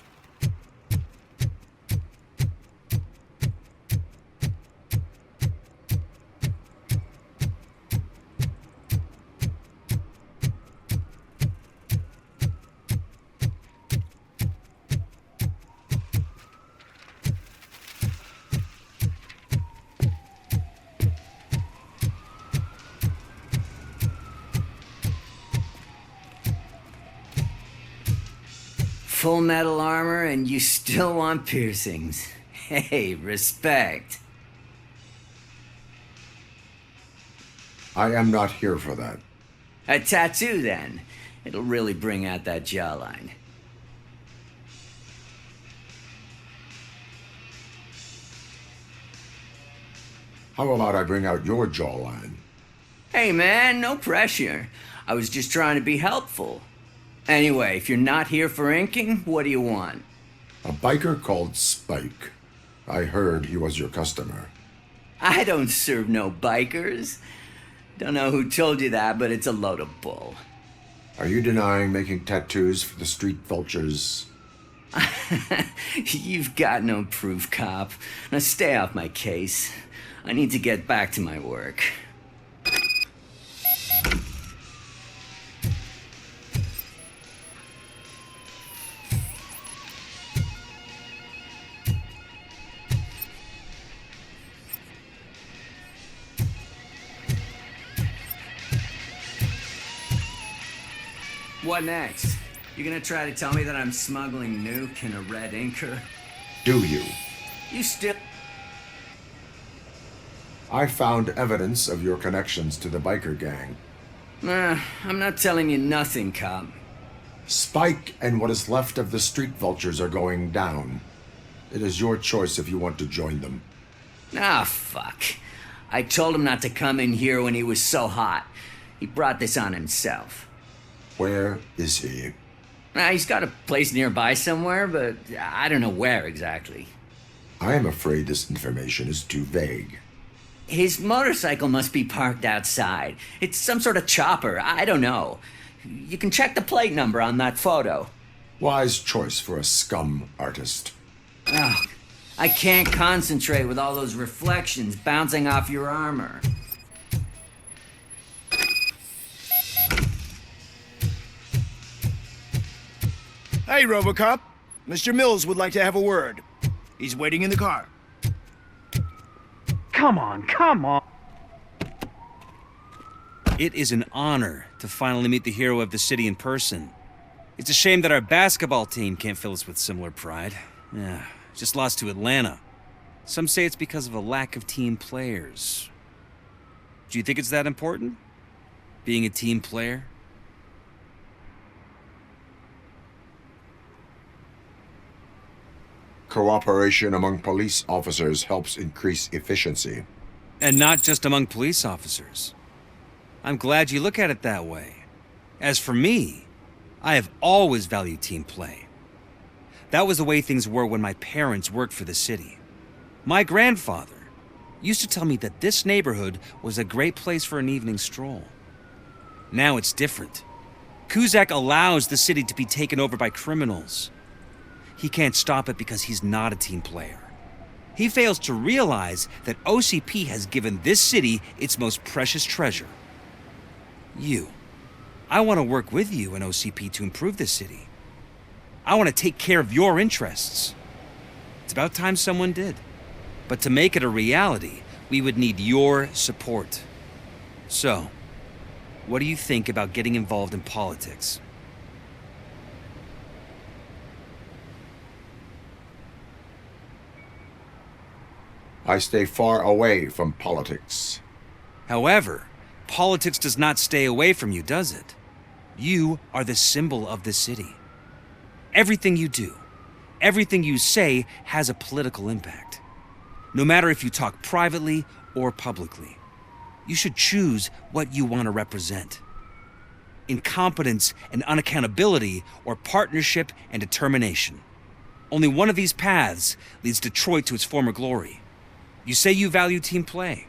Full metal armor and you still want piercings. Hey, respect. I am not here for that. A tattoo, then. It'll really bring out that jawline. How about I bring out your jawline? Hey, man, no pressure. I was just trying to be helpful. Anyway, if you're not here for inking, what do you want? A biker called Spike. I heard he was your customer. I don't serve no bikers. Don't know who told you that, but it's a load of bull. Are you denying making tattoos for the street vultures? You've got no proof, cop. Now stay off my case. I need to get back to my work. What next? You gonna try to tell me that I'm smuggling nuke in a red inker? Do you? You still... I found evidence of your connections to the biker gang. I'm not telling you nothing, cop. Spike and what is left of the street vultures are going down. It is your choice if you want to join them. Ah, fuck. I told him not to come in here when he was so hot. He brought this on himself. Where is he? He's got a place nearby somewhere, but I don't know where exactly. I am afraid this information is too vague. His motorcycle must be parked outside. It's some sort of chopper. I don't know. You can check the plate number on that photo. Wise choice for a scum artist. Oh, I can't concentrate with all those reflections bouncing off your armor. Hey, RoboCop. Mr. Mills would like to have a word. He's waiting in the car. Come on, come on. It is an honor to finally meet the hero of the city in person. It's a shame that our basketball team can't fill us with similar pride. Yeah, just lost to Atlanta. Some say it's because of a lack of team players. Do you think it's that important? Being a team player? Cooperation among police officers helps increase efficiency. And not just among police officers. I'm glad you look at it that way. As for me, I have always valued team play. That was the way things were when my parents worked for the city. My grandfather used to tell me that this neighborhood was a great place for an evening stroll. Now it's different. Cusack allows the city to be taken over by criminals. He can't stop it because he's not a team player. He fails to realize that OCP has given this city its most precious treasure. You. I want to work with you and OCP to improve this city. I want to take care of your interests. It's about time someone did. But to make it a reality, we would need your support. So, what do you think about getting involved in politics? I stay far away from politics. However, politics does not stay away from you, does it? You are the symbol of the city. Everything you do, everything you say has a political impact. No matter if you talk privately or publicly, you should choose what you want to represent. Incompetence and unaccountability, or partnership and determination. Only one of these paths leads Detroit to its former glory. You say you value team play.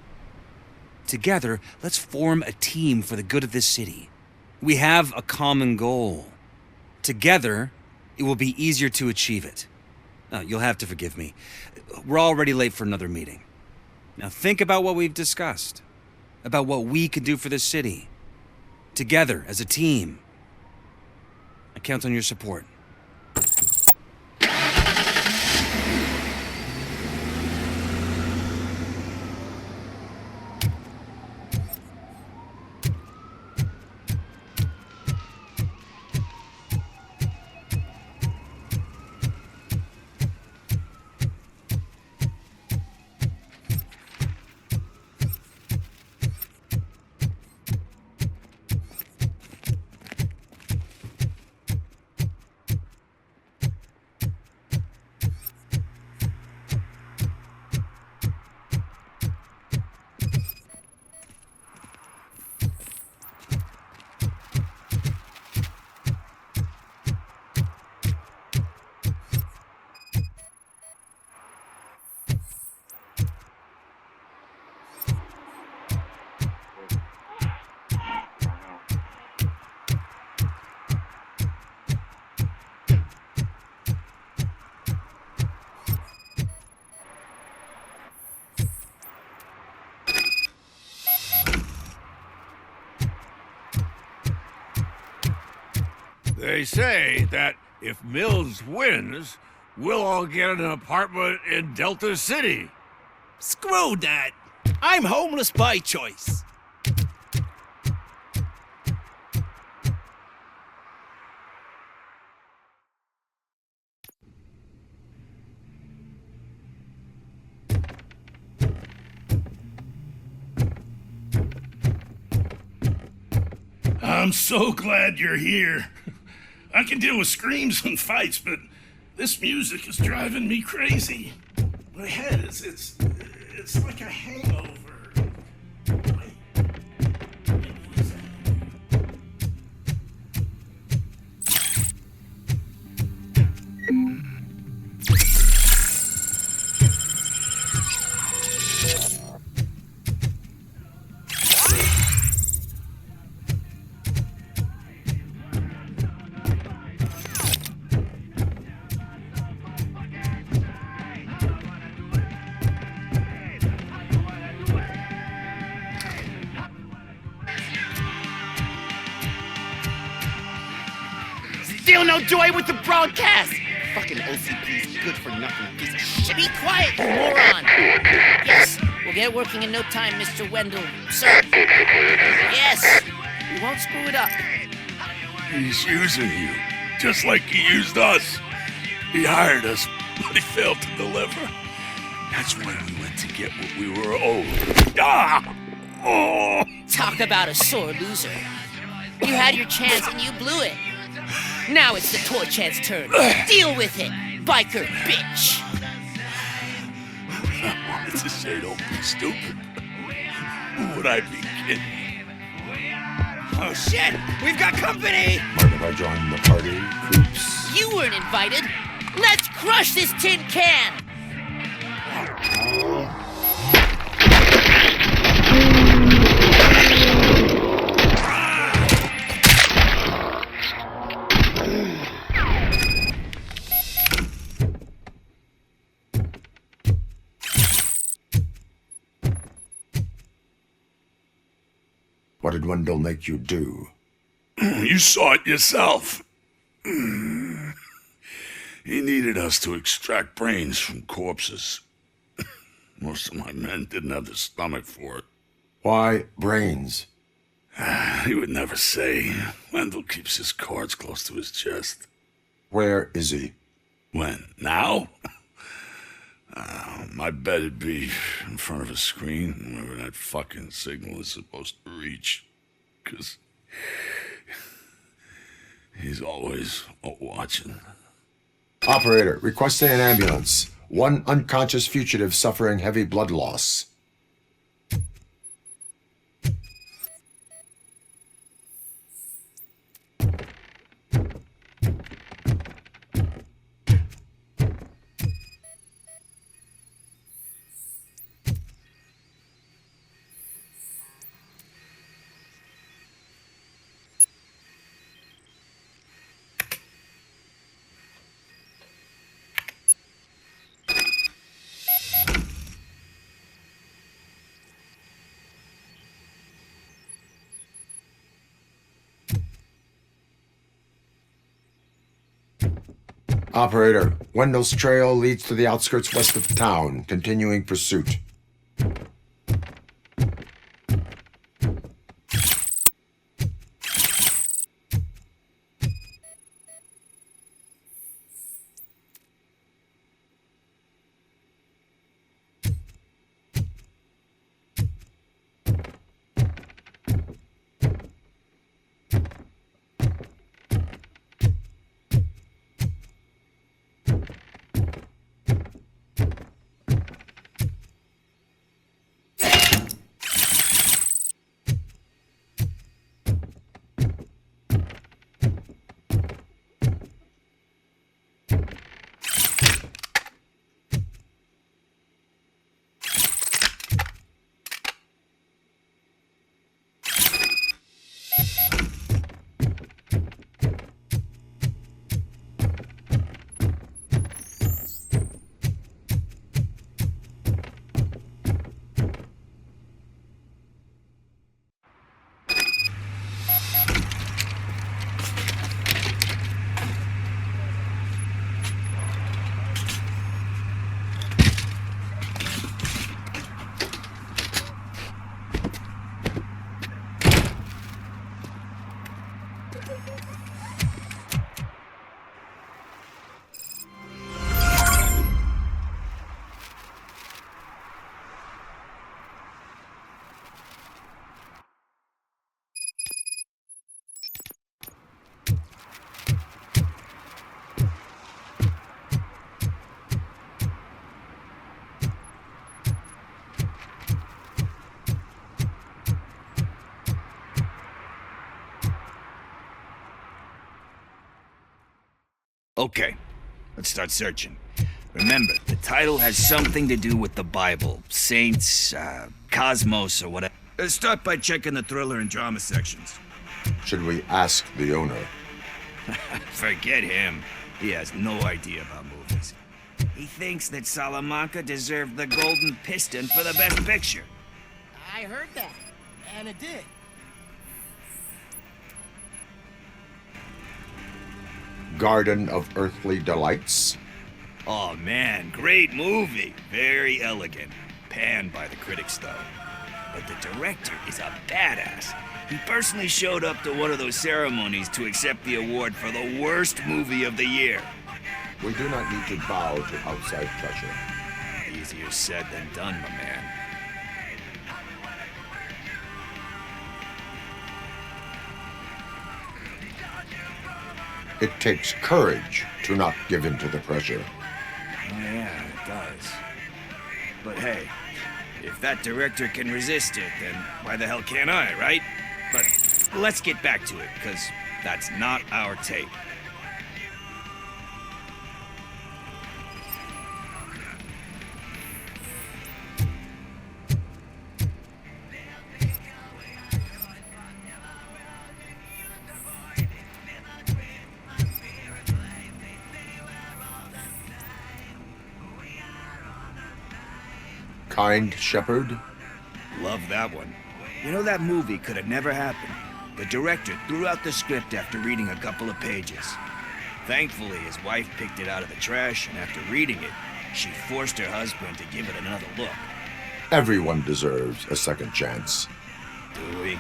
Together, let's form a team for the good of this city. We have a common goal. Together, it will be easier to achieve it. You'll have to forgive me. We're already late for another meeting. Now think about what we've discussed. About what we can do for this city. Together, as a team. I count on your support. They say that if Mills wins, we'll all get an apartment in Delta City. Screw that. I'm homeless by choice. I'm so glad you're here. I can deal with screams and fights, but this music is driving me crazy. My head is, it's like a hangover. Still no joy with the broadcast! Fucking OCP's good for nothing piece of shit. Be quiet, you moron! Yes, we'll get it working in no time, Mr. Wendell, sir. Yes, we won't screw it up. He's using you, just like he used us. He hired us, but he failed to deliver. That's when we went to get what we were owed. Ah! Oh! Talk about a sore loser. You had your chance and you blew it. Now it's the toy chance turn. Deal with it, biker bitch. I wanted to say don't be stupid. Who would I be kidding? Oh shit! We've got company! Mind if I join the party, creeps? You weren't invited. Let's crush this tin can! What did Wendell make you do? You saw it yourself. He needed us to extract brains from corpses. Most of my men didn't have the stomach for it. Why brains? He would never say. Wendell keeps his cards close to his chest. Where is he? When? Now? My bet it'd be in front of a screen wherever that fucking signal is supposed to reach. 'Cause he's always watching. Operator, requesting an ambulance. One unconscious fugitive suffering heavy blood loss. Operator, Wendell's trail leads to the outskirts west of town, continuing pursuit. Okay, let's start searching. Remember, the title has something to do with the Bible, saints, cosmos, or whatever. Let's start by checking the thriller and drama sections. Should we ask the owner? Forget him. He has no idea about movies. He thinks that Salamanca deserved the Golden Piston for the Best Picture. I heard that, and it did. Garden of Earthly Delights. Oh man, great movie. Very elegant. Panned by the critics though. But the director is a badass. He personally showed up to one of those ceremonies to accept the award for the worst movie of the year. We do not need to bow to outside pressure. Easier said than done, my man. It takes courage to not give in to the pressure. Oh yeah, it does. But hey, if that director can resist it, then why the hell can't I, right? But let's get back to it, because that's not our tape. Kind Shepherd? Love that one. You know, that movie could have never happened. The director threw out the script after reading a couple of pages. Thankfully, his wife picked it out of the trash, and after reading it, she forced her husband to give it another look. Everyone deserves a second chance. Do we?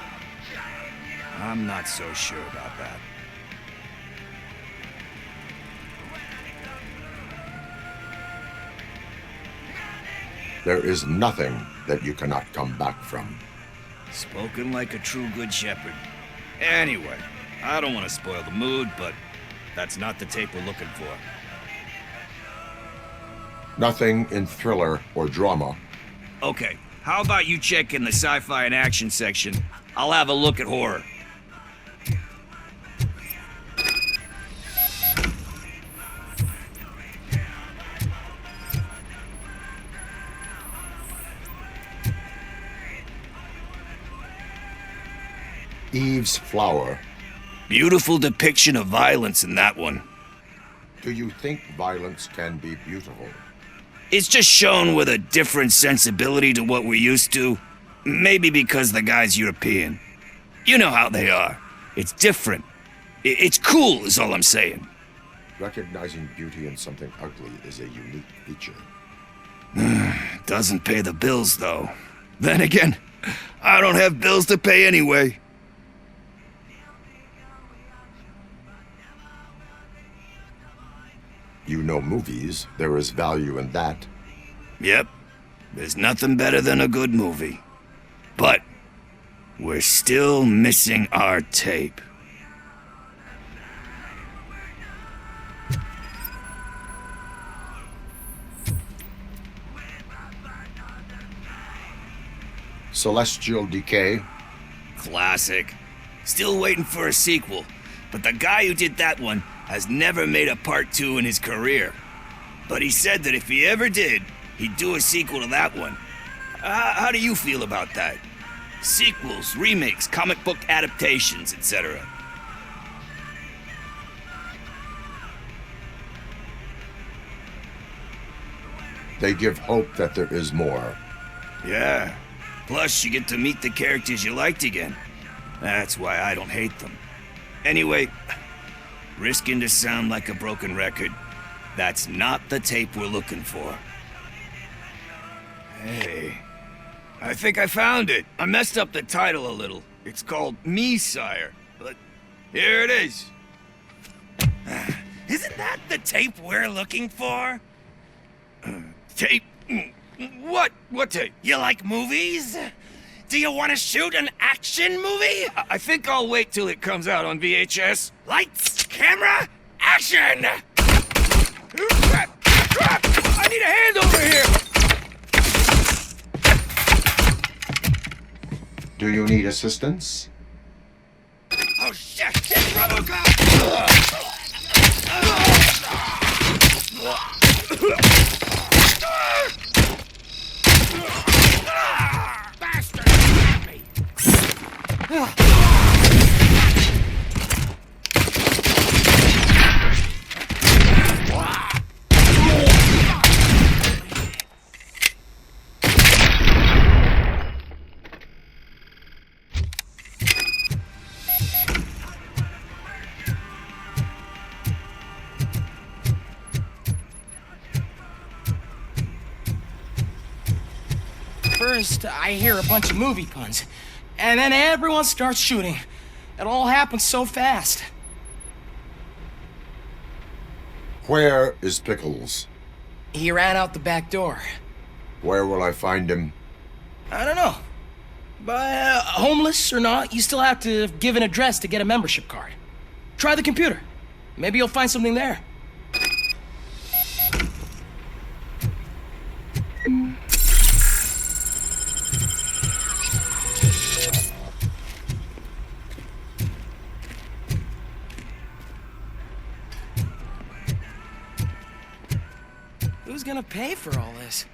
I'm not so sure about that. There is nothing that you cannot come back from. Spoken like a true good shepherd. Anyway, I don't want to spoil the mood, but that's not the tape we're looking for. Nothing in thriller or drama. Okay, how about you check in the sci-fi and action section? I'll have a look at horror. Eve's Flower. Beautiful depiction of violence in that one. Do you think violence can be beautiful? It's just shown with a different sensibility to what we're used to. Maybe because the guy's European. You know how they are. It's different. It's cool is all I'm saying. Recognizing beauty in something ugly is a unique feature. Doesn't pay the bills, though. Then again, I don't have bills to pay anyway. You know movies. There is value in that. Yep. There's nothing better than a good movie. But we're still missing our tape. Celestial Decay. Classic. Still waiting for a sequel, but the guy who did that one has never made a part 2 in his career. But he said that if he ever did, he'd do a sequel to that one. How do you feel about that? Sequels, remakes, comic book adaptations, etc. They give hope that there is more. Yeah. Plus, you get to meet the characters you liked again. That's why I don't hate them. Anyway, risking to sound like a broken record, that's not the tape we're looking for. Hey, I think I found it. I messed up the title a little. It's called Me, Sire. But here it is. Isn't that the tape we're looking for? Tape? What? What tape? You like movies? Do you want to shoot an action movie? I think I'll wait till it comes out on VHS. Lights, camera, action! Crap! Crap! I need a hand over here! Do you need assistance? Oh shit! It's RoboCop! Bastard! Got me! First, I hear a bunch of movie puns, and then everyone starts shooting. It all happens so fast. Where is Pickles? He ran out the back door. Where will I find him? I don't know. But homeless or not, you still have to give an address to get a membership card. Try the computer. Maybe you'll find something there. Who's gonna pay for all this?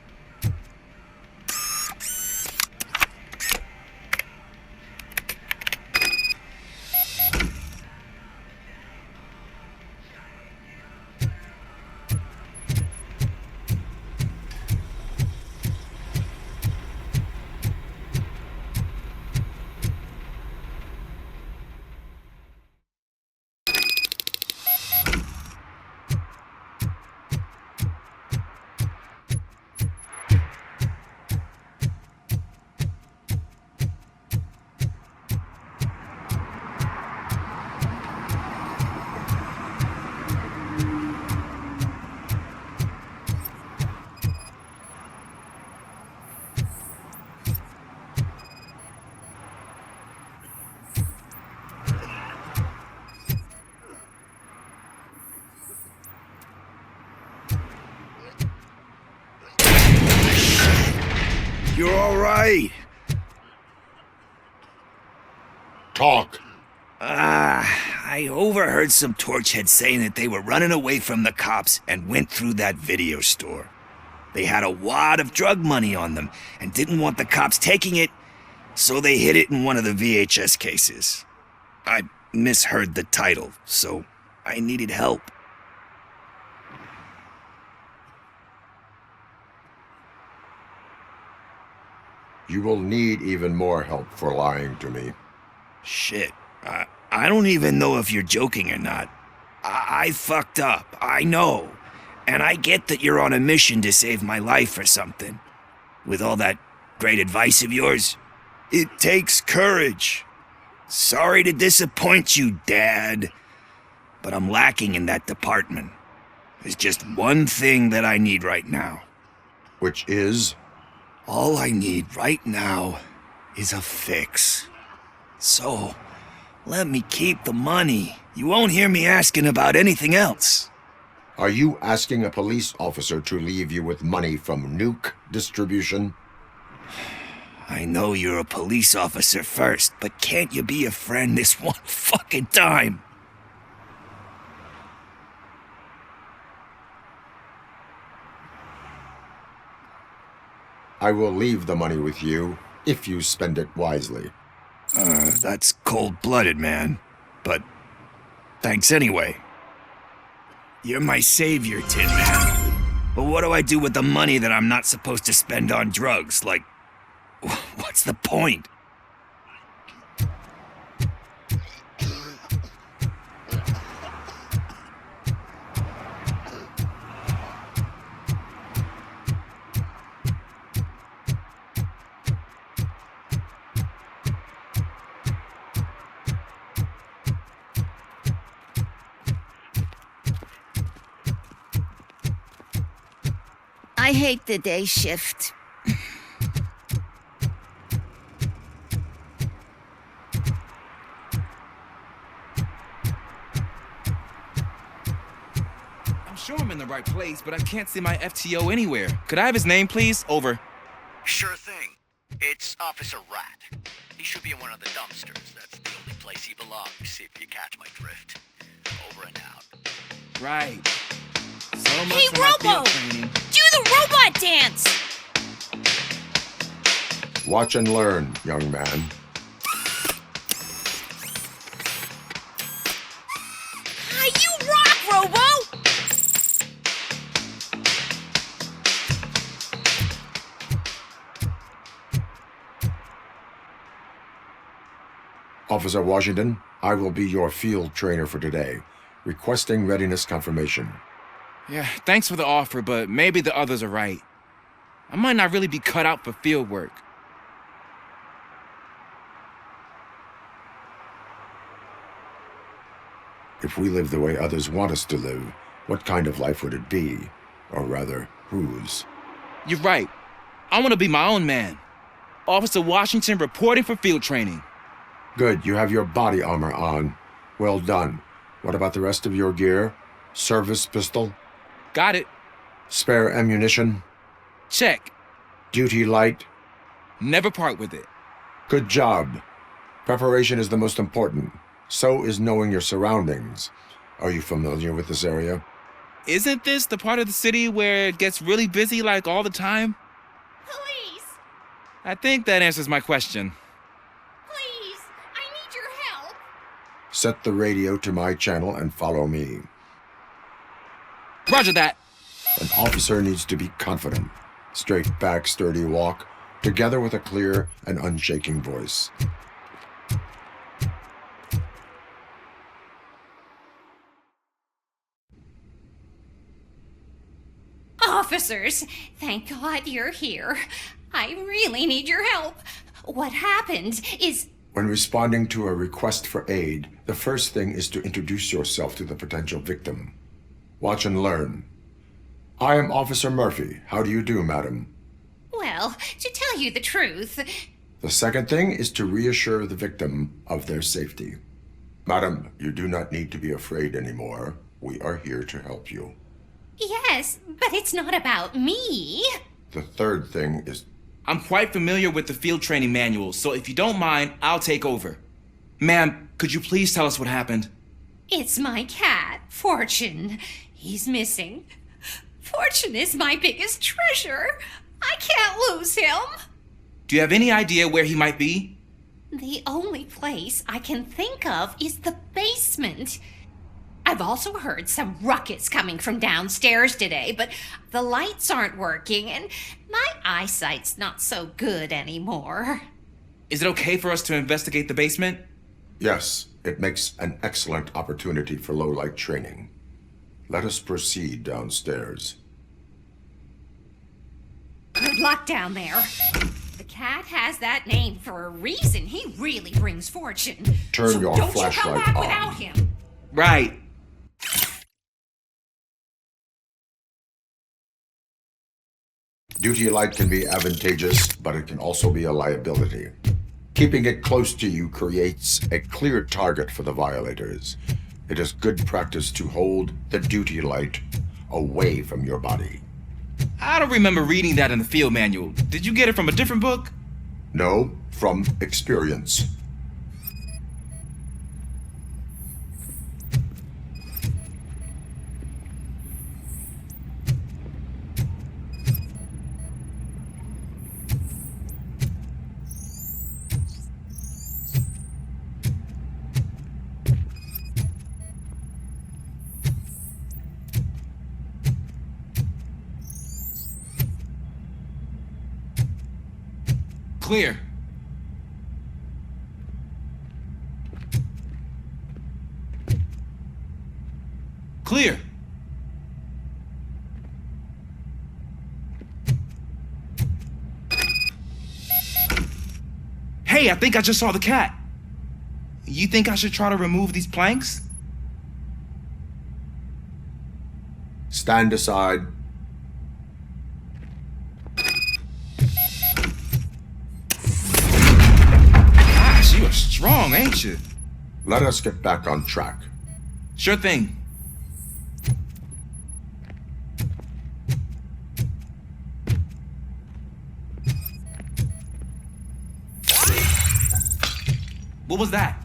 You're all right. Talk. I overheard some torchheads saying that they were running away from the cops and went through that video store. They had a wad of drug money on them and didn't want the cops taking it, so they hid it in one of the VHS cases. I misheard the title, so I needed help. You will need even more help for lying to me. Shit, I don't even know if you're joking or not. I fucked up, I know. And I get that you're on a mission to save my life or something. With all that great advice of yours, it takes courage. Sorry to disappoint you, Dad. But I'm lacking in that department. There's just one thing that I need right now. Which is? All I need right now is a fix. So, let me keep the money. You won't hear me asking about anything else. Are you asking a police officer to leave you with money from nuke distribution? I know you're a police officer first, but can't you be a friend this one fucking time? I will leave the money with you if you spend it wisely. That's cold-blooded, man. But thanks anyway. You're my savior, Tin Man. But what do I do with the money that I'm not supposed to spend on drugs? Like, what's the point? I hate the day shift. I'm sure I'm in the right place, but I can't see my FTO anywhere. Could I have his name, please? Over. Sure thing. It's Officer Rat. He should be in one of the dumpsters. That's the only place he belongs, if you catch my drift. Over and out. Right. So much Hey, for my Robo! field training. Do the robot dance! Watch and learn, young man. You rock, Robo! Officer Washington, I will be your field trainer for today. Requesting readiness confirmation. Yeah, thanks for the offer, but maybe the others are right. I might not really be cut out for field work. If we live the way others want us to live, what kind of life would it be? Or rather, whose? You're right. I want to be my own man. Officer Washington reporting for field training. Good, you have your body armor on. Well done. What about the rest of your gear? Service pistol? Got it. Spare ammunition? Check. Duty light? Never part with it. Good job. Preparation is the most important. So is knowing your surroundings. Are you familiar with this area? Isn't this the part of the city where it gets really busy like all the time? Police! I think that answers my question. Please! I need your help! Set the radio to my channel and follow me. Roger that. An officer needs to be confident. Straight back, sturdy walk, together with a clear and unshaking voice. Officers, thank God you're here. I really need your help. What happened is... When responding to a request for aid, the first thing is to introduce yourself to the potential victim. Watch and learn. I am Officer Murphy. How do you do, madam? Well, to tell you the truth... The second thing is to reassure the victim of their safety. Madam, you do not need to be afraid anymore. We are here to help you. Yes, but it's not about me. The third thing is... I'm quite familiar with the field training manual, so if you don't mind, I'll take over. Ma'am, could you please tell us what happened? It's my cat, Fortune. He's missing. Fortune is my biggest treasure. I can't lose him. Do you have any idea where he might be? The only place I can think of is the basement. I've also heard some ruckus coming from downstairs today, but the lights aren't working and my eyesight's not so good anymore. Is it okay for us to investigate the basement? Yes, It makes an excellent opportunity for low-light training. Let us proceed downstairs. Good luck down there. The cat has that name for a reason. He really brings fortune. Turn so your don't flashlight you come back on. without him. Right. Duty light can be advantageous, but it can also be a liability. Keeping it close to you creates a clear target for the violators. It is good practice to hold the duty light away from your body. I don't remember reading that in the field manual. Did you get it from a different book? No, from experience. Clear. Clear. Hey, I think I just saw the cat. You think I should try to remove these planks? Stand aside. Gosh, you are strong, ain't you? Let us get back on track. Sure thing. What was that?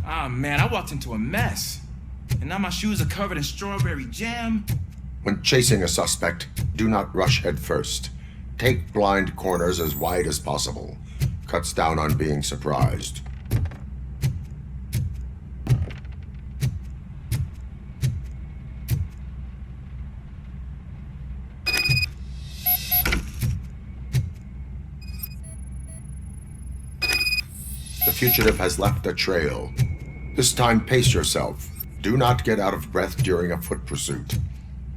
Ah, man, I walked into a mess. And now my shoes are covered in strawberry jam. When chasing a suspect, do not rush head first. Take blind corners as wide as possible. Cuts down on being surprised. The fugitive has left a trail. This time, pace yourself. Do not get out of breath during a foot pursuit.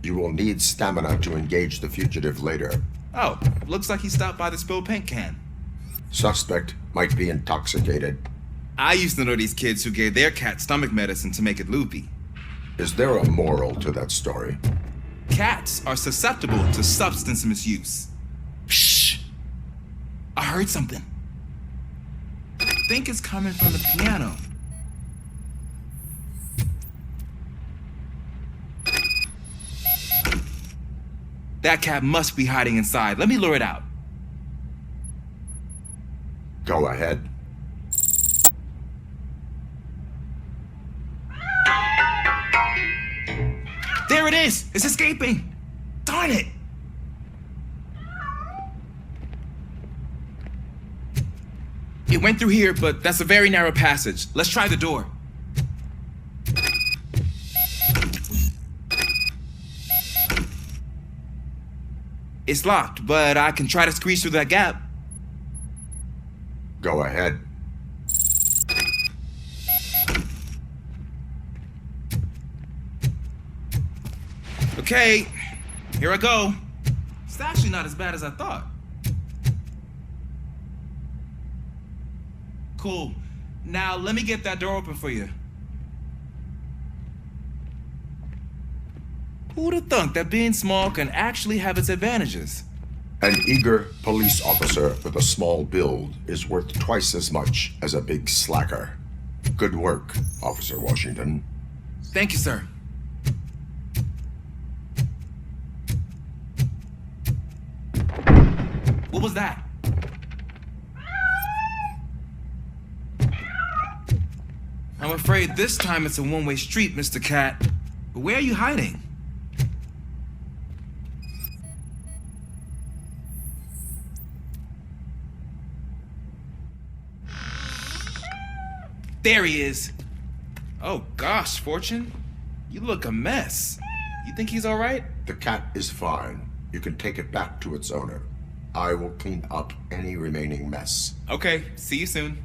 You will need stamina to engage the fugitive later. Oh, looks like he stopped by the spilled paint can. Suspect might be intoxicated. I used to know these kids who gave their cat stomach medicine to make it loopy. Is there a moral to that story? Cats are susceptible to substance misuse. Shh! I heard something. I think it's coming from the piano. That cat must be hiding inside. Let me lure it out. Go ahead. There it is! It's escaping! Darn it! It went through here, but that's a very narrow passage. Let's try the door. It's locked, but I can try to squeeze through that gap. Go ahead. Okay, here I go. It's actually not as bad as I thought. Cool. Now let me get that door open for you. Who'd have thunk that being small can actually have its advantages? An eager police officer with a small build is worth twice as much as a big slacker. Good work, Officer Washington. Thank you, sir. What was that? I'm afraid this time it's a one-way street, Mr. Cat. But where are you hiding? There he is. Oh gosh, Fortune. You look a mess. You think he's all right? The cat is fine. You can take it back to its owner. I will clean up any remaining mess. Okay, see you soon.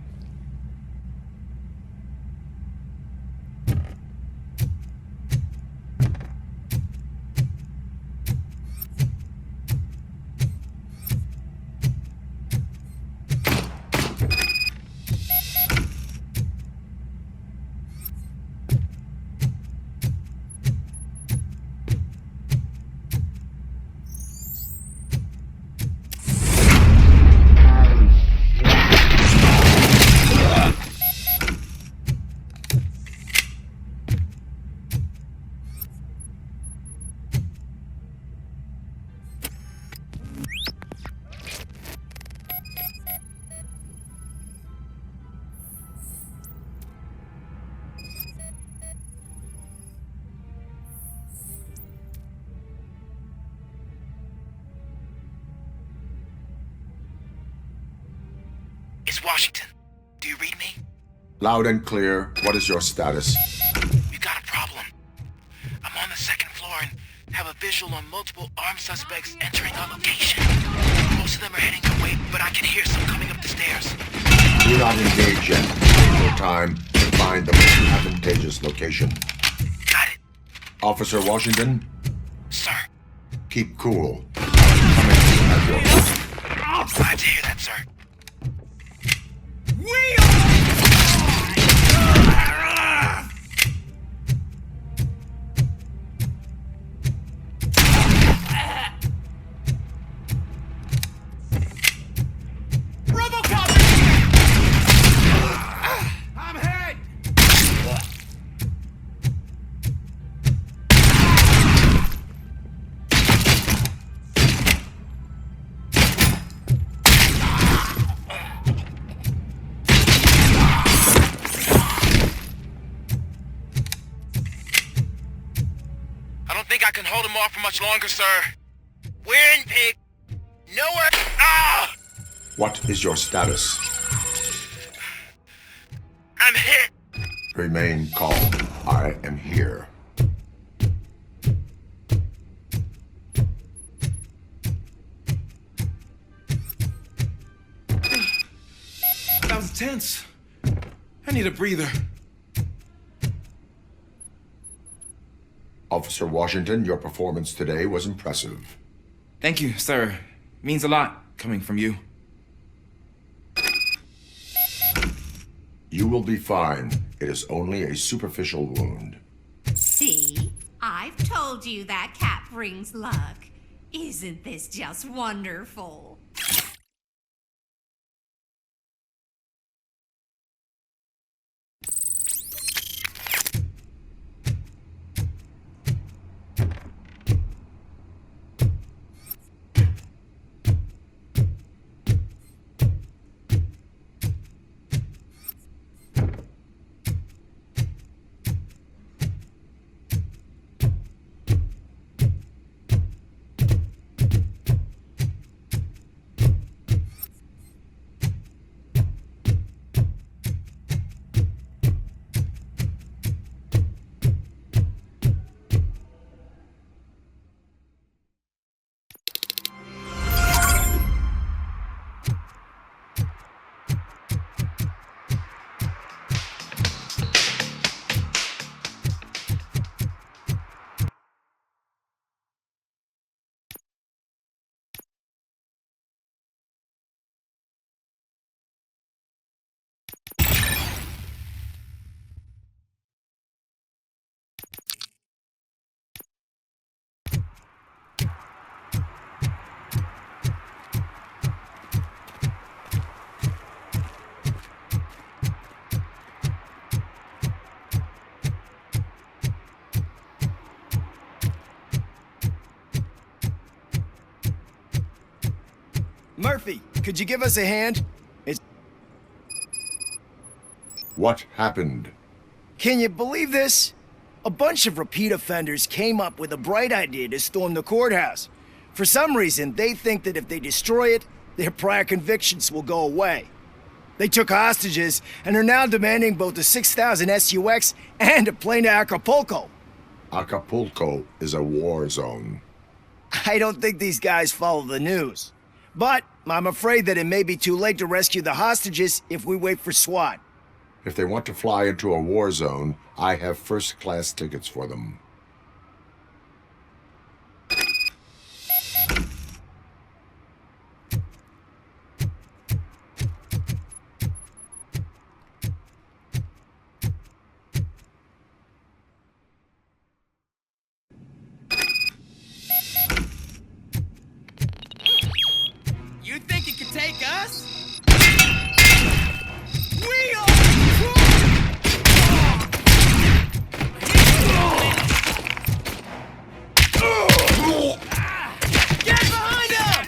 It's Washington. Do you read me? Loud and clear. What is your status? We got a problem. I'm on the second floor and have a visual on multiple armed suspects entering our location. Most of them are heading our way, but I can hear some coming up the stairs. Do not engage yet. Take your time to find the most advantageous location. Got it. Officer Washington? Sir. Keep cool. Coming at your... Glad to hear that, sir. RoboCop! I'm hit! I don't think I can hold him off for much longer, sir. We're in, pig. Nowhere. Ah! What is your status? I'm hit. Remain calm. I am here. That was tense. I need a breather. Officer Washington, your performance today was impressive. Thank you, sir. Means a lot coming from you. You will be fine. It is only a superficial wound. See? I've told you that cat brings luck. Isn't this just wonderful? Murphy, could you give us a hand? What happened? Can you believe this? A bunch of repeat offenders came up with a bright idea to storm the courthouse. For some reason, they think that if they destroy it, their prior convictions will go away. They took hostages and are now demanding both a 6,000 SUX and a plane to Acapulco. Acapulco is a war zone. I don't think these guys follow the news. But I'm afraid that it may be too late to rescue the hostages if we wait for SWAT. If they want to fly into a war zone, I have first-class tickets for them. You think it could take us? We are... Get behind him!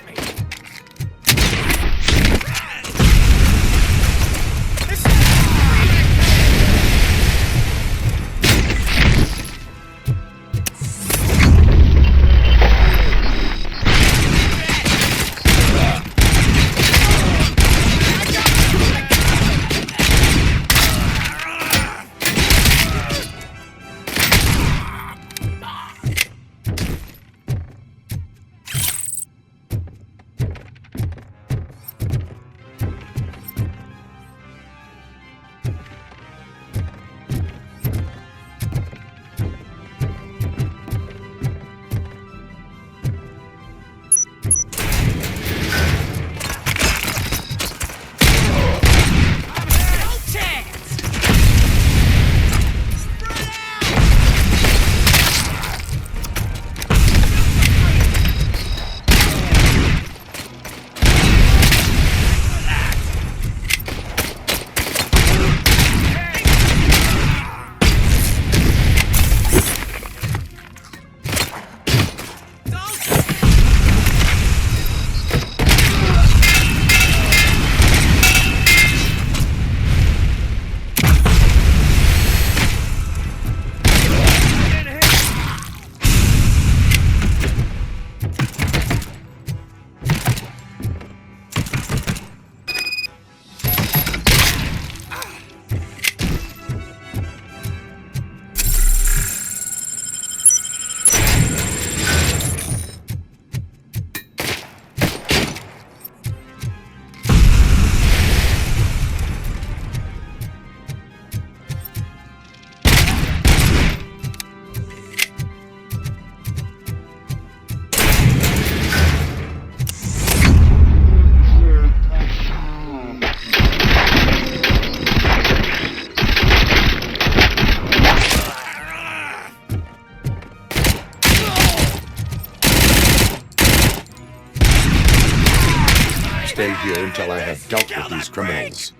Stay here until I have dealt with these criminals.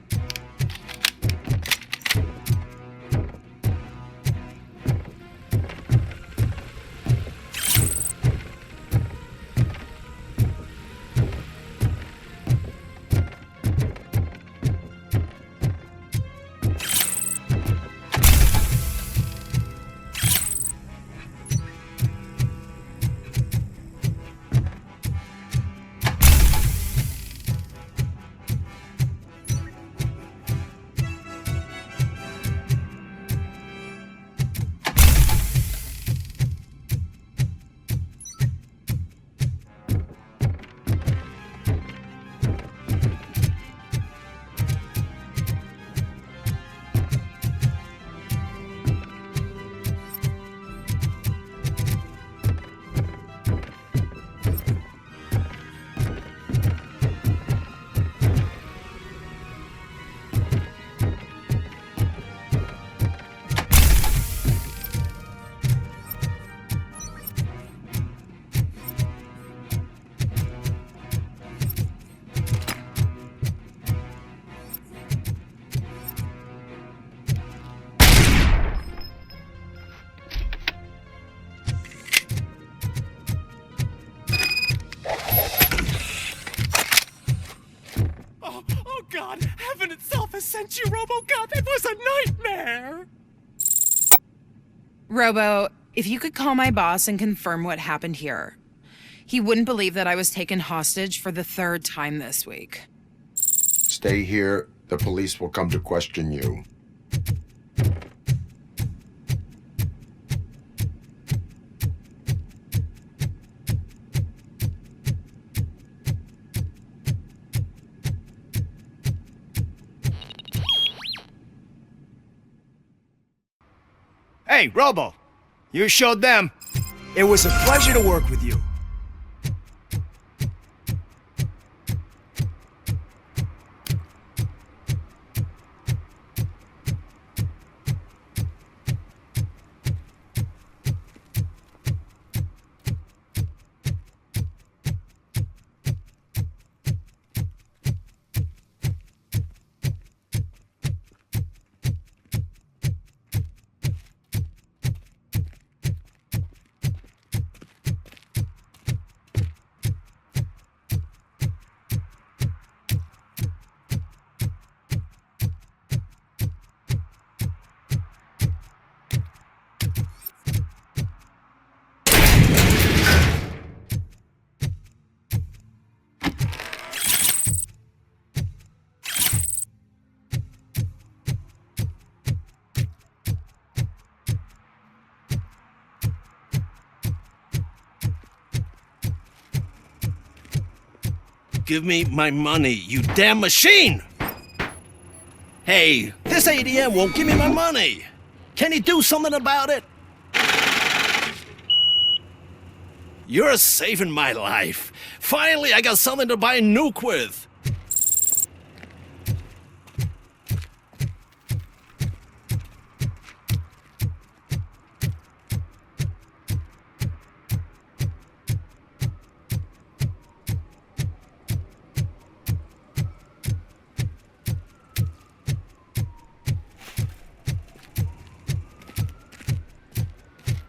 God, heaven itself has sent you, RoboCop. It was a nightmare. Robo, if you could call my boss and confirm what happened here. He wouldn't believe that I was taken hostage for the 3rd time this week. Stay here The police will come to question you. Hey, Robo! You showed them. It was a pleasure to work with you. Give me my money, you damn machine! Hey, this ADM won't give me my money! Can you do something about it? You're saving my life. Finally, I got something to buy a nuke with.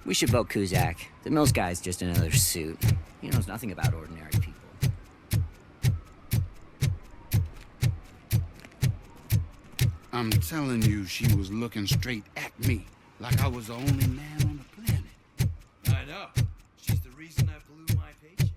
We should vote Kuzak. The Mills guy's just another Soot. He knows nothing about ordinary people. I'm telling you, she was looking straight at me, like I was the only man on the planet. I know. She's the reason I blew my paycheck.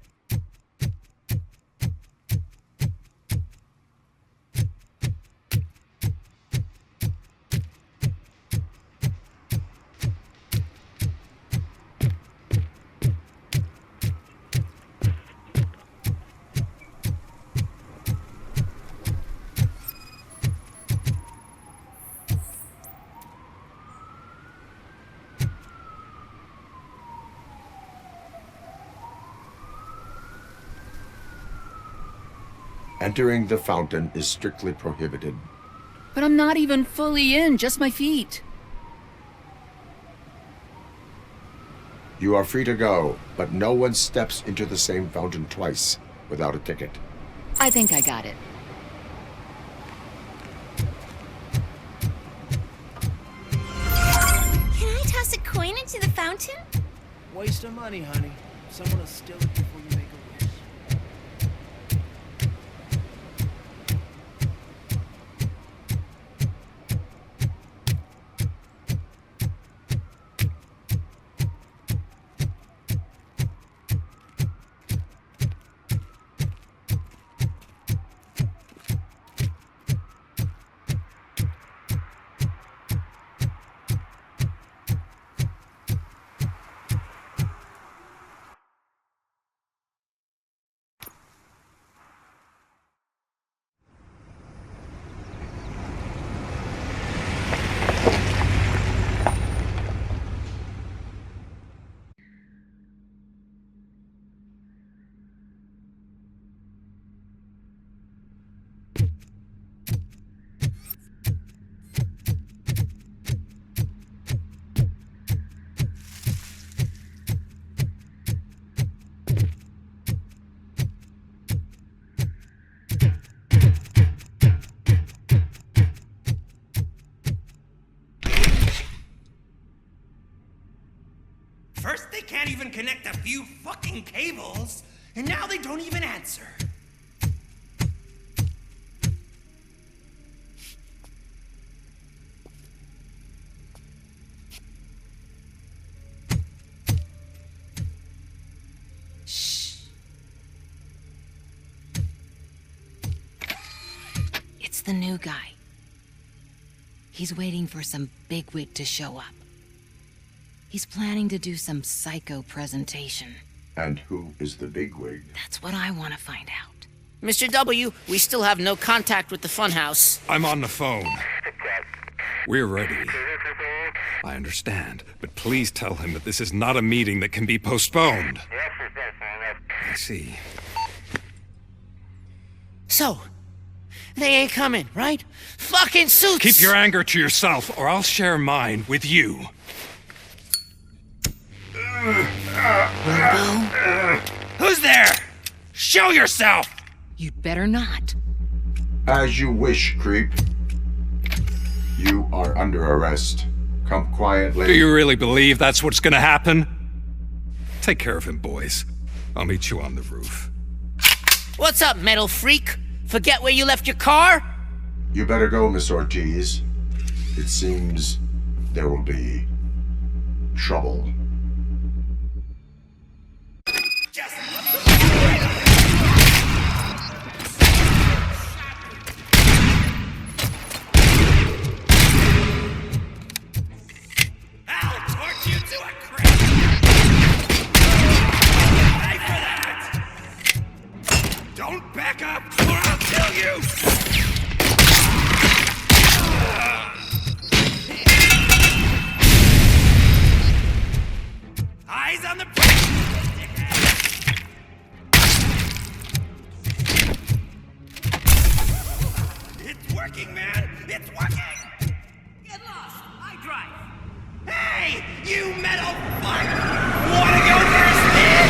Entering the fountain is strictly prohibited. But I'm not even fully in, just my feet. You are free to go, but no one steps into the same fountain twice without a ticket. I think I got it. Can I toss a coin into the fountain? Waste of money, honey. Someone will steal it before you make a wish. First, they can't even connect a few fucking cables, and now they don't even answer. Shh. It's the new guy. He's waiting for some bigwig to show up. He's planning to do some psycho presentation. And who is the bigwig? That's what I want to find out. Mr. W, we still have no contact with the funhouse. I'm on the phone. We're ready. I understand, but please tell him that this is not a meeting that can be postponed. I see. So, they ain't coming, right? Fucking Suits! Keep your anger to yourself, or I'll share mine with you. Who's there? Show yourself! You'd better not. As you wish, creep. You are under arrest. Come quietly. Do you really believe that's what's gonna happen? Take care of him, boys. I'll meet you on the roof. What's up, metal freak? Forget where you left your car? You better go, Miss Ortiz. It seems there will be trouble. Don't back up, or I'll kill you! Eyes on the prize! It's working, man! It's working! Get lost! I drive! Hey! You metal fuck! Wanna go first, man?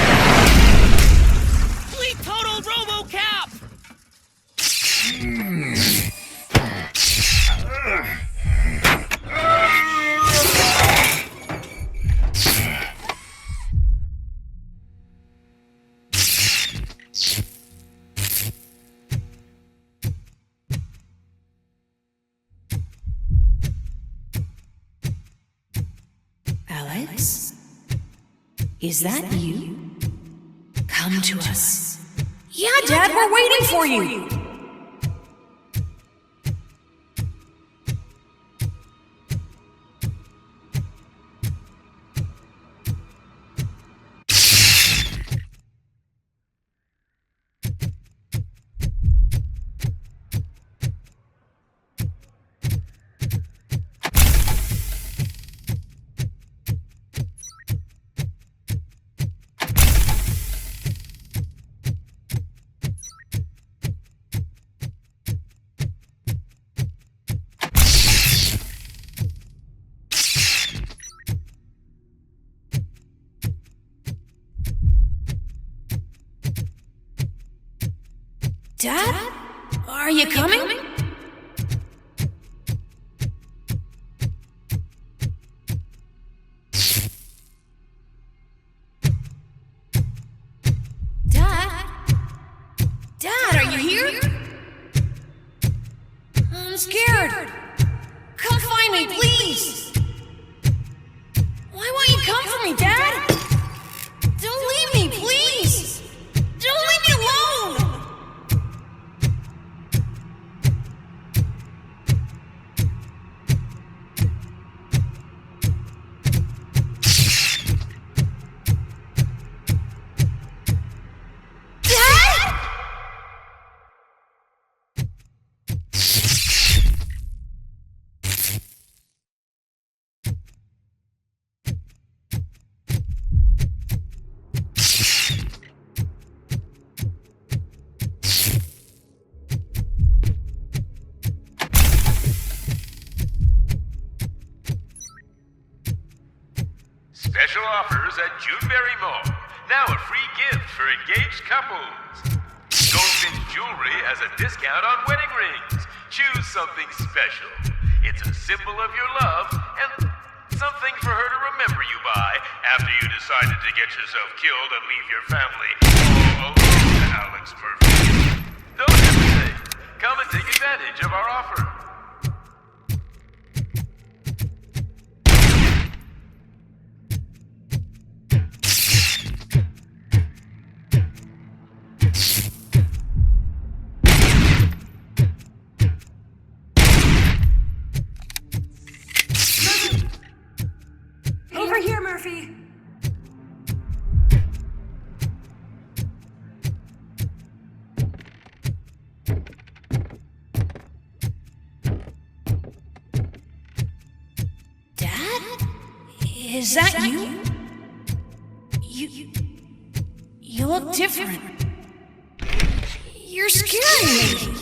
Total RoboCop! Alex? Is that you? Come to us. Yeah, Dad, we're waiting for you. Dad? Are you coming? Dad? Dad, are you here? I'm scared. Come find me, please. Why won't you come for me, Dad? Don't leave me, please. Don't leave me alone. Special offers at Juneberry Mall. Now a free gift for engaged couples. Goldfinch Jewelry has a discount on wedding rings. Choose something special. It's a symbol of your love and something for her to remember you by after you decided to get yourself killed and leave your family all alone, Alex Murphy. Don't hesitate. Come and take advantage of our offer. here, Murphy. Dad? Is that you? You look different. You're scaring me.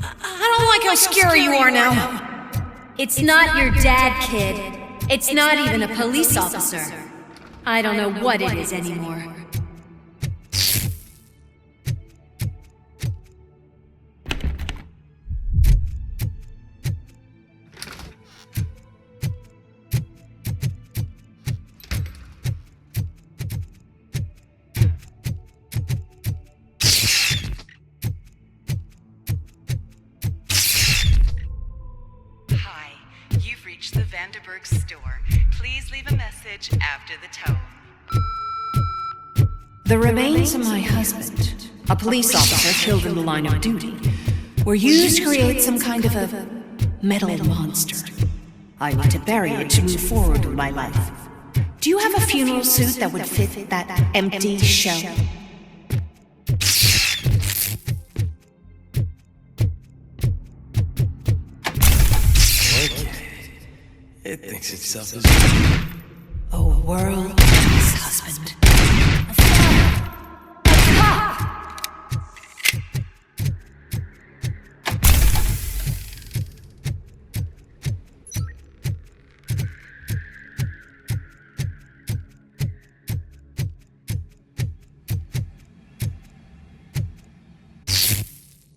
I don't like how scary you are now. It's not your dad, kid. It's not even a police officer. I don't know what it is anymore. Store. Please leave a message after the tone. The remains of my husband, a police officer killed in the line of duty, were used to create some kind of a metal monster. I need to bury it to move forward with my life. Do you have a funeral suit that would fit that empty shell? It thinks itself as a world-class husband. A father. A cop.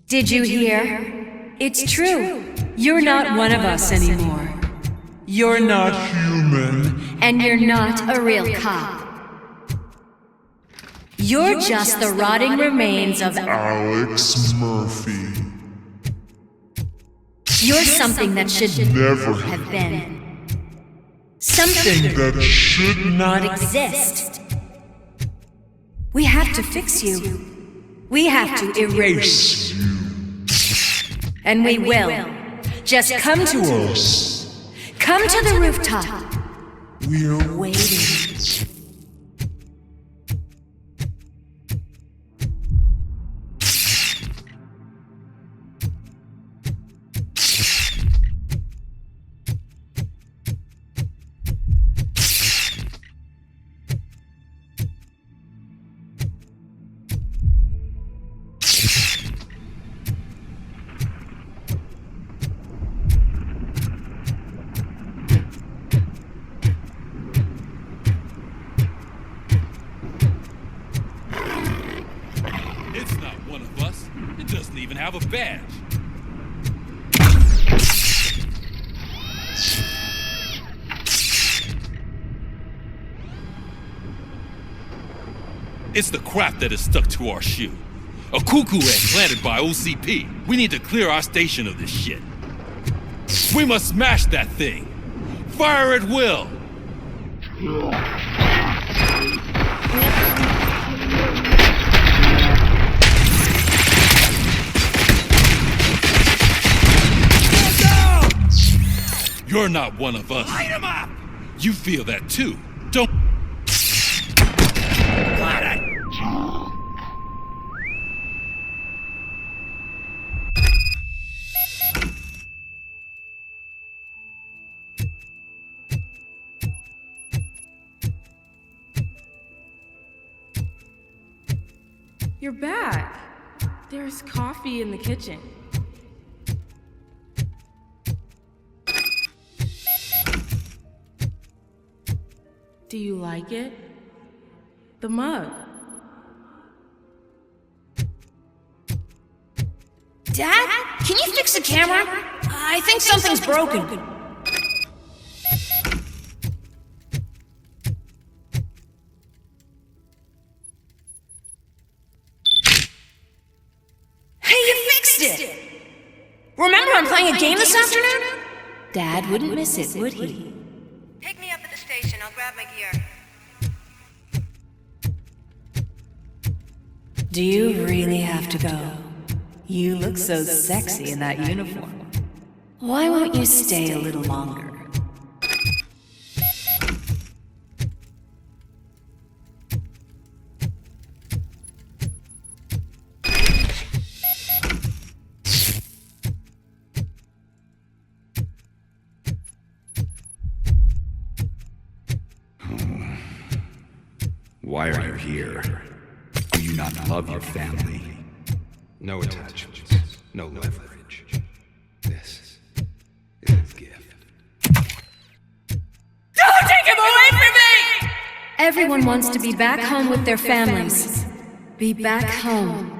Did you hear? It's true. You're not one of us anymore. You're not human. And you're not a real cop. You're just the rotting remains of Alex Murphy. You're something that should never have been. Something that should not exist. We have to fix you. We have to erase you. And we will. Just come to us. Come to the rooftop. We're waiting. Have a badge. It's the crap that is stuck to our shoe. A cuckoo egg planted by OCP. We need to clear our station of this shit. We must smash that thing. Fire at will. You're not one of us. Light him up! You feel that too, don't... Got it! You're back. There's coffee in the kitchen. Do you like it? The mug. Dad? Can you fix the camera? I think something's broken. Hey, you fixed it! Remember I'm playing a game this afternoon? Dad wouldn't miss it, would he? Pick me up at the station. I'll grab my gear. Do you really have to go? You look so sexy in that uniform. Why won't you stay a little longer? Why are you here? Do you not love your family? No attachments, no leverage. This is a gift. Don't take him away from me! Everyone wants to be back home with their families. Be back home.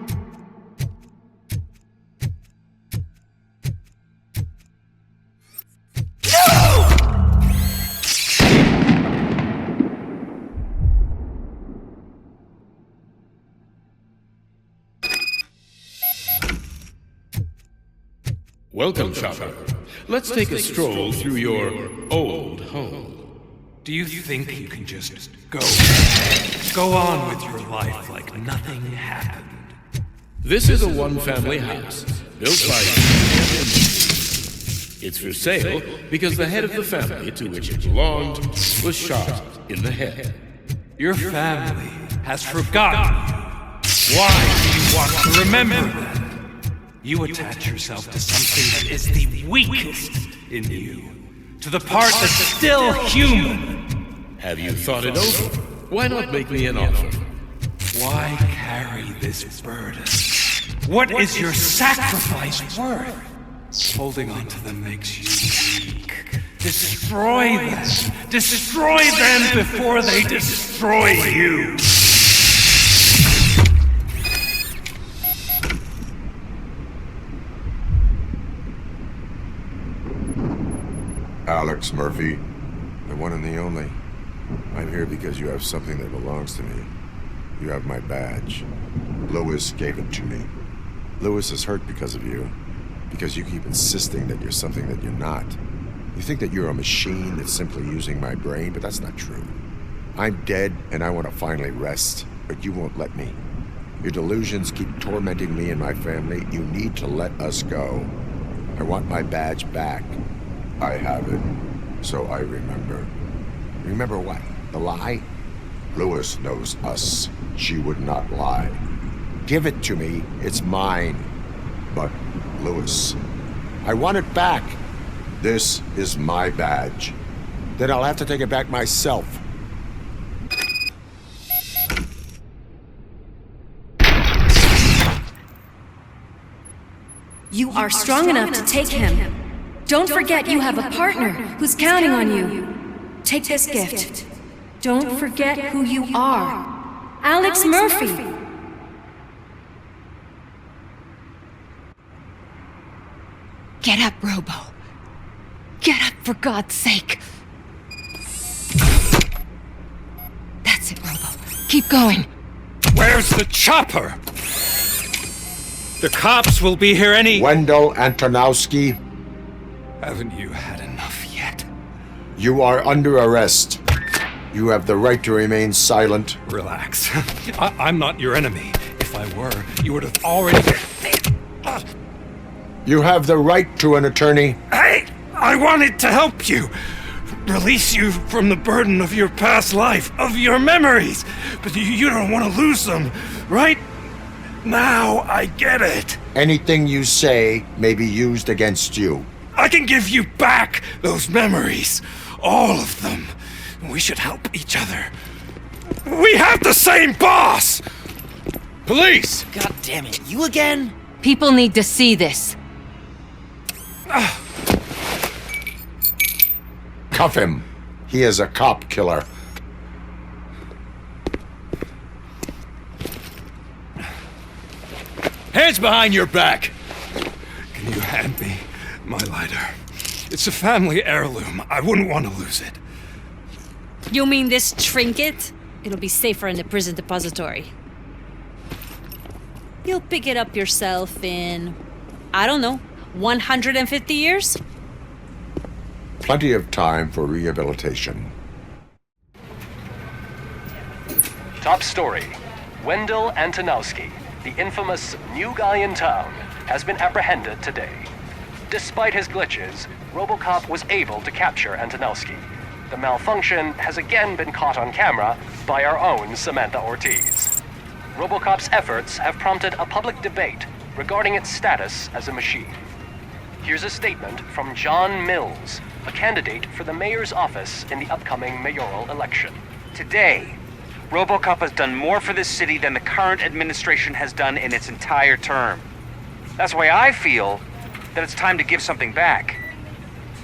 Welcome, Chopper. Let's take a stroll through your old home. Do you think you can just go on with your life like nothing happened? This is a one-family house, built by... It's for sale because the head of the family to which it belonged was shot in the head. Your family has forgotten you. Why do you want to remember that? You attach yourself to something that is the weakest in you, to the part that's still human. Have you thought it over? Why not make me an offer? Why carry this burden? What is your sacrifice worth? Holding on to them makes you weak. Destroy them. Destroy them before they destroy you. Alex Murphy, the one and the only. I'm here because you have something that belongs to me. You have my badge. Lewis gave it to me. Lewis is hurt because of you. Because you keep insisting that you're something that you're not. You think that you're a machine that's simply using my brain, but that's not true. I'm dead, and I want to finally rest, but you won't let me. Your delusions keep tormenting me and my family. You need to let us go. I want my badge back. I have it, so I remember. Remember what? The lie? Lewis knows us. She would not lie. Give it to me. It's mine. But, Lewis, I want it back. This is my badge. Then I'll have to take it back myself. You are strong enough to take him. Don't forget you have a partner who's counting on you. Take this gift. Don't forget who you are. Alex Murphy. Get up, Robo. Get up, for God's sake. That's it, Robo. Keep going. Where's the chopper? The cops will be here any... Wendell Antonowski. Haven't you had enough yet? You are under arrest. You have the right to remain silent. Relax. I'm not your enemy. If I were, you would have already... You have the right to an attorney. Hey! I wanted to help you. Release you from the burden of your past life, of your memories. But you don't want to lose them, right? Now I get it. Anything you say may be used against you. I can give you back those memories. All of them. We should help each other. We have the same boss! Police! God damn it, you again? People need to see this. Cuff him. He is a cop killer. Hands behind your back! Can you hand me my lighter? It's a family heirloom. I wouldn't want to lose it. You mean this trinket? It'll be safer in the prison depository. You'll pick it up yourself in, I don't know, 150 years? Plenty of time for rehabilitation. Top story. Wendell Antonowski, the infamous new guy in town, has been apprehended today. Despite his glitches, RoboCop was able to capture Antonowski. The malfunction has again been caught on camera by our own Samantha Ortiz. RoboCop's efforts have prompted a public debate regarding its status as a machine. Here's a statement from John Mills, a candidate for the mayor's office in the upcoming mayoral election. Today, RoboCop has done more for this city than the current administration has done in its entire term. That's why I feel that it's time to give something back.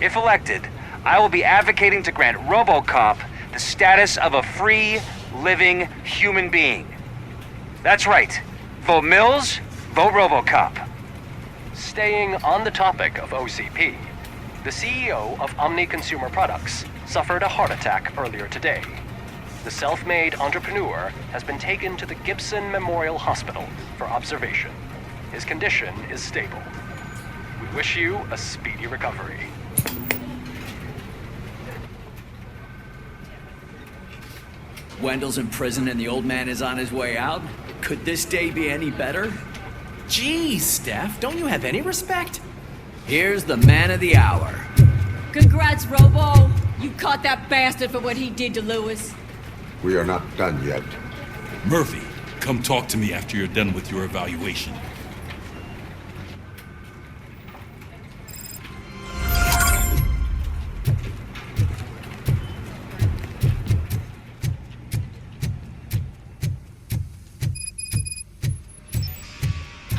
If elected, I will be advocating to grant RoboCop the status of a free, living human being. That's right. Vote Mills, vote RoboCop. Staying on the topic of OCP, the CEO of Omni Consumer Products suffered a heart attack earlier today. The self-made entrepreneur has been taken to the Gibson Memorial Hospital for observation. His condition is stable. We wish you a speedy recovery. Wendell's in prison and the old man is on his way out? Could this day be any better? Geez, Steph, don't you have any respect? Here's the man of the hour. Congrats, Robo. You caught that bastard for what he did to Lewis. We are not done yet. Murphy, come talk to me after you're done with your evaluation.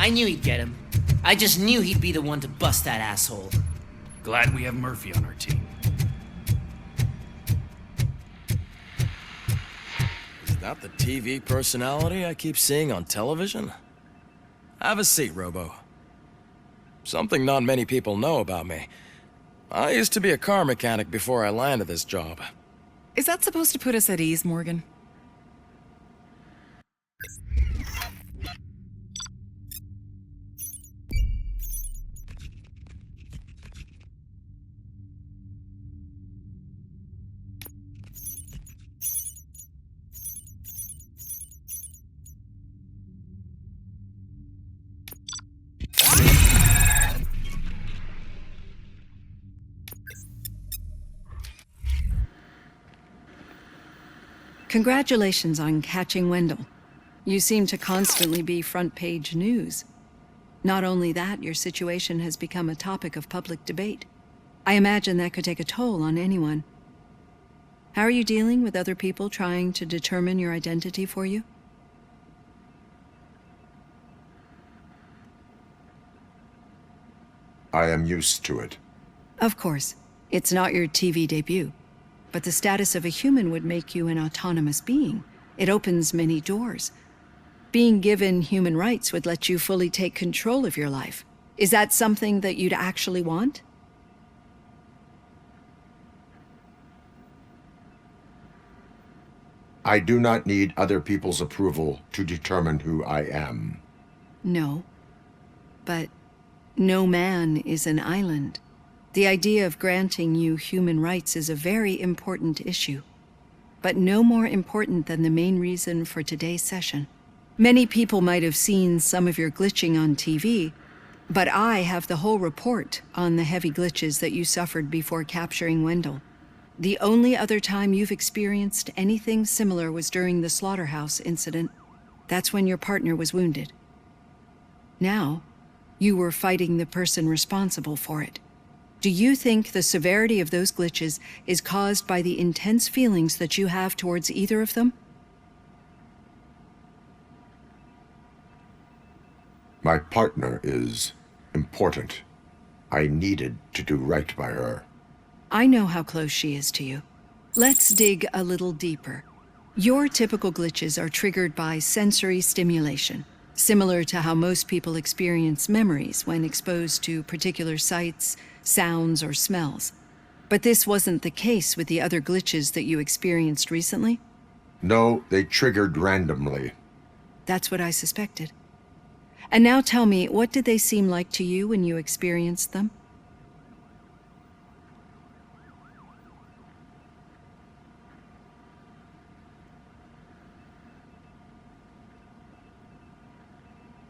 I knew he'd get him. I just knew he'd be the one to bust that asshole. Glad we have Murphy on our team. Is that the TV personality I keep seeing on television? Have a seat, Robo. Something not many people know about me. I used to be a car mechanic before I landed this job. Is that supposed to put us at ease, Morgan? Congratulations on catching Wendell. You seem to constantly be front-page news. Not only that, your situation has become a topic of public debate. I imagine that could take a toll on anyone. How are you dealing with other people trying to determine your identity for you? I am used to it. Of course. It's not your TV debut. But the status of a human would make you an autonomous being. It opens many doors. Being given human rights would let you fully take control of your life. Is that something that you'd actually want? I do not need other people's approval to determine who I am. No. But no man is an island. The idea of granting you human rights is a very important issue, but no more important than the main reason for today's session. Many people might have seen some of your glitching on TV, but I have the whole report on the heavy glitches that you suffered before capturing Wendell. The only other time you've experienced anything similar was during the slaughterhouse incident. That's when your partner was wounded. Now, you were fighting the person responsible for it. Do you think the severity of those glitches is caused by the intense feelings that you have towards either of them? My partner is important. I needed to do right by her. I know how close she is to you. Let's dig a little deeper. Your typical glitches are triggered by sensory stimulation, similar to how most people experience memories when exposed to particular sights, sounds, or smells. But this wasn't the case with the other glitches that you experienced recently? No, they triggered randomly. That's what I suspected. And now tell me, what did they seem like to you when you experienced them?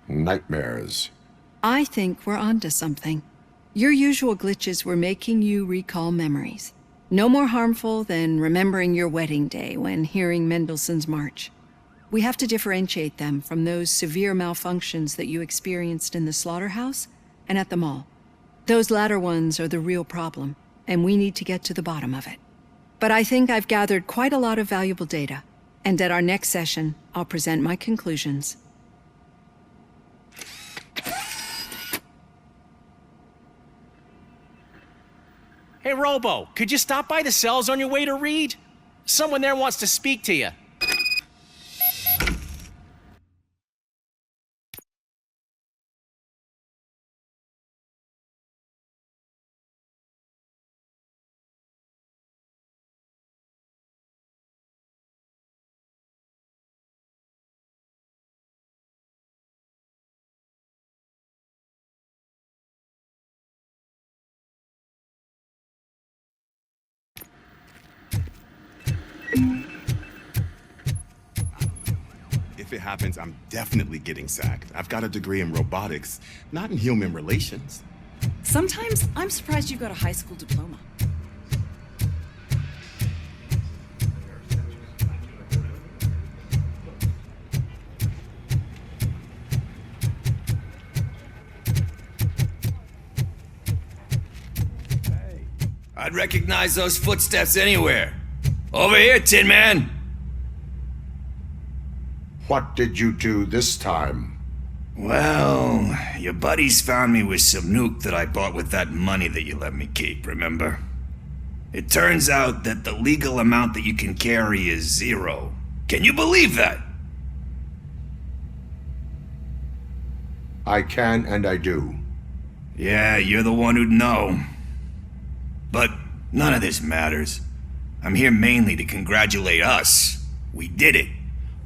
Nightmares. I think we're onto something. Your usual glitches were making you recall memories. No more harmful than remembering your wedding day when hearing Mendelssohn's March. We have to differentiate them from those severe malfunctions that you experienced in the slaughterhouse and at the mall. Those latter ones are the real problem, and we need to get to the bottom of it. But I think I've gathered quite a lot of valuable data, And at our next session, I'll present my conclusions. Hey, Robo, could you stop by the cells on your way to read? Someone there wants to speak to you. If it happens, I'm definitely getting sacked. I've got a degree in robotics, not in human relations. Sometimes I'm surprised you've got a high school diploma. I'd recognize those footsteps anywhere. Over here, Tin Man! What did you do this time? Well, your buddies found me with some nuke that I bought with that money that you let me keep, remember? It turns out that the legal amount that you can carry is 0. Can you believe that? I can and I do. Yeah, you're the one who'd know. But none of this matters. I'm here mainly to congratulate us. We did it.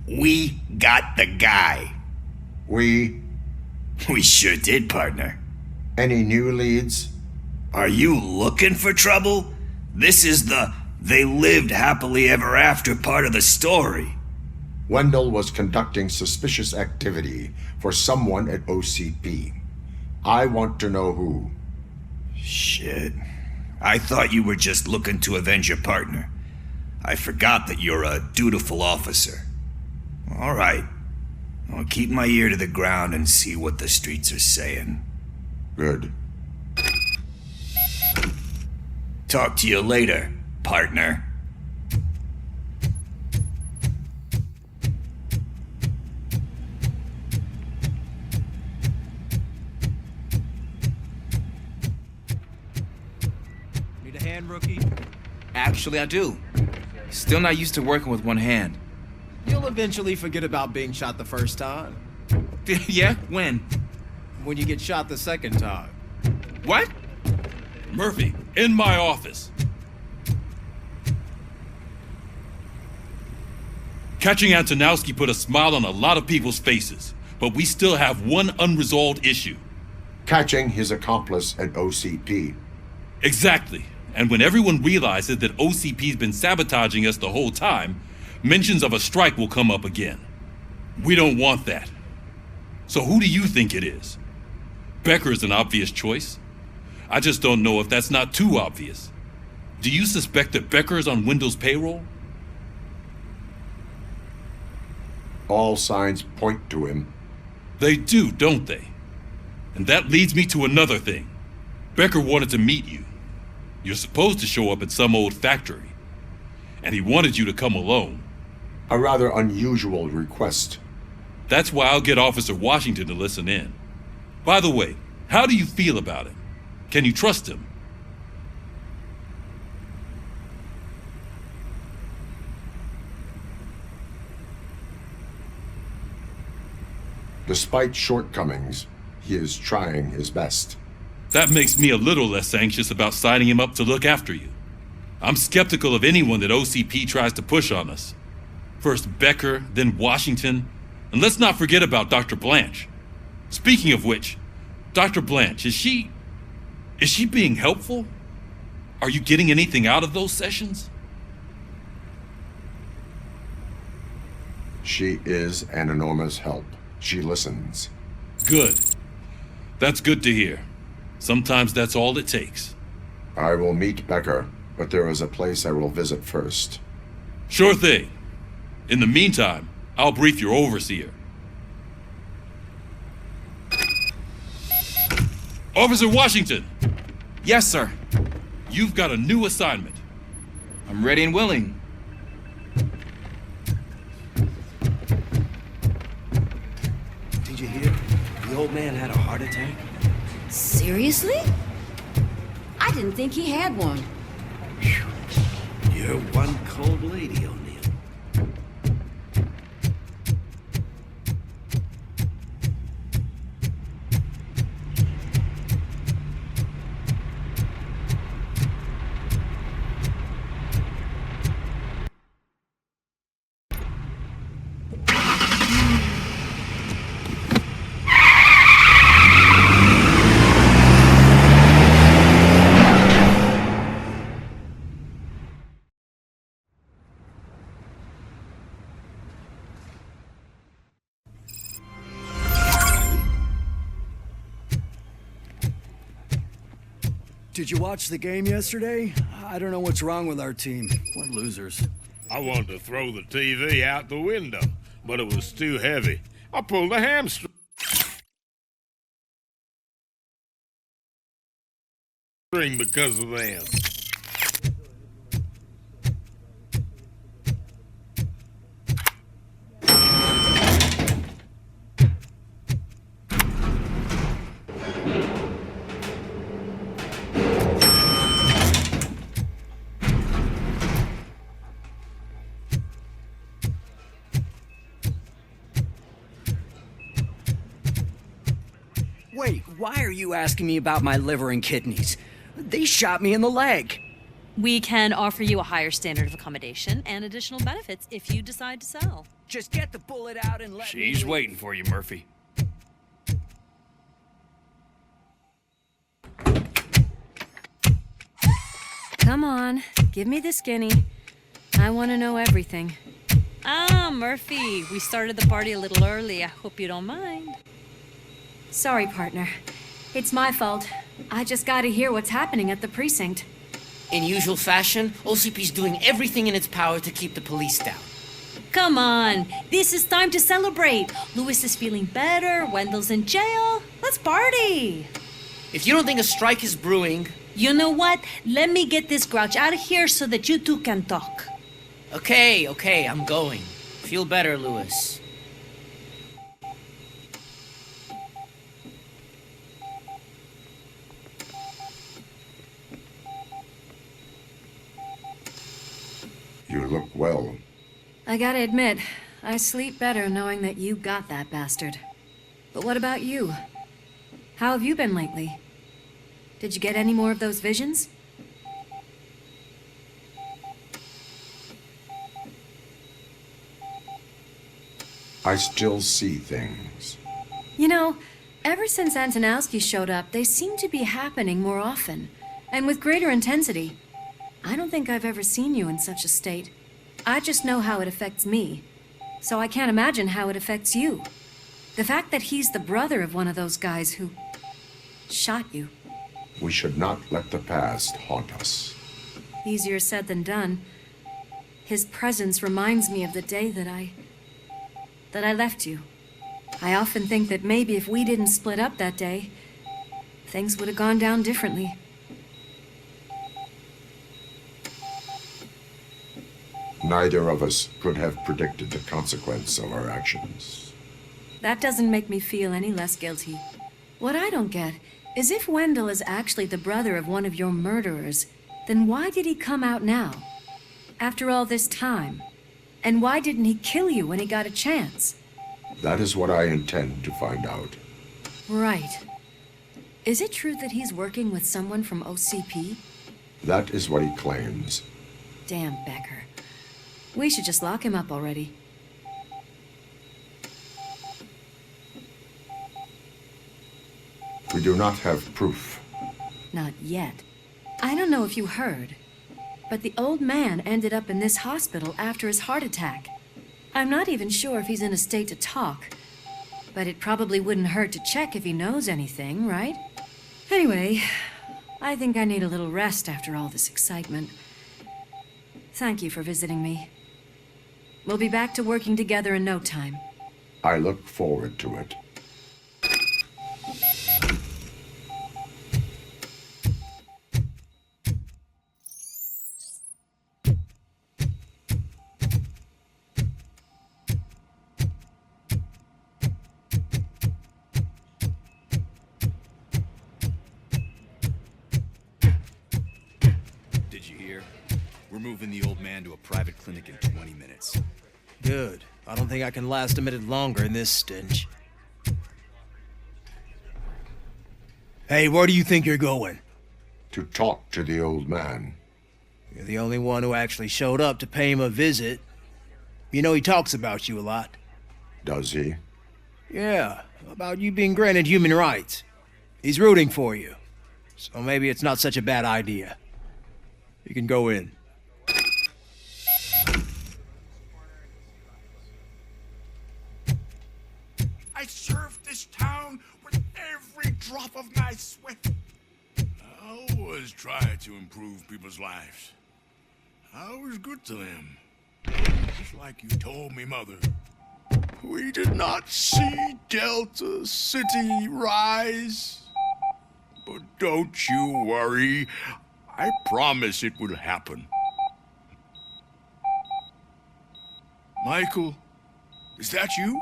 We got the guy. We sure did, partner. Any new leads? Are you looking for trouble? This is the they lived happily ever after part of the story. Wendell was conducting suspicious activity for someone at OCP. I want to know who. Shit. I thought you were just looking to avenge your partner. I forgot that you're a dutiful officer. All right. I'll keep my ear to the ground and see what the streets are saying. Good. Talk to you later, partner. Need a hand, rookie? Actually, I do. Still not used to working with one hand. You'll eventually forget about being shot the first time. Yeah? When? When you get shot the second time. What? Murphy, in my office. Catching Antonowski put a smile on a lot of people's faces, but we still have one unresolved issue. Catching his accomplice at OCP. Exactly. And when everyone realizes that OCP's been sabotaging us the whole time, mentions of a strike will come up again. We don't want that. So who do you think it is? Becker is an obvious choice. I just don't know if that's not too obvious. Do you suspect that Becker is on Wendell's payroll? All signs point to him. They do, don't they? And that leads me to another thing. Becker wanted to meet you. You're supposed to show up at some old factory. And he wanted you to come alone. A rather unusual request. That's why I'll get Officer Washington to listen in. By the way, how do you feel about him? Can you trust him? Despite shortcomings, he is trying his best. That makes me a little less anxious about signing him up to look after you. I'm skeptical of anyone that OCP tries to push on us. First Becker, then Washington, and let's not forget about Dr. Blanche. Speaking of which, Dr. Blanche, is she being helpful? Are you getting anything out of those sessions? She is an enormous help. She listens. Good. That's good to hear. Sometimes that's all it takes. I will meet Becker, but there is a place I will visit first. Sure thing. In the meantime, I'll brief your overseer. Officer Washington! Yes, sir. You've got a new assignment. I'm ready and willing. The old man had a heart attack? Seriously? I didn't think he had one. You're one cold lady, O'Neill. Did you watch the game yesterday? I don't know what's wrong with our team. We're losers. I wanted to throw the TV out the window, but it was too heavy. I pulled a hamstring because of them. Wait, why are you asking me about my liver and kidneys? They shot me in the leg. We can offer you a higher standard of accommodation and additional benefits if you decide to sell. Just get the bullet out and let me She's leave. waiting for you, Murphy. Come on, give me the skinny. I want to know everything. Ah, Murphy, we started the party a little early. I hope you don't mind. Sorry, partner. It's my fault. I just gotta hear what's happening at the precinct. In usual fashion, OCP's doing everything in its power to keep the police down. Come on, this is time to celebrate. Lewis is feeling better, Wendell's in jail. Let's party. If you don't think a strike is brewing... You know what? Let me get this grouch out of here so that you two can talk. Okay, I'm going. Feel better, Lewis. You look well. I gotta admit, I sleep better knowing that you got that bastard. But what about you? How have you been lately? Did you get any more of those visions? I still see things. You know, ever since Antonowski showed up, they seem to be happening more often, and with greater intensity. I don't think I've ever seen you in such a state. I just know how it affects me, so I can't imagine how it affects you. The fact that he's the brother of one of those guys who shot you. We should not let the past haunt us. Easier said than done. His presence reminds me of the day that I left you. I often think that maybe if we didn't split up that day, things would have gone down differently. Neither of us could have predicted the consequence of our actions. That doesn't make me feel any less guilty. What I don't get is if Wendell is actually the brother of one of your murderers, then why did he come out now? After all this time? And why didn't he kill you when he got a chance? That is what I intend to find out. Right. Is it true that he's working with someone from OCP? That is what he claims. Damn Becker. We should just lock him up already. We do not have proof. Not yet. I don't know if you heard, but the old man ended up in this hospital after his heart attack. I'm not even sure if he's in a state to talk, but it probably wouldn't hurt to check if he knows anything, right? Anyway, I think I need a little rest after all this excitement. Thank you for visiting me. We'll be back to working together in no time. I look forward to it. We're moving the old man to a private clinic in 20 minutes. Good. I don't think I can last a minute longer in this stench. Hey, where do you think you're going? To talk to the old man. You're the only one who actually showed up to pay him a visit. You know he talks about you a lot. Does he? Yeah, about you being granted human rights. He's rooting for you. So maybe it's not such a bad idea. You can go in. I served this town with every drop of my sweat. I always try to improve people's lives. I was good to them. Just like you told me, Mother. We did not see Delta City rise. But don't you worry. I promise it will happen. Michael, is that you?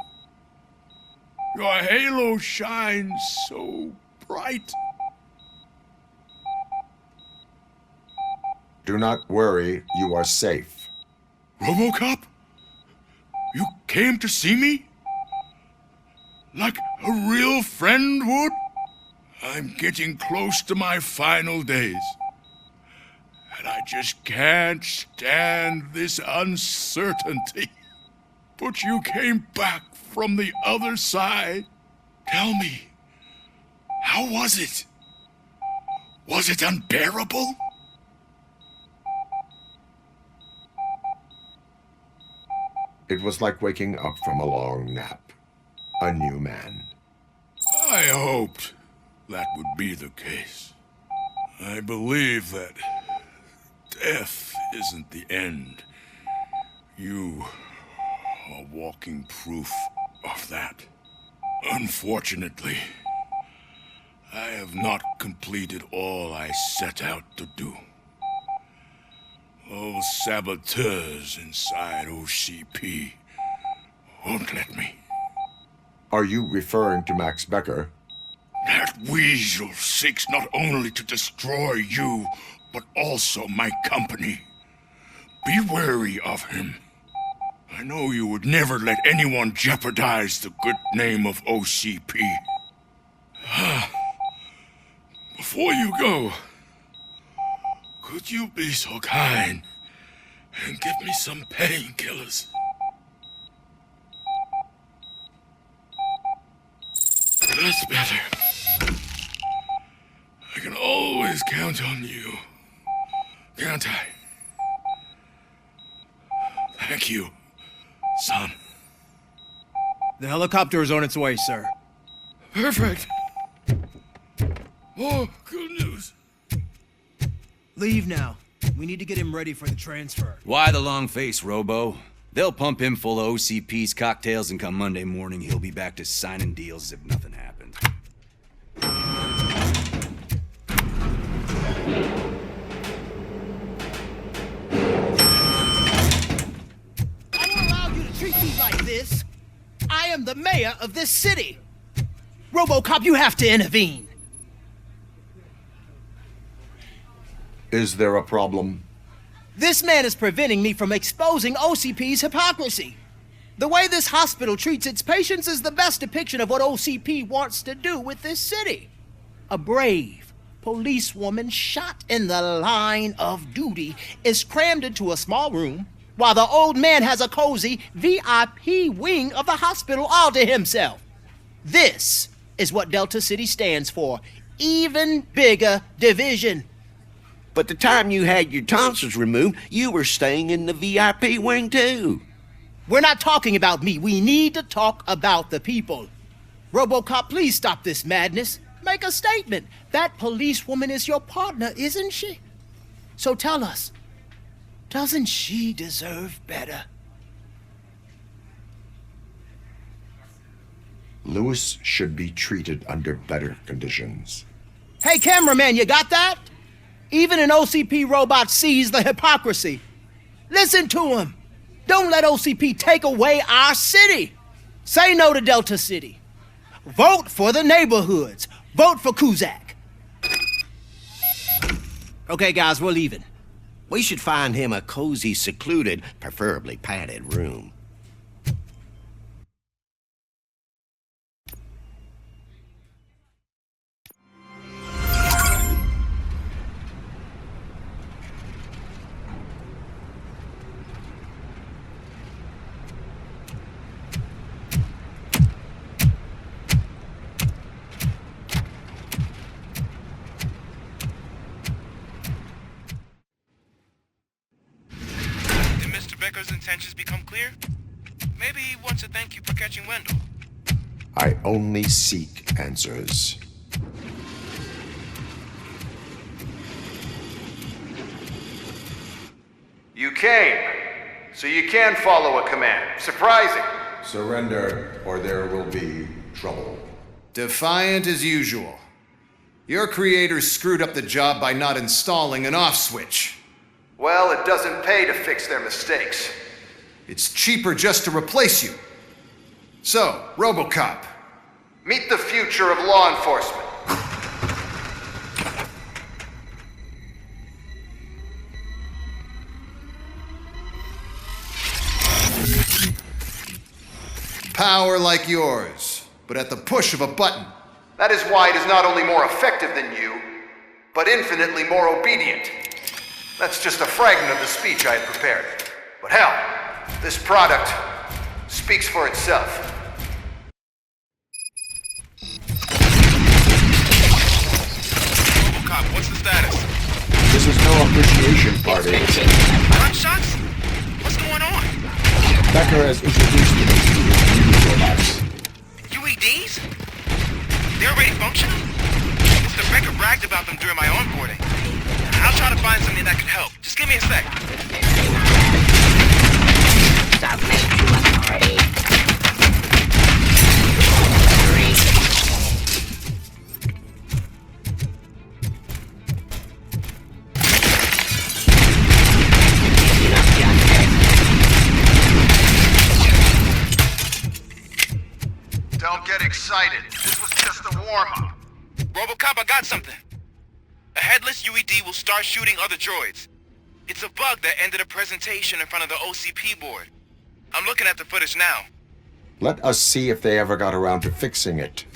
Your halo shines so bright. Do not worry, you are safe. RoboCop? You came to see me? Like a real friend would? I'm getting close to my final days. And I just can't stand this uncertainty. But you came back from the other side. Tell me, how was it? Was it unbearable? It was like waking up from a long nap. A new man. I hoped that would be the case. I believe that death isn't the end. You are walking proof of that. Unfortunately, I have not completed all I set out to do. Those saboteurs inside OCP won't let me. Are you referring to Max Becker? That weasel seeks not only to destroy you, but also my company. Be wary of him. I know you would never let anyone jeopardize the good name of OCP. Before you go, could you be so kind and give me some painkillers? That's better. I can always count on you, can't I? Thank you, son. The helicopter is on its way, sir. Perfect. Oh, good news. Leave now. We need to get him ready for the transfer. Why the long face, Robo? They'll pump him full of OCP's cocktails, and come Monday morning, he'll be back to signing deals as if nothing happened. I don't allow you to treat me like this. I am the mayor of this city. RoboCop, you have to intervene. Is there a problem? This man is preventing me from exposing OCP's hypocrisy. The way this hospital treats its patients is the best depiction of what OCP wants to do with this city. A brave policewoman shot in the line of duty is crammed into a small room, while the old man has a cozy VIP wing of the hospital all to himself. This is what Delta City stands for. Even bigger division. But the time you had your tonsils removed, you were staying in the VIP wing too. We're not talking about me. We need to talk about the people. RoboCop, please stop this madness. Make a statement. That policewoman is your partner, isn't she? So tell us, doesn't she deserve better? Lewis should be treated under better conditions. Hey, cameraman, you got that? Even an OCP robot sees the hypocrisy. Listen to him. Don't let OCP take away our city. Say no to Delta City. Vote for the neighborhoods. Vote for Kuzak. Okay, guys, we're leaving. We should find him a cozy, secluded, preferably padded room. Becker's intentions become clear? Maybe he wants to thank you for catching Wendell. I only seek answers. You came, so you can follow a command. Surprising. Surrender, or there will be trouble. Defiant as usual. Your creators screwed up the job by not installing an off switch. Well, it doesn't pay to fix their mistakes. It's cheaper just to replace you. So, RoboCop, meet the future of law enforcement. Power like yours, but at the push of a button. That is why it is not only more effective than you, but infinitely more obedient. That's just a fragment of the speech I had prepared. But hell, this product speaks for itself. RoboCop, what's the status? This is no appreciation party. Gunshots? What's going on? Becker has introduced me to UED robots. UEDs? They're already functional? Mr. Becker bragged about them during my onboarding. I'll try to find something that could help. Just give me a sec. Don't get excited. This was just a warm-up. RoboCop, I got something. A headless UED will start shooting other droids. It's a bug that ended a presentation in front of the OCP board. I'm looking at the footage now. Let us see if they ever got around to fixing it.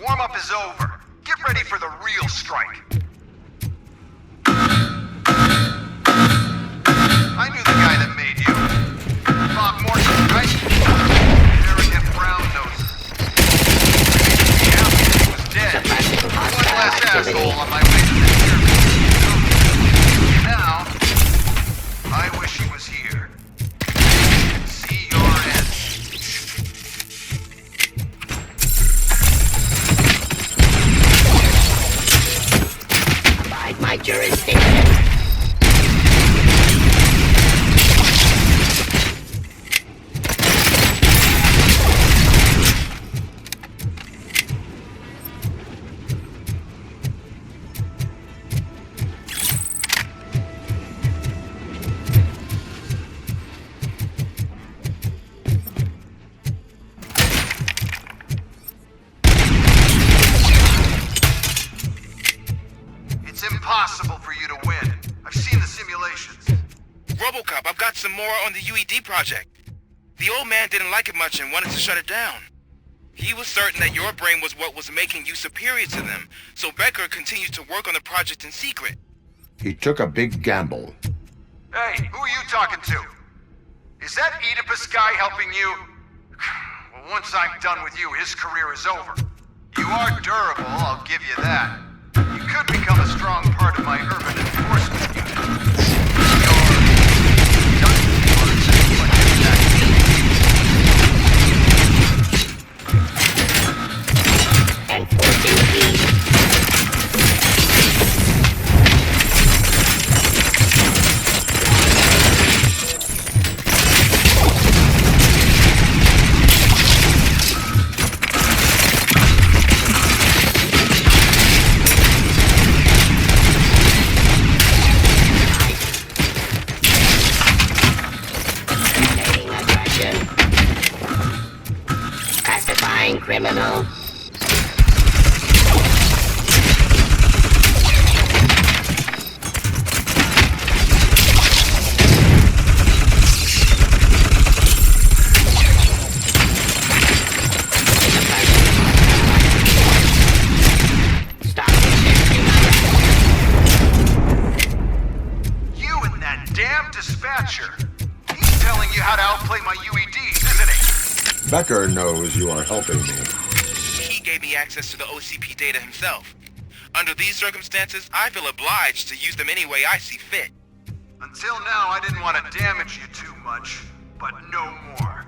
Warm-up is over. Get ready for the real strike. I knew the guy that made you. Bob Morton, right? Arrogant brown noses. Yeah, he was dead. One less asshole on my way to the interview. Now, I wish he was here. See your end. Abide my jurisdiction. Impossible for you to win. I've seen the simulations. RoboCop, I've got some more on the UED project. The old man didn't like it much and wanted to shut it down. He was certain that your brain was what was making you superior to them, so Becker continued to work on the project in secret. He took a big gamble. Hey, who are you talking to? Is that Oedipus guy helping you? Well, once I'm done with you, his career is over. You are durable, I'll give you that. You could become a strong part of my urban enforcement unit. Criminal. Becker knows you are helping me. He gave me access to the OCP data himself. Under these circumstances, I feel obliged to use them any way I see fit. Until now, I didn't want to damage you too much, but no more.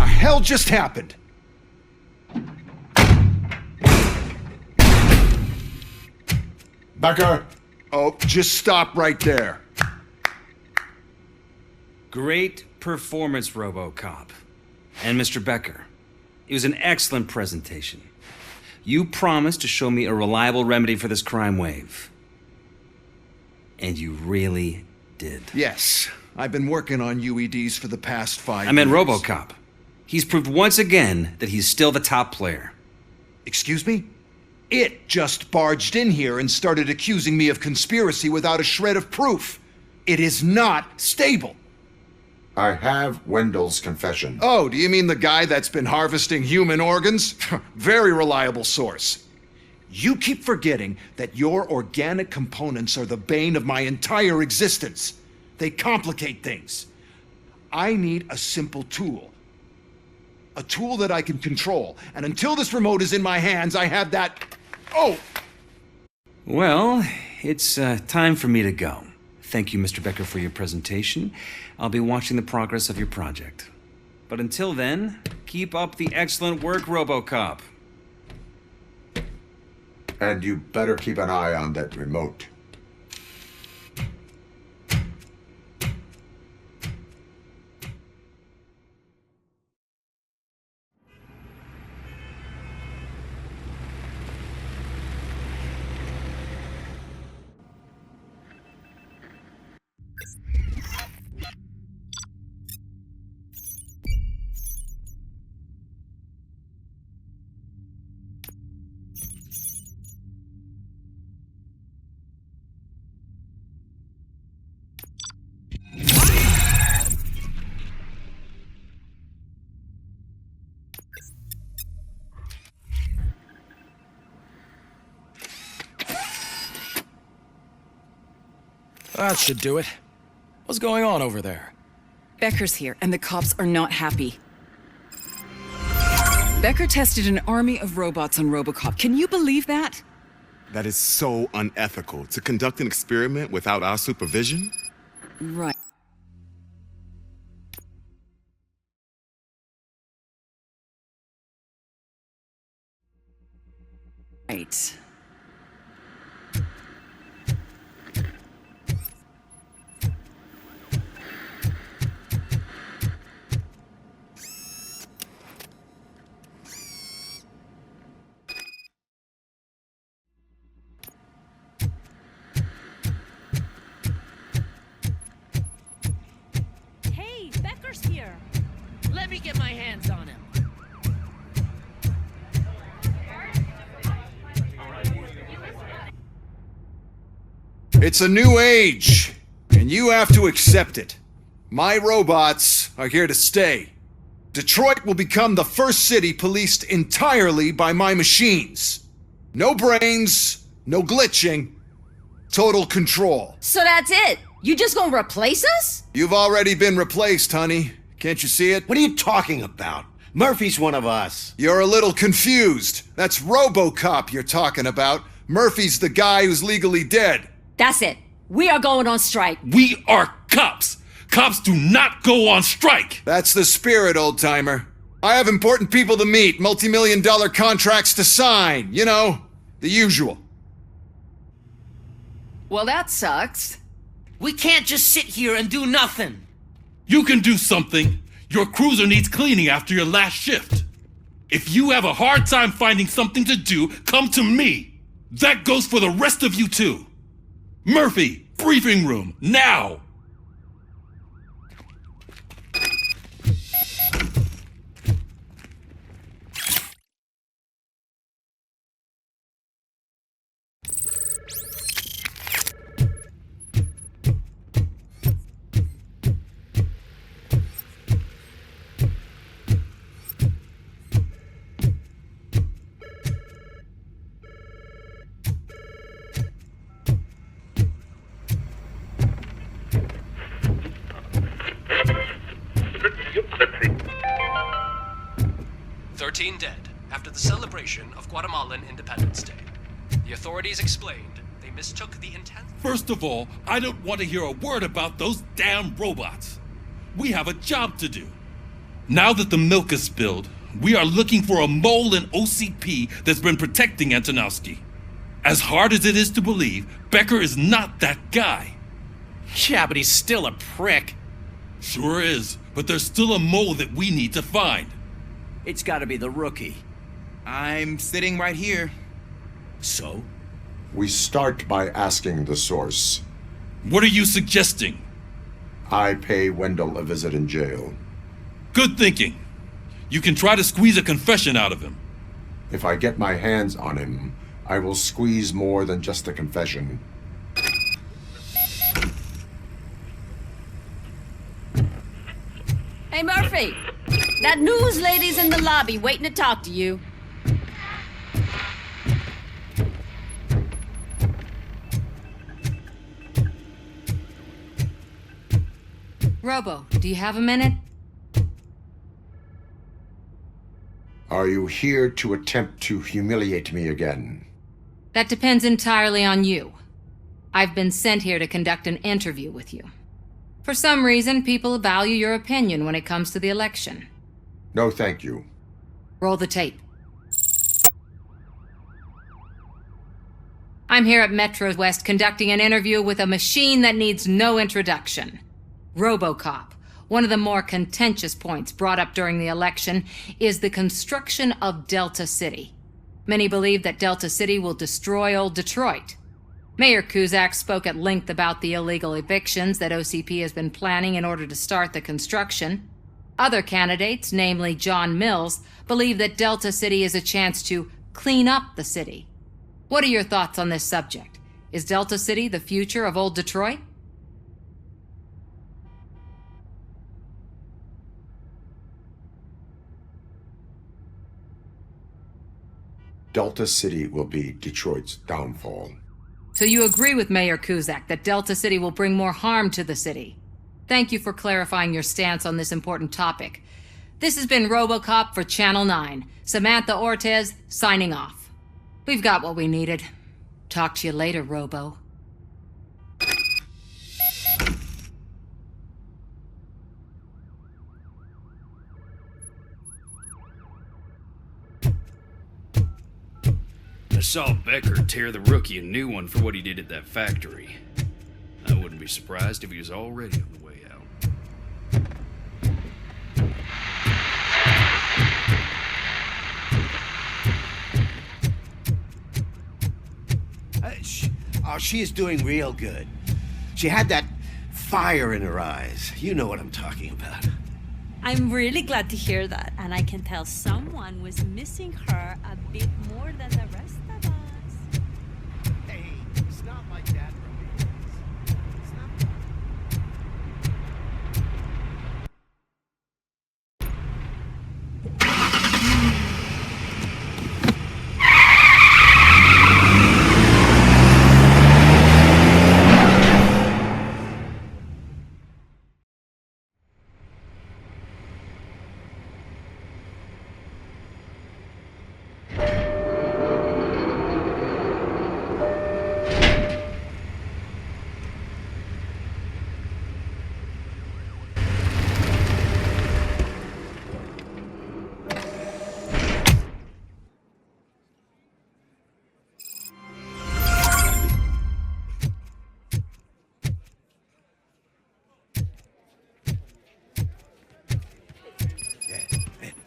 Hell just happened? Becker! Oh, just stop right there. Great performance, RoboCop. And Mr. Becker, it was an excellent presentation. You promised to show me a reliable remedy for this crime wave. And you really did. Yes, I've been working on UEDs for the past 5 years. I meant RoboCop. He's proved once again that he's still the top player. Excuse me? It just barged in here and started accusing me of conspiracy without a shred of proof. It is not stable. I have Wendell's confession. Oh, do you mean the guy that's been harvesting human organs? Very reliable source. You keep forgetting that your organic components are the bane of my entire existence. They complicate things. I need a simple tool. A tool that I can control. And until this remote is in my hands, I have that... Oh! Well, it's time for me to go. Thank you, Mr. Becker, for your presentation. I'll be watching the progress of your project. But until then, keep up the excellent work, RoboCop. And you better keep an eye on that remote. That should do it. What's going on over there? Becker's here, and the cops are not happy. Becker tested an army of robots on RoboCop. Can you believe that? That is so unethical. To conduct an experiment without our supervision? Right. Right. Here. Let me get my hands on him. It's a new age, and you have to accept it. My robots are here to stay. Detroit will become the first city policed entirely by my machines. No brains, no glitching, total control. So that's it? You just gonna replace us? You've already been replaced, honey. Can't you see it? What are you talking about? Murphy's one of us. You're a little confused. That's RoboCop you're talking about. Murphy's the guy who's legally dead. That's it. We are going on strike. We are cops. Cops do not go on strike. That's the spirit, old-timer. I have important people to meet, multi-million-dollar contracts to sign. You know, the usual. Well, that sucks. We can't just sit here and do nothing. You can do something. Your cruiser needs cleaning after your last shift. If you have a hard time finding something to do, come to me. That goes for the rest of you too. Murphy, briefing room, now! Dead after the celebration of Guatemalan Independence Day. The authorities explained they mistook the intent. First of all, I don't want to hear a word about those damn robots. We have a job to do. Now that the milk is spilled, we are looking for a mole in OCP that's been protecting Antonowski. As hard as it is to believe, Becker is not that guy. Yeah, but he's still a prick. Sure is, but there's still a mole that we need to find. It's gotta be the rookie. I'm sitting right here. So? We start by asking the source. What are you suggesting? I pay Wendell a visit in jail. Good thinking. You can try to squeeze a confession out of him. If I get my hands on him, I will squeeze more than just a confession. Hey, Murphy! That news lady's in the lobby waiting to talk to you. Robo, do you have a minute? Are you here to attempt to humiliate me again? That depends entirely on you. I've been sent here to conduct an interview with you. For some reason, people value your opinion when it comes to the election. No, thank you. Roll the tape. I'm here at Metro West conducting an interview with a machine that needs no introduction. RoboCop. One of the more contentious points brought up during the election is the construction of Delta City. Many believe that Delta City will destroy old Detroit. Mayor Cusack spoke at length about the illegal evictions that OCP has been planning in order to start the construction. Other candidates, namely John Mills, believe that Delta City is a chance to clean up the city. What are your thoughts on this subject? Is Delta City the future of old Detroit? Delta City will be Detroit's downfall. So you agree with Mayor Cusack that Delta City will bring more harm to the city? Thank you for clarifying your stance on this important topic. This has been RoboCop for Channel 9. Samantha Ortez, signing off. We've got what we needed. Talk to you later, Robo. I saw Becker tear the rookie a new one for what he did at that factory. I wouldn't be surprised if he was already on the way out. She is doing real good. She had that fire in her eyes. You know what I'm talking about. I'm really glad to hear that, and I can tell someone was missing her a bit more than the rest of us. Hey, it's not like that,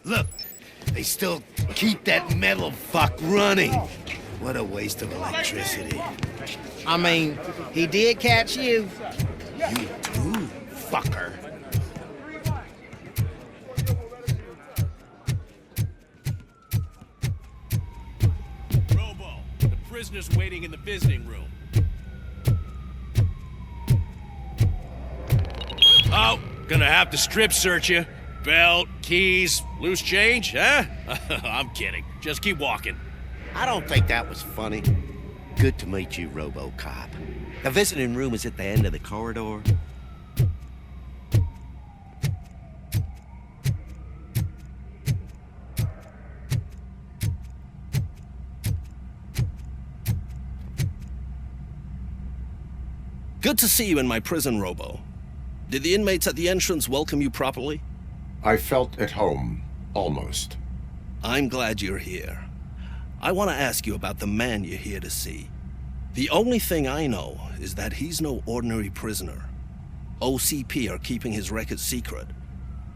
Look, they still keep that metal fuck running. What a waste of electricity. I mean, he did catch you. You too, fucker. Robo, the prisoner's waiting in the visiting room. Oh, gonna have to strip search you. Belt, keys, loose change, huh? I'm kidding. Just keep walking. I don't think that was funny. Good to meet you, RoboCop. The visiting room is at the end of the corridor. Good to see you in my prison, Robo. Did the inmates at the entrance welcome you properly? I felt at home, almost. I'm glad you're here. I want to ask you about the man you're here to see. The only thing I know is that he's no ordinary prisoner. OCP are keeping his record secret.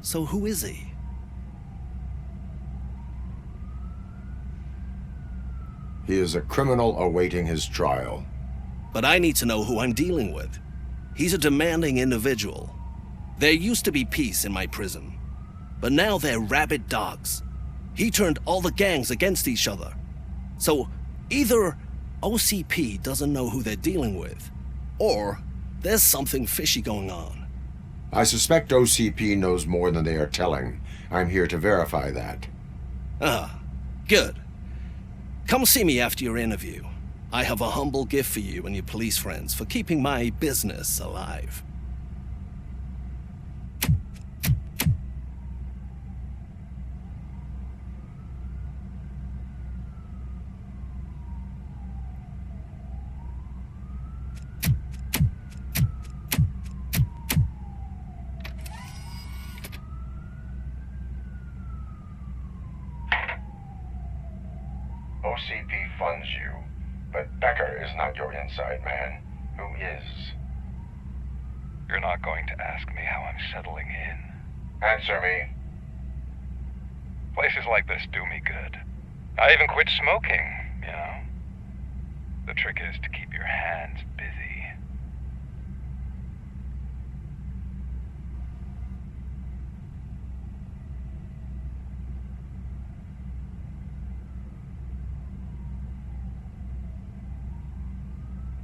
So who is he? He is a criminal awaiting his trial. But I need to know who I'm dealing with. He's a demanding individual. There used to be peace in my prison. But now they're rabid dogs. He turned all the gangs against each other. So either OCP doesn't know who they're dealing with, or there's something fishy going on. I suspect OCP knows more than they are telling. I'm here to verify that. Ah, good. Come see me after your interview. I have a humble gift for you and your police friends for keeping my business alive. funds you, but Becker is not your inside man. Who is? You're not going to ask me how I'm settling in. Answer me. Places like this do me good. I even quit smoking, you know. The trick is to keep your hands busy.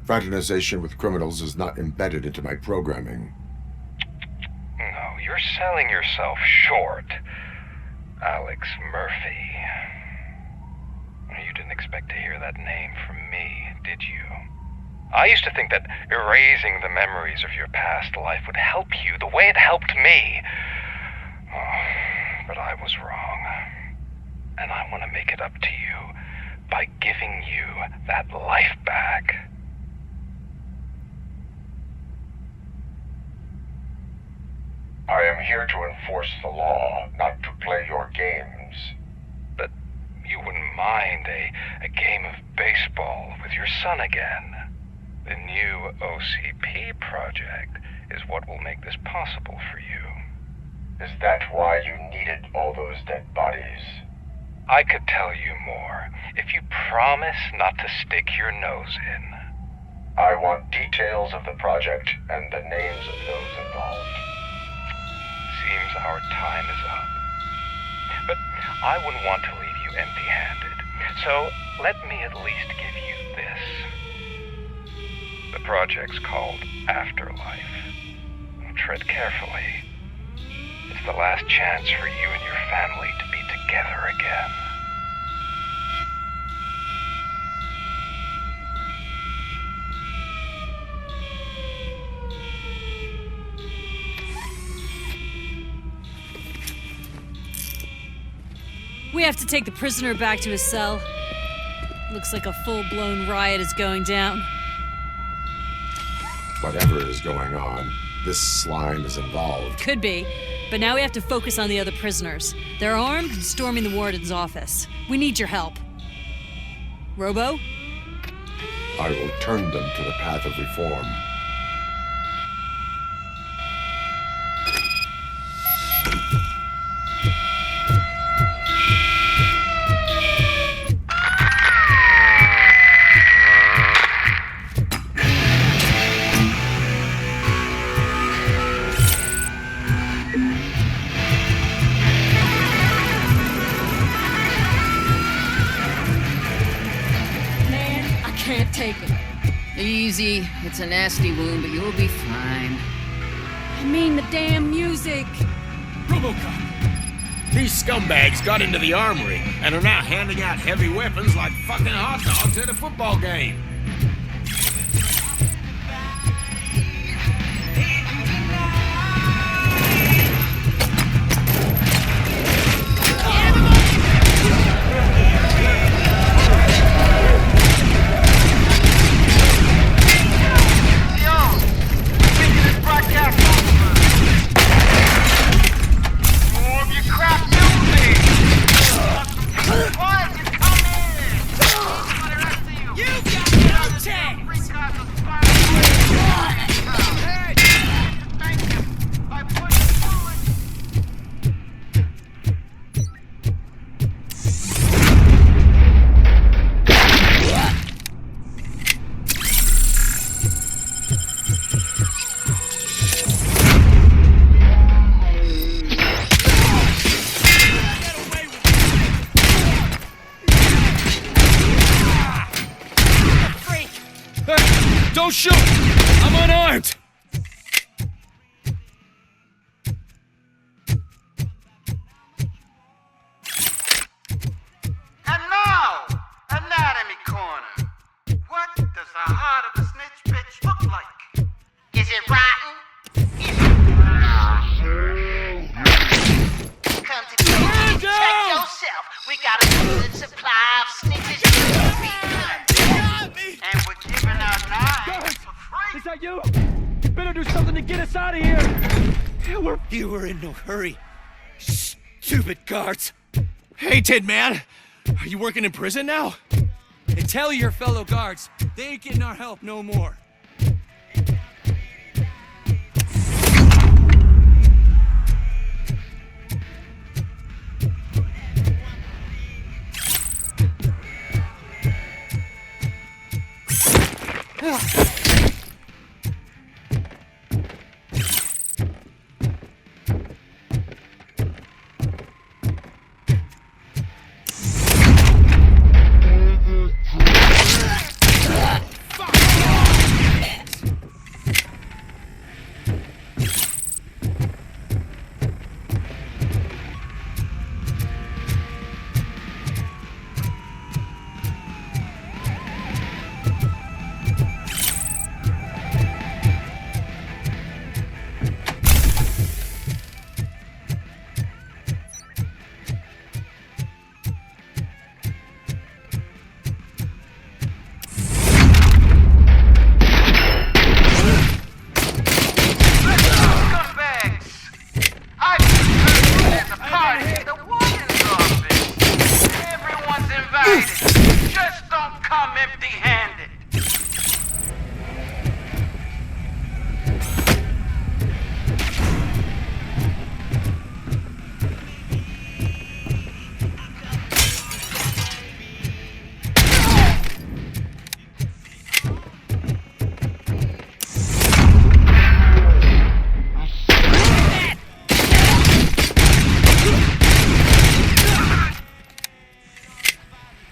Fraternization with criminals is not embedded into my programming. No, you're selling yourself short, Alex Murphy. You didn't expect to hear that name from me, did you? I used to think that erasing the memories of your past life would help you the way it helped me. Oh, but I was wrong. And I want to make it up to you by giving you that life back. I am here to enforce the law, not to play your games. But you wouldn't mind a game of baseball with your son again. The new OCP project is what will make this possible for you. Is that why you needed all those dead bodies? I could tell you more if you promise not to stick your nose in. I want details of the project and the names of those involved. Seems our time is up. But I wouldn't want to leave you empty-handed, so let me at least give you this. The project's called Afterlife. Tread carefully. It's the last chance for you and your family to be together again. We have to take the prisoner back to his cell. Looks like a full-blown riot is going down. Whatever is going on, this slime is involved. Could be, but now we have to focus on the other prisoners. They're armed and storming the warden's office. We need your help. Robo? I will turn them to the path of reform. Easy. It's a nasty wound, but you'll be fine. I mean the damn music. RoboCop! These scumbags got into the Armory and are now handing out heavy weapons like fucking hot dogs at a football game. Don't shoot! I'm unarmed! And now, Anatomy Corner. What does the heart of a snitch bitch look like? Is it rotten? Is it... Come to the check yourself. We got a good supply of snitches. And we're giving out knives for free. Is that you? You better do something to get us out of here! You were in no hurry. Stupid guards. Hey, Tin Man! Are you working in prison now? And tell your fellow guards, they ain't getting our help no more.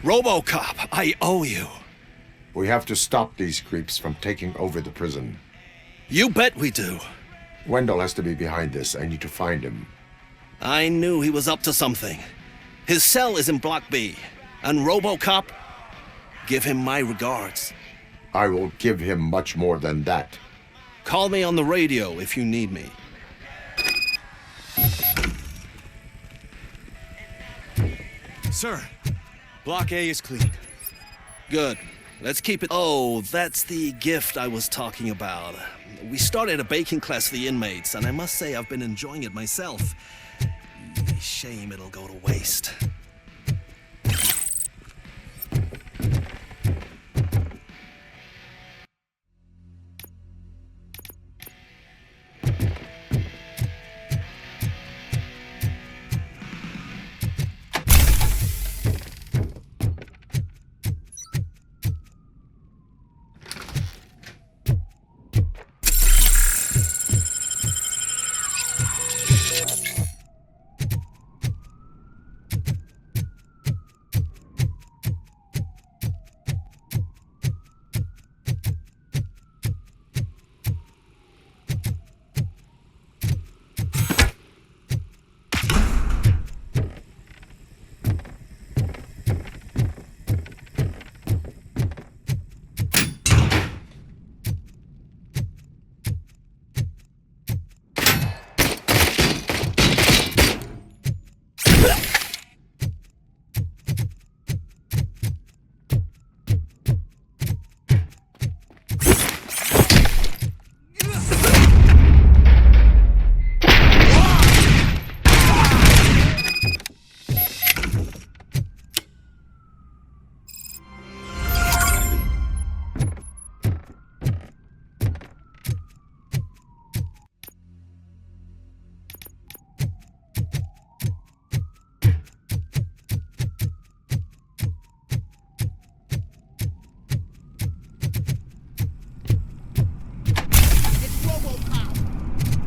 RoboCop, I owe you. We have to stop these creeps from taking over the prison. You bet we do. Wendell has to be behind this. I need to find him. I knew he was up to something. His cell is in Block B. And RoboCop, give him my regards. I will give him much more than that. Call me on the radio if you need me. Sir, Block A is clean. Good. Let's keep it. Oh, that's the gift I was talking about. We started a baking class for the inmates, and I must say I've been enjoying it myself. Shame it'll go to waste.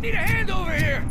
Need a hand over here!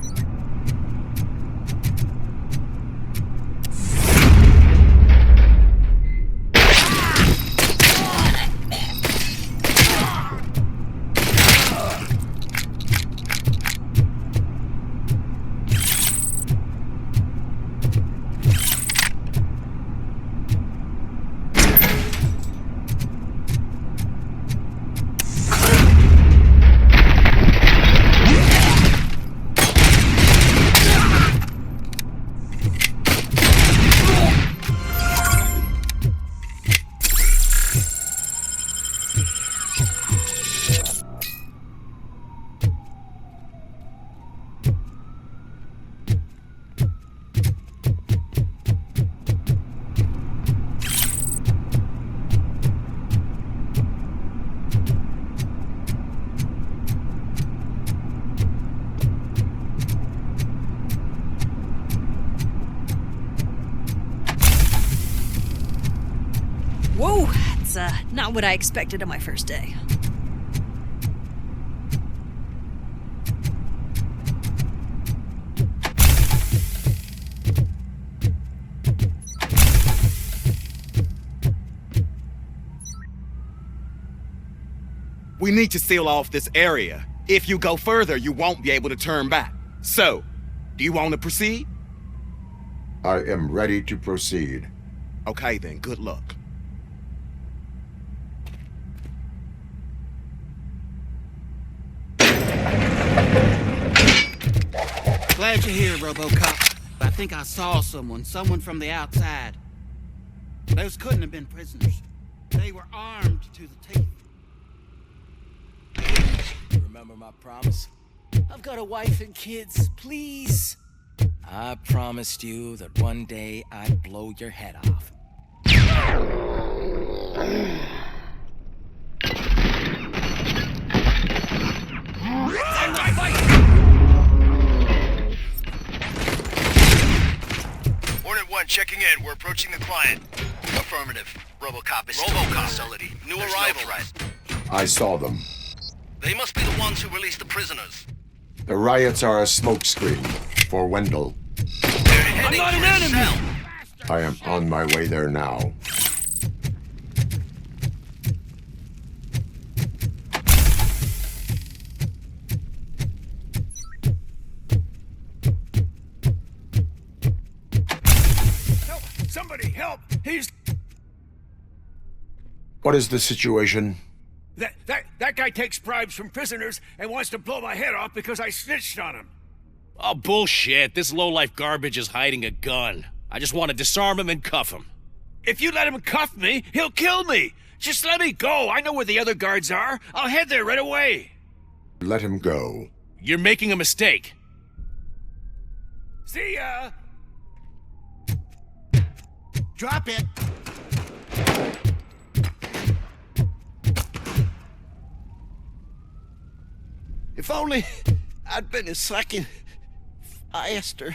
Not what I expected on my first day. We need to seal off this area. If you go further, you won't be able to turn back. So, do you want to proceed? I am ready to proceed. Okay then, good luck. Glad you're here, RoboCop. But I think I saw someone from the outside. Those couldn't have been prisoners. They were armed to the teeth. Remember my promise? I've got a wife and kids, please. I promised you that one day I'd blow your head off. Hornet 1 checking in. We're approaching the client. Affirmative. RoboCop is still in the facility. New arrival. No threat. I saw them. They must be the ones who released the prisoners. The riots are a smokescreen for Wendell. I'm not an enemy! I am on my way there now. Help! Somebody help! He's... What is the situation? That guy takes bribes from prisoners and wants to blow my head off because I snitched on him. Oh, bullshit. This lowlife garbage is hiding a gun. I just want to disarm him and cuff him. If you let him cuff me, he'll kill me. Just let me go. I know where the other guards are. I'll head there right away. Let him go. You're making a mistake. See ya. Drop it. If only I'd been a second faster.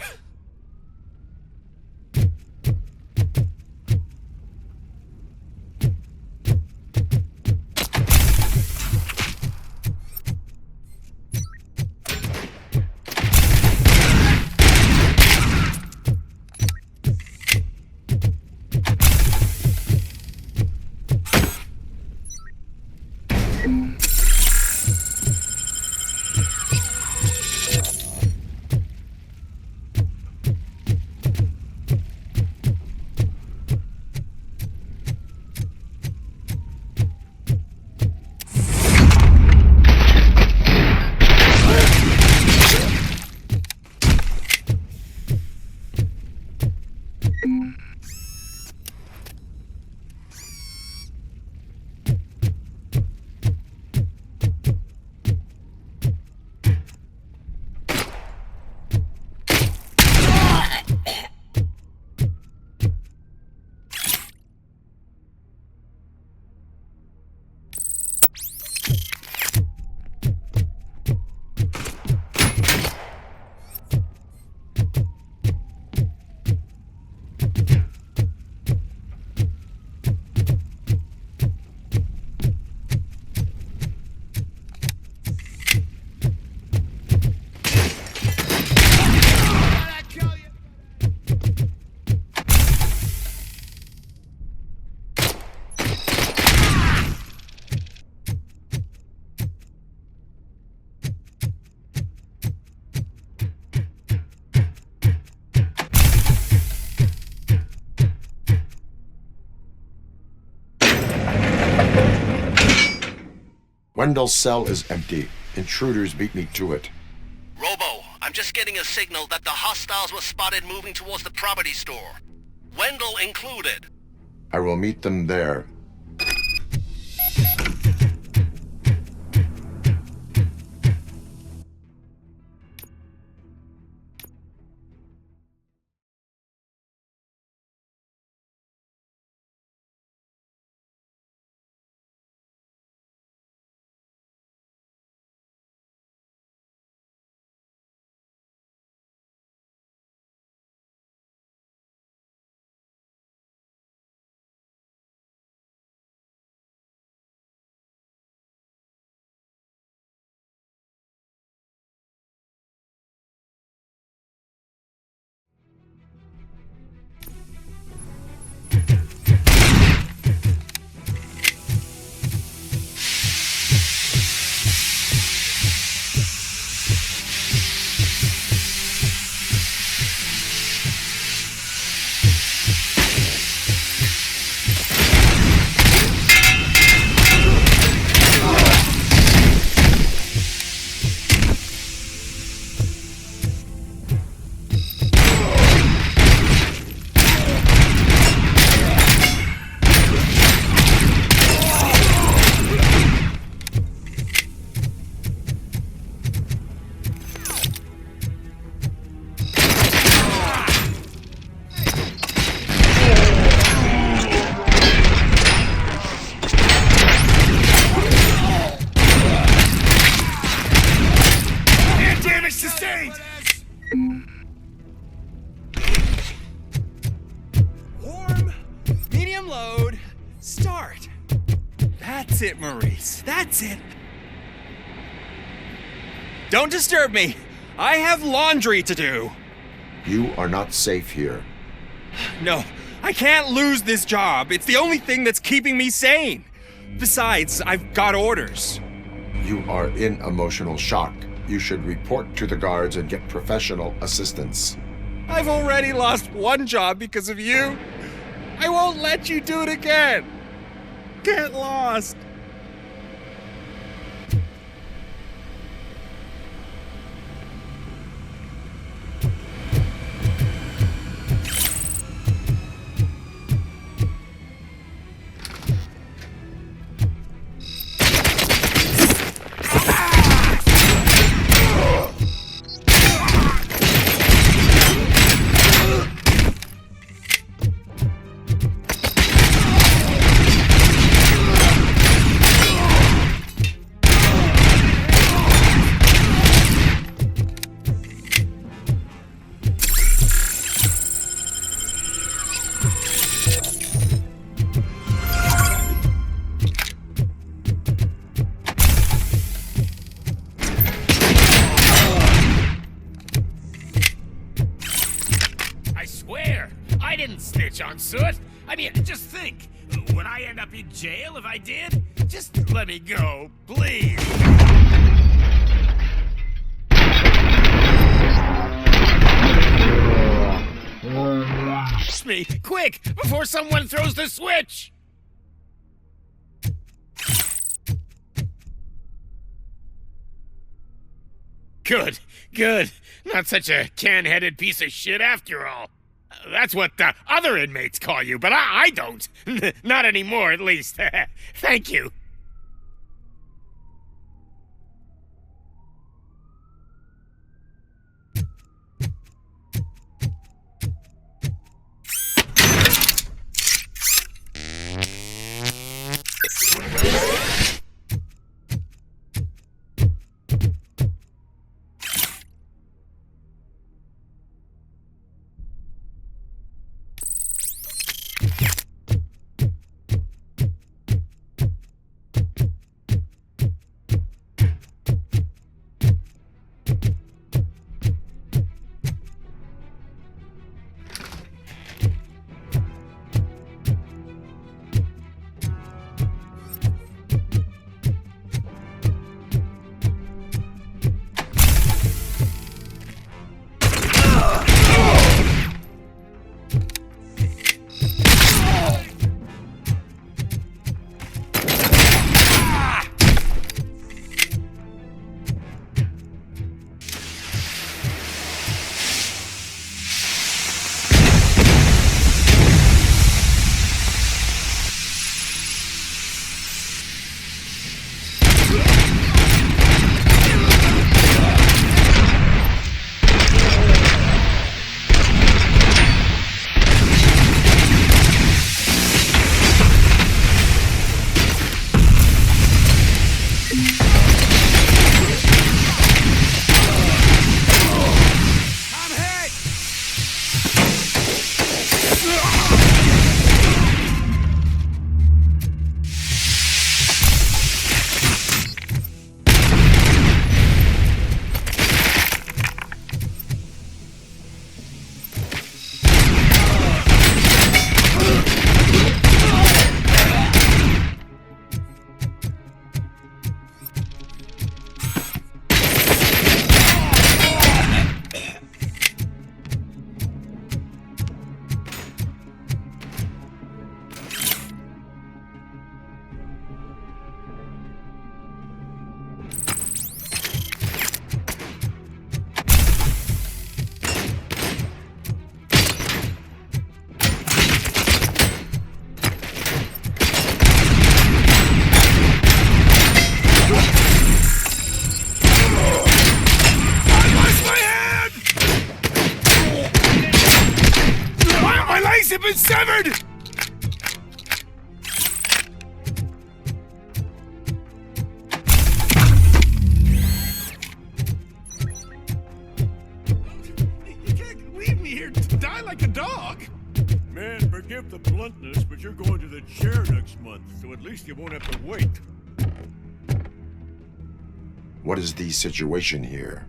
Wendell's cell is empty. Intruders beat me to it. Robo, I'm just getting a signal that the hostiles were spotted moving towards the property store. Wendell included. I will meet them there. That's it, Maurice. That's it. Don't disturb me. I have laundry to do. You are not safe here. No, I can't lose this job. It's the only thing that's keeping me sane. Besides, I've got orders. You are in emotional shock. You should report to the guards and get professional assistance. I've already lost one job because of you. I won't let you do it again. Get lost. On Soot. I mean, just think. Would I end up in jail if I did? Just let me go, please. Me, quick, before someone throws the switch. Good, good. Not such a can-headed piece of shit after all. That's what the other inmates call you, but I don't. Not anymore, at least. Thank you. Forgive the bluntness, but you're going to the chair next month, so at least you won't have to wait. What is the situation here?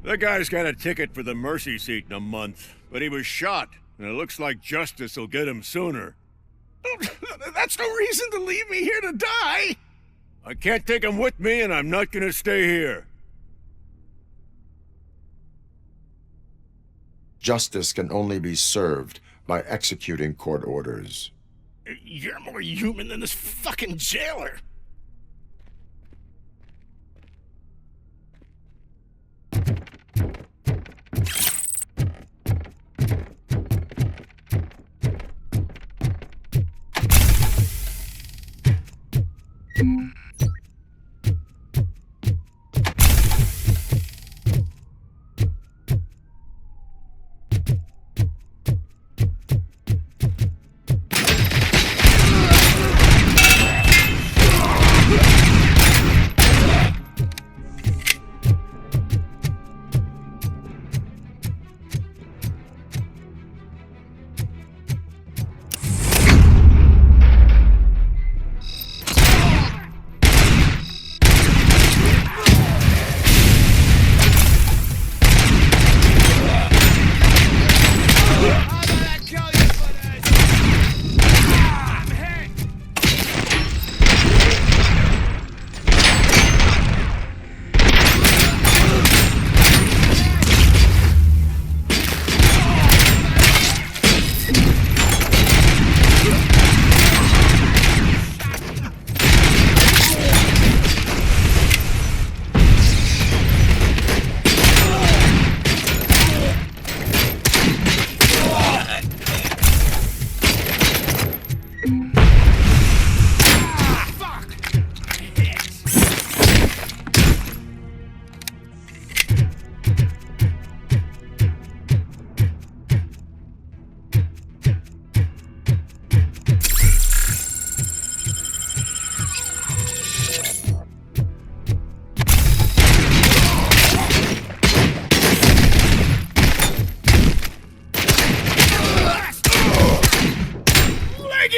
The guy's got a ticket for the mercy seat in a month, but he was shot, and it looks like justice will get him sooner. That's no reason to leave me here to die! I can't take him with me, and I'm not gonna stay here. Justice can only be served by executing court orders. You're more human than this fucking jailer!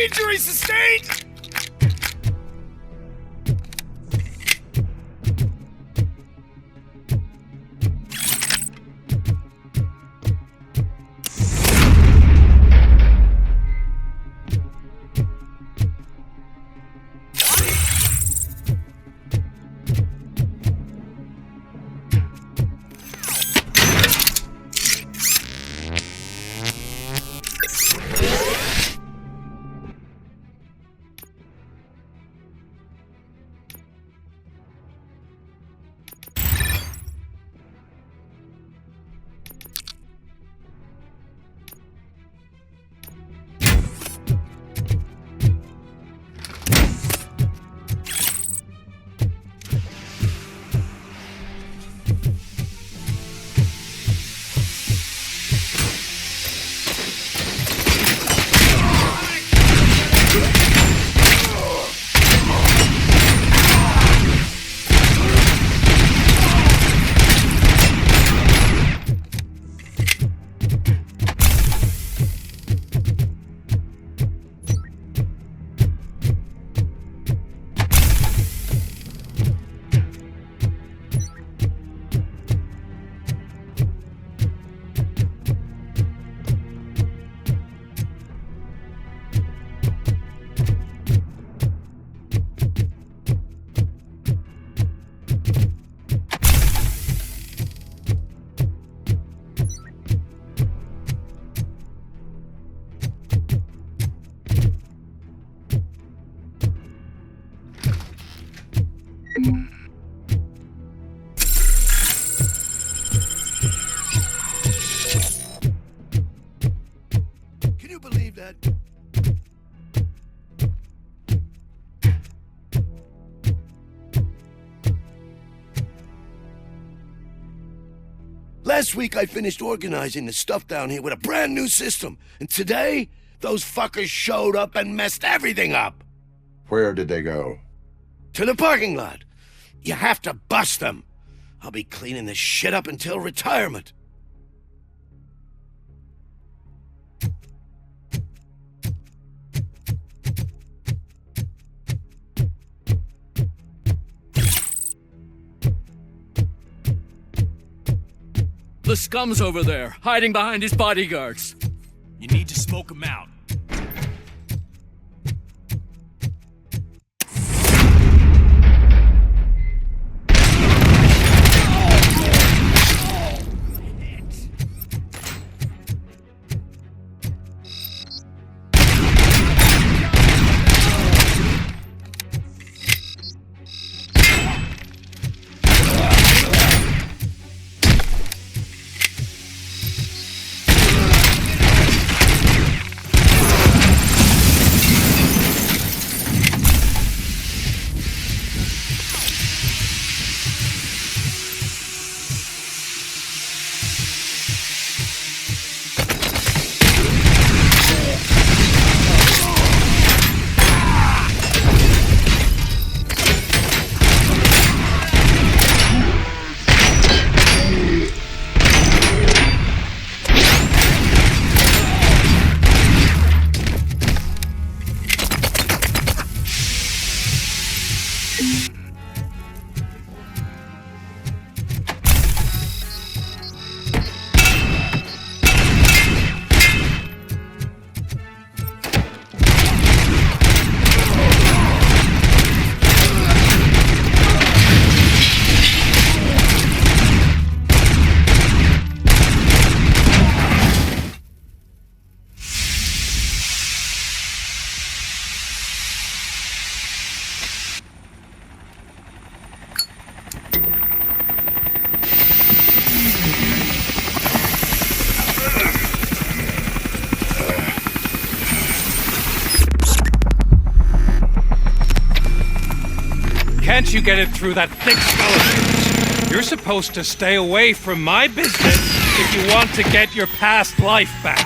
Injury sustained! Last week I finished organizing the stuff down here with a brand new system. And today, those fuckers showed up and messed everything up. Where did they go? To the parking lot. You have to bust them. I'll be cleaning this shit up until retirement. The scum's over there, hiding behind his bodyguards. You need to smoke him out. Can't you get it through that thick skeleton? You're supposed to stay away from my business if you want to get your past life back.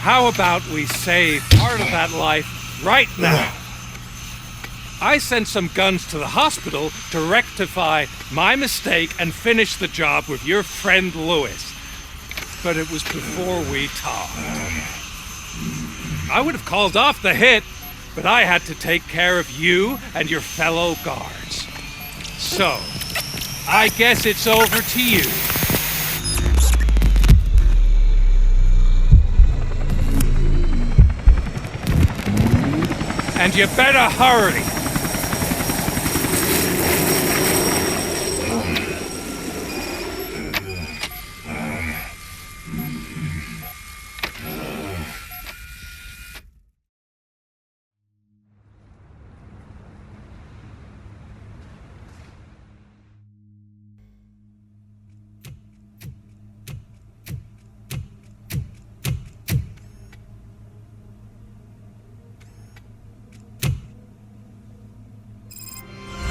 How about we save part of that life right now? I sent some guns to the hospital to rectify my mistake and finish the job with your friend Lewis. But it was before we talked. I would have called off the hit, but I had to take care of you and your fellow guards. So, I guess it's over to you. And you better hurry.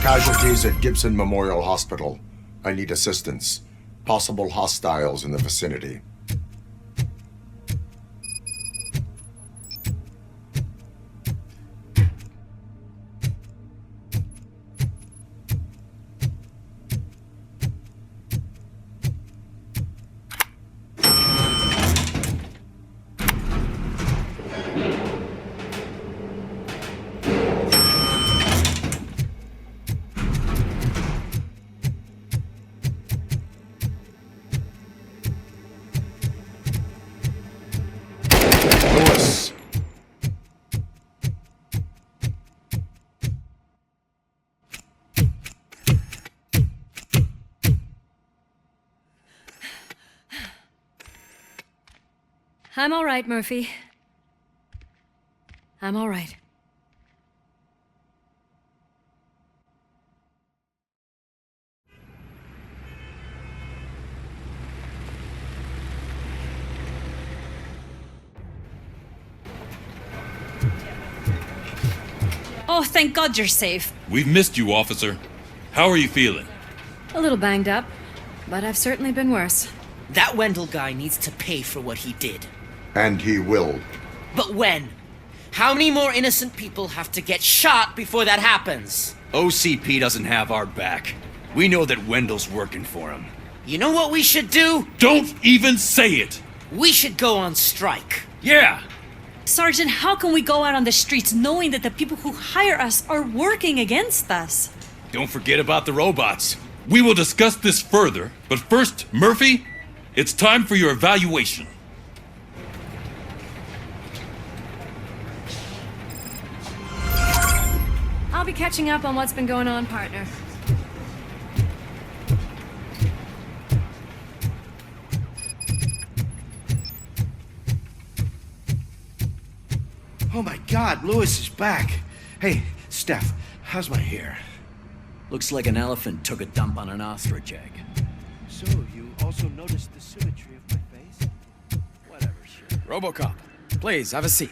Casualties at Gibson Memorial Hospital. I need assistance. Possible hostiles in the vicinity. I'm all right, Murphy. I'm all right. Oh, thank God you're safe. We've missed you, officer. How are you feeling? A little banged up, but I've certainly been worse. That Wendell guy needs to pay for what he did. And he will. But when? How many more innocent people have to get shot before that happens? OCP doesn't have our back. We know that Wendell's working for him. You know what we should do? Don't even say it! We should go on strike. Yeah! Sergeant, how can we go out on the streets knowing that the people who hire us are working against us? Don't forget about the robots. We will discuss this further, but first, Murphy, it's time for your evaluation. I'll be catching up on what's been going on, partner. Oh my God, Lewis is back. Hey, Steph, how's my hair? Looks like an elephant took a dump on an ostrich egg. So, you also noticed the symmetry of my face? Whatever, shit. RoboCop, please, have a seat.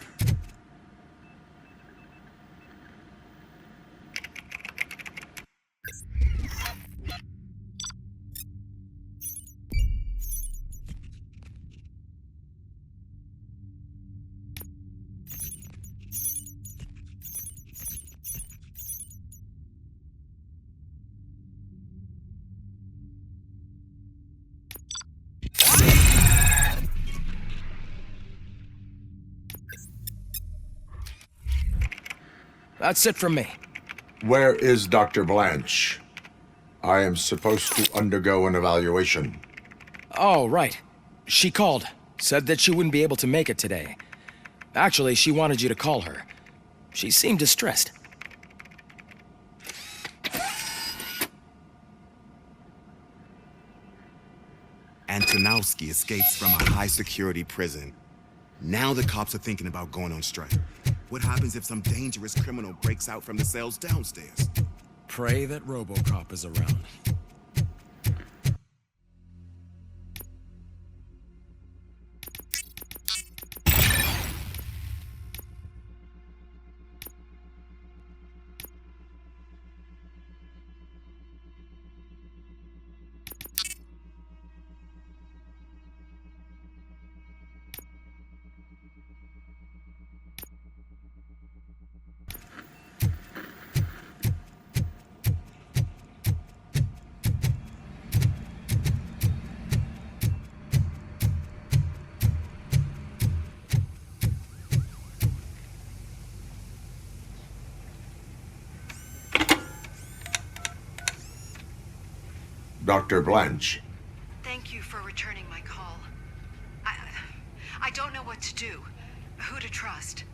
That's it from me. Where is Dr. Blanche? I am supposed to undergo an evaluation. Oh, right. She called. Said that she wouldn't be able to make it today. Actually, she wanted you to call her. She seemed distressed. Antonowski escapes from a high-security prison. Now the cops are thinking about going on strike. What happens if some dangerous criminal breaks out from the cells downstairs? Pray that RoboCop is around. Dr. Blanche. Thank you for returning my call. I don't know what to do, who to trust.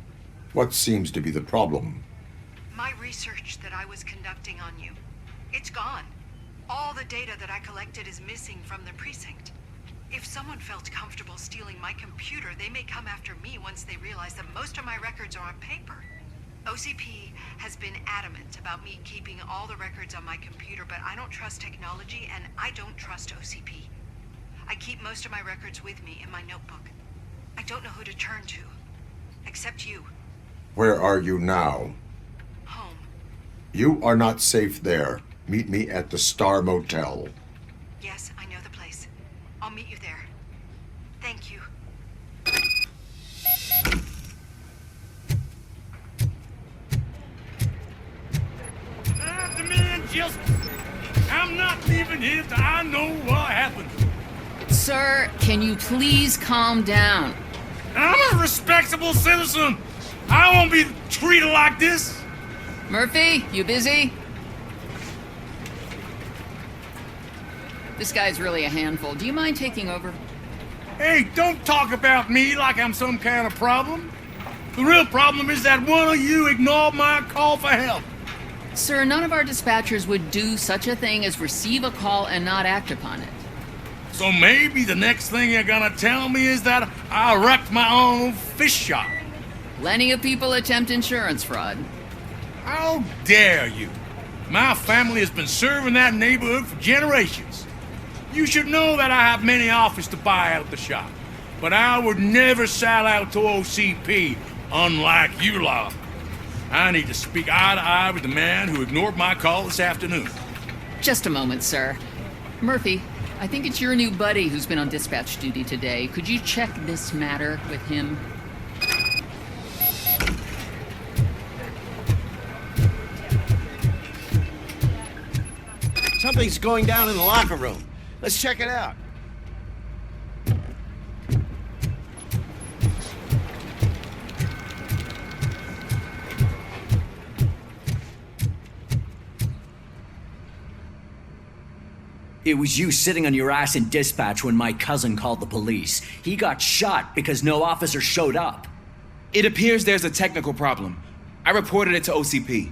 What seems to be the problem? My research that I was conducting on you, it's gone. All the data that I collected is missing from the precinct. If someone felt comfortable stealing my computer, they may come after me once they realize that most of my records are on paper. OCP has been adamant about me keeping all the records on my computer, but I don't trust technology and I don't trust OCP. I keep most of my records with me in my notebook. I don't know who to turn to, except you. Where are you now? Home. You are not safe there. Meet me at the Star Motel. Yes, I know the place. I'll meet you there. Thank you. I'm not leaving here till I know what happened. Sir, can you please calm down? I'm a respectable citizen. I won't be treated like this. Murphy, you busy? This guy's really a handful. Do you mind taking over? Hey, don't talk about me like I'm some kind of problem. The real problem is that one of you ignored my call for help. Sir, none of our dispatchers would do such a thing as receive a call and not act upon it. So maybe the next thing you're gonna tell me is that I wrecked my own fish shop. Plenty of people attempt insurance fraud. How dare you? My family has been serving that neighborhood for generations. You should know that I have many offers to buy out the shop, but I would never sell out to OCP, unlike you lot. I need to speak eye to eye with the man who ignored my call this afternoon. Just a moment, sir. Murphy, I think it's your new buddy who's been on dispatch duty today. Could you check this matter with him? Something's going down in the locker room. Let's check it out. It was you sitting on your ass in dispatch when my cousin called the police. He got shot because no officer showed up. It appears there's a technical problem. I reported it to OCP.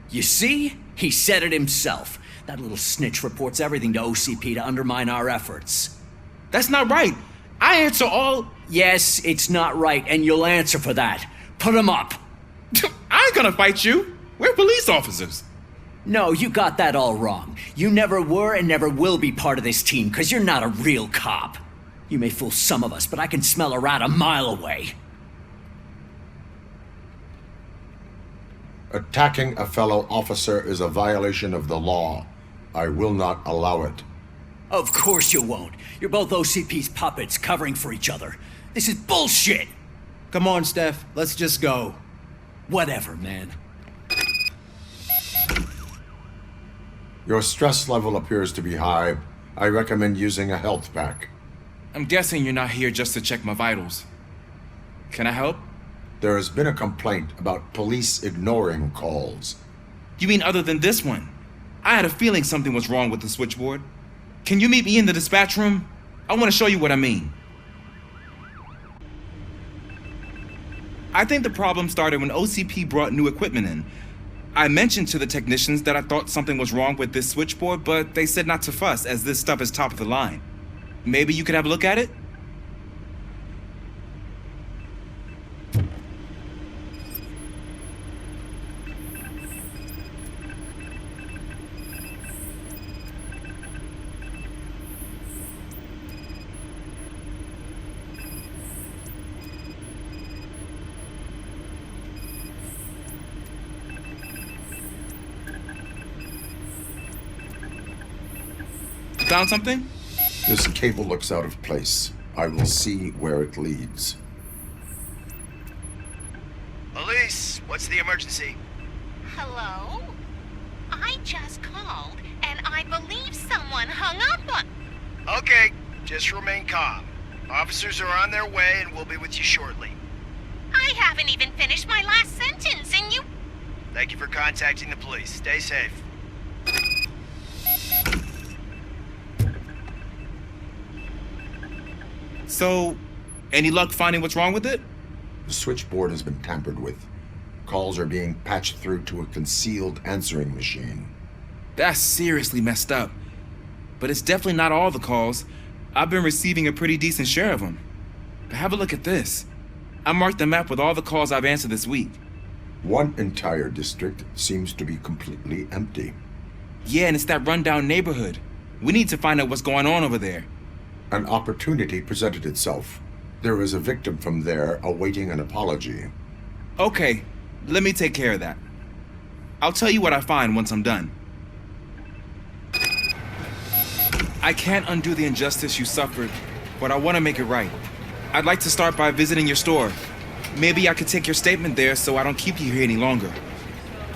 You see? He said it himself. That little snitch reports everything to OCP to undermine our efforts. That's not right. I answer all... Yes, it's not right, and you'll answer for that. Put him up. I ain't gonna fight you. We're police officers. No, you got that all wrong. You never were and never will be part of this team, because you're not a real cop. You may fool some of us, but I can smell a rat a mile away. Attacking a fellow officer is a violation of the law. I will not allow it. Of course you won't. You're both OCP's puppets covering for each other. This is bullshit! Come on, Steph. Let's just go. Whatever, man. Your stress level appears to be high. I recommend using a health pack. I'm guessing you're not here just to check my vitals. Can I help? There has been a complaint about police ignoring calls. You mean other than this one? I had a feeling something was wrong with the switchboard. Can you meet me in the dispatch room? I want to show you what I mean. I think the problem started when OCP brought new equipment in. I mentioned to the technicians that I thought something was wrong with this switchboard, but they said not to fuss, as this stuff is top of the line. Maybe you could have a look at it? Found something? This cable looks out of place. I will see where it leads. Police, what's the emergency? Hello? I just called, and I believe someone hung up on... Okay, just remain calm. Officers are on their way and we'll be with you shortly. I haven't even finished my last sentence, and you... Thank you for contacting the police. Stay safe. So, any luck finding what's wrong with it? The switchboard has been tampered with. Calls are being patched through to a concealed answering machine. That's seriously messed up. But it's definitely not all the calls. I've been receiving a pretty decent share of them. But have a look at this. I marked the map with all the calls I've answered this week. One entire district seems to be completely empty. Yeah, and it's that rundown neighborhood. We need to find out what's going on over there. An opportunity presented itself. There is a victim from there awaiting an apology. Okay, let me take care of that. I'll tell you what I find once I'm done. I can't undo the injustice you suffered, but I want to make it right. I'd like to start by visiting your store. Maybe I could take your statement there so I don't keep you here any longer.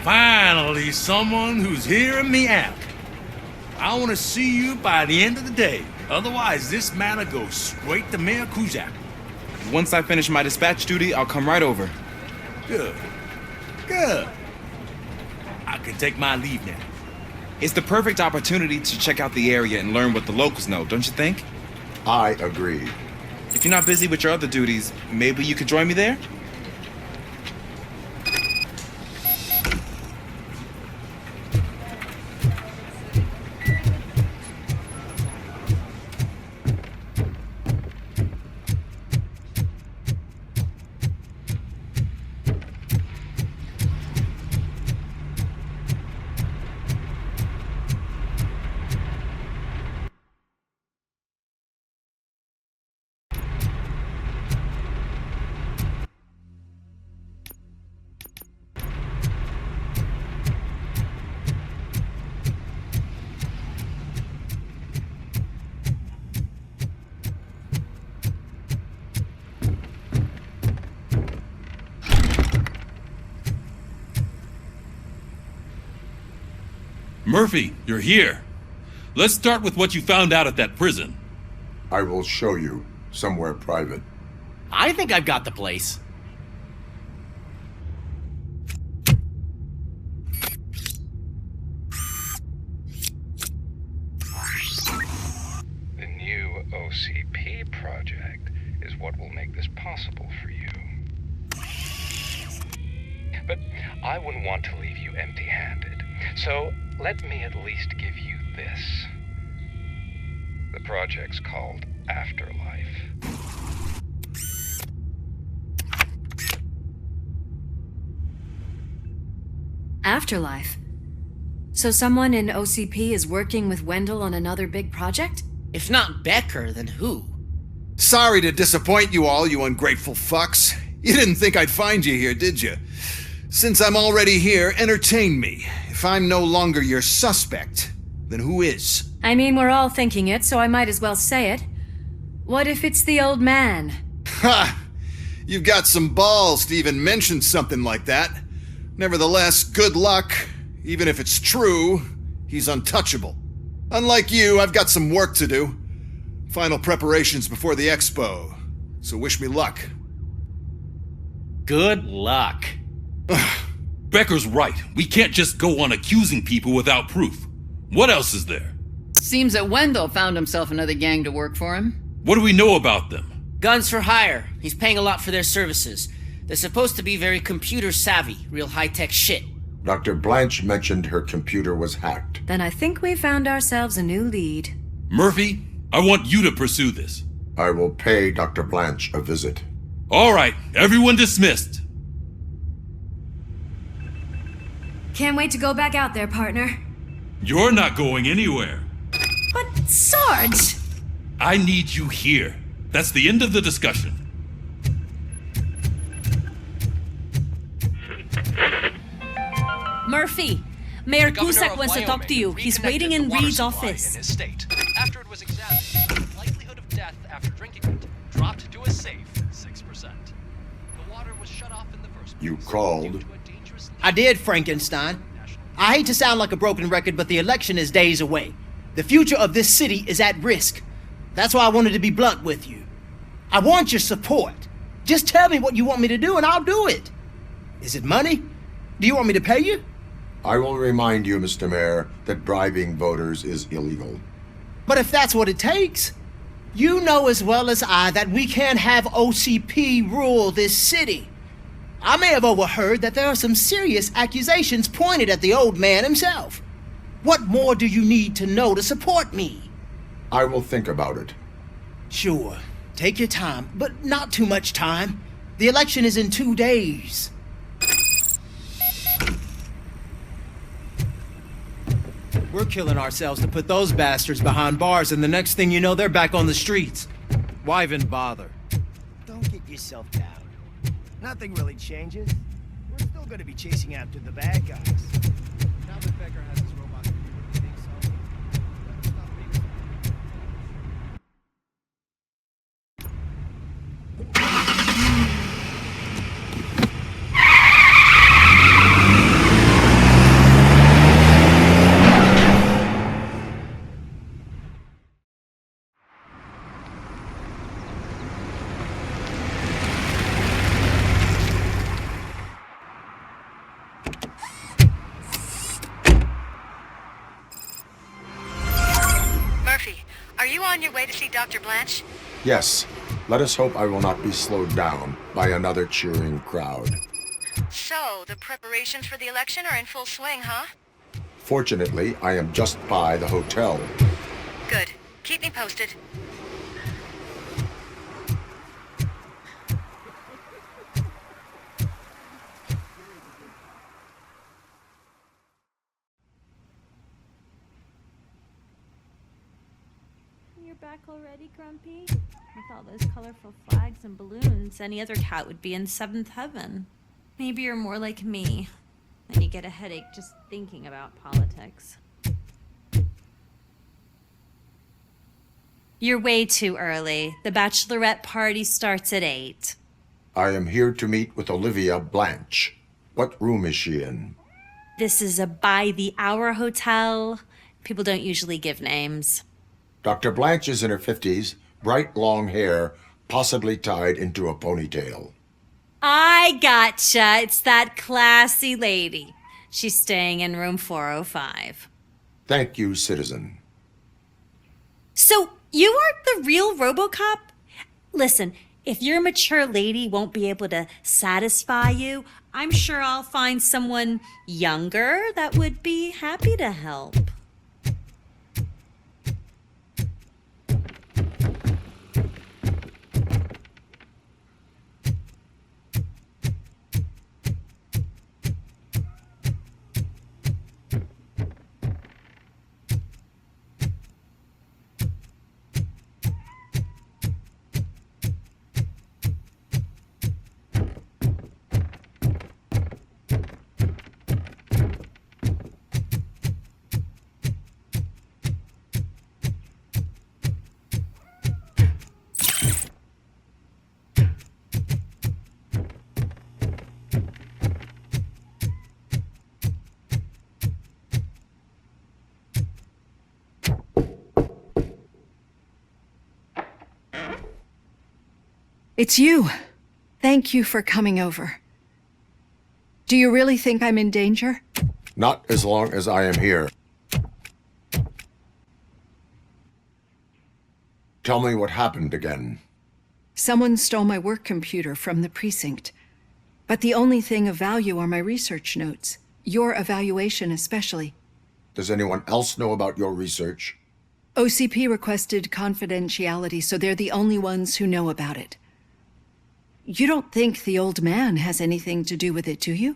Finally, someone who's hearing me out. I want to see you by the end of the day. Otherwise, this matter goes straight to Mayor Kuzak. Once I finish my dispatch duty, I'll come right over. Good. Good. I can take my leave now. It's the perfect opportunity to check out the area and learn what the locals know, don't you think? I agree. If you're not busy with your other duties, maybe you could join me there? Murphy, you're here. Let's start with what you found out at that prison. I will show you somewhere private. I think I've got the place. project is what will make this possible for you. But I wouldn't want to leave you empty-handed, so let me at least give you this. The project's called Afterlife. Afterlife? So someone in OCP is working with Wendell on another big project? If not Becker, then who? Sorry to disappoint you all, you ungrateful fucks. You didn't think I'd find you here, did you? Since I'm already here, entertain me. If I'm no longer your suspect, then who is? I mean, we're all thinking it, so I might as well say it. What if it's the old man? Ha! You've got some balls to even mention something like that. Nevertheless, good luck. Even if it's true, he's untouchable. Unlike you, I've got some work to do. Final preparations before the expo. So wish me luck. Good luck. Becker's right. We can't just go on accusing people without proof. What else is there? Seems that Wendell found himself another gang to work for him. What do we know about them? Guns for hire. He's paying a lot for their services. They're supposed to be very computer savvy, real high-tech shit. Dr. Blanche mentioned her computer was hacked. Then I think we found ourselves a new lead. Murphy, I want you to pursue this. I will pay Dr. Blanche a visit. All right, everyone dismissed. Can't wait to go back out there, partner. You're not going anywhere. But, Sarge! I need you here. That's the end of the discussion. Murphy, Mayor Cusack wants to talk to you. He's waiting in Reed's office. In his state. After it was examined, the likelihood of death after drinking it dropped to a safe 6%. The water was shut off in the first place. You called? I did, Frankenstein. I hate to sound like a broken record, but the election is days away. The future of this city is at risk. That's why I wanted to be blunt with you. I want your support. Just tell me what you want me to do and I'll do it. Is it money? Do you want me to pay you? I will remind you, Mr. Mayor, that bribing voters is illegal. But if that's what it takes, you know as well as I that we can't have OCP rule this city. I may have overheard that there are some serious accusations pointed at the old man himself. What more do you need to know to support me? I will think about it. Sure. Take your time, but not too much time. The election is in 2 days. We're killing ourselves to put those bastards behind bars, and the next thing you know, they're back on the streets. Why even bother? Don't get yourself down. Nothing really changes. We're still going to be chasing after the bad guys. Now that Becker has his robot computer, let's stop being on your way to see Dr. Blanche? Yes. Let us hope I will not be slowed down by another cheering crowd. So, the preparations for the election are in full swing, huh? Fortunately, I am just by the hotel. Good. Keep me posted. Back already, Grumpy? With all those colorful flags and balloons, any other cat would be in seventh heaven. Maybe you're more like me, and you get a headache just thinking about politics. You're way too early. The bachelorette party starts at 8. I am here to meet with Olivia Blanche. What room is she in? This is a by-the-hour hotel. People don't usually give names. Dr. Blanche is in her 50s, bright long hair, possibly tied into a ponytail. I gotcha. It's that classy lady. She's staying in room 405. Thank you, citizen. So, you aren't the real RoboCop? Listen, if your mature lady won't be able to satisfy you, I'm sure I'll find someone younger that would be happy to help. It's you. Thank you for coming over. Do you really think I'm in danger? Not as long as I am here. Tell me what happened again. Someone stole my work computer from the precinct. But the only thing of value are my research notes. Your evaluation especially. Does anyone else know about your research? OCP requested confidentiality, so they're the only ones who know about it. You don't think the old man has anything to do with it, do you?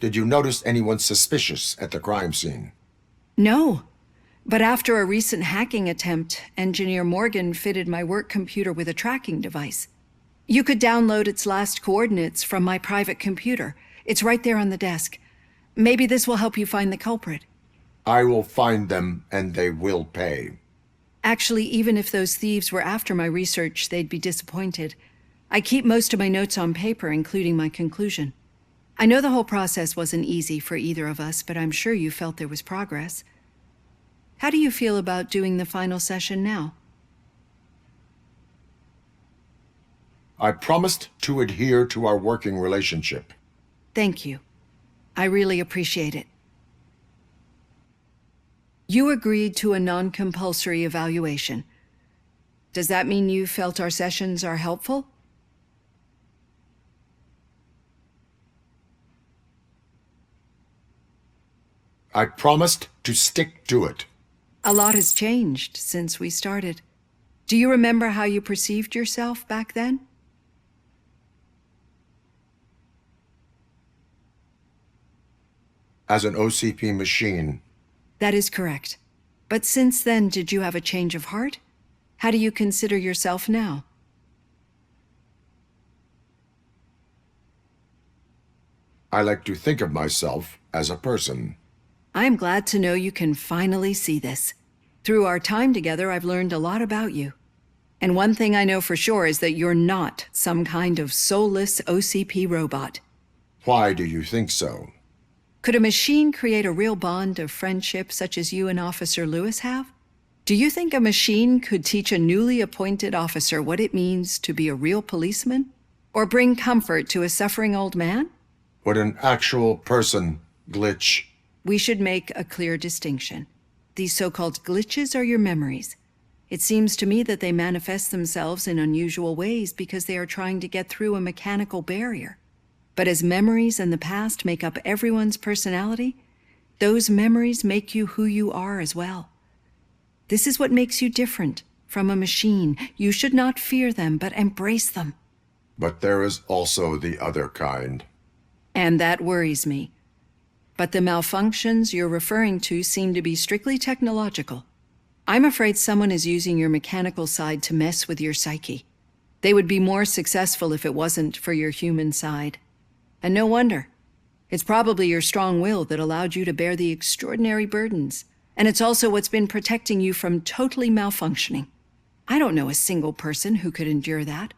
Did you notice anyone suspicious at the crime scene? No. But after a recent hacking attempt, Engineer Morgan fitted my work computer with a tracking device. You could download its last coordinates from my private computer. It's right there on the desk. Maybe this will help you find the culprit. I will find them, and they will pay. Actually, even if those thieves were after my research, they'd be disappointed. I keep most of my notes on paper, including my conclusion. I know the whole process wasn't easy for either of us, but I'm sure you felt there was progress. How do you feel about doing the final session now? I promised to adhere to our working relationship. Thank you. I really appreciate it. You agreed to a non-compulsory evaluation. Does that mean you felt our sessions are helpful? I promised to stick to it. A lot has changed since we started. Do you remember how you perceived yourself back then? As an OCP machine. That is correct. But since then, did you have a change of heart? How do you consider yourself now? I like to think of myself as a person. I am glad to know you can finally see this. Through our time together, I've learned a lot about you. And one thing I know for sure is that you're not some kind of soulless OCP robot. Why do you think so? Could a machine create a real bond of friendship such as you and Officer Lewis have? Do you think a machine could teach a newly appointed officer what it means to be a real policeman? Or bring comfort to a suffering old man? Would an actual person glitch? We should make a clear distinction. These so-called glitches are your memories. It seems to me that they manifest themselves in unusual ways because they are trying to get through a mechanical barrier. But as memories and the past make up everyone's personality, those memories make you who you are as well. This is what makes you different from a machine. You should not fear them, but embrace them. But there is also the other kind. And that worries me. But the malfunctions you're referring to seem to be strictly technological. I'm afraid someone is using your mechanical side to mess with your psyche. They would be more successful if it wasn't for your human side. And no wonder. It's probably your strong will that allowed you to bear the extraordinary burdens. And it's also what's been protecting you from totally malfunctioning. I don't know a single person who could endure that.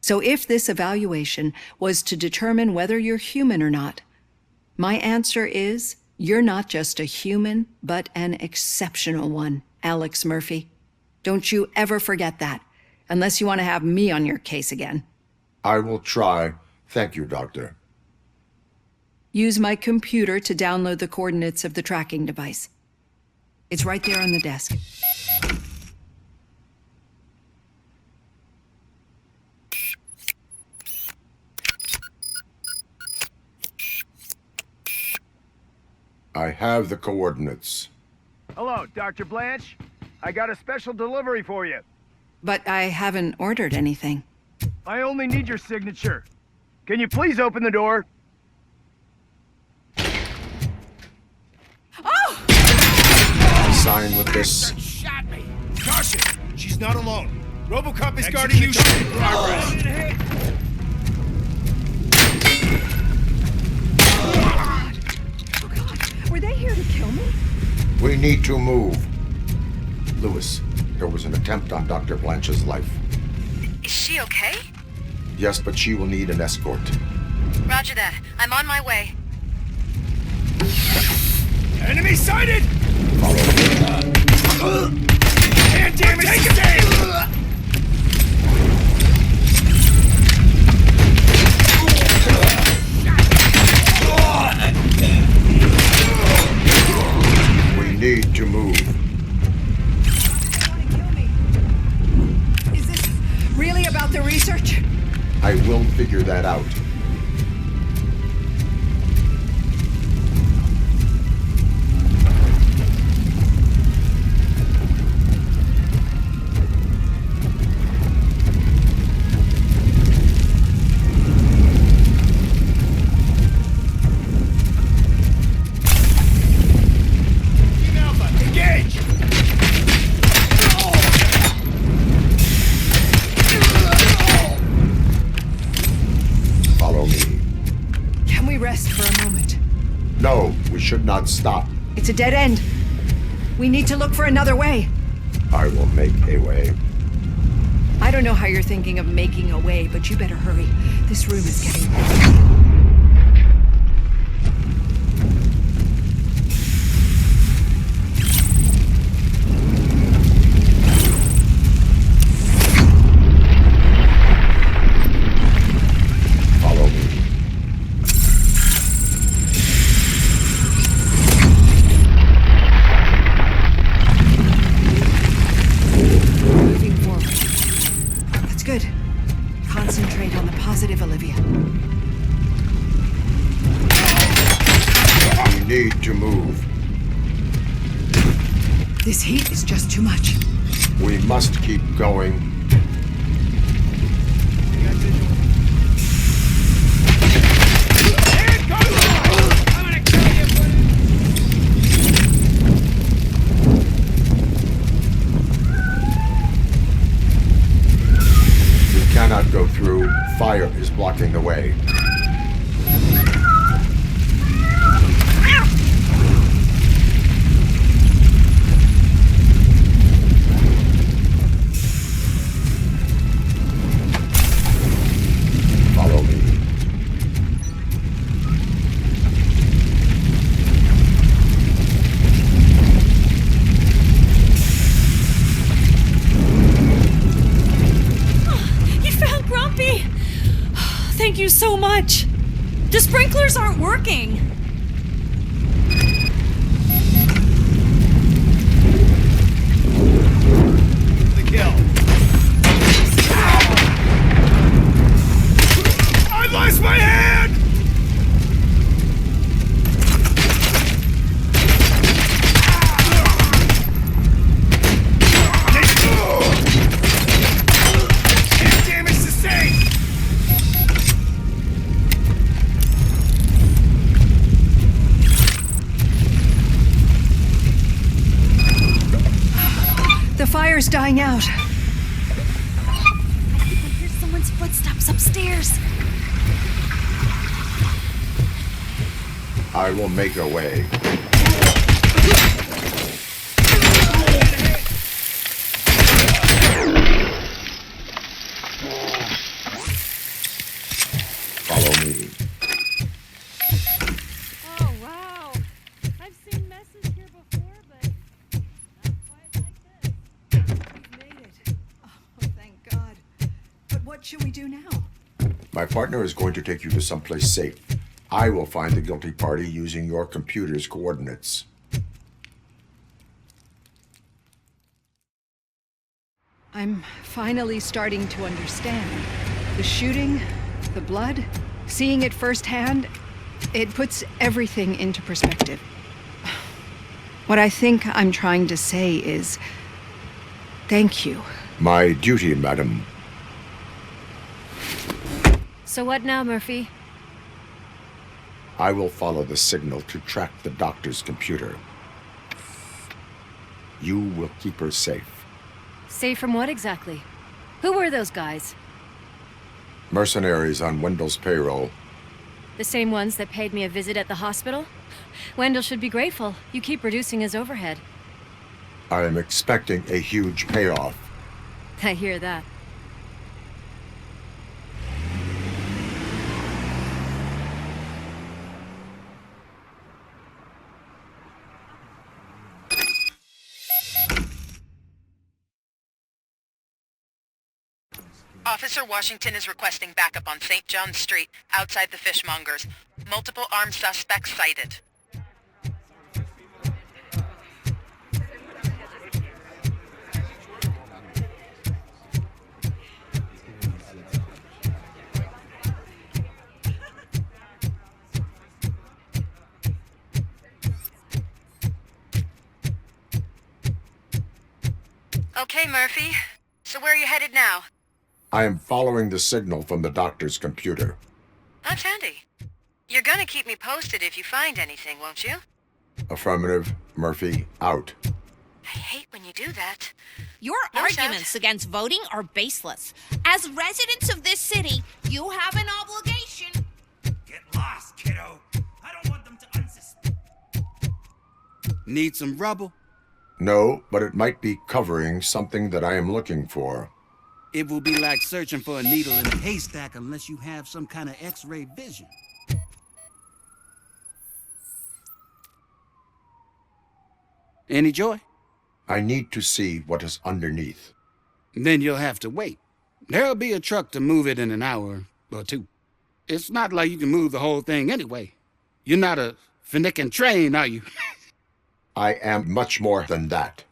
So if this evaluation was to determine whether you're human or not, my answer is, you're not just a human, but an exceptional one, Alex Murphy. Don't you ever forget that, unless you want to have me on your case again. I will try. Thank you, Doctor. Use my computer to download the coordinates of the tracking device. It's right there on the desk. I have the coordinates. Hello, Dr. Blanche. I got a special delivery for you. But I haven't ordered anything. I only need your signature. Can you please open the door? Oh! Sign with this. Shot me. Caution! She's not alone. RoboCop is guarding the in progress. Oh God! Were they here to kill me? We need to move. Lewis, there was an attempt on Dr. Blanche's life. Is she okay? Yes, but she will need an escort. Roger that. I'm on my way. Enemy sighted! Follow me. Hand damage sustained! We need to move. Is this really about the research? I will figure that out. No, we should not stop. It's a dead end. We need to look for another way. I will make a way. I don't know how you're thinking of making a way, but you better hurry. This room is getting... Follow me. Moving forward. That's good. Concentrate on the positive, Olivia. We need to move. This heat is just too much. We must keep going. We cannot go through. Fire is blocking the way. Follow me. You found Grumpy! Thank you so much. The sprinklers aren't working. The kill. I lost my hand! Hand damage sustained! The fire's dying out. I hear someone's footsteps upstairs. I will make a way. Follow me. Oh, wow. I've seen messes here before, but not quite like this. We've made it. Oh, thank God. But what should we do now? My partner is going to take you to someplace safe. I will find the guilty party using your computer's coordinates. I'm finally starting to understand. The shooting, the blood, seeing it firsthand, it puts everything into perspective. What I think I'm trying to say is, thank you. My duty, madam. So what now, Murphy? I will follow the signal to track the doctor's computer. You will keep her safe. Safe from what exactly? Who were those guys? Mercenaries on Wendell's payroll. The same ones that paid me a visit at the hospital? Wendell should be grateful. You keep reducing his overhead. I am expecting a huge payoff. I hear that. Officer Washington is requesting backup on St. John's Street, outside the fishmongers. Multiple armed suspects sighted. Okay, Murphy. So where are you headed now? I am following the signal from the doctor's computer. That's handy. You're gonna keep me posted if you find anything, won't you? Affirmative. Murphy, out. I hate when you do that. Your arguments against voting are baseless. As residents of this city, you have an obligation. Get lost, kiddo. I don't want them to unsuspect. Need some rubble? No, but it might be covering something that I am looking for. It will be like searching for a needle in a haystack unless you have some kind of X-ray vision. Any joy? I need to see what is underneath. Then you'll have to wait. There'll be a truck to move it in an hour or two. It's not like you can move the whole thing anyway. You're not a finicking train, are you? I am much more than that.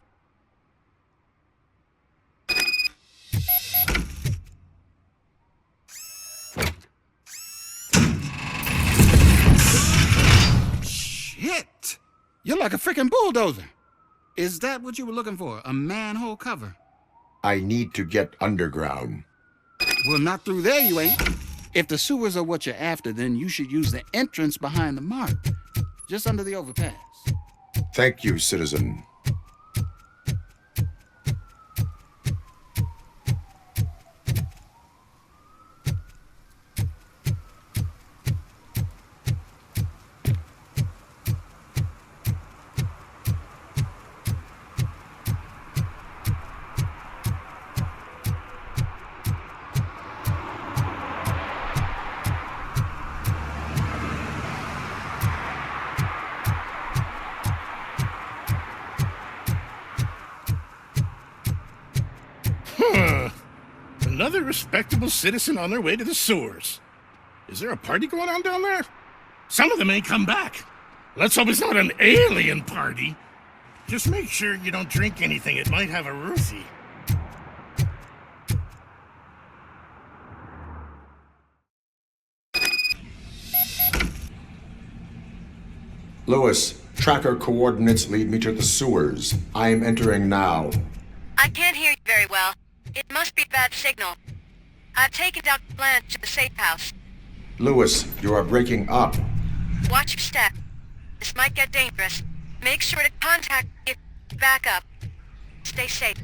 Shit! You're like a freaking bulldozer. Is that what you were looking for? A manhole cover? I need to get underground. Well, not through there, you ain't. If the sewers are what you're after, then you should use the entrance behind the mark. Just under the overpass. Thank you, citizen. Another respectable citizen on their way to the sewers. Is there a party going on down there? Some of them ain't come back. Let's hope it's not an alien party. Just make sure you don't drink anything. It might have a roofie. Lewis, tracker coordinates lead me to the sewers. I am entering now. I can't hear you very well. It must be a bad signal. I've taken Dr. Blanche to the safe house. Lewis, you are breaking up. Watch your step. This might get dangerous. Make sure to contact me if you back up. Stay safe.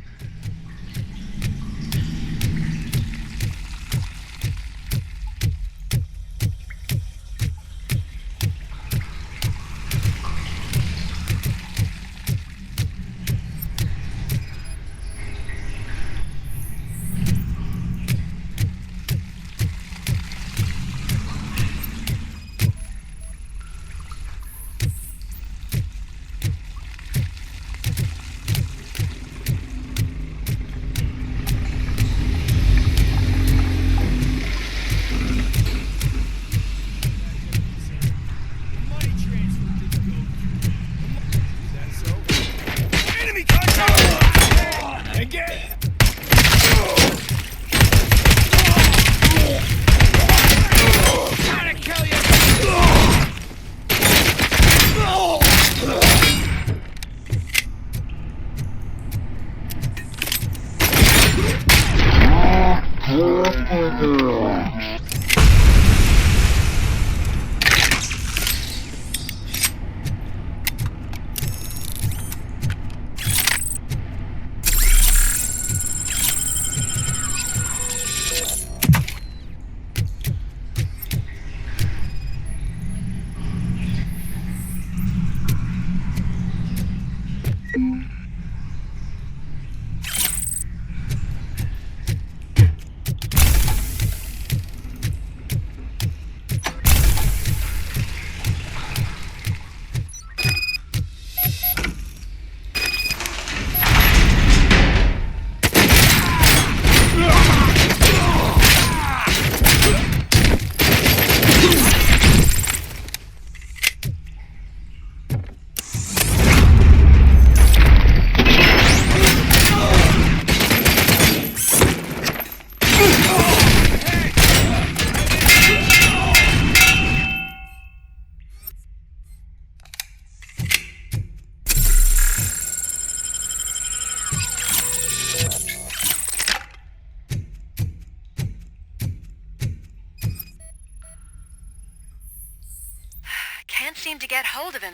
can't seem to get hold of him.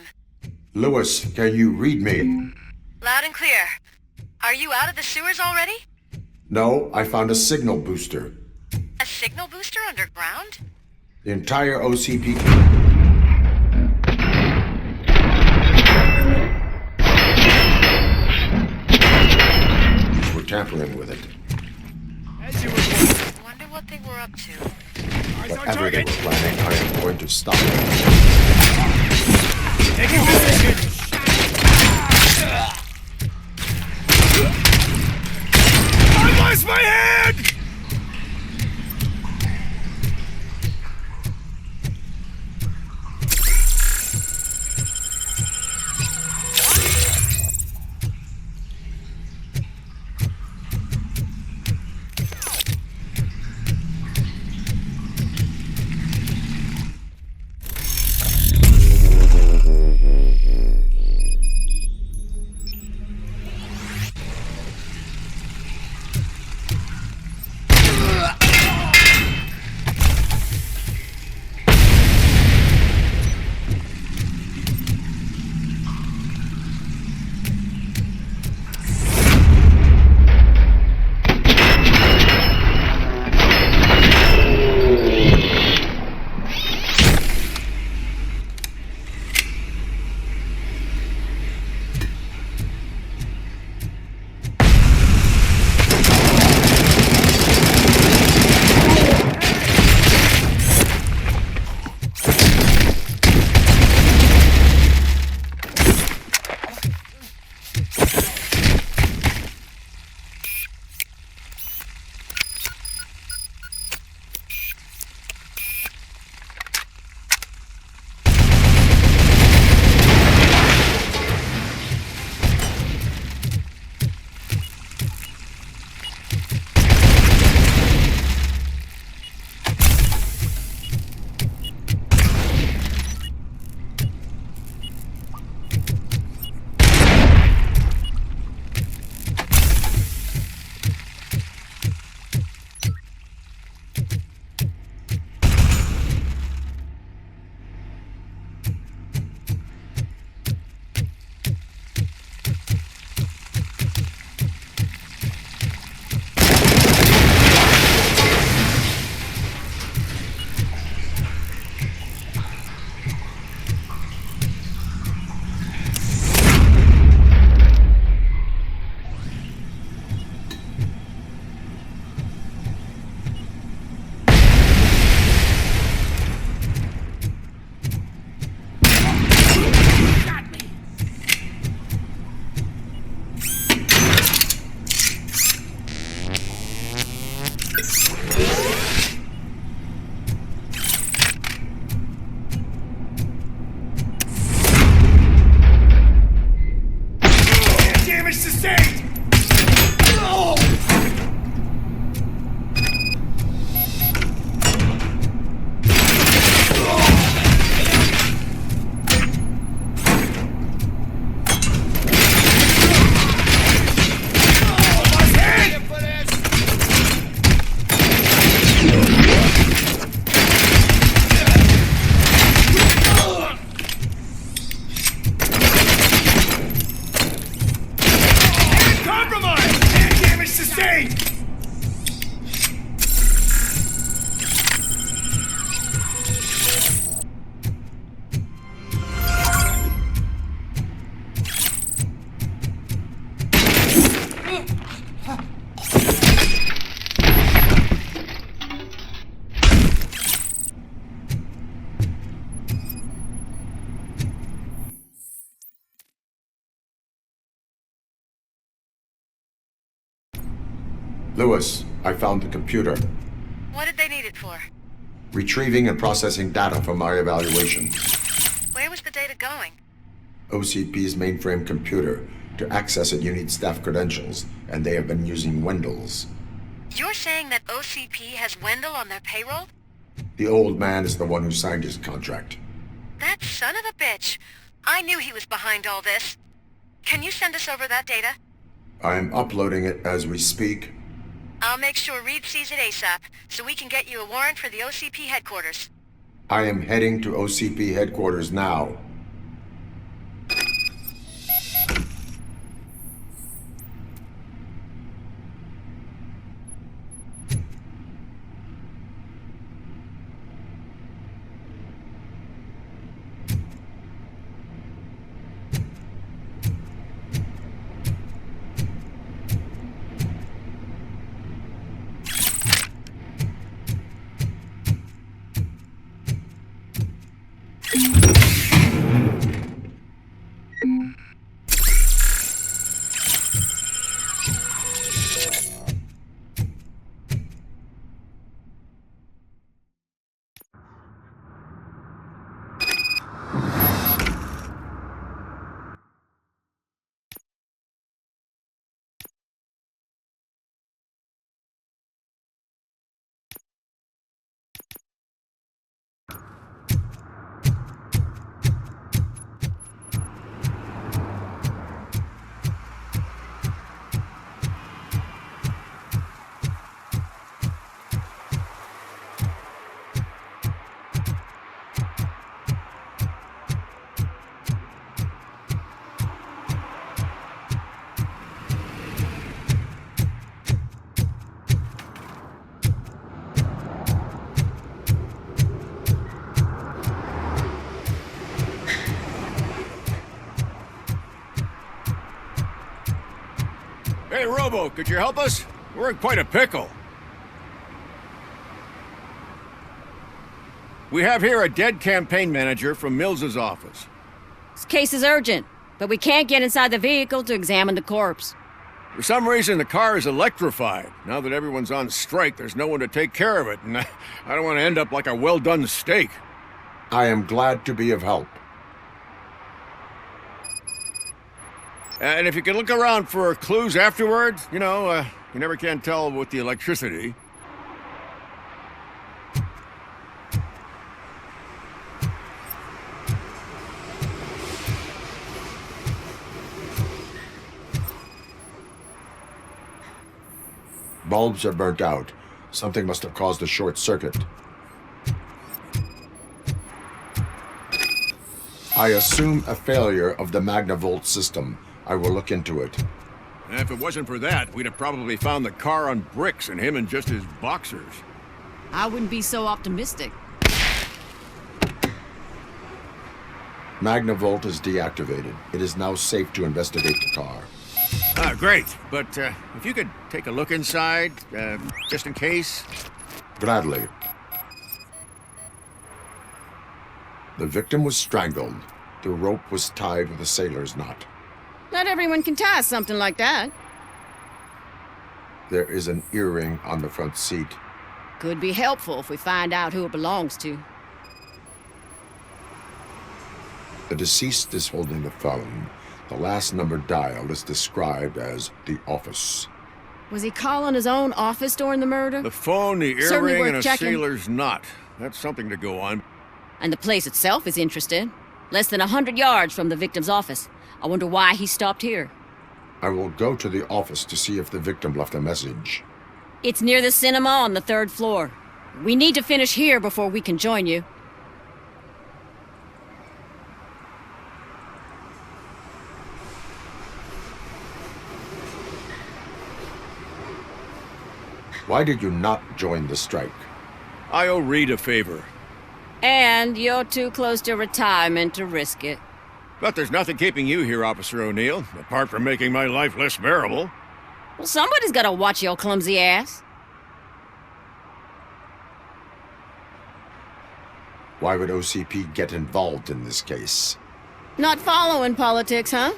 Lewis, can you read me? Loud and clear. Are you out of the sewers already? No, I found a signal booster. A signal booster underground? The entire OCP... We're tampering with it. Wonder what they were up to. Whatever they were planning, I am going to stop them. Taking position! I lost my head! Lewis, I found the computer. What did they need it for? Retrieving and processing data for my evaluation. Where was the data going? OCP's mainframe computer. To access it, you need staff credentials, and they have been using Wendell's. You're saying that OCP has Wendell on their payroll? The old man is the one who signed his contract. That son of a bitch! I knew he was behind all this. Can you send us over that data? I'm uploading it as we speak. I'll make sure Reed sees it ASAP, so we can get you a warrant for the OCP headquarters. I am heading to OCP headquarters now. Hey, Robo, could you help us? We're in quite a pickle. We have here a dead campaign manager from Mills's office. This case is urgent, but we can't get inside the vehicle to examine the corpse. For some reason, the car is electrified. Now that everyone's on strike, there's no one to take care of it, and I don't want to end up like a well-done steak. I am glad to be of help. And if you could look around for clues afterwards, you know, you never can tell with the electricity. Bulbs are burnt out. Something must have caused a short circuit. I assume a failure of the Magnavolt system. I will look into it. And if it wasn't for that, we'd have probably found the car on bricks and him in just his boxers. I wouldn't be so optimistic. Magnavolt is deactivated. It is now safe to investigate the car. Ah, great. But if you could take a look inside, just in case. Gladly. The victim was strangled. The rope was tied with a sailor's knot. Not everyone can tie something like that. There is an earring on the front seat. Could be helpful if we find out who it belongs to. The deceased is holding the phone. The last number dialed is described as the office. Was he calling his own office during the murder? The phone, the Certainly earring, worth and a checking. sailor's knot. That's something to go on. And the place itself is interesting. Less than 100 yards from the victim's office. I wonder why he stopped here. I will go to the office to see if the victim left a message. It's near the cinema on the 3rd floor. We need to finish here before we can join you. Why did you not join the strike? I owe Reed a favor. And you're too close to retirement to risk it. But there's nothing keeping you here, Officer O'Neill, apart from making my life less bearable. Well, somebody's gotta watch your clumsy ass. Why would OCP get involved in this case? Not following politics, huh?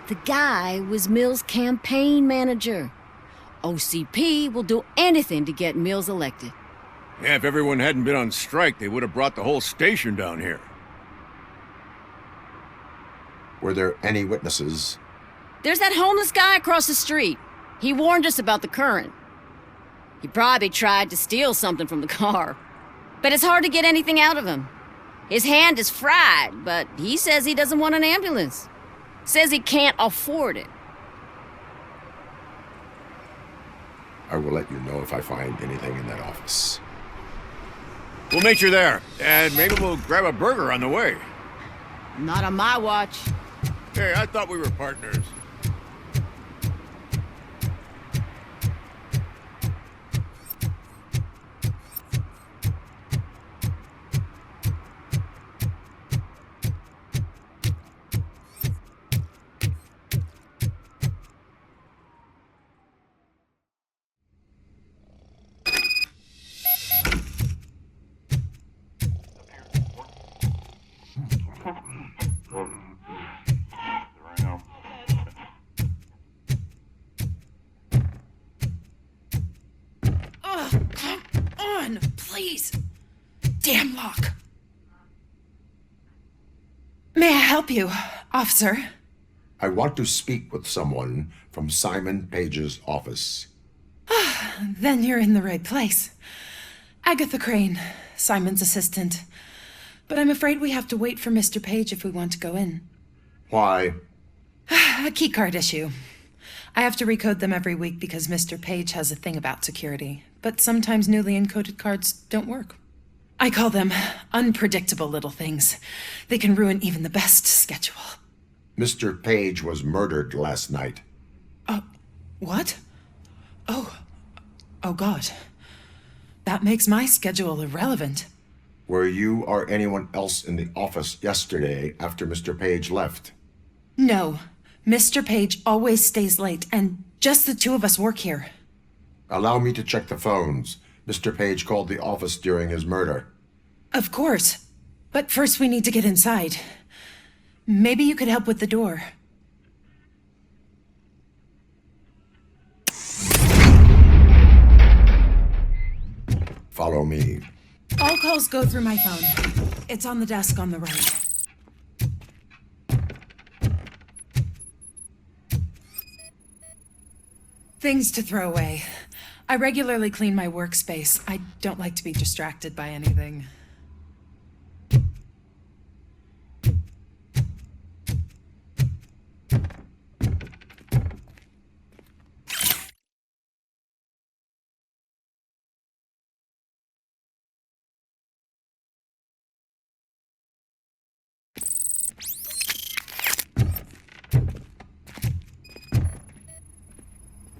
The guy was Mills' campaign manager. OCP will do anything to get Mills elected. Yeah, if everyone hadn't been on strike, they would have brought the whole station down here. Were there any witnesses? There's that homeless guy across the street. He warned us about the current. He probably tried to steal something from the car. But it's hard to get anything out of him. His hand is fried, but he says he doesn't want an ambulance. Says he can't afford it. I will let you know if I find anything in that office. We'll meet you there, and maybe we'll grab a burger on the way. Not on my watch. Hey, I thought we were partners. Come on, please. Damn lock. May I help you, officer? I want to speak with someone from Simon Page's office. Then you're in the right place. Agatha Crane, Simon's assistant. But I'm afraid we have to wait for Mr. Page if we want to go in. Why? A keycard issue. I have to recode them every week because Mr. Page has a thing about security. But sometimes newly encoded cards don't work. I call them unpredictable little things. They can ruin even the best schedule. Mr. Page was murdered last night. What? Oh God. That makes my schedule irrelevant. Were you or anyone else in the office yesterday after Mr. Page left? No. Mr. Page always stays late, and just the two of us work here. Allow me to check the phones. Mr. Page called the office during his murder. Of course. But first we need to get inside. Maybe you could help with the door. Follow me. All calls go through my phone. It's on the desk on the right. Things to throw away. I regularly clean my workspace. I don't like to be distracted by anything.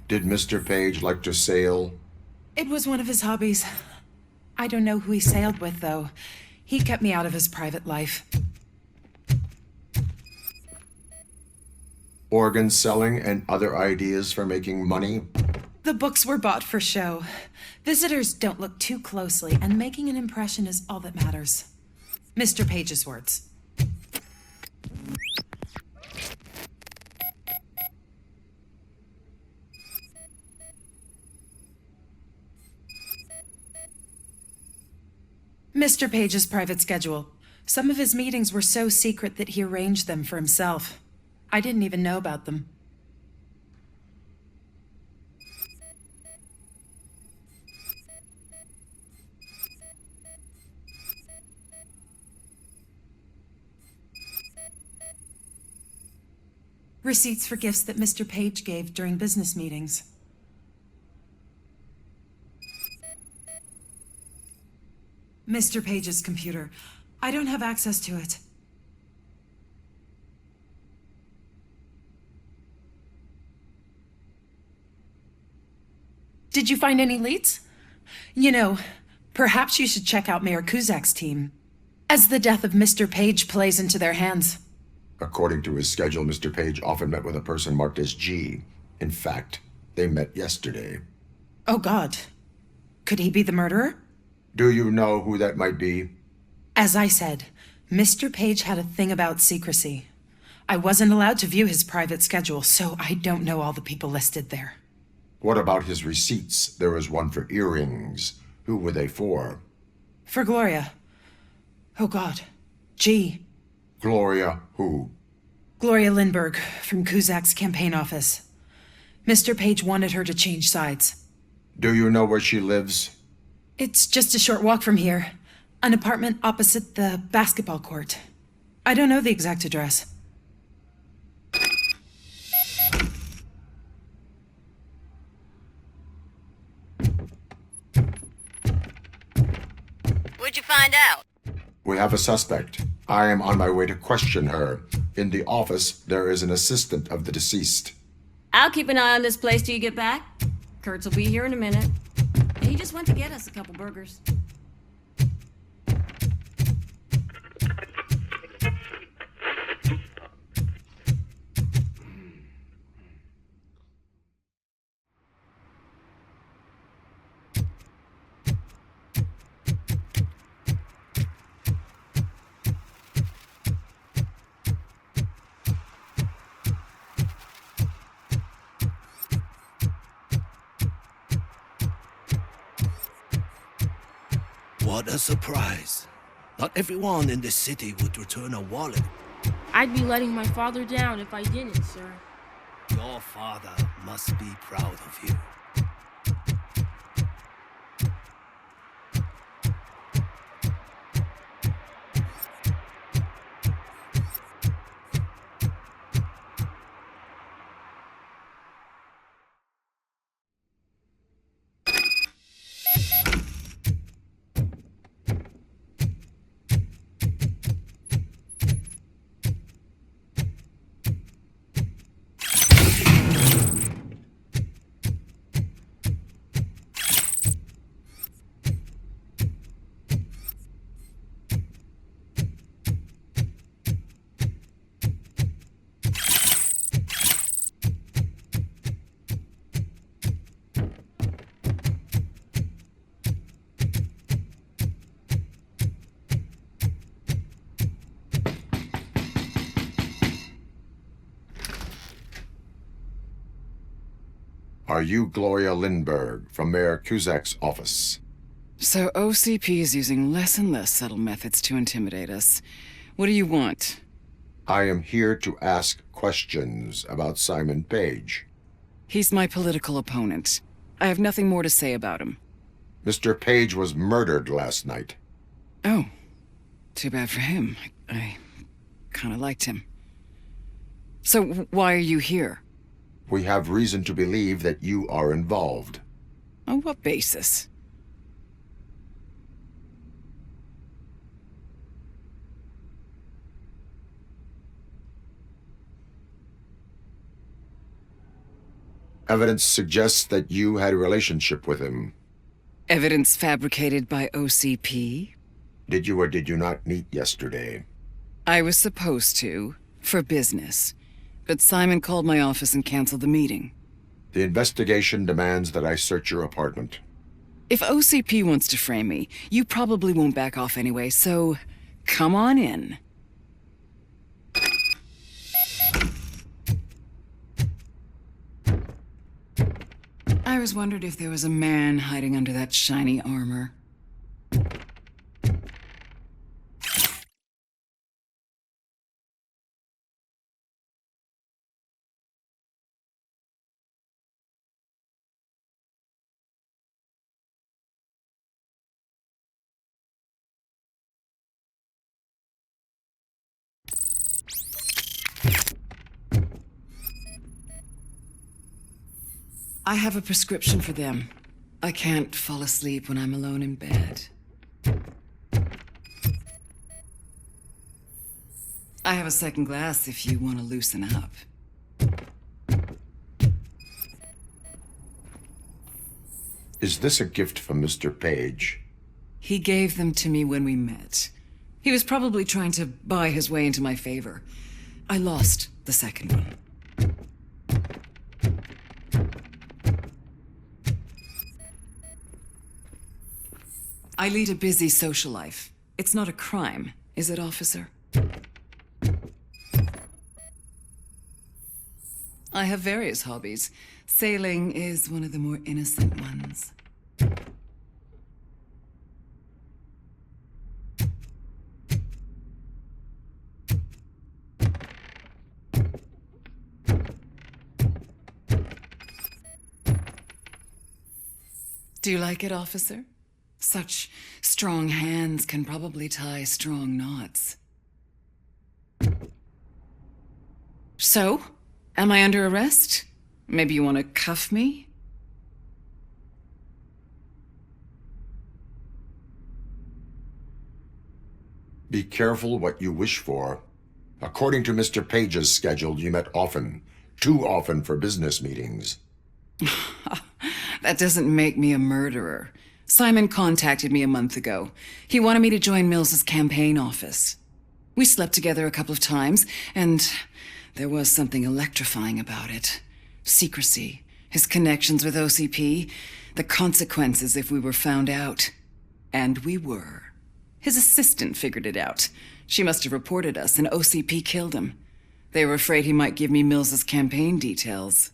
Did Mr. Page like to sail? It was one of his hobbies. I don't know who he sailed with, though. He kept me out of his private life. Organ selling and other ideas for making money? The books were bought for show. Visitors don't look too closely, and making an impression is all that matters. Mr. Page's words. Mr. Page's private schedule. Some of his meetings were so secret that he arranged them for himself. I didn't even know about them. Receipts for gifts that Mr. Page gave during business meetings. Mr. Page's computer. I don't have access to it. Did you find any leads? You know, perhaps you should check out Mayor Kuzak's team, as the death of Mr. Page plays into their hands. According to his schedule, Mr. Page often met with a person marked as G. In fact, they met yesterday. Oh God. Could he be the murderer? Do you know who that might be? As I said, Mr. Page had a thing about secrecy. I wasn't allowed to view his private schedule, so I don't know all the people listed there. What about his receipts? There was one for earrings. Who were they for? For Gloria. Oh God. G. Gloria who? Gloria Lindbergh, from Kuzak's campaign office. Mr. Page wanted her to change sides. Do you know where she lives? It's just a short walk from here. An apartment opposite the basketball court. I don't know the exact address. Where'd you We have a suspect. I am on my way to question her. In the office, there is an assistant of the deceased. I'll keep an eye on this place till you get back. Kurtz will be here in a minute. He just went to get us a couple burgers. What a surprise. Not everyone in this city would return a wallet. I'd be letting my father down if I didn't, sir. Your father must be proud of you. Are you Gloria Lindbergh from Mayor Cusack's office? So OCP is using less and less subtle methods to intimidate us. What do you want? I am here to ask questions about Simon Page. He's my political opponent. I have nothing more to say about him. Mr. Page was murdered last night. Oh, too bad for him. I kind of liked him. So why are you here? We have reason to believe that you are involved. On what basis? Evidence suggests that you had a relationship with him. Evidence fabricated by OCP? Did you or did you not meet yesterday? I was supposed to, for business. But Simon called my office and canceled the meeting. The investigation demands that I search your apartment. If OCP wants to frame me, you probably won't back off anyway, so come on in. I always wondered if there was a man hiding under that shiny armor. I have a prescription for them. I can't fall asleep when I'm alone in bed. I have a second glass if you want to loosen up. Is this a gift from Mr. Page? He gave them to me when we met. He was probably trying to buy his way into my favor. I lost the second one. I lead a busy social life. It's not a crime, is it, officer? I have various hobbies. Sailing is one of the more innocent ones. Do you like it, officer? Such strong hands can probably tie strong knots. So, am I under arrest? Maybe you want to cuff me? Be careful what you wish for. According to Mr. Page's schedule, you met often. Too often for business meetings. That doesn't make me a murderer. Simon contacted me a month ago. He wanted me to join Mills's campaign office. We slept together a couple of times, and there was something electrifying about it. Secrecy, his connections with OCP, the consequences if we were found out. And we were. His assistant figured it out. She must have reported us, and OCP killed him. They were afraid he might give me Mills's campaign details.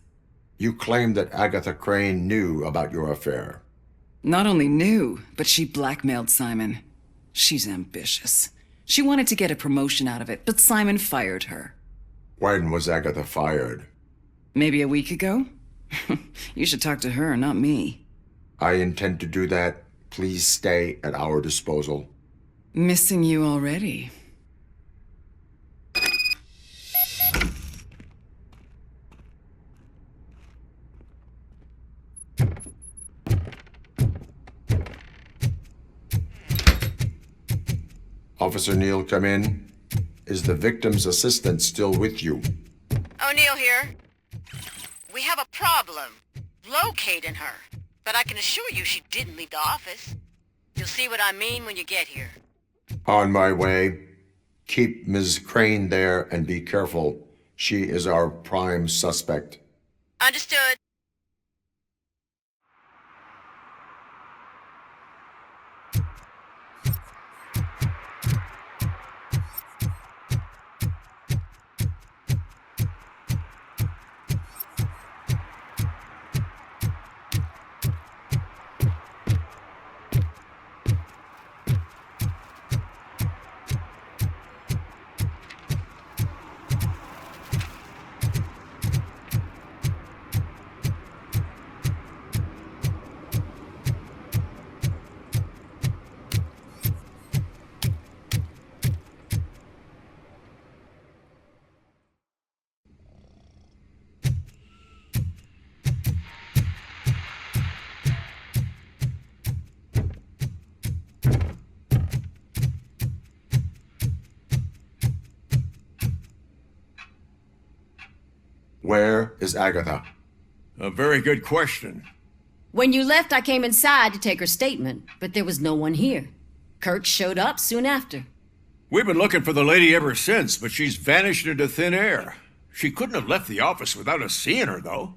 You claimed that Agatha Crane knew about your affair. Not only knew, but she blackmailed Simon. She's ambitious. She wanted to get a promotion out of it, but Simon fired her. When was Agatha fired? Maybe a week ago? You should talk to her, not me. I intend to do that. Please stay at our disposal. Missing you already. Officer Neal, come in. Is the victim's assistant still with you? O'Neill here. We have a problem locating her, but I can assure you she didn't leave the office. You'll see what I mean when you get here. On my way. Keep Ms. Crane there and be careful. She is our prime suspect. Understood. Where is Agatha? A very good question. When you left, I came inside to take her statement, but there was no one here. Kurt showed up soon after. We've been looking for the lady ever since, but she's vanished into thin air. She couldn't have left the office without us seeing her, though.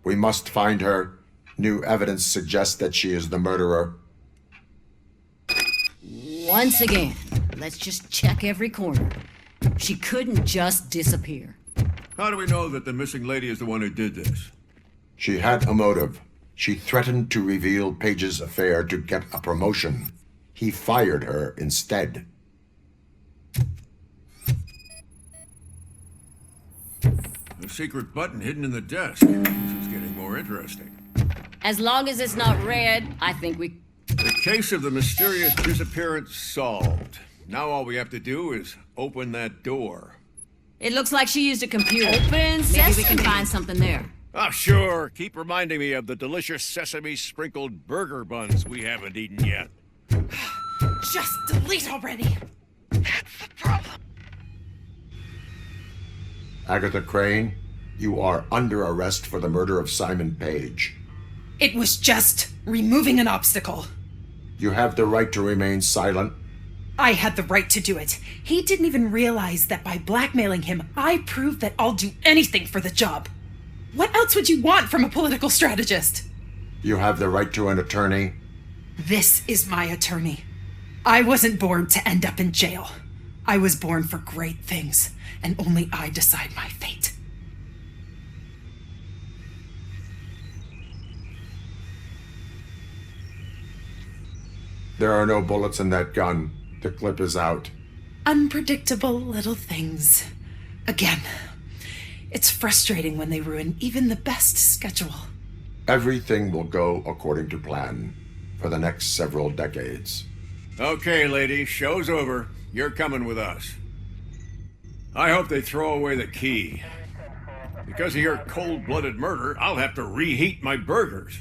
We must find her. New evidence suggests that she is the murderer. Once again, let's just check every corner. She couldn't just disappear. How do we know that the missing lady is the one who did this? She had a motive. She threatened to reveal Page's affair to get a promotion. He fired her instead. A secret button hidden in the desk. This is getting more interesting. As long as it's not red, I think we... The case of the mysterious disappearance solved. Now all we have to do is open that door. It looks like she used a computer. Open Maybe we can sesame. find something there. Ah, sure. Keep reminding me of the delicious sesame-sprinkled burger buns we haven't eaten yet. Just delete already. That's the problem. Agatha Crane, you are under arrest for the murder of Simon Page. It was just removing an obstacle. You have the right to remain silent. I had the right to do it. He didn't even realize that by blackmailing him, I proved that I'll do anything for the job. What else would you want from a political strategist? You have the right to an attorney. This is my attorney. I wasn't born to end up in jail. I was born for great things, and only I decide my fate. There are no bullets in that gun. The clip is out. Unpredictable little things. Again, it's frustrating when they ruin even the best schedule. Everything will go according to plan for the next several decades. Okay, lady, show's over. You're coming with us. I hope they throw away the key. Because of your cold-blooded murder, I'll have to reheat my burgers.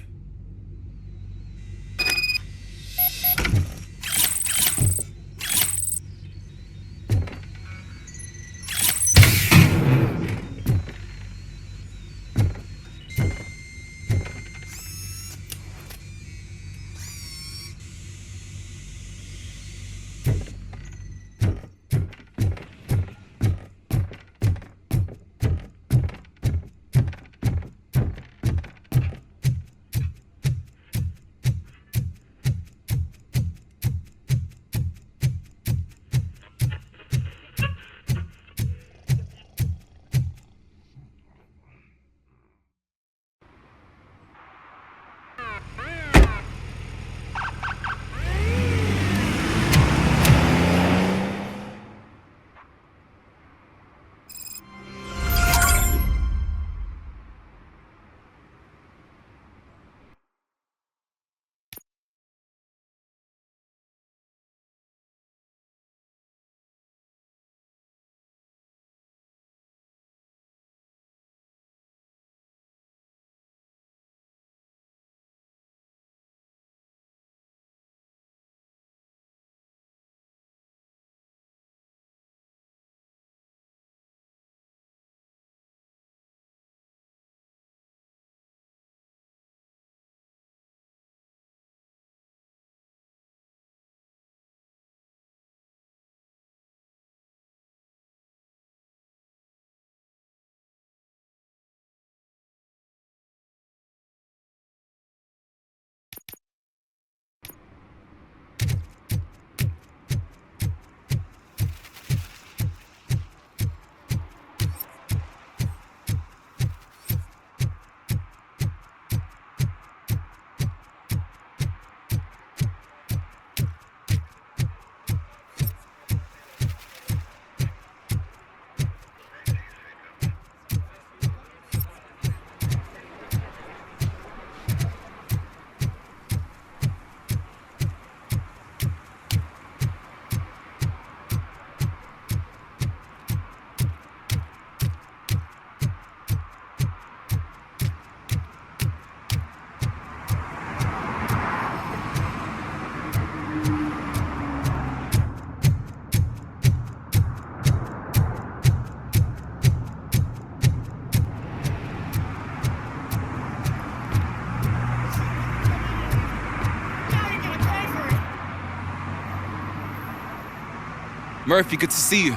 Murphy, good to see you.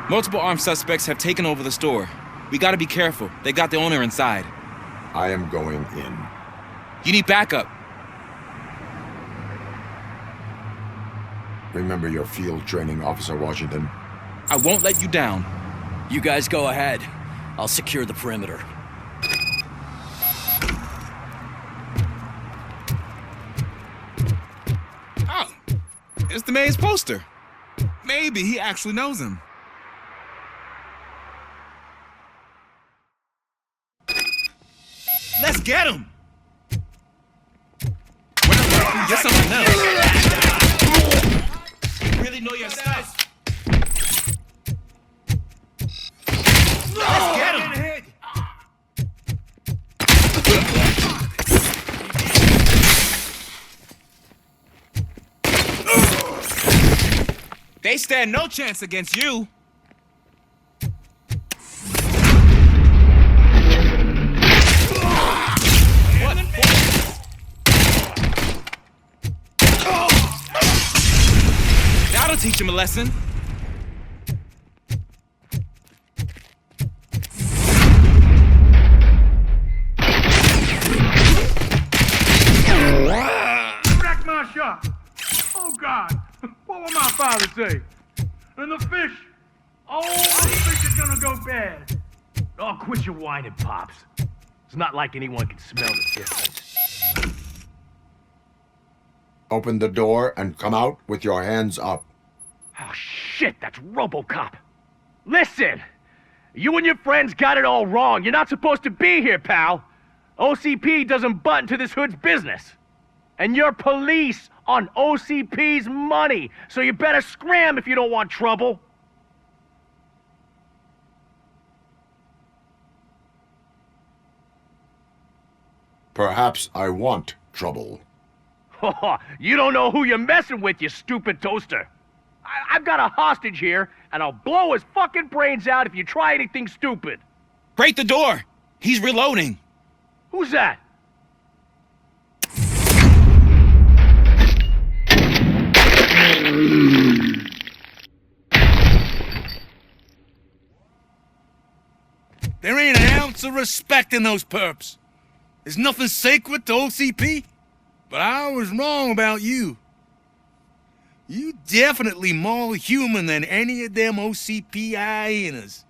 Multiple armed suspects have taken over the store. We gotta be careful. They got the owner inside. I am going in. You need backup. Remember your field training, Officer Washington. I won't let you down. You guys go ahead. I'll secure the perimeter. Oh, it's the mayor's poster. Maybe he actually knows him. Let's get him! Get something else. You really know your stuff. Let's get him! They stand no chance against you. That'll teach him a lesson. Wreck my shop. Oh, God. What will my father say? And the fish. Oh, the fish is gonna go bad. Oh, quit your whining, Pops. It's not like anyone can smell the difference. Open the door and come out with your hands up. Oh, shit, that's RoboCop. Listen, you and your friends got it all wrong. You're not supposed to be here, pal. OCP doesn't butt into this hood's business. And you're police on OCP's money, so you better scram if you don't want trouble. Perhaps I want trouble. You don't know who you're messing with, you stupid toaster. I've got a hostage here, and I'll blow his fucking brains out if you try anything stupid. Break the door! He's reloading. Who's that? There ain't an ounce of respect in those perps. There's nothing sacred to OCP. But I was wrong about you. You definitely more human than any of them OCP hyenas.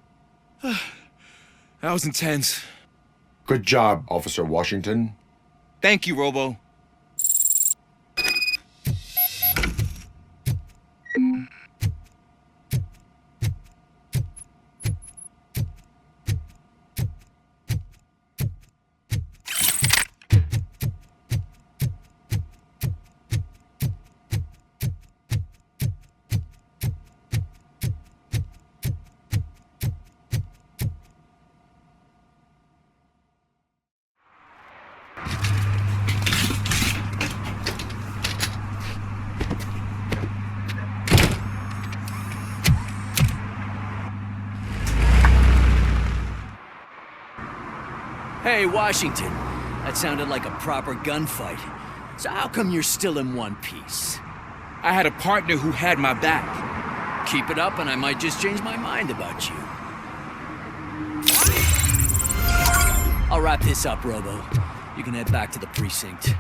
That was intense. Good job, Officer Washington. Thank you, Robo. Hey, Washington. That sounded like a proper gunfight. So how come you're still in one piece? I had a partner who had my back. Keep it up and I might just change my mind about you. I'll wrap this up, Robo. You can head back to the precinct.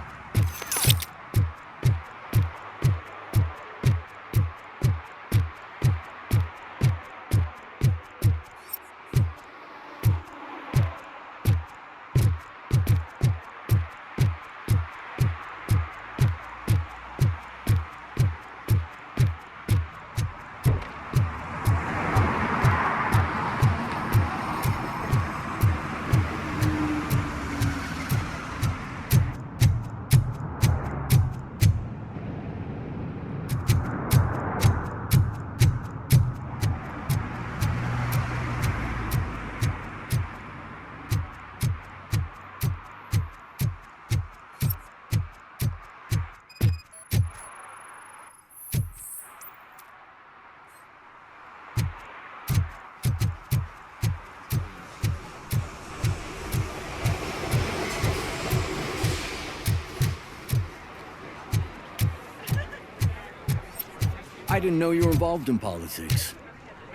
I didn't know you were involved in politics.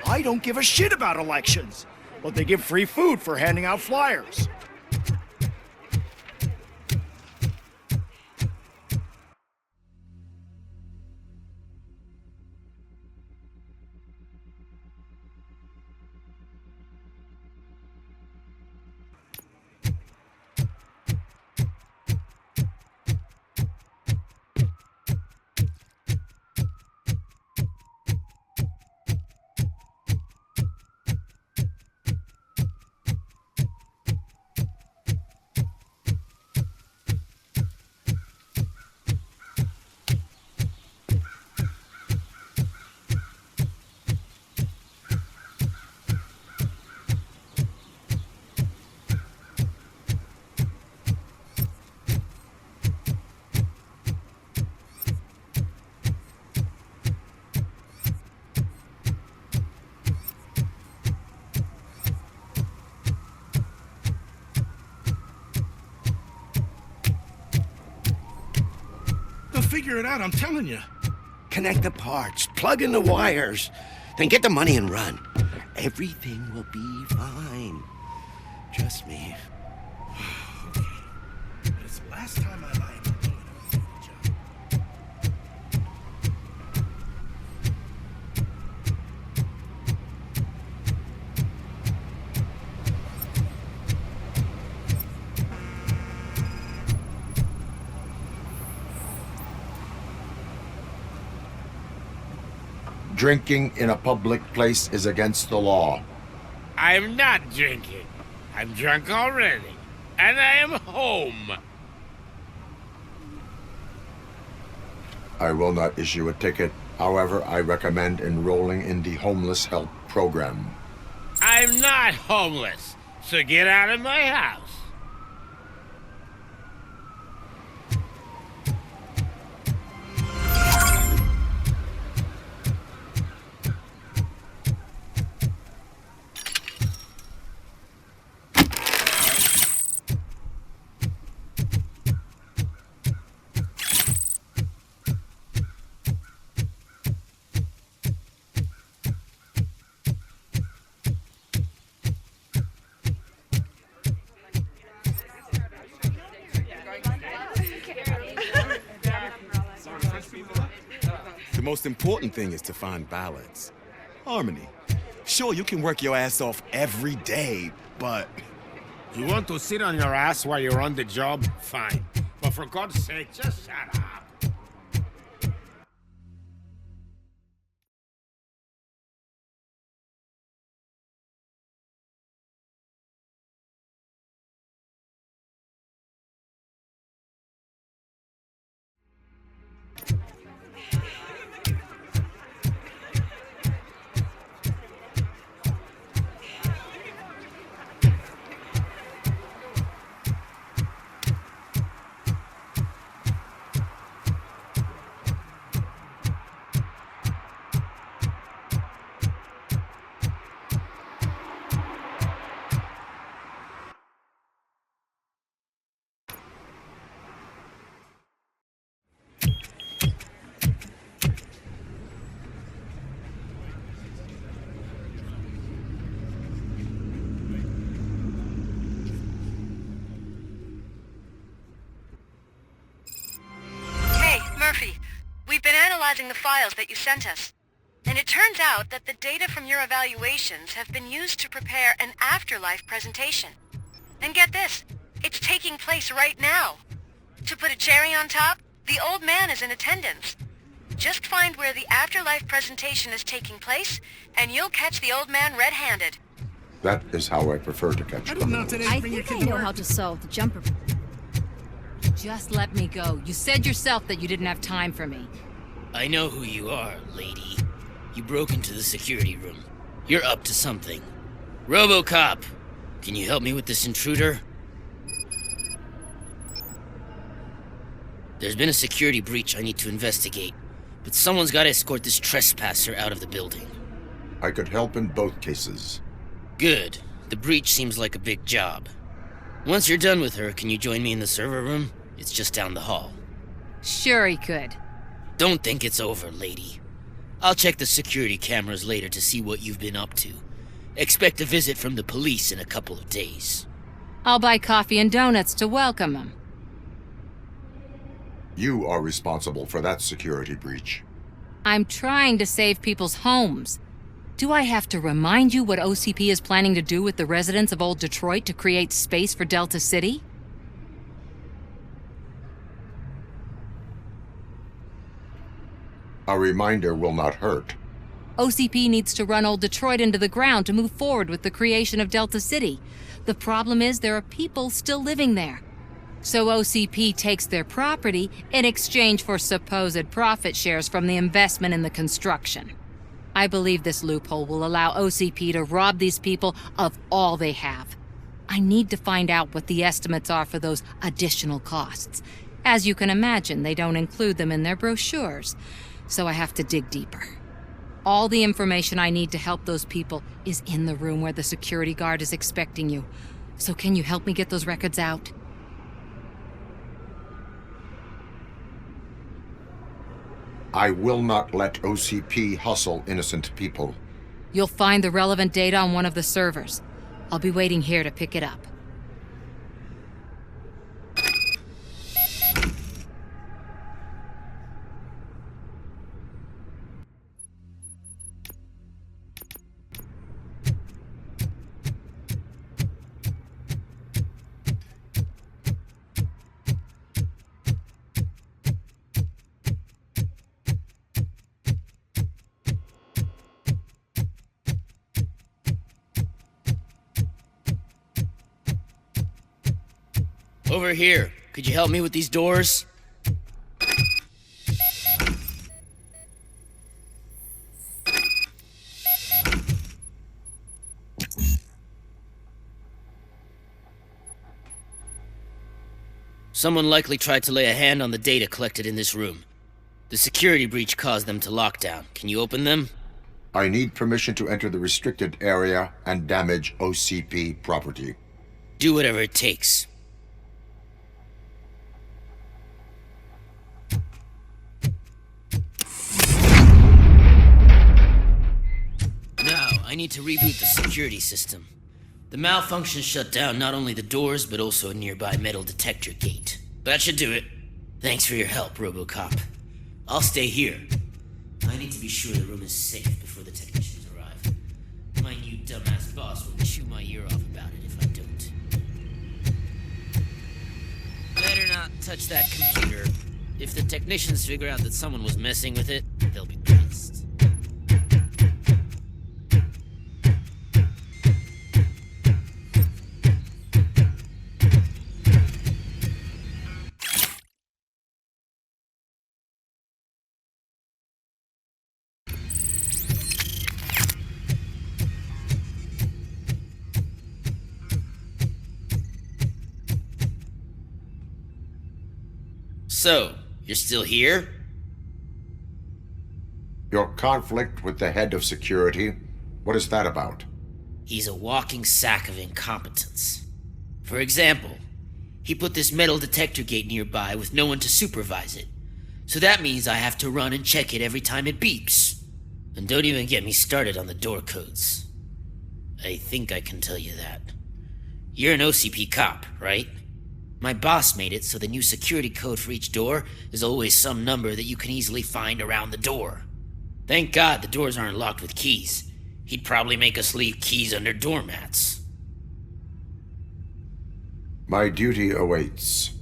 I don't give a shit about elections, but they give free food for handing out flyers. Figure it out, I'm telling you. Connect the parts, plug in the wires, then get the money and run. Everything will be fine. Trust me. Okay. But it's the last time I lie about doing a good job. Drinking in a public place is against the law. I'm not drinking. I'm drunk already. And I am home. I will not issue a ticket. However, I recommend enrolling in the homeless help program. I'm not homeless, so get out of my house. The most important thing is to find balance. Harmony. Sure, you can work your ass off every day, but... You want to sit on your ass while you're on the job? Fine. But for God's sake, just shut up. We've been analyzing the files that you sent us, and it turns out that the data from your evaluations have been used to prepare an afterlife presentation. And get this, it's taking place right now. To put a cherry on top, the old man is in attendance. Just find where the afterlife presentation is taking place, and you'll catch the old man red-handed. That is how I prefer to catch them. I think I know how to solve the jumper. Just let me go. You said yourself that you didn't have time for me. I know who you are, lady. You broke into the security room. You're up to something. RoboCop! Can you help me with this intruder? There's been a security breach I need to investigate, but someone's got to escort this trespasser out of the building. I could help in both cases. Good. The breach seems like a big job. Once you're done with her, can you join me in the server room? It's just down the hall. Sure he could. Don't think it's over, lady. I'll check the security cameras later to see what you've been up to. Expect a visit from the police in a couple of days. I'll buy coffee and donuts to welcome him. You are responsible for that security breach. I'm trying to save people's homes. Do I have to remind you what OCP is planning to do with the residents of Old Detroit to create space for Delta City? A reminder will not hurt. OCP needs to run Old Detroit into the ground to move forward with the creation of Delta City. The problem is there are people still living there. So OCP takes their property in exchange for supposed profit shares from the investment in the construction. I believe this loophole will allow OCP to rob these people of all they have. I need to find out what the estimates are for those additional costs. As you can imagine, they don't include them in their brochures, so I have to dig deeper. All the information I need to help those people is in the room where the security guard is expecting you. So can you help me get those records out? I will not let OCP hustle innocent people. You'll find the relevant data on one of the servers. I'll be waiting here to pick it up. Over here. Could you help me with these doors? Someone likely tried to lay a hand on the data collected in this room. The security breach caused them to lock down. Can you open them? I need permission to enter the restricted area and damage OCP property. Do whatever it takes. Now, I need to reboot the security system. The malfunction shut down not only the doors, but also a nearby metal detector gate. That should do it. Thanks for your help, RoboCop. I'll stay here. I need to be sure the room is safe before the technicians arrive. My new dumbass boss will chew my ear off about it if I don't. Better not touch that computer. If the technicians figure out that someone was messing with it, they'll be pissed. So, you're still here? Your conflict with the head of security, what is that about? He's a walking sack of incompetence. For example, he put this metal detector gate nearby with no one to supervise it. So that means I have to run and check it every time it beeps. And don't even get me started on the door codes. I think I can tell you that. You're an OCP cop, right? My boss made it so the new security code for each door is always some number that you can easily find around the door. Thank God the doors aren't locked with keys. He'd probably make us leave keys under doormats. My duty awaits.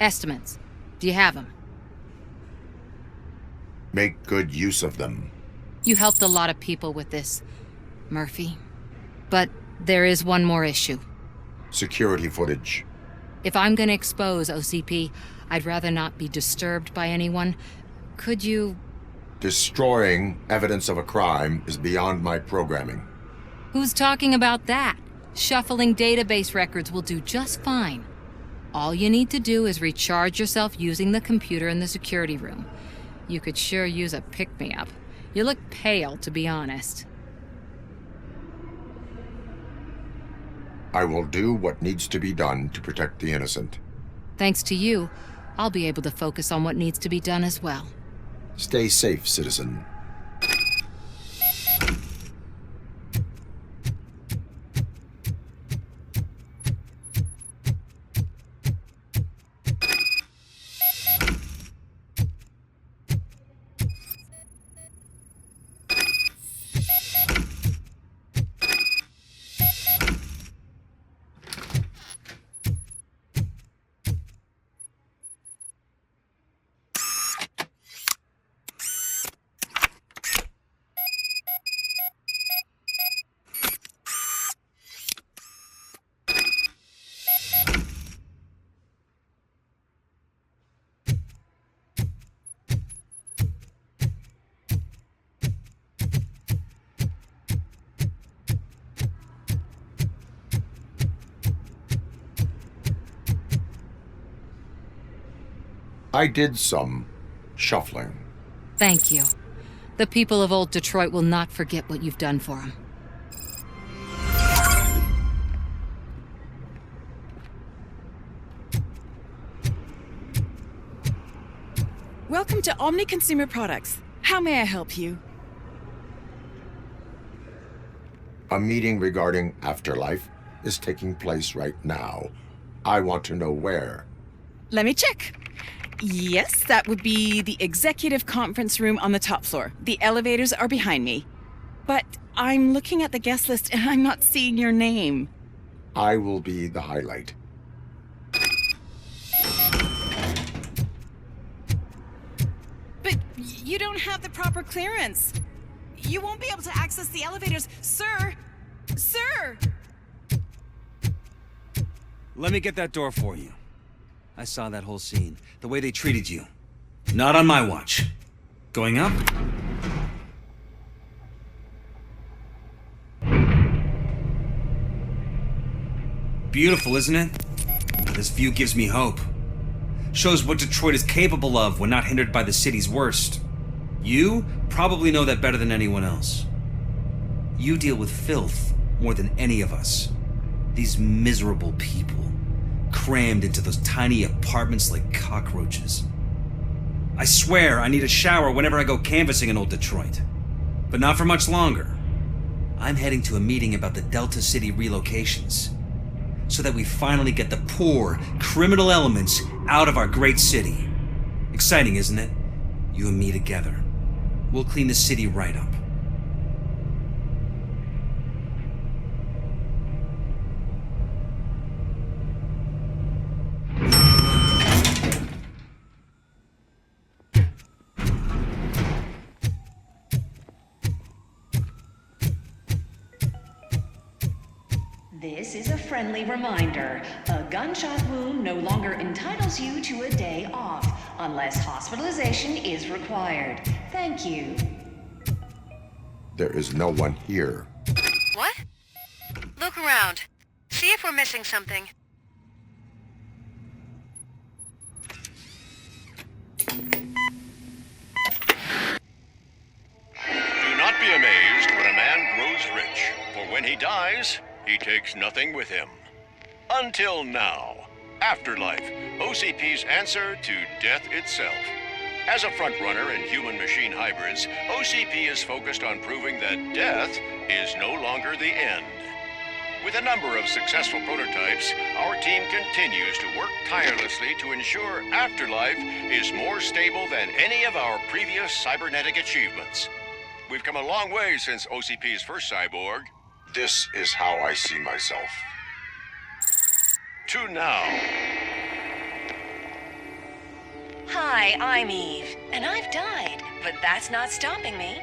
Estimates. Do you have them? Make good use of them. You helped a lot of people with this, Murphy. But there is one more issue. Security footage. If I'm gonna expose OCP, I'd rather not be disturbed by anyone. Could you... Destroying evidence of a crime is beyond my programming. Who's talking about that? Shuffling database records will do just fine. All you need to do is recharge yourself using the computer in the security room. You could sure use a pick-me-up. You look pale, to be honest. I will do what needs to be done to protect the innocent. Thanks to you, I'll be able to focus on what needs to be done as well. Stay safe, citizen. I did some shuffling. Thank you. The people of old Detroit will not forget what you've done for them. Welcome to Omni Consumer Products. How may I help you? A meeting regarding afterlife is taking place right now. I want to know where. Let me check. Yes, that would be the executive conference room on the top floor. The elevators are behind me. But I'm looking at the guest list and I'm not seeing your name. I will be the highlight. But you don't have the proper clearance. You won't be able to access the elevators, sir! Sir! Let me get that door for you. I saw that whole scene. The way they treated you. Not on my watch. Going up? Beautiful, isn't it? This view gives me hope. Shows what Detroit is capable of when not hindered by the city's worst. You probably know that better than anyone else. You deal with filth more than any of us. These miserable people, crammed into those tiny apartments like cockroaches. I swear I need a shower whenever I go canvassing in old Detroit. But not for much longer. I'm heading to a meeting about the Delta City relocations, so that we finally get the poor, criminal elements out of our great city. Exciting, isn't it? You and me together. We'll clean the city right up. This is a friendly reminder. A gunshot wound no longer entitles you to a day off, unless hospitalization is required. Thank you. There is no one here. What? Look around. See if we're missing something. Do not be amazed when a man grows rich, for when he dies, he takes nothing with him. Until now. Afterlife, OCP's answer to death itself. As a frontrunner in human-machine hybrids, OCP is focused on proving that death is no longer the end. With a number of successful prototypes, our team continues to work tirelessly to ensure Afterlife is more stable than any of our previous cybernetic achievements. We've come a long way since OCP's first cyborg. This is how I see myself. To now. Hi, I'm Eve, and I've died, but that's not stopping me.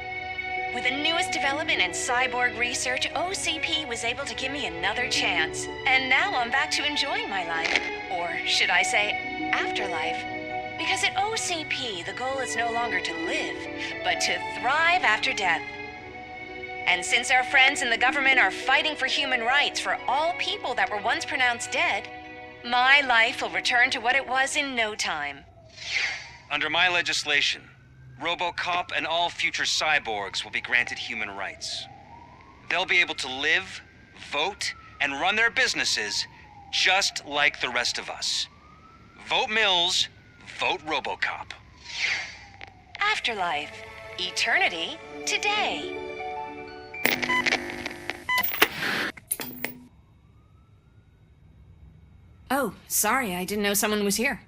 With the newest development in cyborg research, OCP was able to give me another chance. And now I'm back to enjoying my life. Or should I say, afterlife? Because at OCP, the goal is no longer to live, but to thrive after death. And since our friends in the government are fighting for human rights for all people that were once pronounced dead, my life will return to what it was in no time. Under my legislation, RoboCop and all future cyborgs will be granted human rights. They'll be able to live, vote, and run their businesses just like the rest of us. Vote Mills, vote RoboCop. Afterlife. Eternity. Today. Oh, sorry, I didn't know someone was here.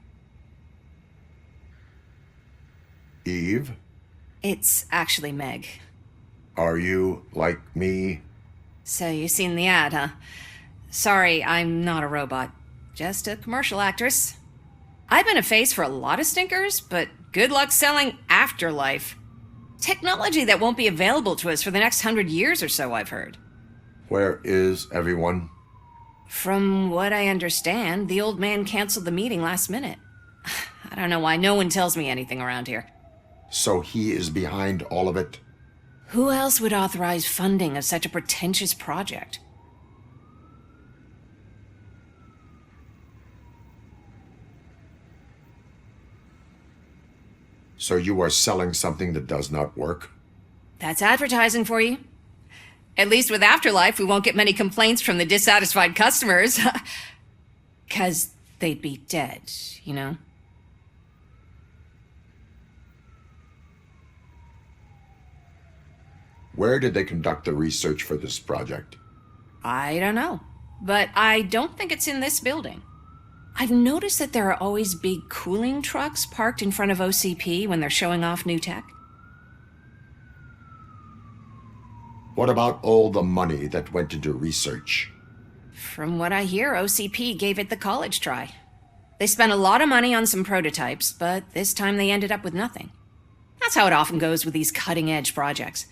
Eve? It's actually Meg. Are you like me? So you seen the ad, huh? Sorry, I'm not a robot. Just a commercial actress. I've been a face for a lot of stinkers, but good luck selling Afterlife. Technology that won't be available to us for the next 100 years or so, I've heard. Where is everyone? From what I understand, the old man canceled the meeting last minute. I don't know why no one tells me anything around here. So he is behind all of it? Who else would authorize funding of such a pretentious project? So you are selling something that does not work? That's advertising for you. At least with Afterlife, we won't get many complaints from the dissatisfied customers. 'Cause they'd be dead, you know? Where did they conduct the research for this project? I don't know. But I don't think it's in this building. I've noticed that there are always big cooling trucks parked in front of OCP when they're showing off new tech. What about all the money that went into research? From what I hear, OCP gave it the college try. They spent a lot of money on some prototypes, but this time they ended up with nothing. That's how it often goes with these cutting-edge projects.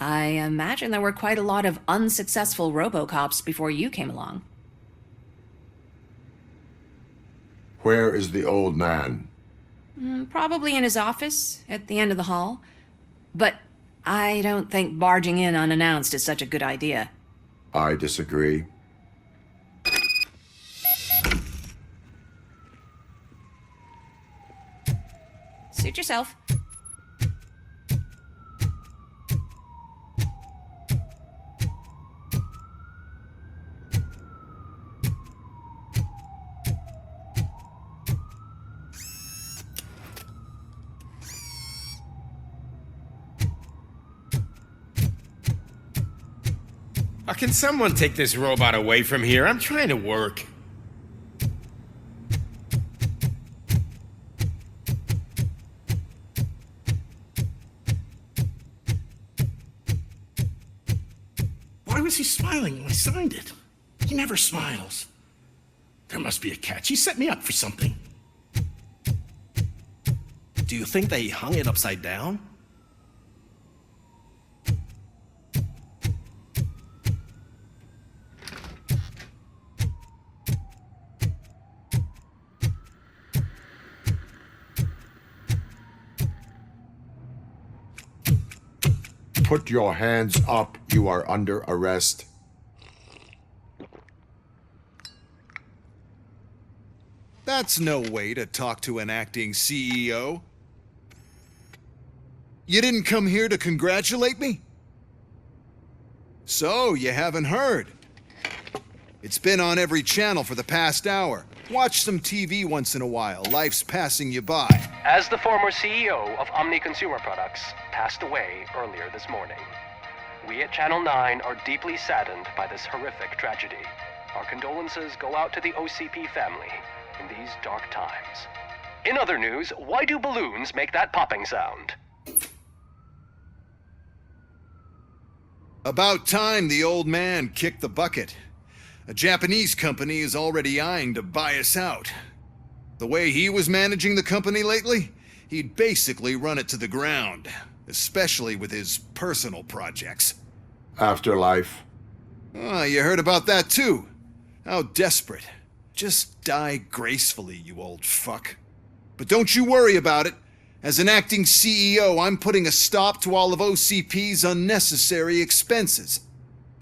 I imagine there were quite a lot of unsuccessful RoboCops before you came along. Where is the old man? Probably in his office, at the end of the hall. But I don't think barging in unannounced is such a good idea. I disagree. Suit yourself. Can someone take this robot away from here? I'm trying to work. Why was he smiling when I signed it? He never smiles. There must be a catch. He set me up for something. Do you think they hung it upside down? Put your hands up. You are under arrest. That's no way to talk to an acting CEO. You didn't come here to congratulate me? So, you haven't heard. It's been on every channel for the past hour. Watch some TV once in a while. Life's passing you by. As the former CEO of Omni Consumer Products passed away earlier this morning, we at Channel 9 are deeply saddened by this horrific tragedy. Our condolences go out to the OCP family in these dark times. In other news, why do balloons make that popping sound? About time the old man kicked the bucket. A Japanese company is already eyeing to buy us out. The way he was managing the company lately, he'd basically run it to the ground, especially with his personal projects. Afterlife. Oh, you heard about that too. How desperate. Just die gracefully, you old fuck. But don't you worry about it. As an acting CEO, I'm putting a stop to all of OCP's unnecessary expenses.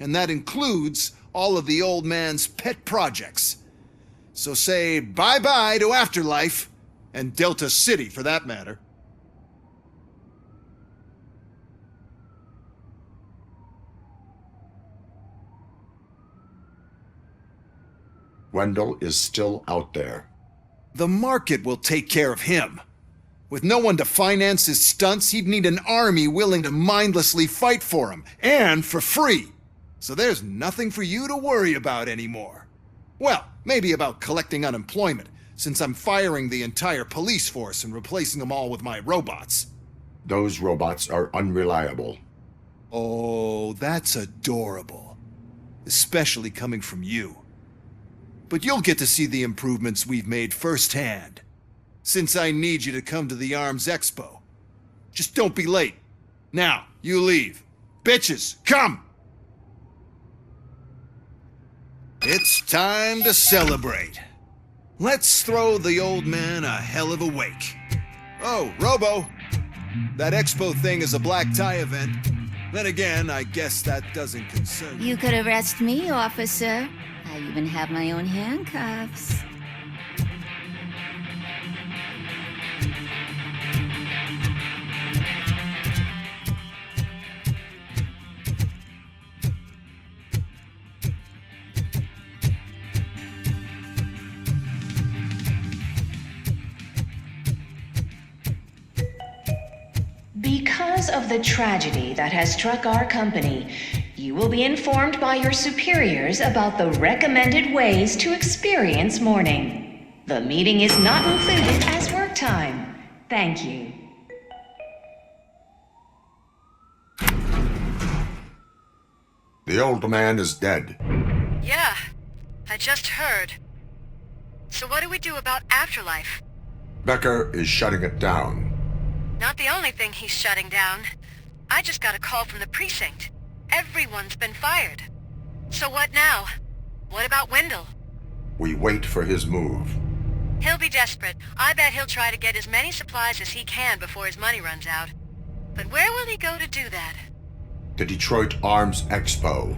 And that includes all of the old man's pet projects. So say bye-bye to Afterlife, and Delta City for that matter. Wendell is still out there. The market will take care of him. With no one to finance his stunts, he'd need an army willing to mindlessly fight for him, and for free. So there's nothing for you to worry about anymore. Well, maybe about collecting unemployment, since I'm firing the entire police force and replacing them all with my robots. Those robots are unreliable. Oh, that's adorable. Especially coming from you. But you'll get to see the improvements we've made firsthand. Since I need you to come to the Arms Expo. Just don't be late. Now, you leave. Bitches, come! It's time to celebrate. Let's throw the old man a hell of a wake. Oh, Robo! That expo thing is a black tie event. Then again, I guess that doesn't concern you. You could arrest me, officer. I even have my own handcuffs. Because of the tragedy that has struck our company, you will be informed by your superiors about the recommended ways to experience mourning. The meeting is not included as work time. Thank you. The old man is dead. Yeah, I just heard. So what do we do about Afterlife? Becker is shutting it down. Not the only thing he's shutting down. I just got a call from the precinct. Everyone's been fired. So what now? What about Wendell? We wait for his move. He'll be desperate. I bet he'll try to get as many supplies as he can before his money runs out. But where will he go to do that? The Detroit Arms Expo.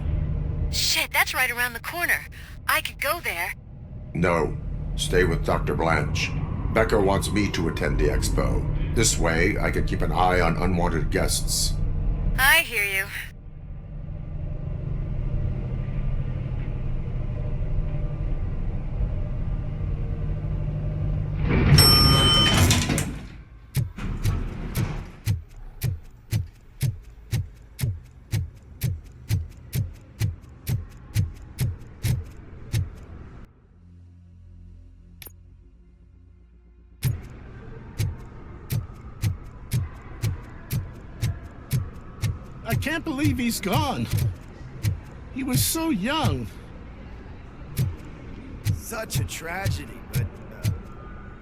Shit, that's right around the corner. I could go there. No, stay with Dr. Blanche. Becker wants me to attend the expo. This way, I can keep an eye on unwanted guests. I hear you. I can't believe he's gone. He was so young. Such a tragedy, but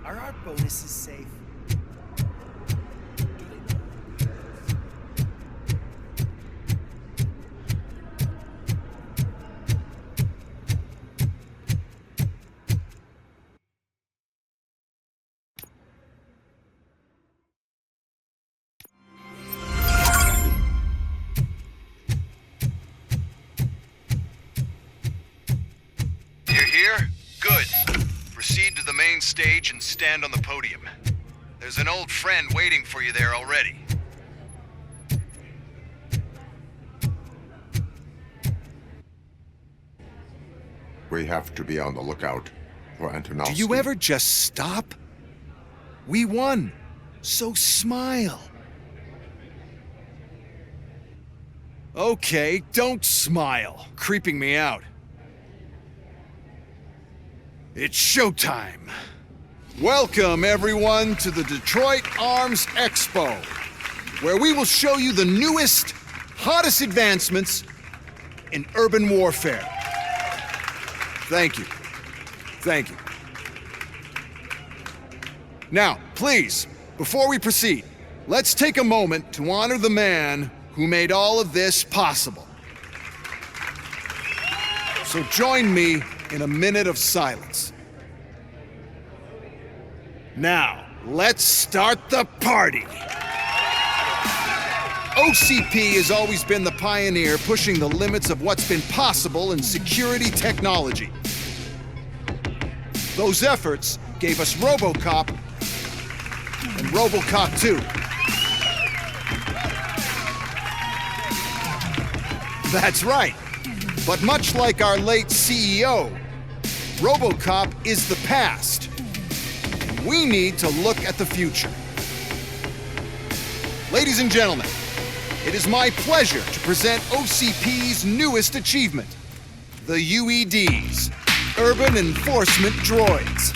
are our bonuses safe? Here? Good. Proceed to the main stage and stand on the podium. There's an old friend waiting for you there already. We have to be on the lookout for Antonovsky. Do you ever just stop? We won, so smile. Okay, don't smile, creeping me out. It's showtime. Welcome, everyone, to the Detroit Arms Expo, where we will show you the newest, hottest advancements in urban warfare. Thank you. Thank you. Now, please, before we proceed, let's take a moment to honor the man who made all of this possible. So join me in a minute of silence. Now, let's start the party. OCP has always been the pioneer pushing the limits of what's been possible in security technology. Those efforts gave us RoboCop and RoboCop 2. That's right. But much like our late CEO, RoboCop is the past. We need to look at the future. Ladies and gentlemen, it is my pleasure to present OCP's newest achievement, the UEDs, Urban Enforcement Droids.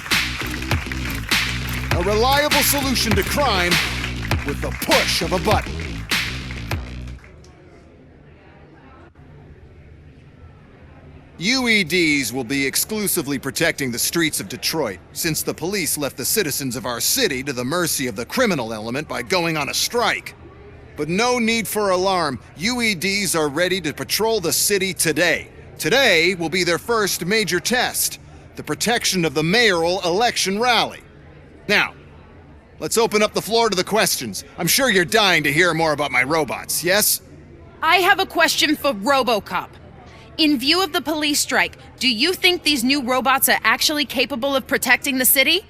A reliable solution to crime with the push of a button. UEDs will be exclusively protecting the streets of Detroit, since the police left the citizens of our city to the mercy of the criminal element by going on a strike. But no need for alarm. UEDs are ready to patrol the city today. Today will be their first major test, the protection of the mayoral election rally. Now, let's open up the floor to the questions. I'm sure you're dying to hear more about my robots, yes? I have a question for RoboCop. In view of the police strike, do you think these new robots are actually capable of protecting the city?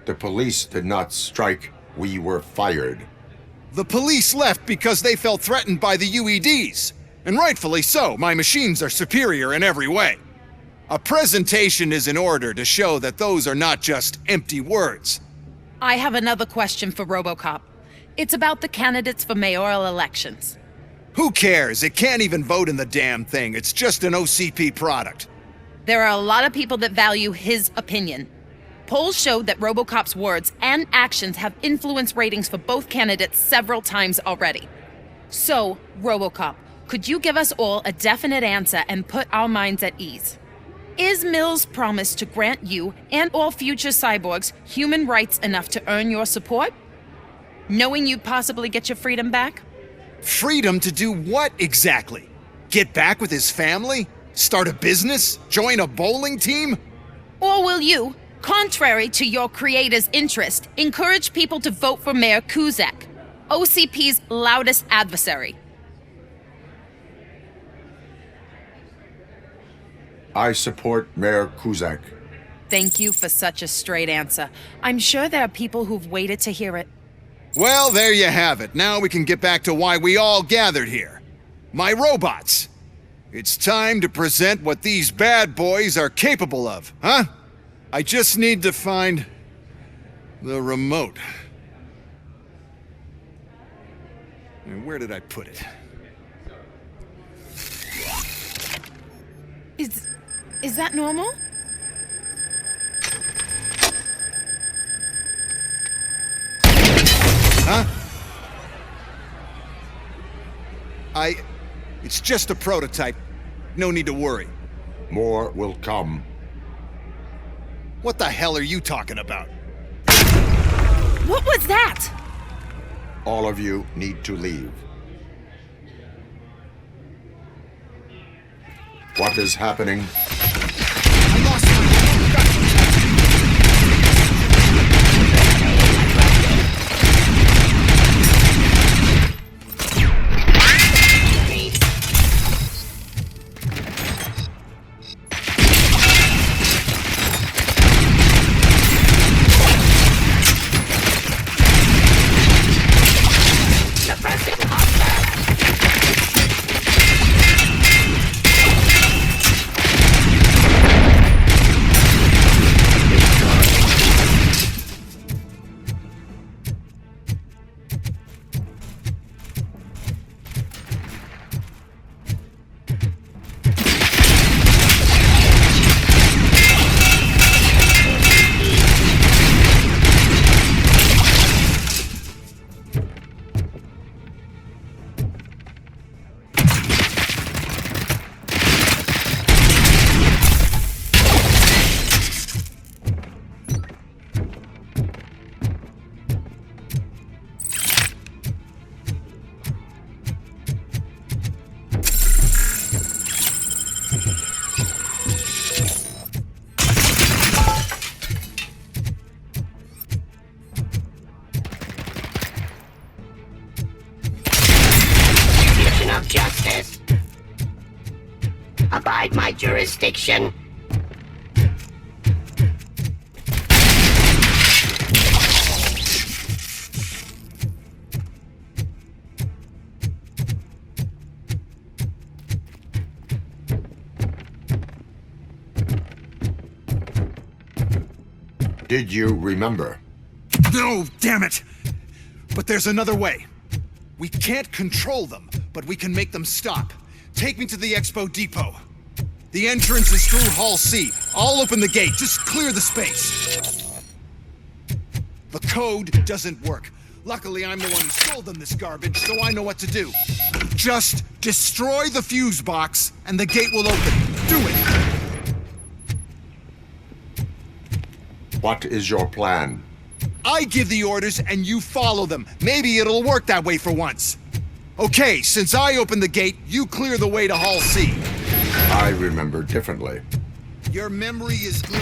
The police did not strike. We were fired. The police left because they felt threatened by the UEDs. And rightfully so. My machines are superior in every way. A presentation is in order to show that those are not just empty words. I have another question for RoboCop. It's about the candidates for mayoral elections. Who cares? It can't even vote in the damn thing. It's just an OCP product. There are a lot of people that value his opinion. Polls show that RoboCop's words and actions have influenced ratings for both candidates several times already. So, RoboCop, could you give us all a definite answer and put our minds at ease? Is Mills' promise to grant you and all future cyborgs human rights enough to earn your support? Knowing you'd possibly get your freedom back? Freedom to do what exactly? Get back with his family? Start a business? Join a bowling team? Or will you, contrary to your creator's interest, encourage people to vote for Mayor Kuzak, OCP's loudest adversary? I support Mayor Kuzak. Thank you for such a straight answer. I'm sure there are people who've waited to hear it. Well, there you have it. Now we can get back to why we all gathered here. My robots. It's time to present what these bad boys are capable of, huh? I just need to find the remote. And where did I put it? Is that normal? Huh? It's just a prototype. No need to worry. More will come. What the hell are you talking about? What was that? All of you need to leave. What is happening? I lost my Abide my jurisdiction. Did you remember? No, damn it! But there's another way. We can't control them, but we can make them stop. Take me to the Expo Depot. The entrance is through Hall C. I'll open the gate. Just clear the space. The code doesn't work. Luckily, I'm the one who sold them this garbage, so I know what to do. Just destroy the fuse box, and the gate will open. Do it! What is your plan? I give the orders and you follow them. Maybe it'll work that way for once. Okay, since I opened the gate, you clear the way to Hall C. I remember differently. Your memory is good.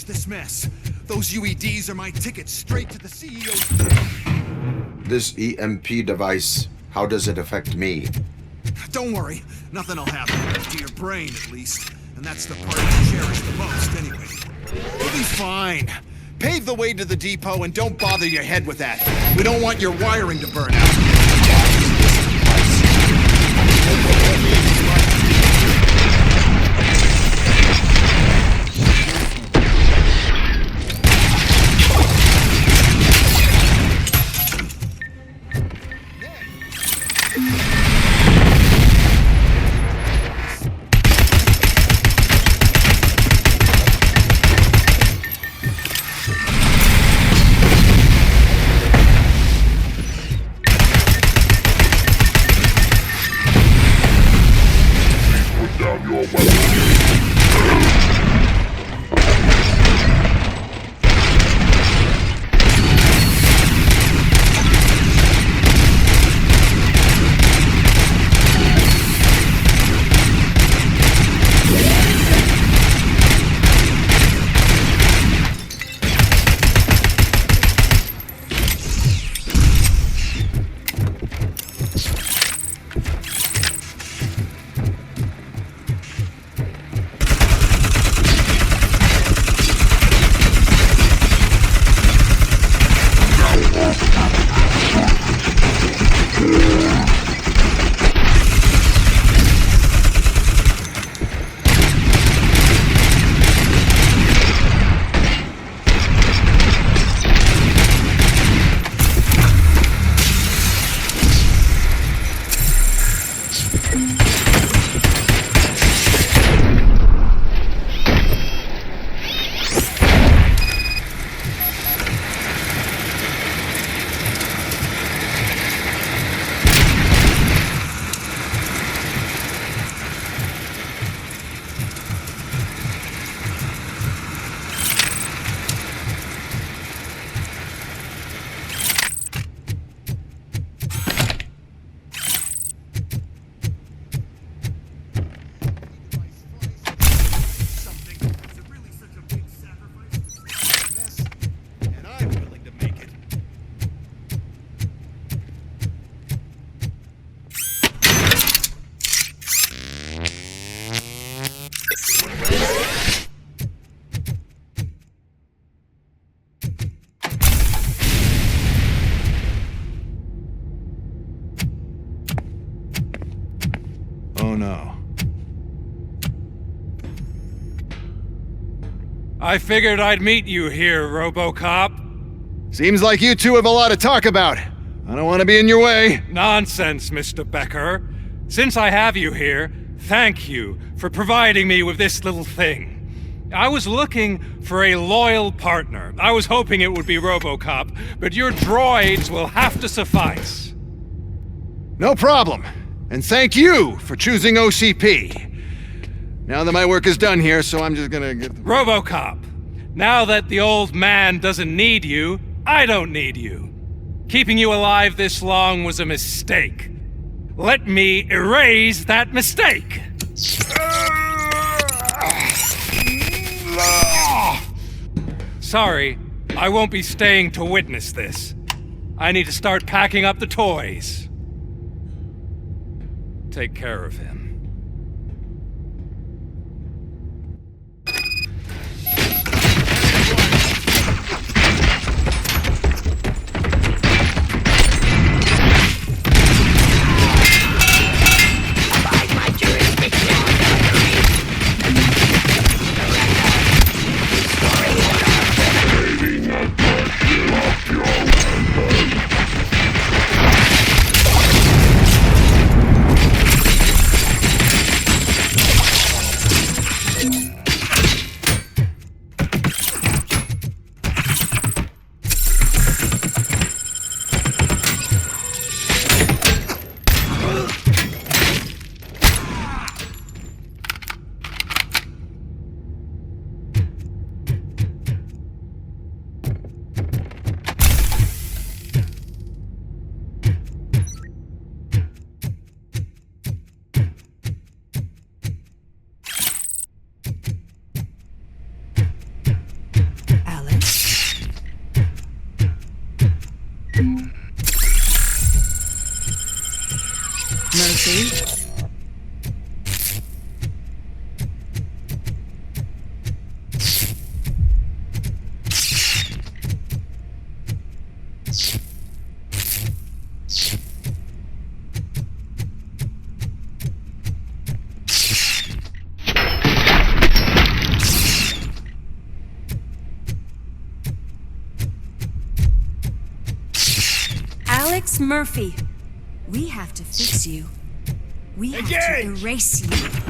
This mess. Those UEDs are my ticket straight to the CEO's. This EMP device, how does it affect me? Don't worry, nothing will happen. To your brain, at least. And that's the part you cherish the most, anyway. You'll be fine. Pave the way to the depot and don't bother your head with that. We don't want your wiring to burn out. no. I figured I'd meet you here, RoboCop. Seems like you two have a lot to talk about. I don't want to be in your way. Nonsense, Mr. Becker. Since I have you here, thank you for providing me with this little thing. I was looking for a loyal partner. I was hoping it would be RoboCop, but your droids will have to suffice. No problem. And thank you for choosing OCP. Now that my work is done here, so I'm just gonna get... RoboCop, now that the old man doesn't need you, I don't need you. Keeping you alive this long was a mistake. Let me erase that mistake! Sorry, I won't be staying to witness this. I need to start packing up the toys. Take care of him. Murphy, we have to fix you. We have to erase you.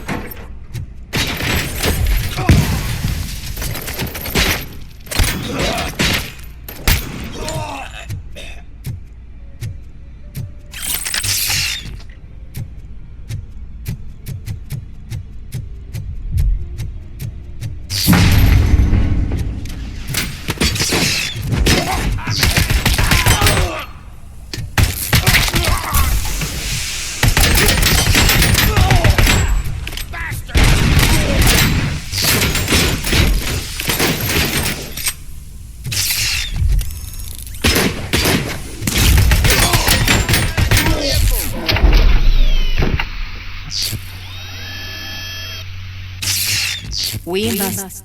We must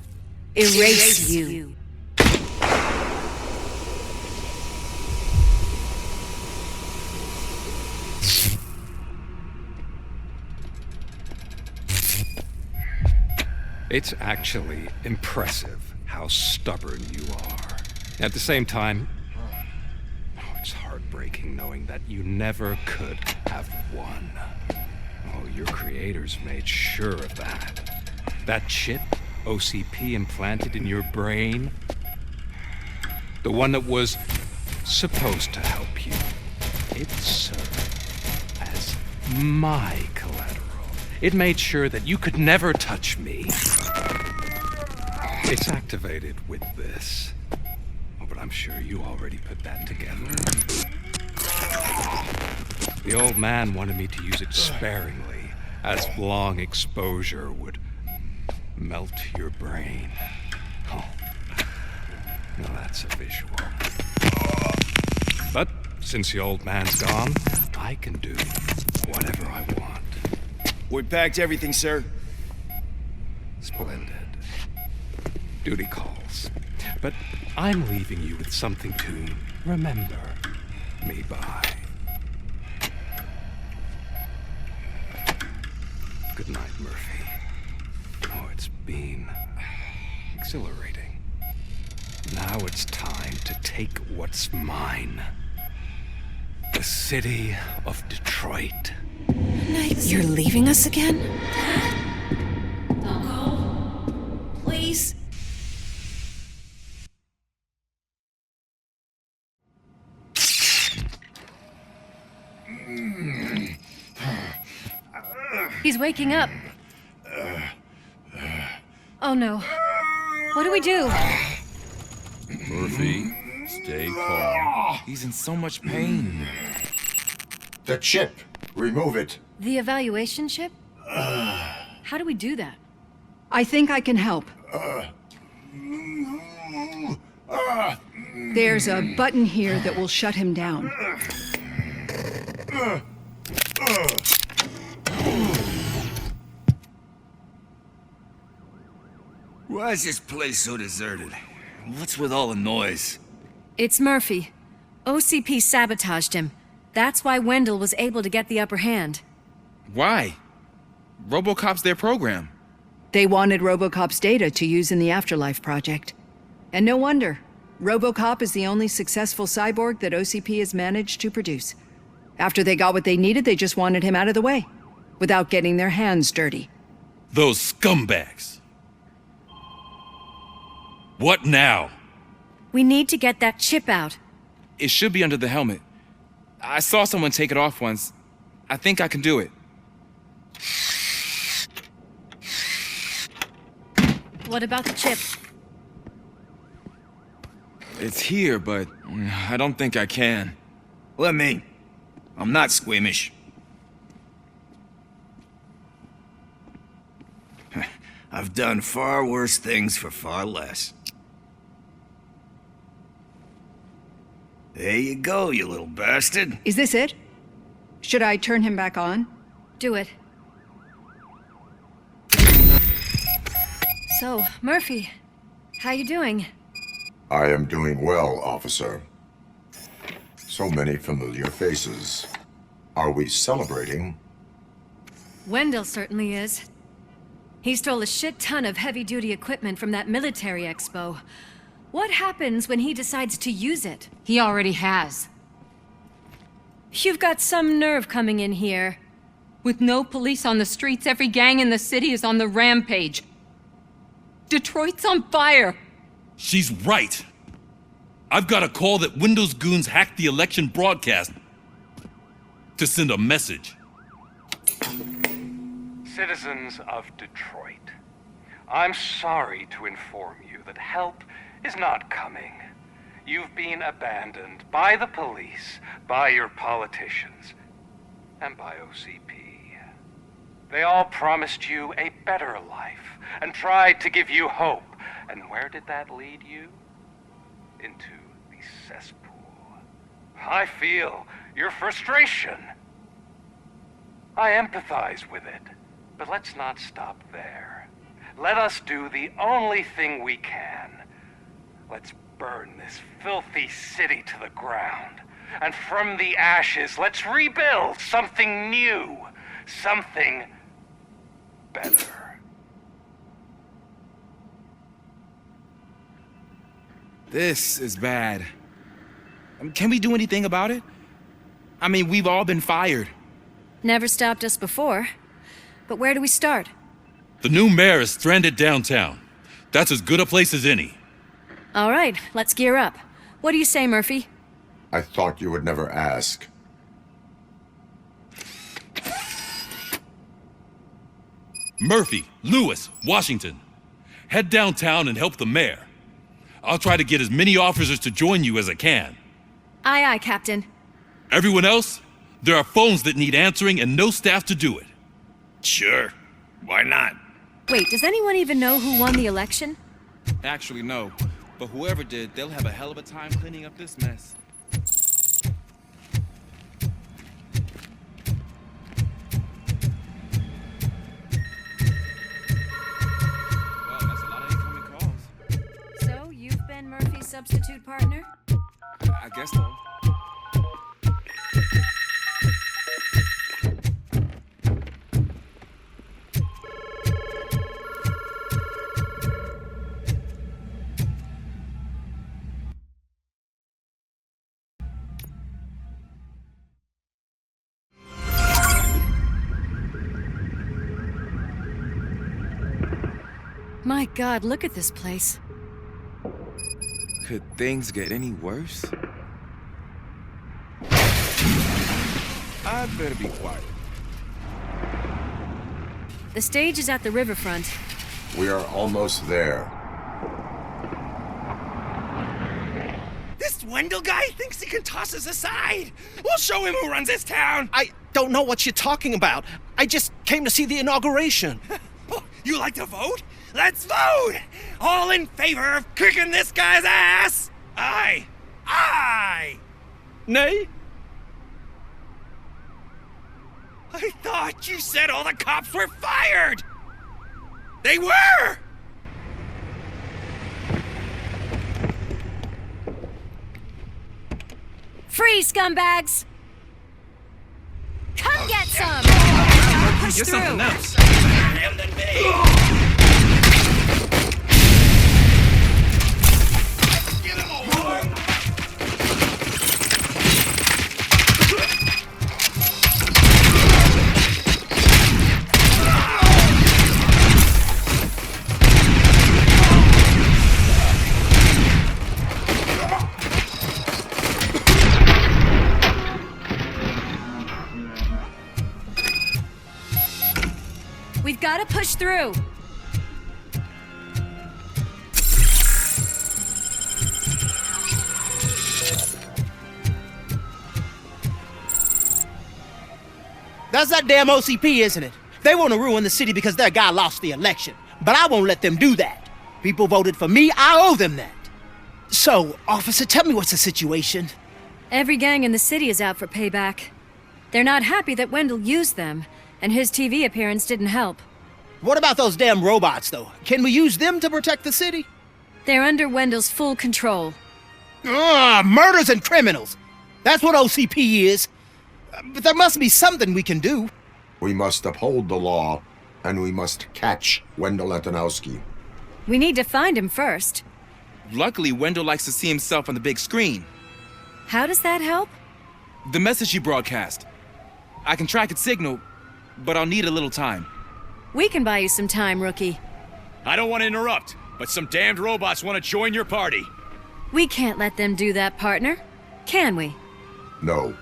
erase you. It's actually impressive how stubborn you are. At the same time, it's heartbreaking knowing that you never could have won. Oh, your creators made sure of that. That chip OCP implanted in your brain, the one that was supposed to help you, it served as my collateral. It made sure that you could never touch me. It's activated with this. Oh, but I'm sure you already put that together. The old man wanted me to use it sparingly, as long exposure would melt your brain. Oh, now that's a visual. But since the old man's gone, I can do whatever I want. We packed everything, sir. Splendid. Duty calls. But I'm leaving you with something to remember me by. Good night, Murphy. Oh, it's been exhilarating. Now it's time to take what's mine. The city of Detroit. You're leaving us again? Don't go. Please. He's waking up. Oh no. What do we do? Murphy, stay calm. He's in so much pain. The chip. Remove it. The evaluation chip? How do we do that? I think I can help. There's a button here that will shut him down. Why is this place so deserted? What's with all the noise? It's Murphy. OCP sabotaged him. That's why Wendell was able to get the upper hand. Why? RoboCop's their program. They wanted RoboCop's data to use in the Afterlife project. And no wonder. RoboCop is the only successful cyborg that OCP has managed to produce. After they got what they needed, they just wanted him out of the way, without getting their hands dirty. Those scumbags. What now? We need to get that chip out. It should be under the helmet. I saw someone take it off once. I think I can do it. What about the chip? It's here, but I don't think I can. Let me. I'm not squeamish. I've done far worse things for far less. There you go, you little bastard. Is this it? Should I turn him back on? Do it. So, Murphy, how you doing? I am doing well, officer. So many familiar faces. Are we celebrating? Wendell certainly is. He stole a shit ton of heavy-duty equipment from that military expo. What happens when he decides to use it? He already has. You've got some nerve coming in here. With no police on the streets, every gang in the city is on the rampage. Detroit's on fire. She's right. I've got a call that Wendell's goons hacked the election broadcast to send a message. Citizens of Detroit, I'm sorry to inform you that help is not coming. You've been abandoned by the police, by your politicians, and by OCP. They all promised you a better life and tried to give you hope. And where did that lead you? Into the cesspool. I feel your frustration. I empathize with it, but let's not stop there. Let us do the only thing we can. Let's burn this filthy city to the ground. And from the ashes, let's rebuild something new. Something better. This is bad. Can we do anything about it? I mean, we've all been fired. Never stopped us before. But where do we start? The new mayor is stranded downtown. That's as good a place as any. All right, let's gear up. What do you say, Murphy? I thought you would never ask. Murphy, Lewis, Washington. Head downtown and help the mayor. I'll try to get as many officers to join you as I can. Aye, aye, Captain. Everyone else? There are phones that need answering and no staff to do it. Sure. Why not? Wait, does anyone even know who won the election? Actually, no. But whoever did, they'll have a hell of a time cleaning up this mess. Well, that's a lot of incoming calls. So, you've been Murphy's substitute partner? I guess so. My God, look at this place. Could things get any worse? I'd better be quiet. The stage is at the riverfront. We are almost there. This Wendell guy thinks he can toss us aside. We'll show him who runs this town. I don't know what you're talking about. I just came to see the inauguration. You like to vote? Let's vote! All in favor of kicking this guy's ass? Aye. Aye. Nay? I thought you said all the cops were fired! They were! Free, scumbags! Come get some! Push You're through. something else. Him than me! We've got to push through. That's that damn OCP, isn't it? They want to ruin the city because their guy lost the election. But I won't let them do that. People voted for me, I owe them that. So, officer, tell me what's the situation. Every gang in the city is out for payback. They're not happy that Wendell used them, and his TV appearance didn't help. What about those damn robots, though? Can we use them to protect the city? They're under Wendell's full control. Murders and criminals. That's what OCP is. But there must be something we can do. We must uphold the law, and we must catch Wendell Antonowski. We need to find him first. Luckily, Wendell likes to see himself on the big screen. How does that help? The message you broadcast. I can track its signal, but I'll need a little time. We can buy you some time, rookie. I don't want to interrupt, but some damned robots want to join your party. We can't let them do that, partner. Can we? No.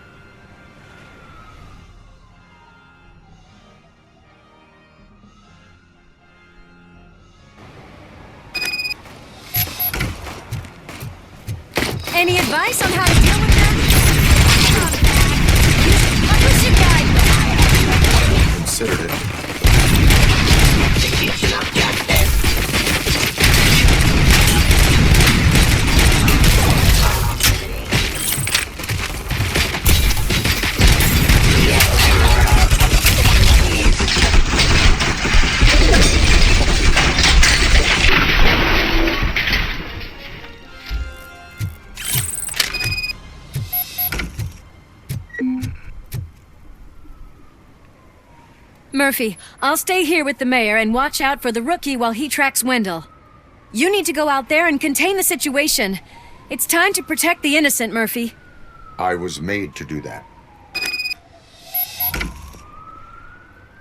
Any advice on how to deal with them? Push your guide. Considered it. Murphy, I'll stay here with the mayor and watch out for the rookie while he tracks Wendell. You need to go out there and contain the situation. It's time to protect the innocent, Murphy. I was made to do that.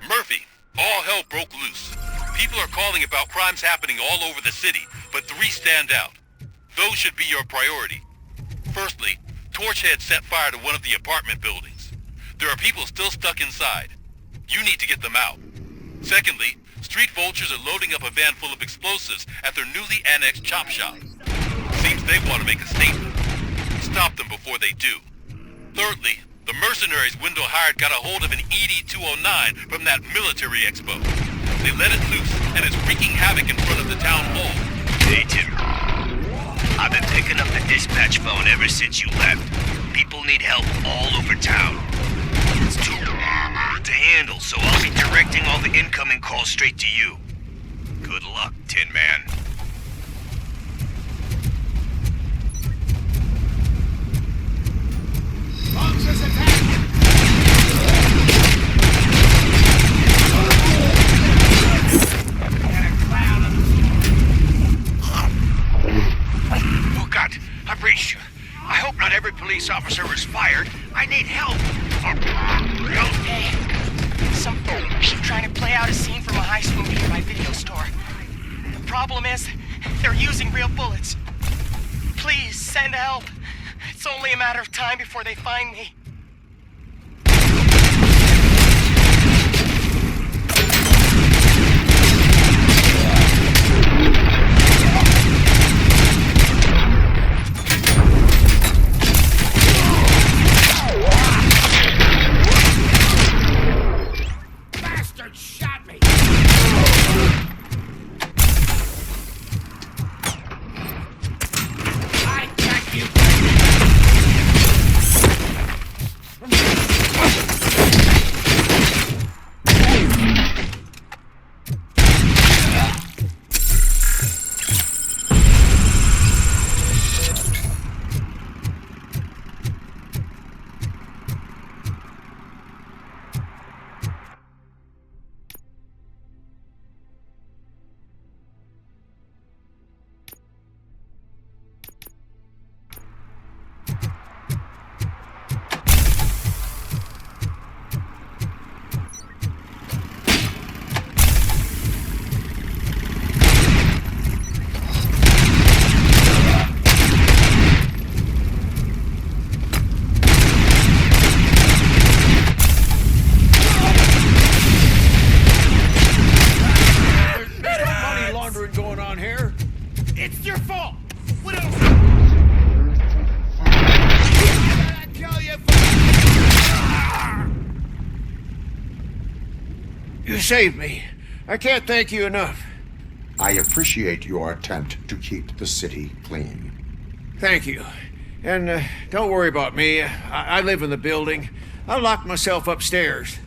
Murphy, all hell broke loose. People are calling about crimes happening all over the city, but 3 stand out. Those should be your priority. Firstly, Torchhead set fire to one of the apartment buildings. There are people still stuck inside. You need to get them out. Secondly, street vultures are loading up a van full of explosives at their newly annexed chop shop. Seems they want to make a statement. Stop them before they do. Thirdly, the mercenaries Wendell hired got a hold of an ED-209 from that military expo. They let it loose, and it's wreaking havoc in front of the town hall. Hey, Tim. I've been picking up the dispatch phone ever since you left. People need help all over town. It's too to handle, so I'll be directing all the incoming calls straight to you. Good luck, Tin Man. Vultures attack! Oh God, I breached you. I hope not every police officer was fired. I need help. Some folks are trying to play out a scene from a heist movie in my video store. The problem problem is, they're using real bullets. Please, send help. It's only a matter of time before they find me. Bastard shot me! I got you! It's your fault! What else? I tell you, you saved me. I can't thank you enough. I appreciate your attempt to keep the city clean. Thank you. And don't worry about me. I live in the building. I'll lock myself upstairs.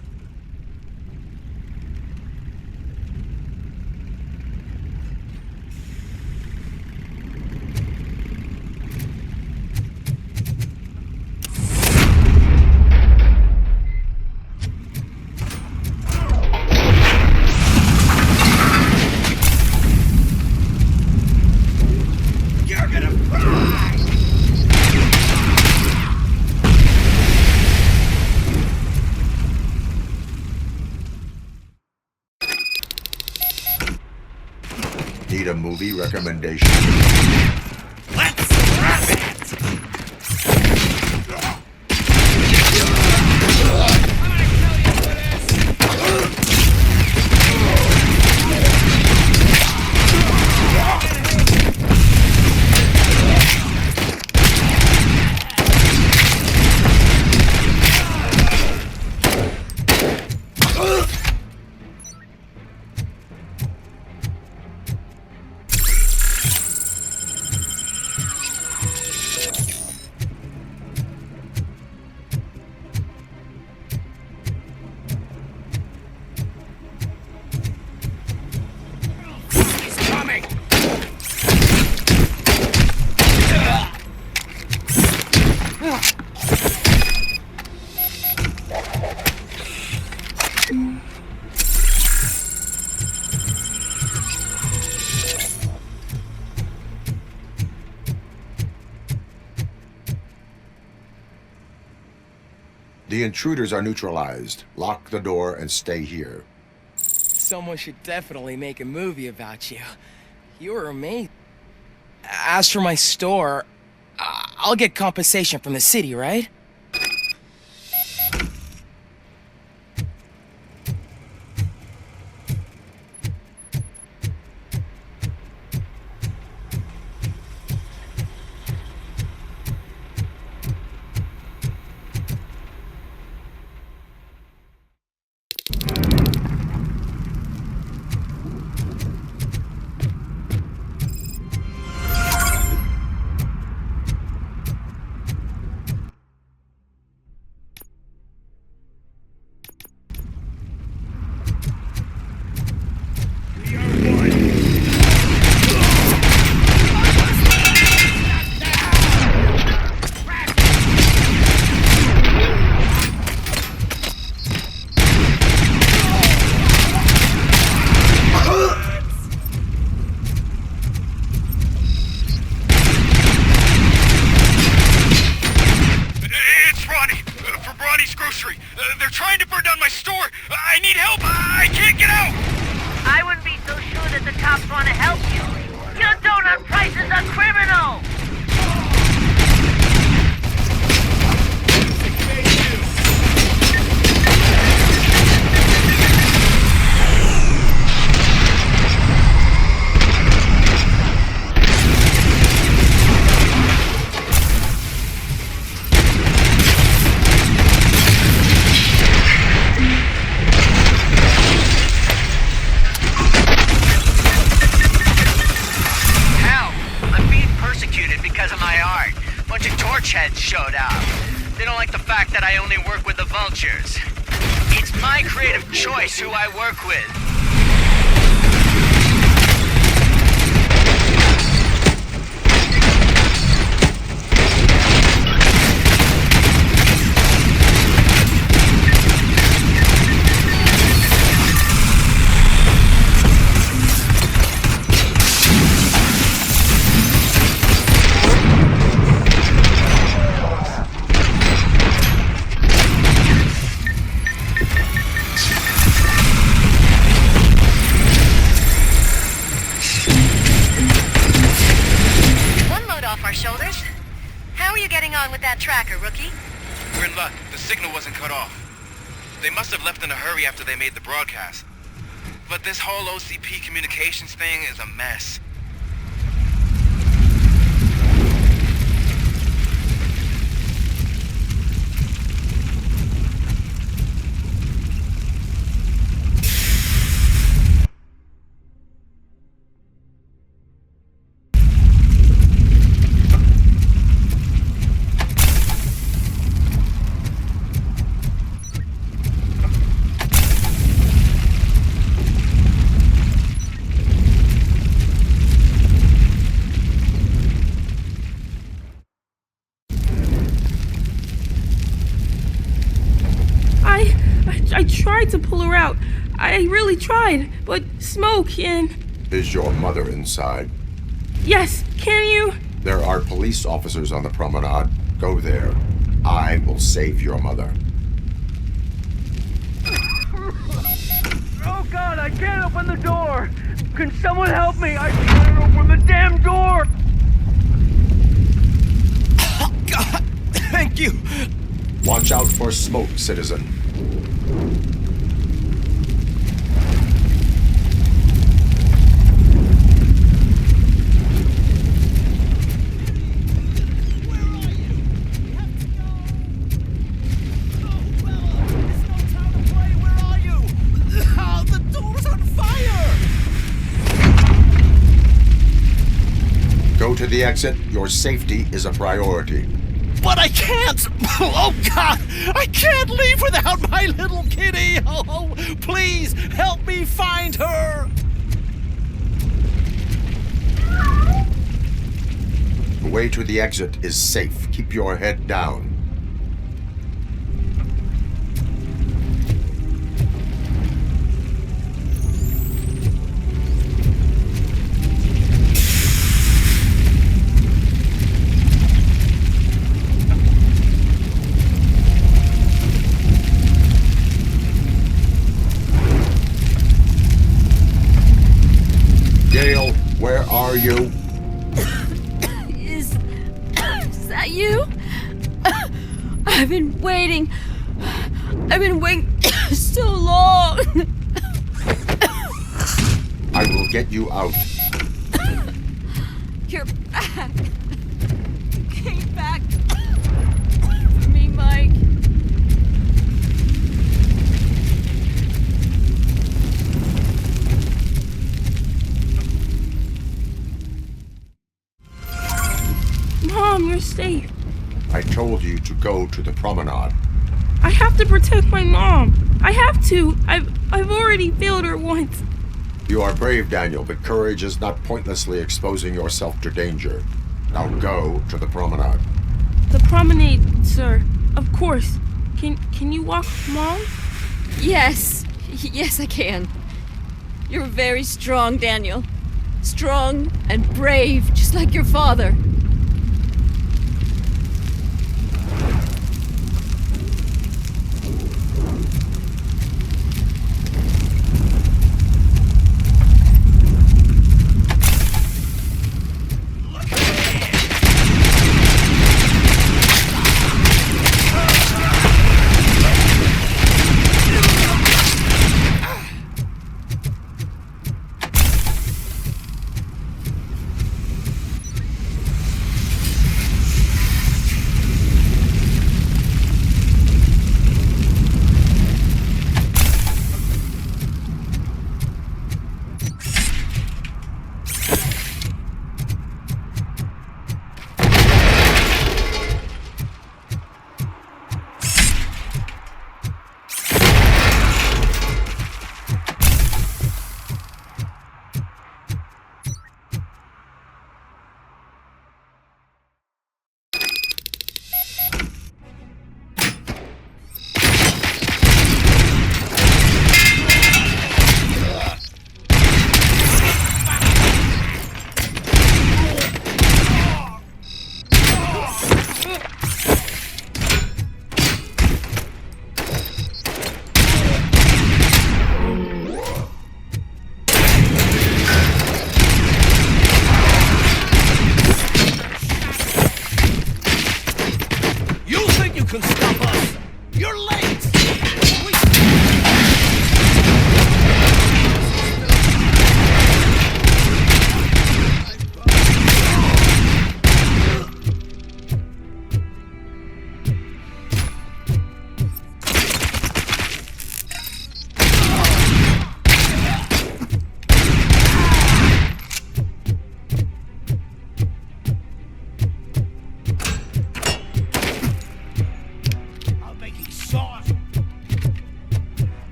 Need a movie recommendation? Let's wrap it! The intruders are neutralized. Lock the door and stay here. Someone should definitely make a movie about you. You were amazing. As for my store, I'll get compensation from the city, right? I wouldn't be so sure that the cops want to help you. Your donut price is a criminal! Heads showed up. They don't like the fact that I only work with the Vultures. It's my creative choice who I work with. With that tracker, rookie? We're in luck. The signal wasn't cut off. They must have left in a hurry after they made the broadcast. But this whole OCP communications thing is a mess. I tried to pull her out. I really tried, but smoke and... Is your mother inside? Yes, can you? There are police officers on the promenade. Go there. I will save your mother. Oh God, I can't open the door! Can someone help me? I can't open the damn door! Oh God, thank you! Watch out for smoke, citizen. Go to the exit. Your safety is a priority. But I can't! Oh, God! I can't leave without my little kitty! Oh, please, help me find her! The way to the exit is safe. Keep your head down. Gail, where are you? Is that you? I've been waiting. I've been waiting so long. I will get you out. You're back. You came back for me, Mike. Mom, you're safe. I told you to go to the promenade. I have to protect my mom. I have to. I've already failed her once. You are brave, Daniel, but courage is not pointlessly exposing yourself to danger. Now go to the promenade. The promenade, sir. Of course. Can you walk, Mom? Yes. Yes, I can. You're very strong, Daniel. Strong and brave, just like your father.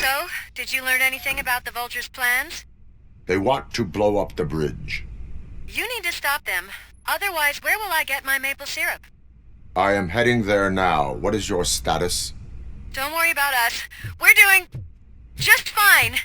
So, did you learn anything about the Vulture's plans? They want to blow up the bridge. You need to stop them. Otherwise, where will I get my maple syrup? I am heading there now. What is your status? Don't worry about us. We're doing just fine.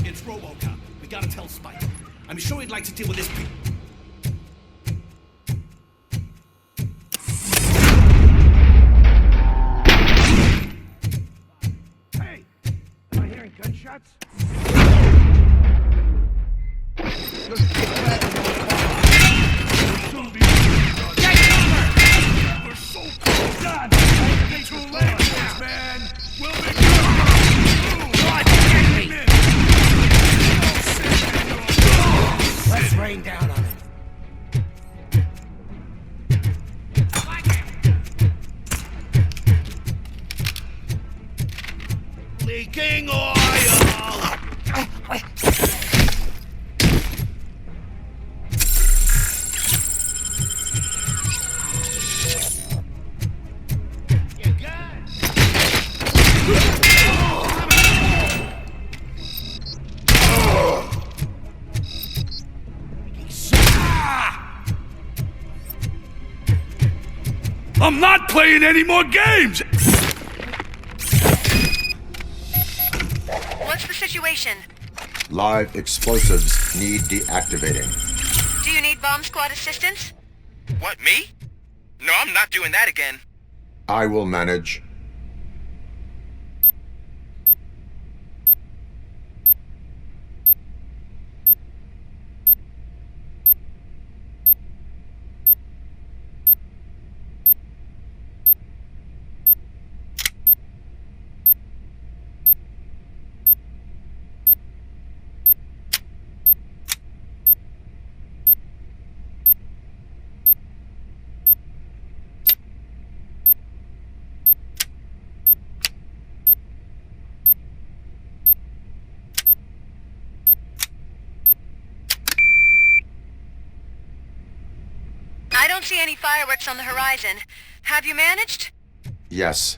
It's RoboCop. We gotta tell Spike. I'm sure he'd like to deal with this people. Hey! Am I hearing gunshots? We're so close. God, it's too late, man. We'll be Let's rain down on him. Leaking oil! I'm not playing any more games! What's the situation? Live explosives need deactivating. Do you need bomb squad assistance? What, me? No, I'm not doing that again. I will manage. don't see any fireworks on the horizon. Have you managed? Yes.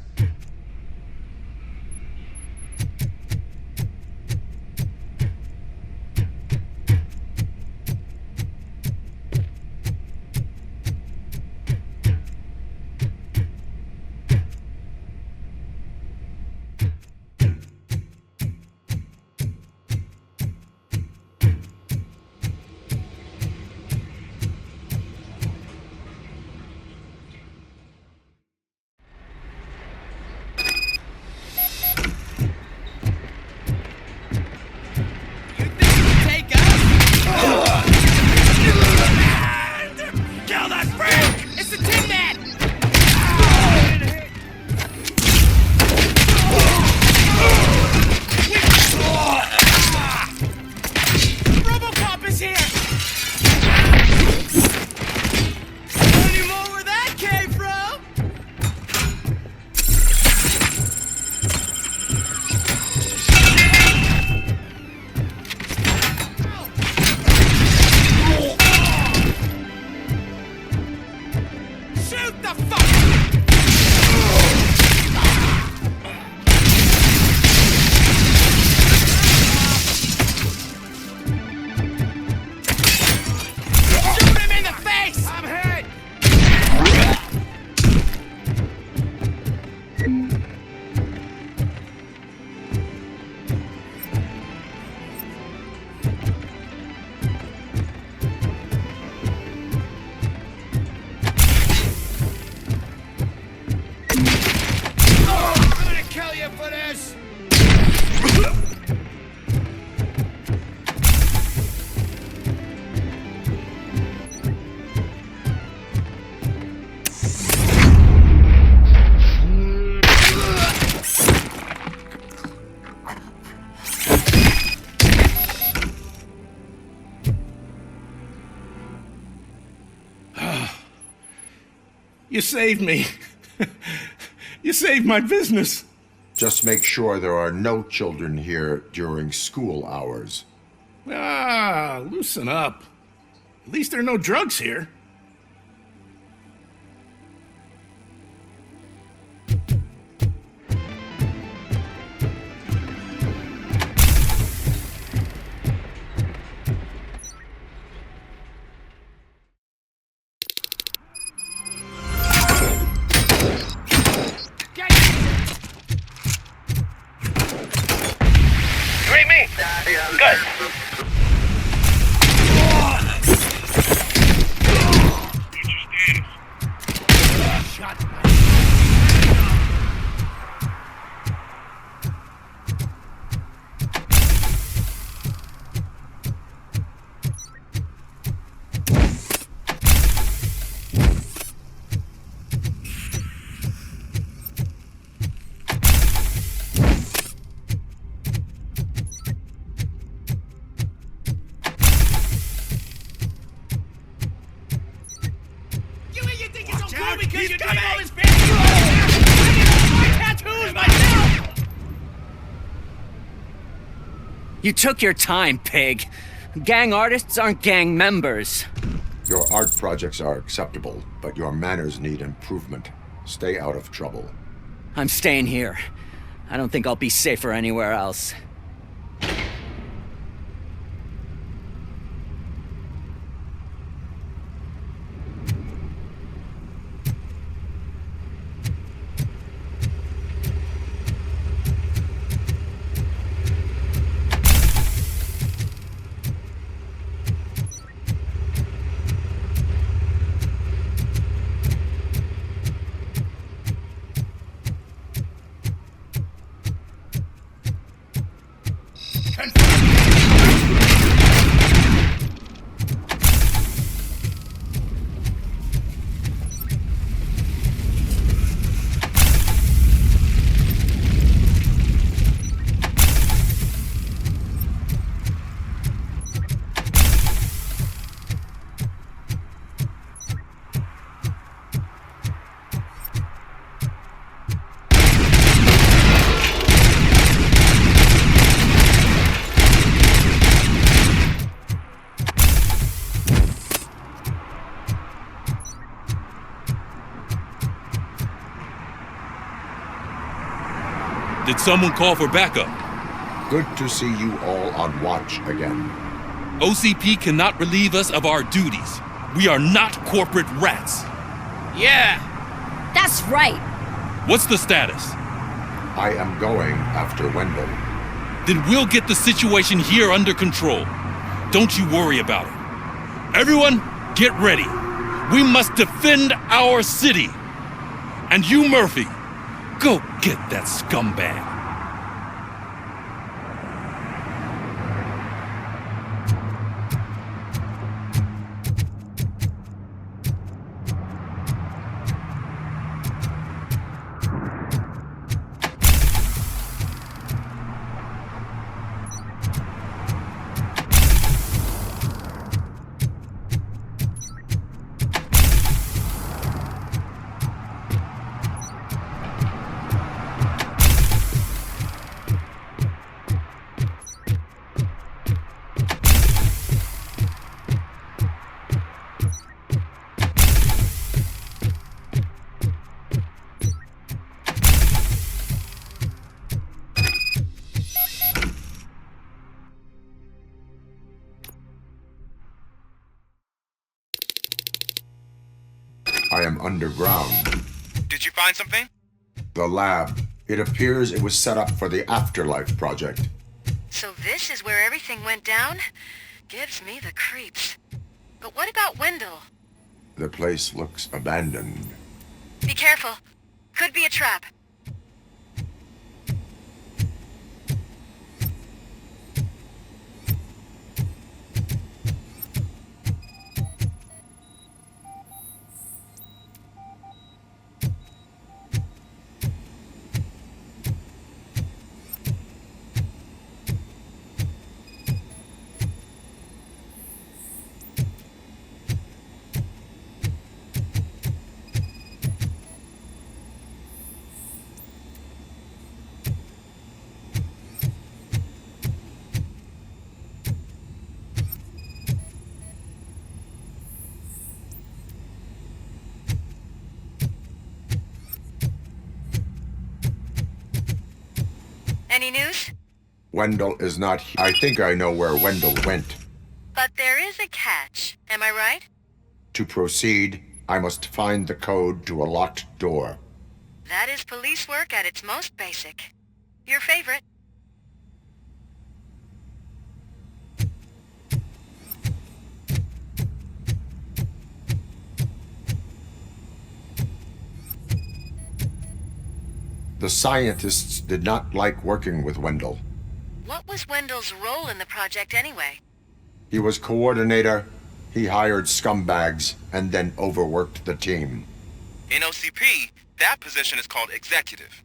You saved me. You saved my business. Just make sure there are no children here during school hours. Ah, loosen up. At least there are no drugs here. You took your time, pig. Gang artists aren't gang members. Your art projects are acceptable, but your manners need improvement. Stay out of trouble. I'm staying here. I don't think I'll be safer anywhere else. Did someone call for backup? Good to see you all on watch again. OCP cannot relieve us of our duties. We are not corporate rats. Yeah! That's right! What's the status? I am going after Wendell. Then we'll get the situation here under control. Don't you worry about it. Everyone, get ready. We must defend our city. And you, Murphy, go get that scumbag. I am underground. Did you find something? The lab. It appears it was set up for the Afterlife project. So this is where everything went down? Gives me the creeps. But what about Wendell? The place looks abandoned. Be careful. Could be a trap. Any news? Wendell is not here. I think I know where Wendell went. But there is a catch. Am I right? To proceed, I must find the code to a locked door. That is police work at its most basic. Your favorite. The scientists did not like working with Wendell. What was Wendell's role in the project anyway? He was coordinator, he hired scumbags, and then overworked the team. In OCP, that position is called executive.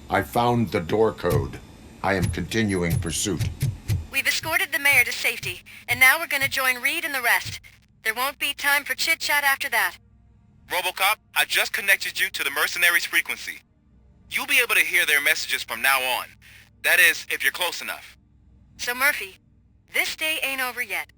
I found the door code. I am continuing pursuit. We've escorted the mayor to safety, and now we're gonna join Reed and the rest. There won't be time for chit-chat after that. RoboCop, I just connected you to the mercenaries' frequency. You'll be able to hear their messages from now on. That is, if you're close enough. So Murphy, this day ain't over yet.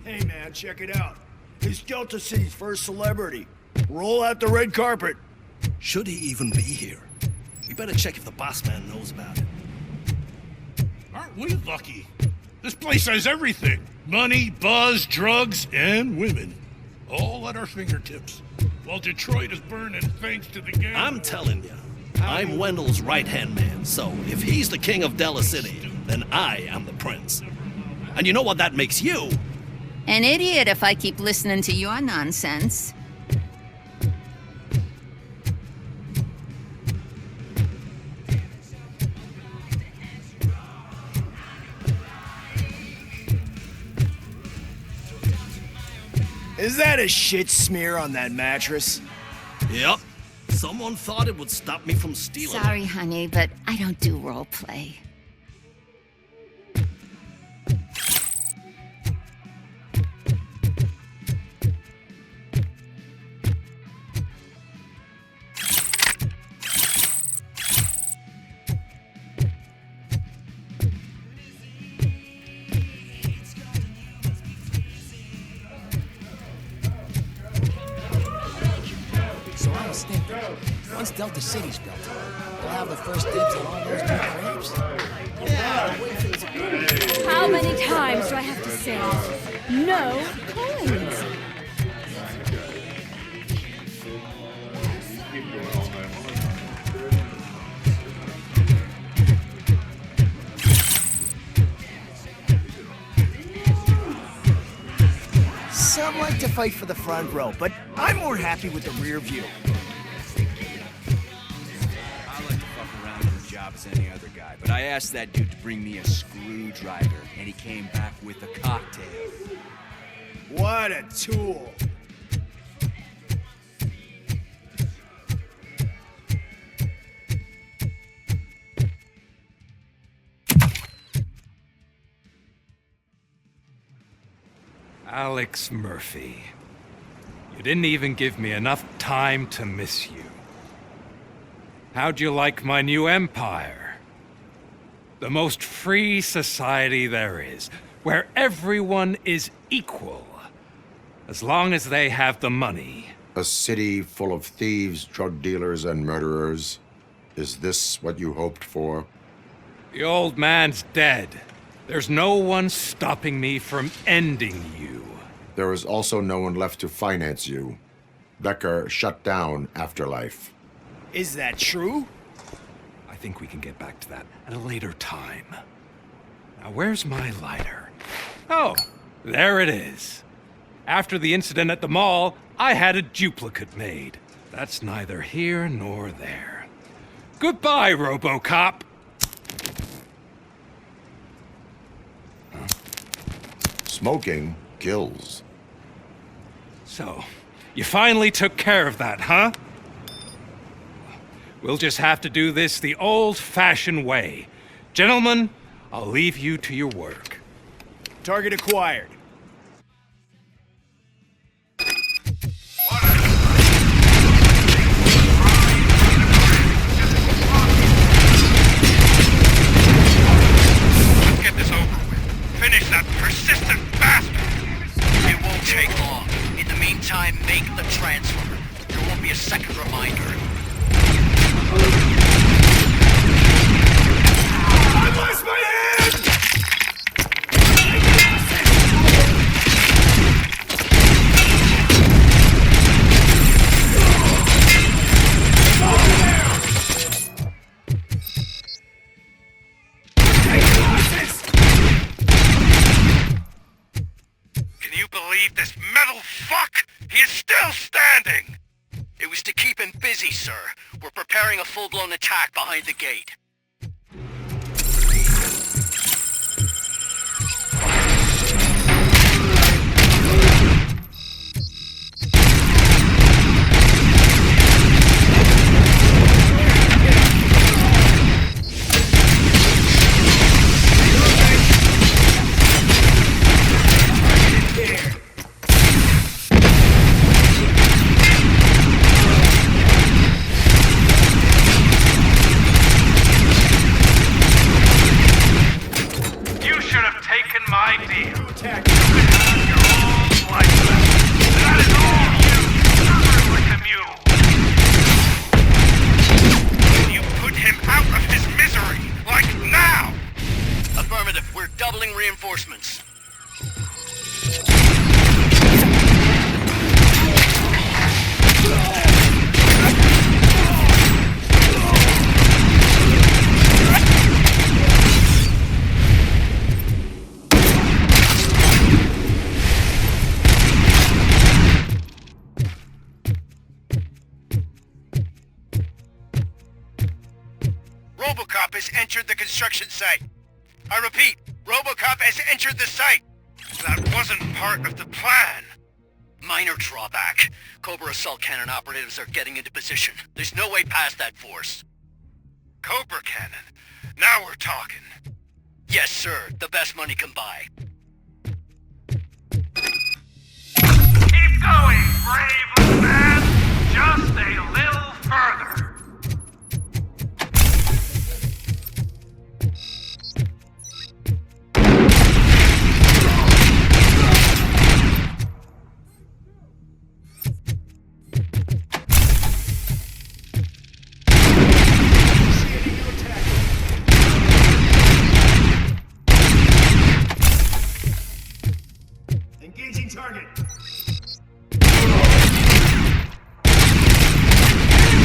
Hey man, check it out. He's Delta City's first celebrity. Roll out the red carpet. Should he even be here? We better check if the boss man knows about it. Aren't we lucky? This place has everything. Money, buzz, drugs, and women. All at our fingertips. While Detroit is burning thanks to the game. I'm telling you, I'm Wendell's right-hand man, so if he's the king of Della City, then I am the prince. And you know what that makes you? An idiot if I keep listening to your nonsense. Is that a shit smear on that mattress? Yep. Someone thought it would stop me from stealing Sorry, honey, but I don't do role play. So I'm Stinky. Once Delta City's built, we'll have the first dibs on all those new crabs. Yeah, wait for this. How many times do I have to say no coins? Some like to fight for the front row, but I'm more happy with the rear view. I like to fuck around in the job as any other guy, but I asked that dude to bring me a screwdriver, and he came back with a cocktail. What a tool. Alex Murphy. You didn't even give me enough time to miss you. How'd you like my new empire? The most free society there is, where everyone is equal, as long as they have the money. A city full of thieves, drug dealers, and murderers. Is this what you hoped for? The old man's dead. There's no one stopping me from ending you. There is also no one left to finance you. Becker shut down Afterlife. Is that true? I think we can get back to that at a later time. Now, where's my lighter? Oh, there it is. After the incident at the mall, I had a duplicate made. That's neither here nor there. Goodbye, RoboCop. Smoking kills. So, you finally took care of that, huh? We'll just have to do this the old-fashioned way. Gentlemen, I'll leave you to your work. Target acquired. Get this over with. Finish that persistent bastard! It won't take long. In the meantime, make the transfer. There won't be a second reminder. I lost my hand! Can you believe this metal fuck? He is still standing! It was to keep him busy, sir. We're preparing a full-blown attack behind the gate. RoboCop has entered the construction site. I repeat, RoboCop has entered the site. That wasn't part of the plan. Minor drawback. Cobra assault cannon operatives are getting into position. There's no way past that force. Cobra cannon? Now we're talking. Yes, sir. The best money can buy. Keep going, brave little man. Just a little further. Engaging target.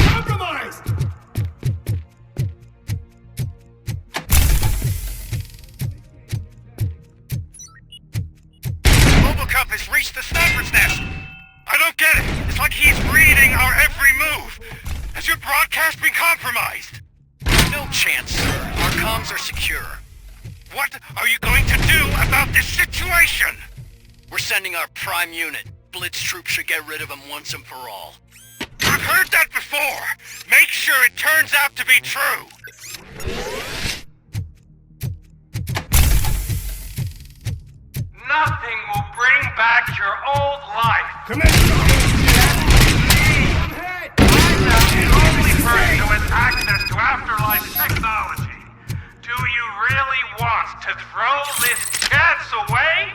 Compromised! RoboCop has reached the sniper's nest. I don't get it. It's like he's reading our every move. Has your broadcast been compromised? No chance, sir. Our comms are secure. What are you going to do about this situation? We're sending our prime unit. Blitz troops should get rid of him once and for all. I've heard that before. Make sure it turns out to be true. Nothing will bring back your old life. I'm now the only person who has access to afterlife technology. Do you really want to throw this chance away?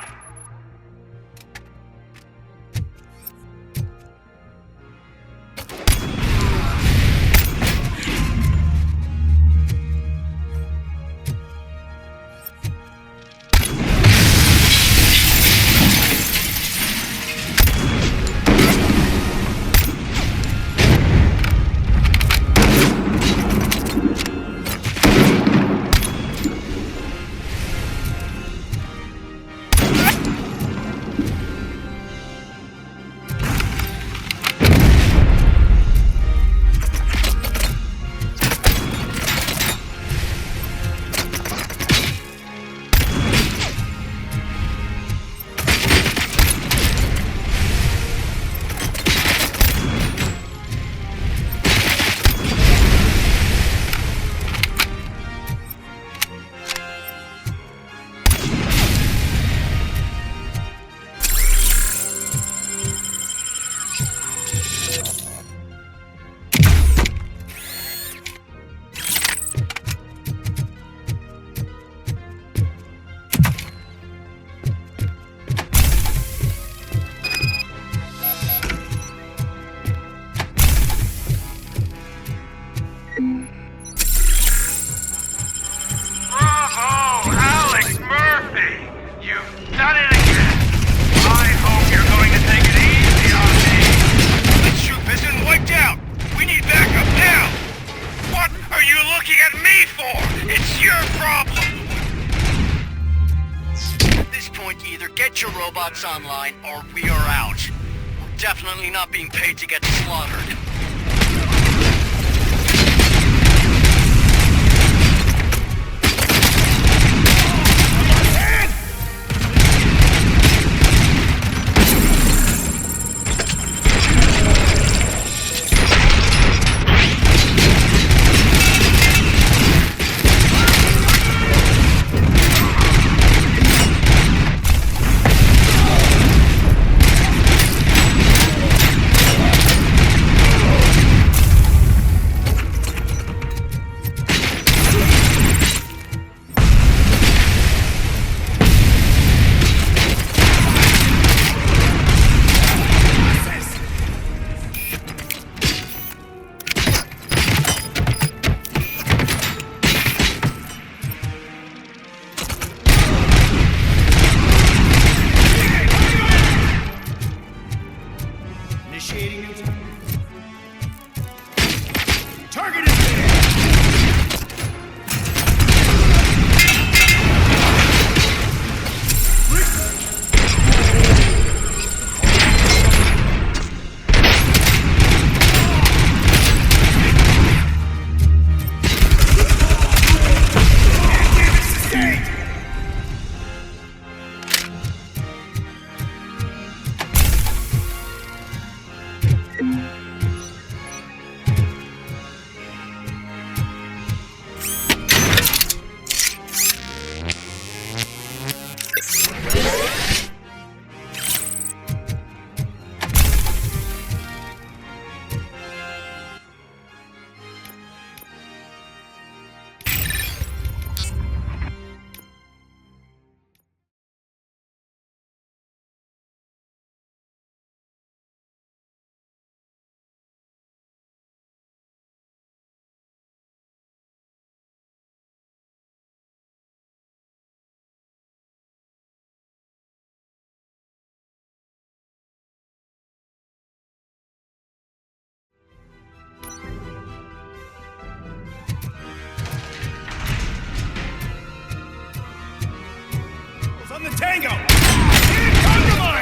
Robots online, or we are out. We're definitely not being paid to get slaughtered. Tango! Compromise!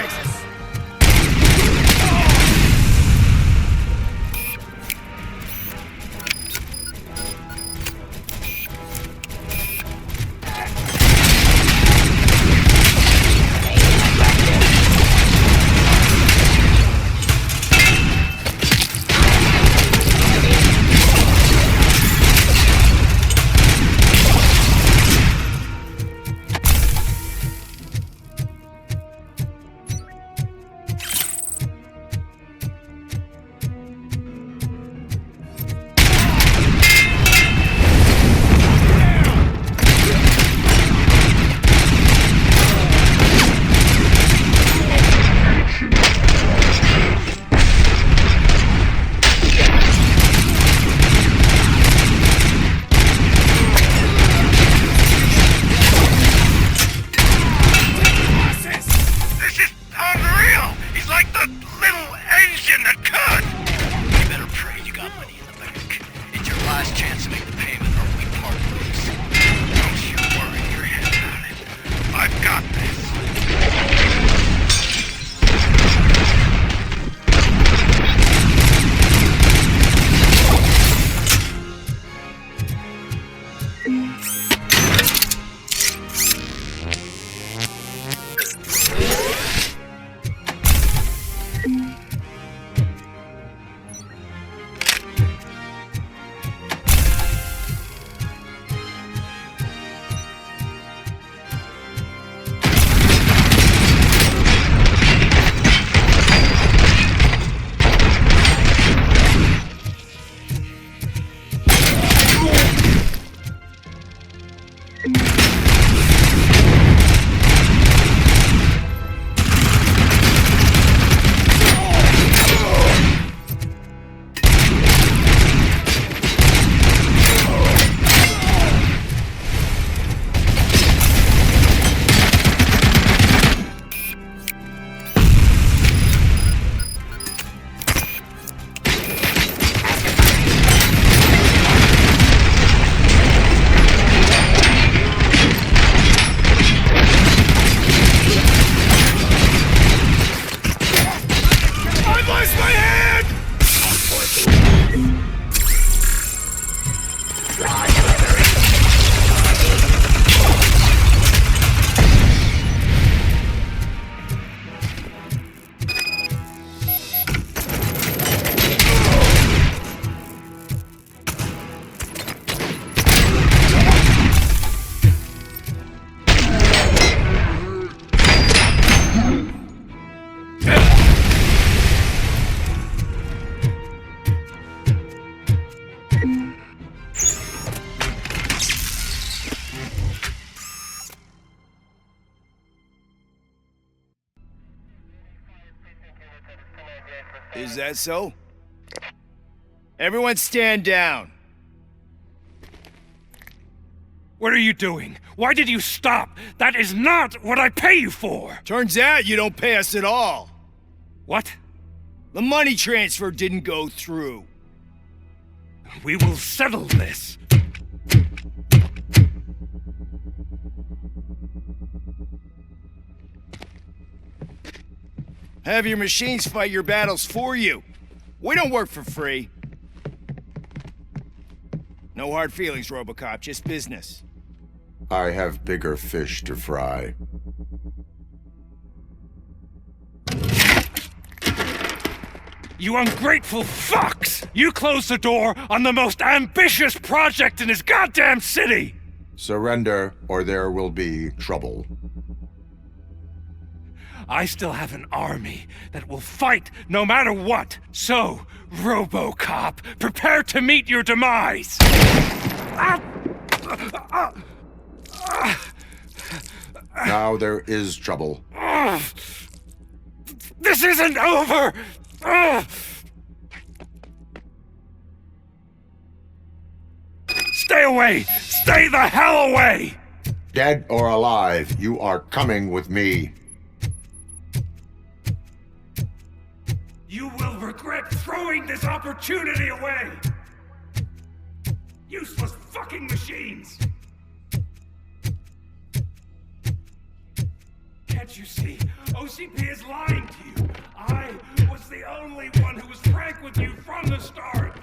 Is that so? Everyone stand down. What are you doing? Why did you stop? That is not what I pay you for! Turns out you don't pay us at all. What? The money transfer didn't go through. We will settle this. Have your machines fight your battles for you. We don't work for free. No hard feelings, RoboCop, just business. I have bigger fish to fry. You ungrateful fucks! You closed the door on the most ambitious project in this goddamn city! Surrender, or there will be trouble. I still have an army that will fight no matter what. So, RoboCop, prepare to meet your demise! Now there is trouble. This isn't over! Stay away! Stay the hell away! Dead or alive, you are coming with me. You will regret throwing this opportunity away! Useless fucking machines! Can't you see? OCP is lying to you. I was the only one who was frank with you from the start.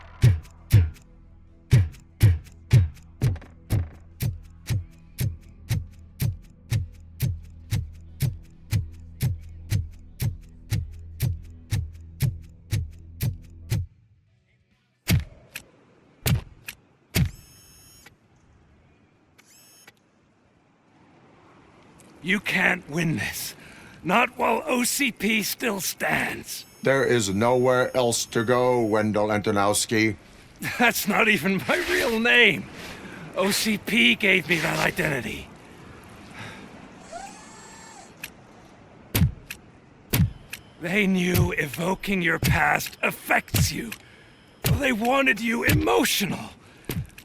You can't win this. Not while OCP still stands. There is nowhere else to go, Wendell Antonowski. That's not even my real name. OCP gave me that identity. They knew evoking your past affects you. They wanted you emotional,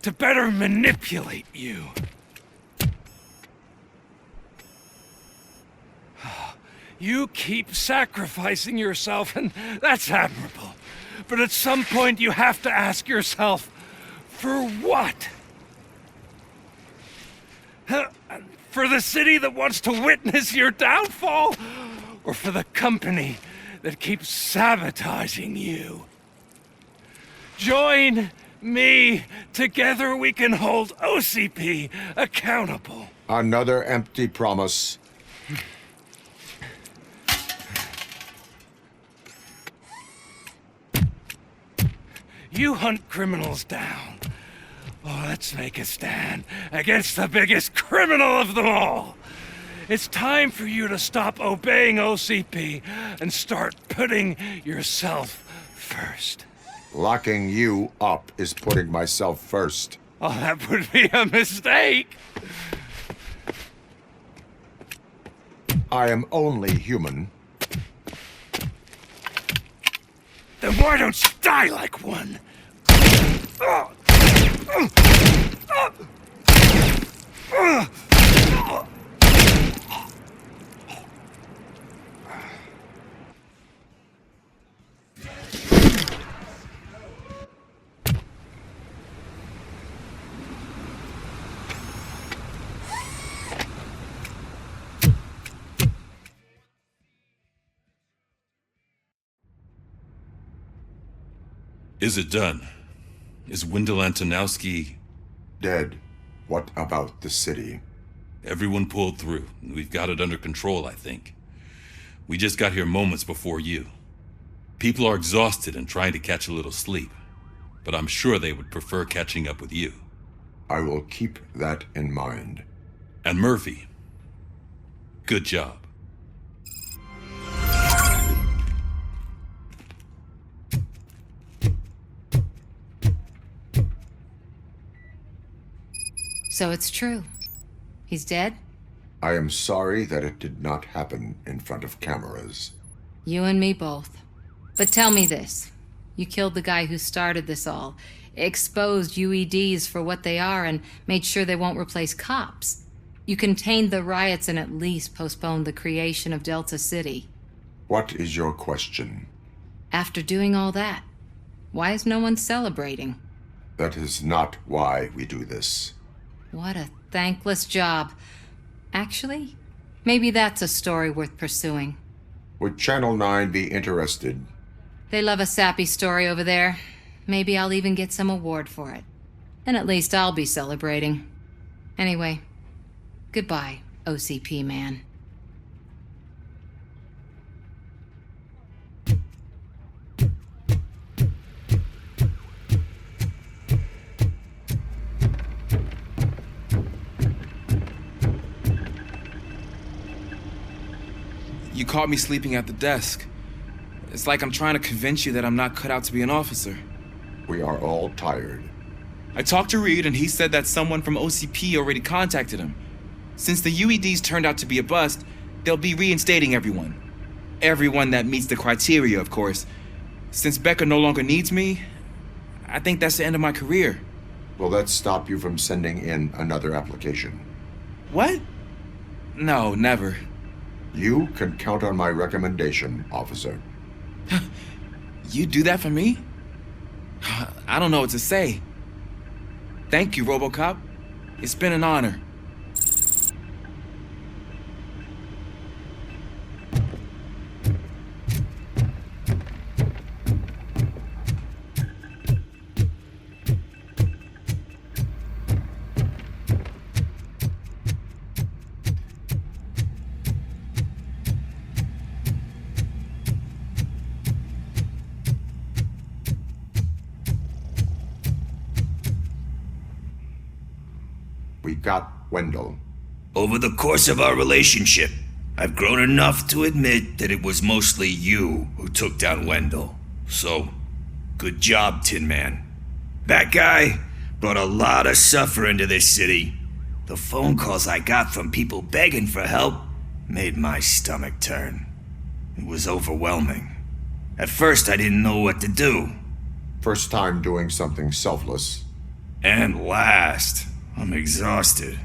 to better manipulate you. You keep sacrificing yourself, and that's admirable. But at some point, you have to ask yourself, for what? For the city that wants to witness your downfall? Or for the company that keeps sabotaging you? Join me. Together we can hold OCP accountable. Another empty promise. You hunt criminals down. Oh, let's make a stand against the biggest criminal of them all. It's time for you to stop obeying OCP and start putting yourself first. Locking you up is putting myself first. Oh, that would be a mistake. I am only human. Then why don't you die like one? Is it done? Is Wendell Antonowski... dead? What about the city? Everyone pulled through. We've got it under control, I think. We just got here moments before you. People are exhausted and trying to catch a little sleep. But I'm sure they would prefer catching up with you. I will keep that in mind. And Murphy, good job. So it's true. He's dead? I am sorry that it did not happen in front of cameras. You and me both. But tell me this. You killed the guy who started this all, exposed UEDs for what they are, and made sure they won't replace cops. You contained the riots and at least postponed the creation of Delta City. What is your question? After doing all that, why is no one celebrating? That is not why we do this. What a thankless job. Actually, maybe that's a story worth pursuing. Would Channel 9 be interested? They love a sappy story over there. Maybe I'll even get some award for it. Then at least I'll be celebrating. Anyway, goodbye, OCP man. You caught me sleeping at the desk. It's like I'm trying to convince you that I'm not cut out to be an officer. We are all tired. I talked to Reed and he said that someone from OCP already contacted him. Since the UEDs turned out to be a bust, they'll be reinstating everyone. Everyone that meets the criteria, of course. Since Becca no longer needs me, I think that's the end of my career. Will that stop you from sending in another application? What? No, never. You can count on my recommendation, officer. You do that for me? I don't know what to say. Thank you, RoboCop. It's been an honor. we got Wendell. Over the course of our relationship, I've grown enough to admit that it was mostly you who took down Wendell. So, good job, Tin Man. That guy brought a lot of suffering to this city. The phone calls I got from people begging for help made my stomach turn. It was overwhelming. At first, I didn't know what to do. First time doing something selfless. And last, I'm exhausted.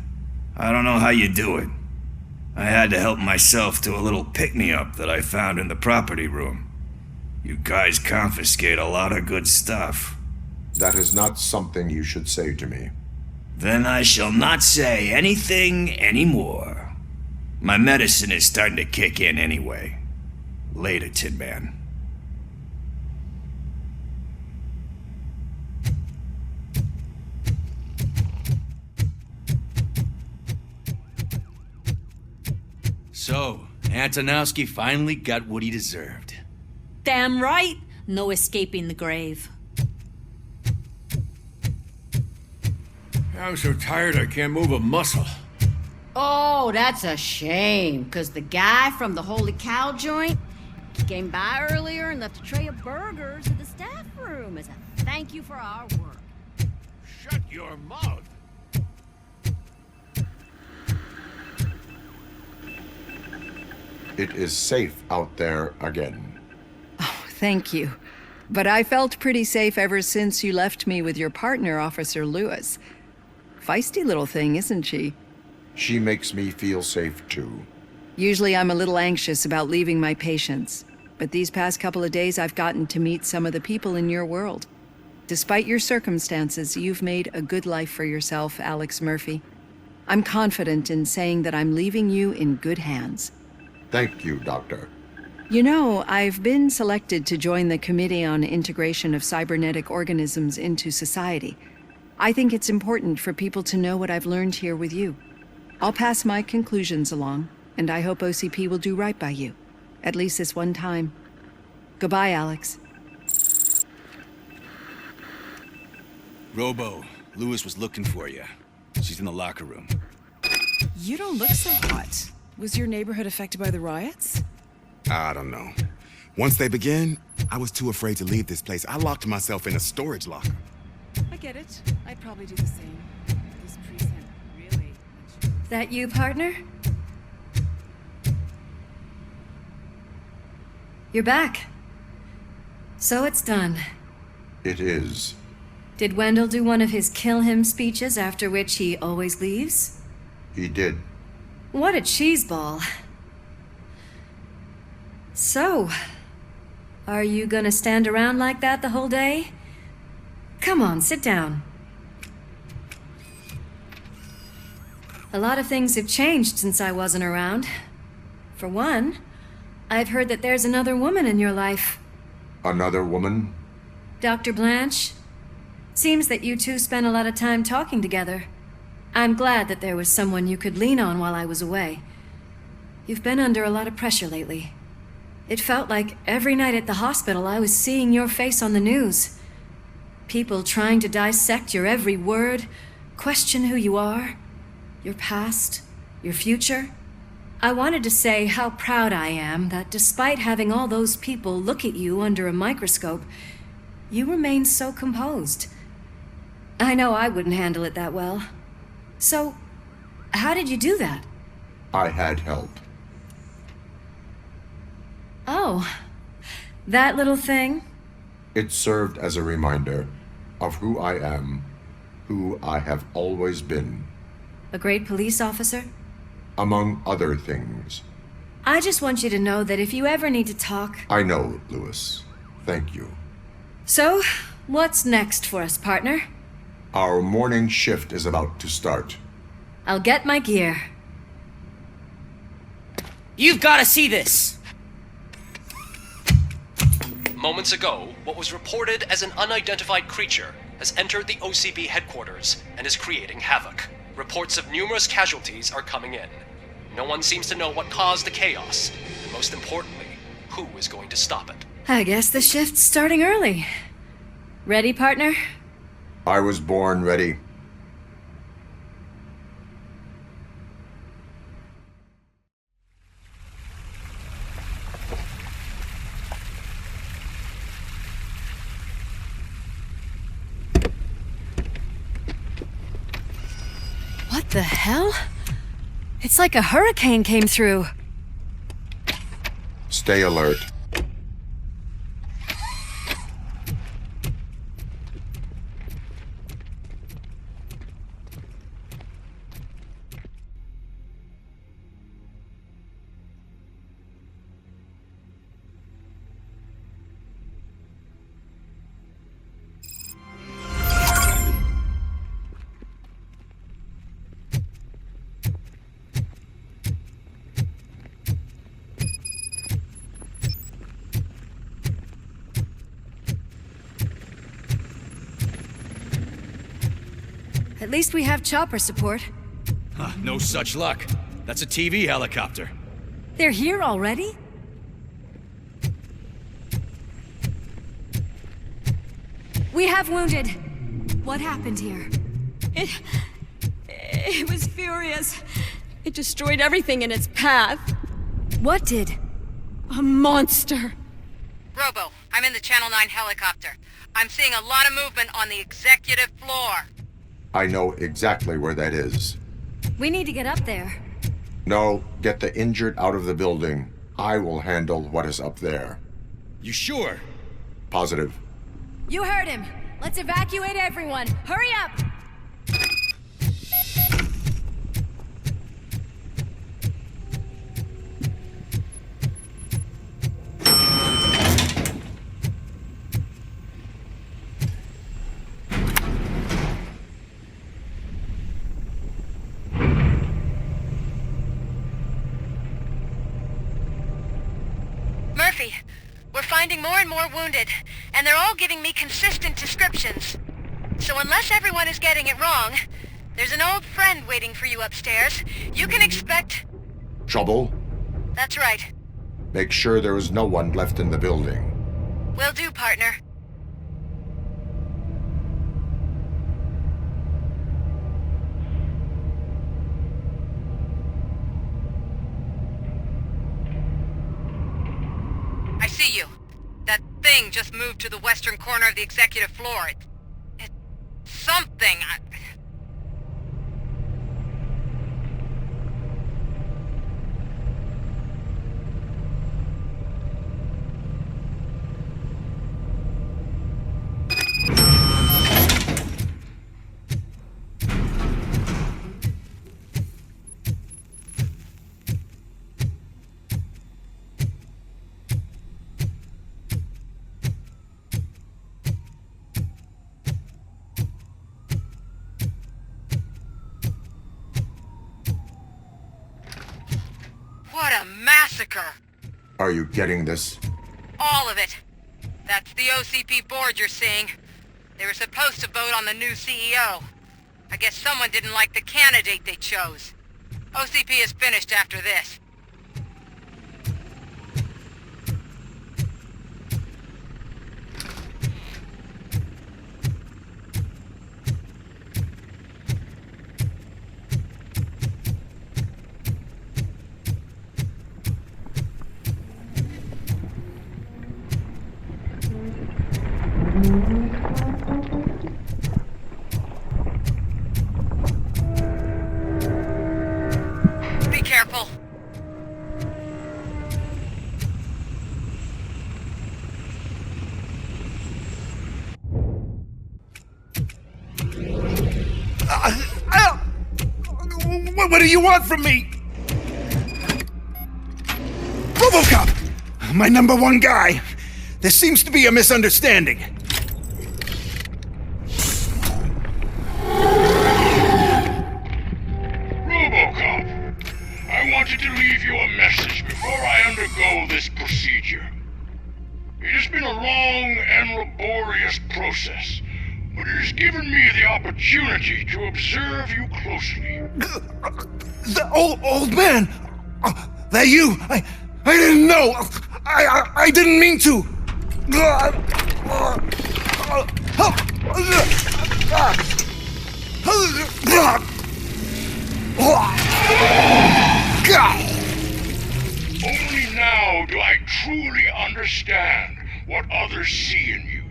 I don't know how you do it. I had to help myself to a little pick-me-up that I found in the property room. You guys confiscate a lot of good stuff. That is not something you should say to me. Then I shall not say anything anymore. My medicine is starting to kick in anyway. Later, Tin Man. So, Antonowski finally got what he deserved. Damn right. No escaping the grave. I'm so tired I can't move a muscle. Oh, that's a shame, because the guy from the Holy Cow joint, he came by earlier and left a tray of burgers in the staff room as a thank you for our work. Shut your mouth. It is safe out there again. Thank you. But I felt pretty safe ever since you left me with your partner, Officer Lewis. Feisty little thing, isn't she? She makes me feel safe too. Usually I'm a little anxious about leaving my patients, but these past couple of days I've gotten to meet some of the people in your world. Despite your circumstances, you've made a good life for yourself, Alex Murphy. I'm confident in saying that I'm leaving you in good hands. Thank you, Doctor. You know, I've been selected to join the Committee on Integration of Cybernetic Organisms into Society. I think it's important for people to know what I've learned here with you. I'll pass my conclusions along, and I hope OCP will do right by you. At least this one time. Goodbye, Alex. Robo, Lewis was looking for you. She's in the locker room. You don't look so hot. Was your neighborhood affected by the riots? I don't know. Once they began, I was too afraid to leave this place. I locked myself in a storage locker. I get it. I'd probably do the same. This precinct really... That you, partner? You're back. So it's done. It is. Did Wendell do one of his kill him speeches after which he always leaves? He did. What a cheeseball. So, are you gonna stand around like that the whole day? Come on, sit down. A lot of things have changed since I wasn't around. For one, I've heard that there's another woman in your life. Another woman? Dr. Blanche. Seems that you two spent a lot of time talking together. I'm glad that there was someone you could lean on while I was away. You've been under a lot of pressure lately. It felt like every night at the hospital I was seeing your face on the news. People trying to dissect your every word, question who you are, your past, your future. I wanted to say how proud I am that despite having all those people look at you under a microscope, you remain so composed. I know I wouldn't handle it that well. So, how did you do that? I had help. Oh, that little thing? It served as a reminder of who I am, who I have always been. A great police officer? Among other things. I just want you to know that if you ever need to talk... I know, Lewis. Thank you. So, what's next for us, partner? Our morning shift is about to start. I'll get my gear. You've got to see this! Moments ago, what was reported as an unidentified creature has entered the OCP headquarters and is creating havoc. Reports of numerous casualties are coming in. No one seems to know what caused the chaos, and most importantly, who is going to stop it. I guess the shift's starting early. Ready, partner? I was born ready. The hell? It's like a hurricane came through. Stay alert. At least we have chopper support. Huh, no such luck. That's a TV helicopter. They're here already? We have wounded. What happened here? It was furious. It destroyed everything in its path. What did? A monster. Robo, I'm in the Channel 9 helicopter. I'm seeing a lot of movement on the executive floor. I know exactly where that is. We need to get up there. No, get the injured out of the building. I will handle what is up there. You sure? Positive. You heard him. Let's evacuate everyone. Hurry up! We're finding more and more wounded, and they're all giving me consistent descriptions. So unless everyone is getting it wrong, there's an old friend waiting for you upstairs. You can expect... Trouble? That's right. Make sure there is no one left in the building. Will do, partner. I see you. That thing just moved to the western corner of the executive floor. It's something. What a massacre! Are you getting this? All of it. That's the OCP board you're seeing. They were supposed to vote on the new CEO. I guess someone didn't like the candidate they chose. OCP is finished after this. Be careful. What do you want from me? RoboCop! My number one guy. There seems to be a misunderstanding. RoboCop, I wanted to leave you a message before I undergo this procedure. It has been a long and laborious process, but it has given me the opportunity to observe you closely. The old man! That you! I didn't know! I didn't mean to! Only now do I truly understand what others see in you.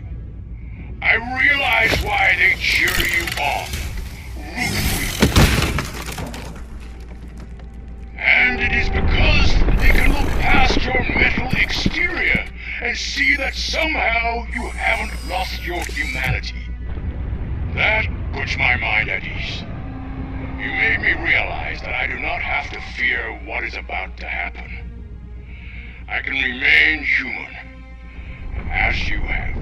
I realize why they cheer you on, root for you. And it is because they can look past your metal exterior and see that somehow you haven't lost your humanity. That puts my mind at ease. You made me realize that I do not have to fear what is about to happen. I can remain human, as you have.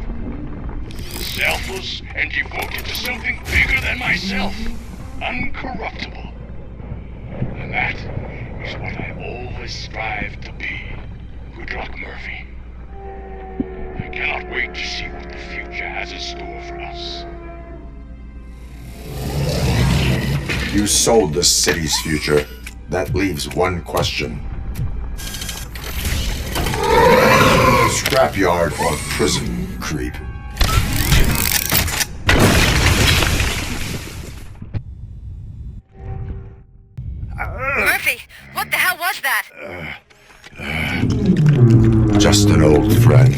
Selfless and devoted to something bigger than myself. Uncorruptible. And that is what I always strive to be. Good luck, Murphy. I cannot wait to see what the future has in store for us. You sold the city's future. That leaves one question. Scrapyard or prison, creep? Murphy, what the hell was that? Just an old friend.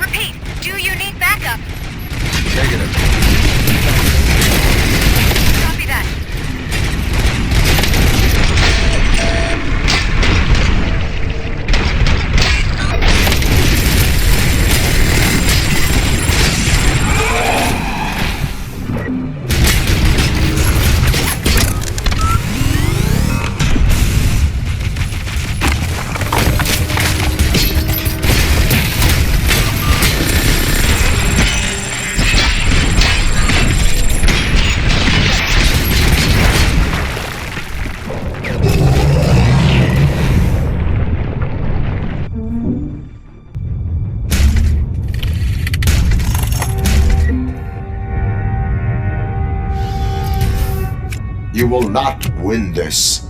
Repeat, do you need backup? Negative. Copy that. You will not win this.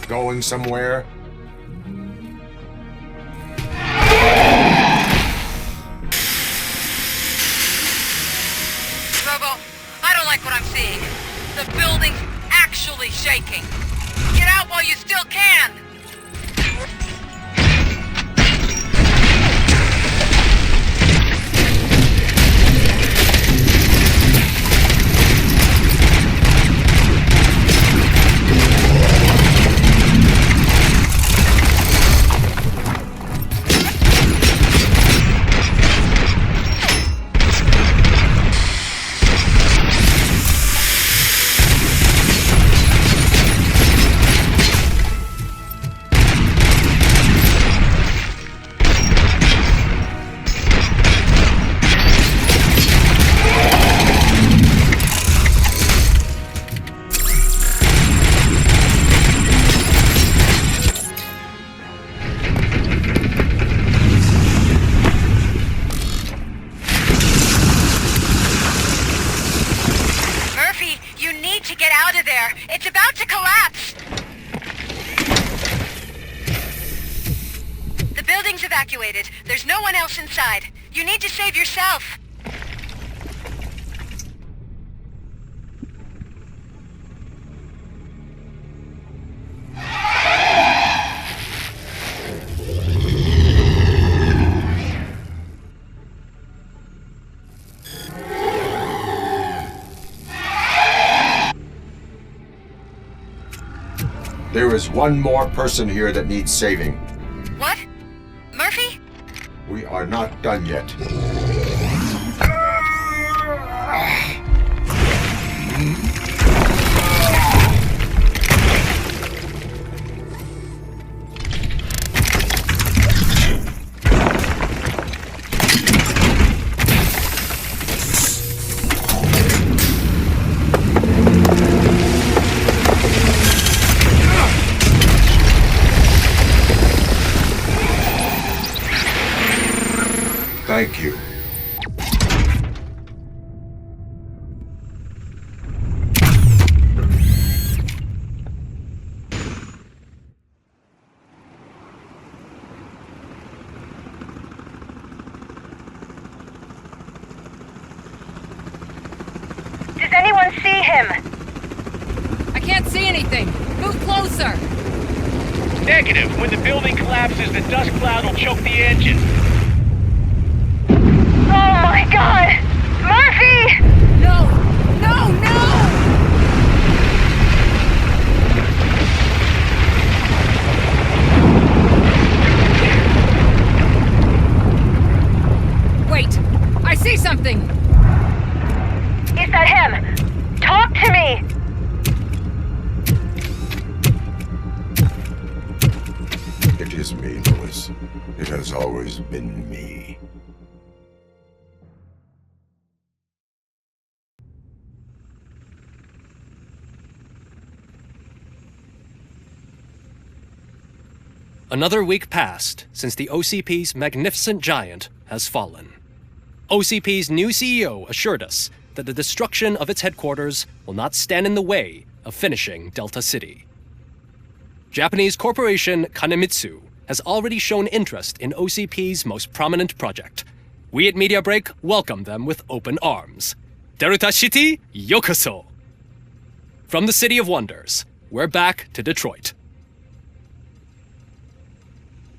Going somewhere? Robo, I don't like what I'm seeing. The building's actually shaking. Get out while you still can! building's evacuated. There's no one else inside. You need to save yourself. There is one more person here that needs saving. What? Murphy? We are not done yet. Thank you. Does anyone see him? I can't see anything. Move closer. Negative. When the building collapses, the dust cloud will choke the engine. Oh my god! Murphy! No! No! No! Wait! I see something! Is that him? Talk to me! It is me, Louis. It has always been me. Another week passed since the OCP's magnificent giant has fallen. OCP's new CEO assured us that the destruction of its headquarters will not stand in the way of finishing Delta City. Japanese corporation Kanemitsu has already shown interest in OCP's most prominent project. We at Media Break welcome them with open arms. Delta City, yokoso! From the City of Wonders, we're back to Detroit.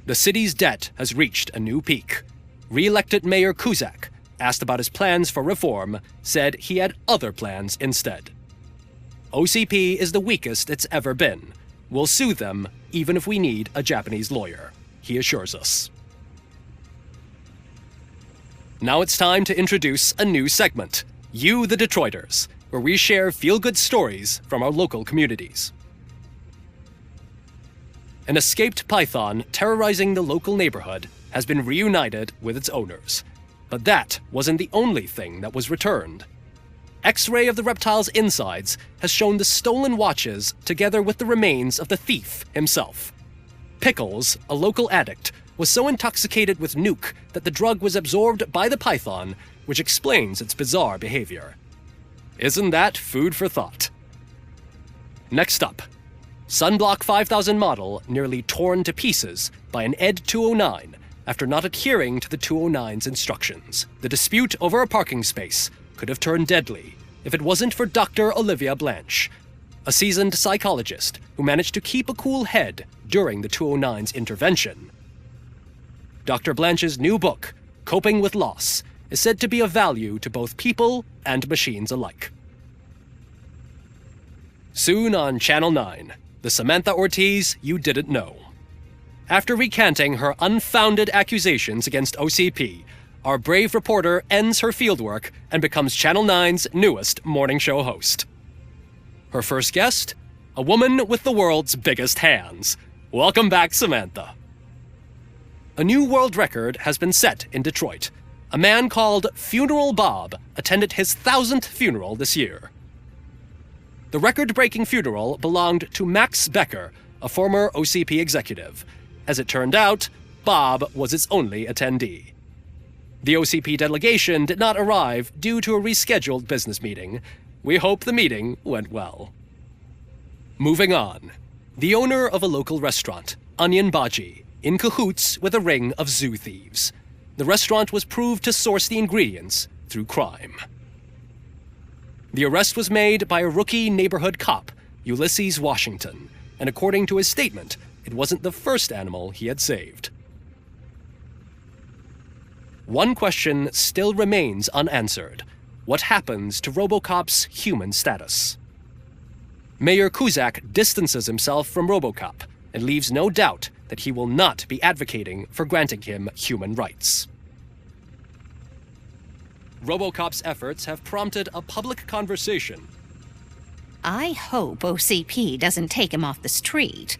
The city's debt has reached a new peak. Re-elected Mayor Kuzak, asked about his plans for reform, said he had other plans instead. OCP is the weakest it's ever been. We'll sue them, even if we need a Japanese lawyer, he assures us. Now it's time to introduce a new segment, You the Detroiters, where we share feel-good stories from our local communities. An escaped python terrorizing the local neighborhood has been reunited with its owners. But that wasn't the only thing that was returned. X-ray of the reptile's insides has shown the stolen watches together with the remains of the thief himself. Pickles, a local addict, was so intoxicated with nuke that the drug was absorbed by the python, which explains its bizarre behavior. Isn't that food for thought? Next up, Sunblock 5000 model nearly torn to pieces by an ED 209 after not adhering to the 209's instructions. The dispute over a parking space could have turned deadly if it wasn't for Dr. Olivia Blanche, a seasoned psychologist who managed to keep a cool head during the 209's intervention. Dr. Blanche's new book, Coping with Loss, is said to be of value to both people and machines alike. Soon on Channel 9, the Samantha Ortiz you didn't know. After recanting her unfounded accusations against OCP, our brave reporter ends her fieldwork and becomes Channel 9's newest morning show host. Her first guest? A woman with the world's biggest hands. Welcome back, Samantha. A new world record has been set in Detroit. A man called Funeral Bob attended his 1000th funeral this year. The record-breaking funeral belonged to Max Becker, a former OCP executive. As it turned out, Bob was its only attendee. The OCP delegation did not arrive due to a rescheduled business meeting. We hope the meeting went well. Moving on. The owner of a local restaurant, Onion Baji, in cahoots with a ring of zoo thieves. The restaurant was proved to source the ingredients through crime. The arrest was made by a rookie neighborhood cop, Ulysses Washington, and according to his statement, it wasn't the first animal he had saved. One question still remains unanswered. What happens to RoboCop's human status? Mayor Cusack distances himself from RoboCop and leaves no doubt that he will not be advocating for granting him human rights. RoboCop's efforts have prompted a public conversation. I hope OCP doesn't take him off the street.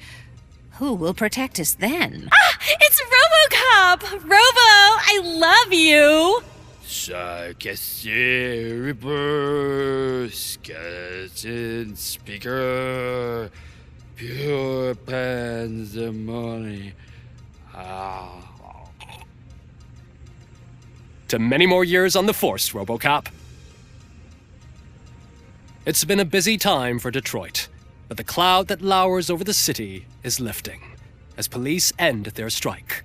Who will protect us then? Ah! It's RoboCop! Robo, I love you! Reaper, skeleton speaker, pure pandemonium. To many more years on the force, RoboCop. It's been a busy time for Detroit, but the cloud that lowers over the city is lifting as police end their strike.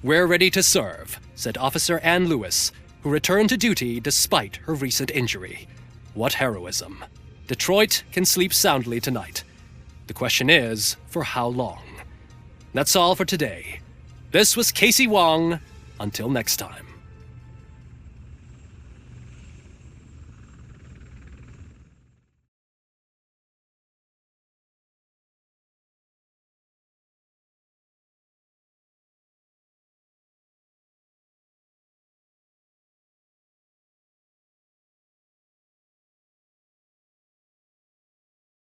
"We're ready to serve," said Officer Ann Lewis, who returned to duty despite her recent injury. What heroism. Detroit can sleep soundly tonight. The question is, for how long? That's all for today. This was Casey Wong. Until next time.